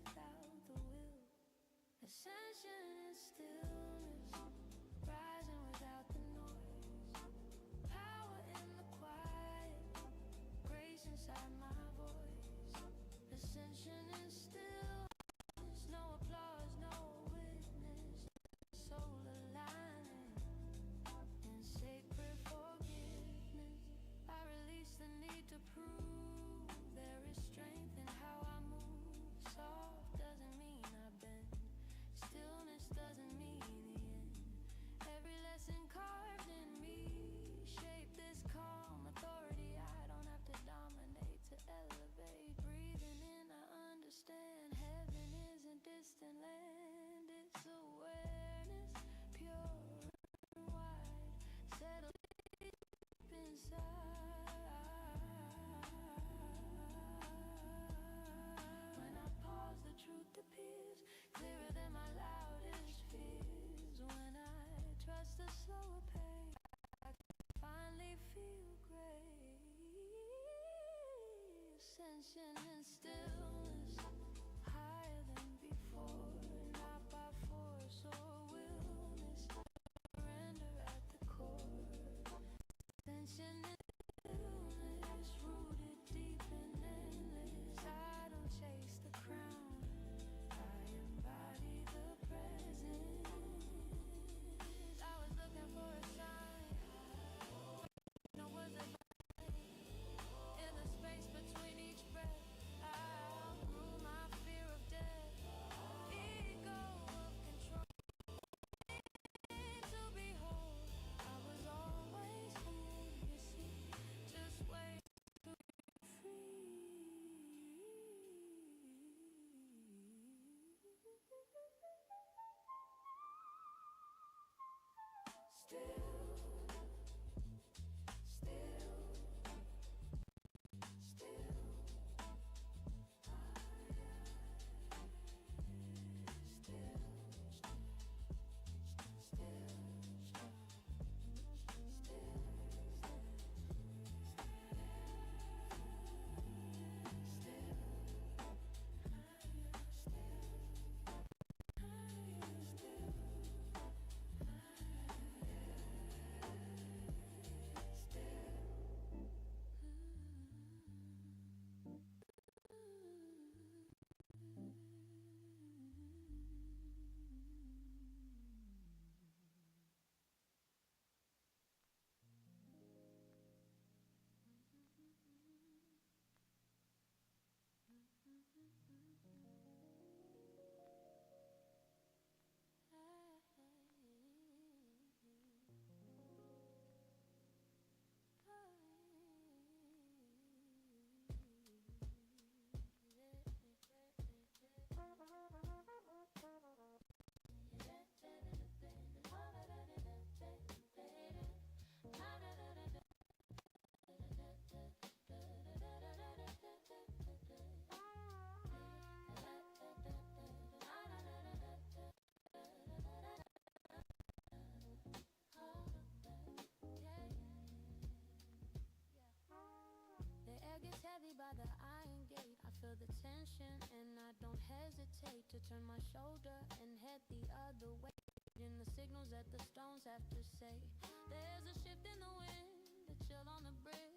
attention, and I don't hesitate to turn my shoulder and head the other way. In the signals that the stones have to say, there's a shift in the wind, a chill on the brick.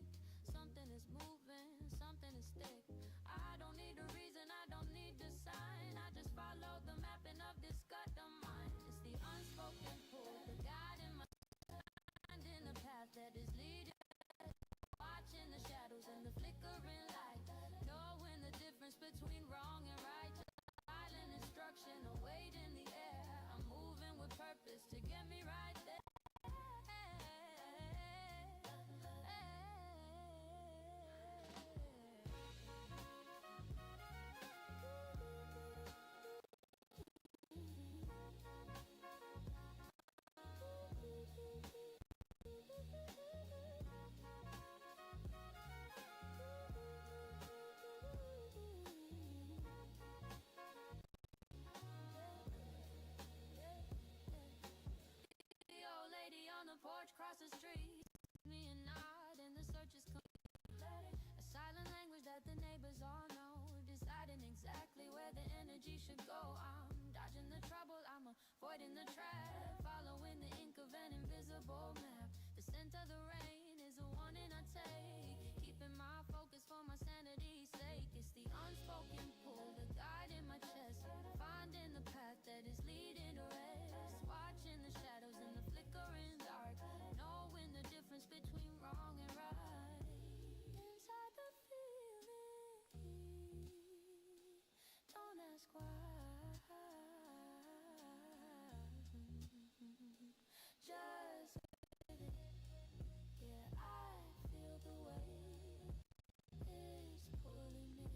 Something is moving, something is thick. I don't need a reason, I don't need the sign. I just follow the mapping of this gut of mine. It's the unspoken pull, the guide in my mind, in the path that is leading. Watching the shadows and the flickering light, knowing the difference between wrong and right. Silent instruction, a weight in the air. I'm moving with purpose to get me right there. The old lady on the porch across the street, me a nod, and the search is complete. A silent language that the neighbors all know, deciding exactly where the energy should go. I'm dodging the trouble, I'm avoiding the trap, following the ink of an invisible map. The scent of the rain is a warning I take, keeping my focus for my sanity's sake. It's the unspoken pull, the guide in my chest, finding the path that is leading to rest. Watching the shadows and the flickering dark, knowing the difference between wrong and right. Inside the feeling, don't ask why. Just let it. Yeah, I feel the weight is pulling me.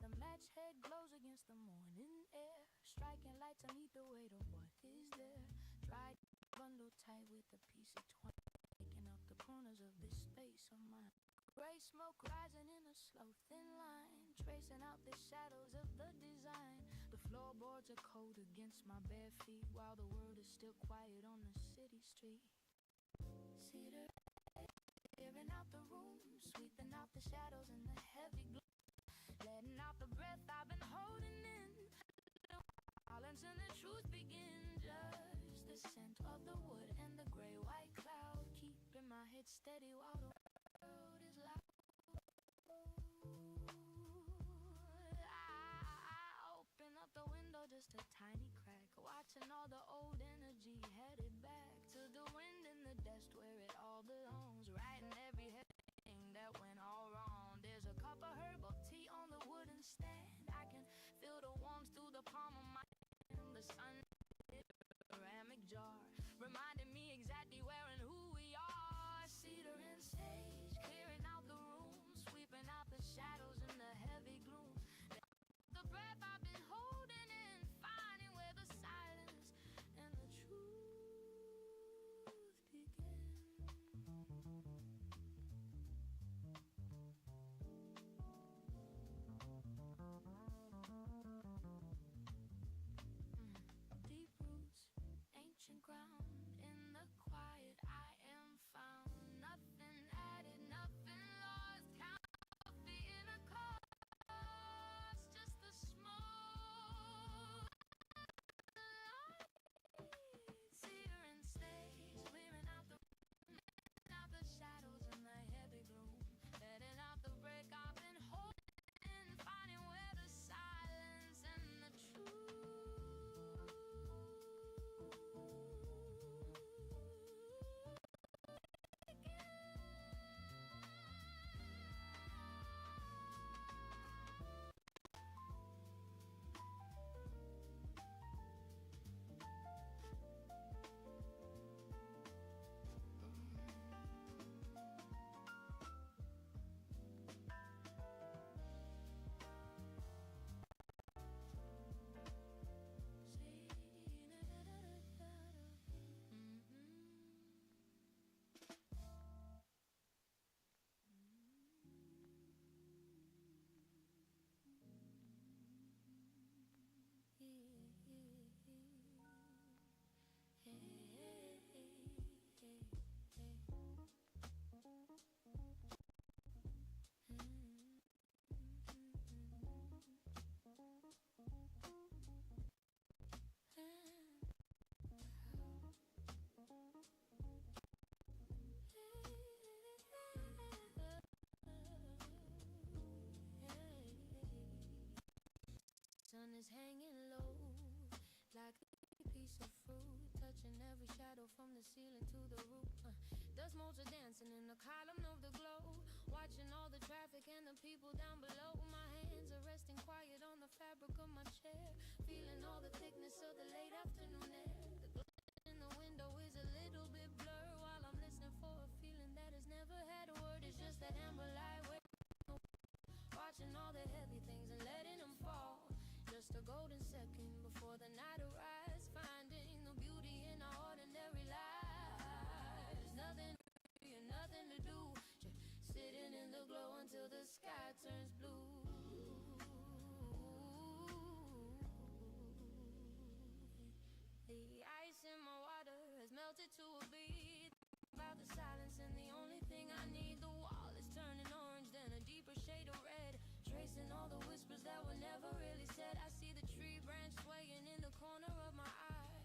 The match head glows against the morning air, striking light to meet the weight of what is there. Dried, bundled tight with a piece of twine, taking up the corners of this space of mine. Gray smoke rising in a slow thin line, tracing out the shadows of the design. The floorboards are cold against my bare feet, while the world is still quiet on the city street. Cedar, clearing out the room, sweeping out the shadows and the heavy gloom, letting out the breath I've been holding in. Silence and the truth begin. Just the scent of the wood and the gray-white cloud, keeping my head steady while the world is loud. I open up the window just a tiny crack, watching all the old energy headed back to the wind in the desk where it all belongs, writing every thing that went all wrong. There's a cup of herbal tea on the wooden stand. I can feel the warmth through the palm of my hand. The sun in a ceramic jar, reminding me exactly where and who we are. Cedar and sage. is hanging low, like a piece of fruit, touching every shadow from the ceiling to the roof. Dust motes are dancing in the column of the glow, watching all the traffic and the people down below. My hands are resting quiet on the fabric of my chair, feeling all the thickness of the late afternoon air. The glint in the window is a little bit blur while I'm listening for a feeling that has never had a word. It's just that amber light waiting, watching all the heavy things and letting them fall. Just a golden second before the night arrives, finding the beauty in our ordinary lives. Nothing to do, just sitting in the glow until the sky turns blue. The ice in my water has melted to a bead. About the silence and the only thing I need. The wall is turning orange, then a deeper shade of red, tracing all the whispers that were never really said. I see the tree branch swaying in the corner of my eye,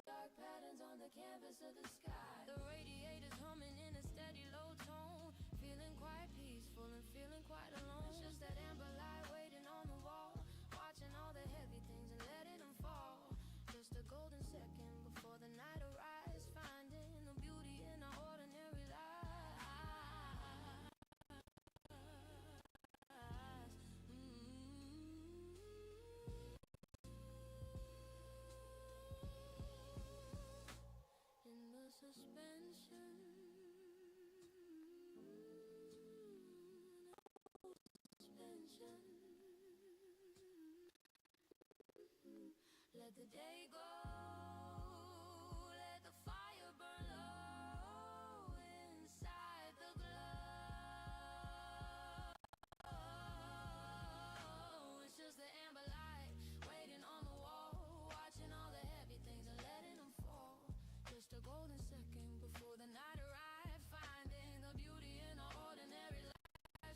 dark patterns on the canvas of the sky. The radiator's humming in a steady low tone, feeling quite peaceful and feeling quite alone. It's just that amber light waiting on the wall, watching all the heavy things and letting them fall. Just a golden second before the night arrives, finding the beauty in our ordinary lives. In the suspension, let the day go, let the fire burn low inside the glow. It's just the amber light waiting on the wall, watching all the heavy things and letting them fall. Just a golden second before the night arrives, finding the beauty in our ordinary lives.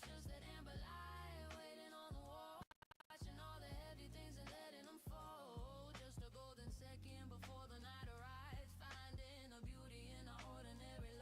Just that amber light waiting on the wall, watching all the heavy things and letting them fall. Just a golden second before the night arrives, finding the beauty in our ordinary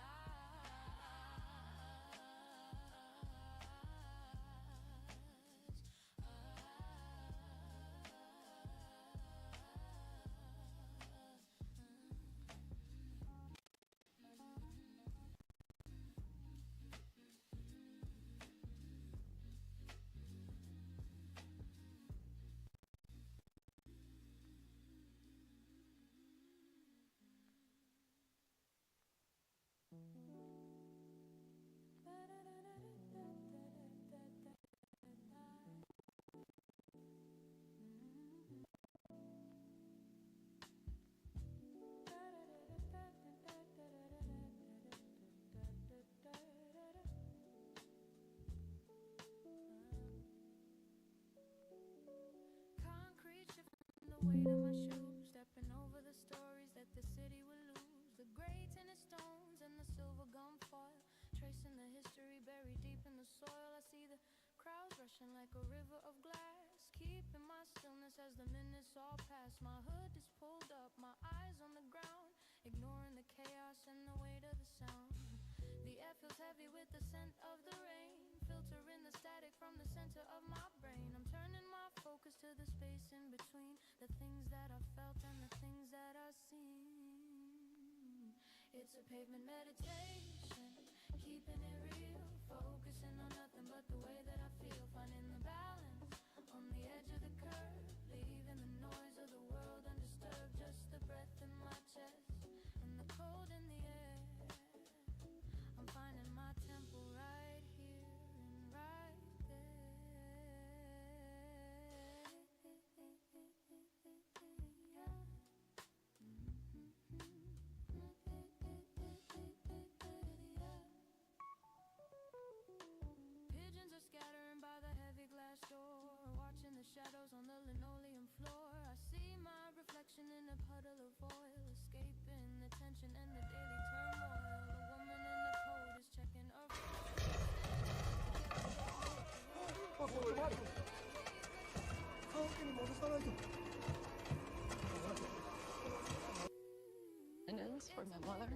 concrete shifting the weight of my shoes, stepping over the stories that the city will lose. The gray tinted stones and the silver gum foil, tracing the history buried deep in the soil. I see the crowds rushing like a river of glass, keeping my stillness as the minutes all pass. My hood is pulled up, my eyes on the ground, ignoring the chaos and the weight of the sound. The air feels heavy with the scent of the rain, filtering the static from the center of my brain. I'm turning my focus to the space in between the things that I felt and the things that I seen. It's a pavement meditation, keeping it real, focusing on nothing but the way that I feel, finding the balance on the edge of the curve, leaving the noise of the world undisturbed, just the breath in my chest and the cold in the air. I'm finding my temple right here and right there. Pigeons are scattering by the heavy glass door, watching the shadows on the linoleum floor. I see my reflection in a puddle of oil, escaping the tension and the daily turmoil. A woman in the coat is checking her This for my mother.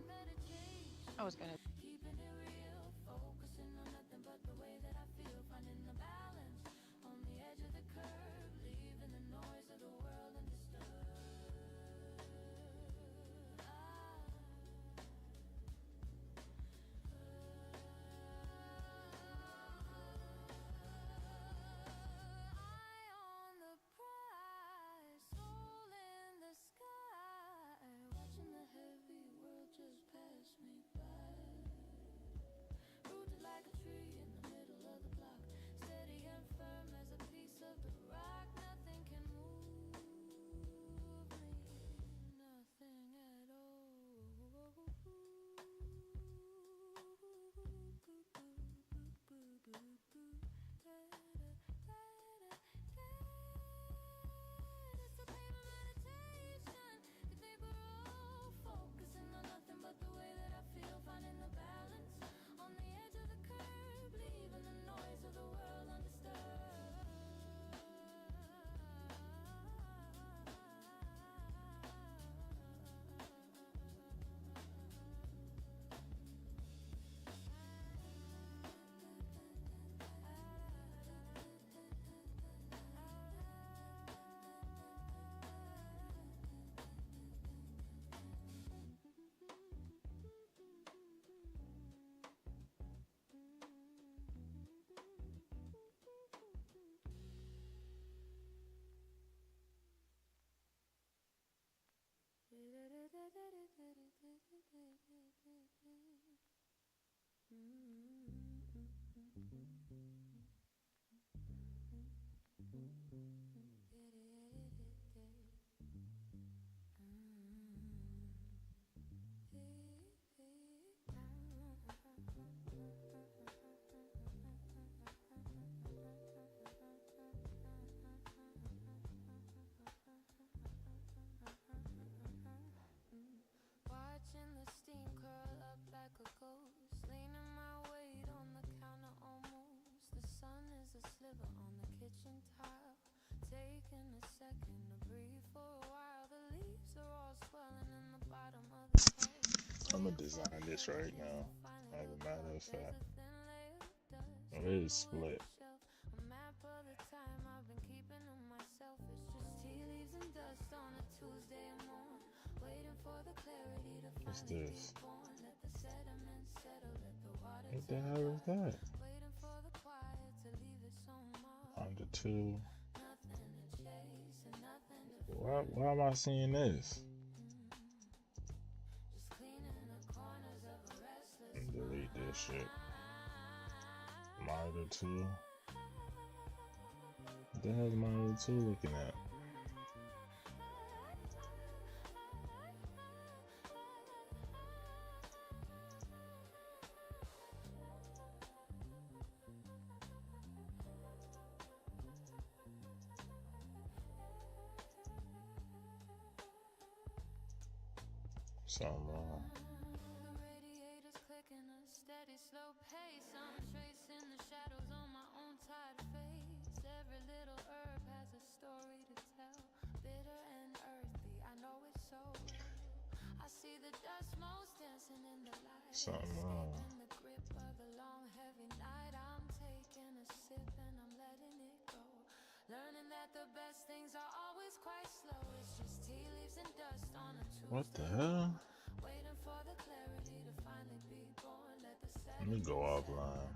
I was gonna. keeping it real, focusing on nothing but the way that I feel, finding the balance on the edge of the curve, leaving the noise of the Watching the steam curl up like a ghost, leaning my weight on the counter almost. The sun is a sliver on the kitchen tile, taking a second to breathe for a while. The leaves are all swelling in the bottom of the tub. I'm gonna design this right now. As a matter of fact, it is split. A map of the time I've been keeping to myself. It's just tea leaves and dust on a Tuesday morning, waiting for the clarity to What's finally this? be born. Let the sediment settle, let the water What the hell is that? waiting for the quiet to leave its own mark. Under 2. Nothing to chase and nothing to Why am I seeing this? just cleaning the corners of a restless Delete this shit. Monitor 2. What the hell is monitor 2 looking at? Something wrong. The radiators clicking a steady slow pace. I'm tracing the shadows on my own tired face. Every little herb has a story to tell, bitter and earthy. I know it's so real. I see the dust motes dancing in the light, Something wrong. escaping the grip of the long heavy night. I'm taking a sip and I'm letting it go, learning that the best things are always quite slow. It's just tea leaves and dust on a What the hell? waiting for the clarity to finally be born. Let the Let me go offline.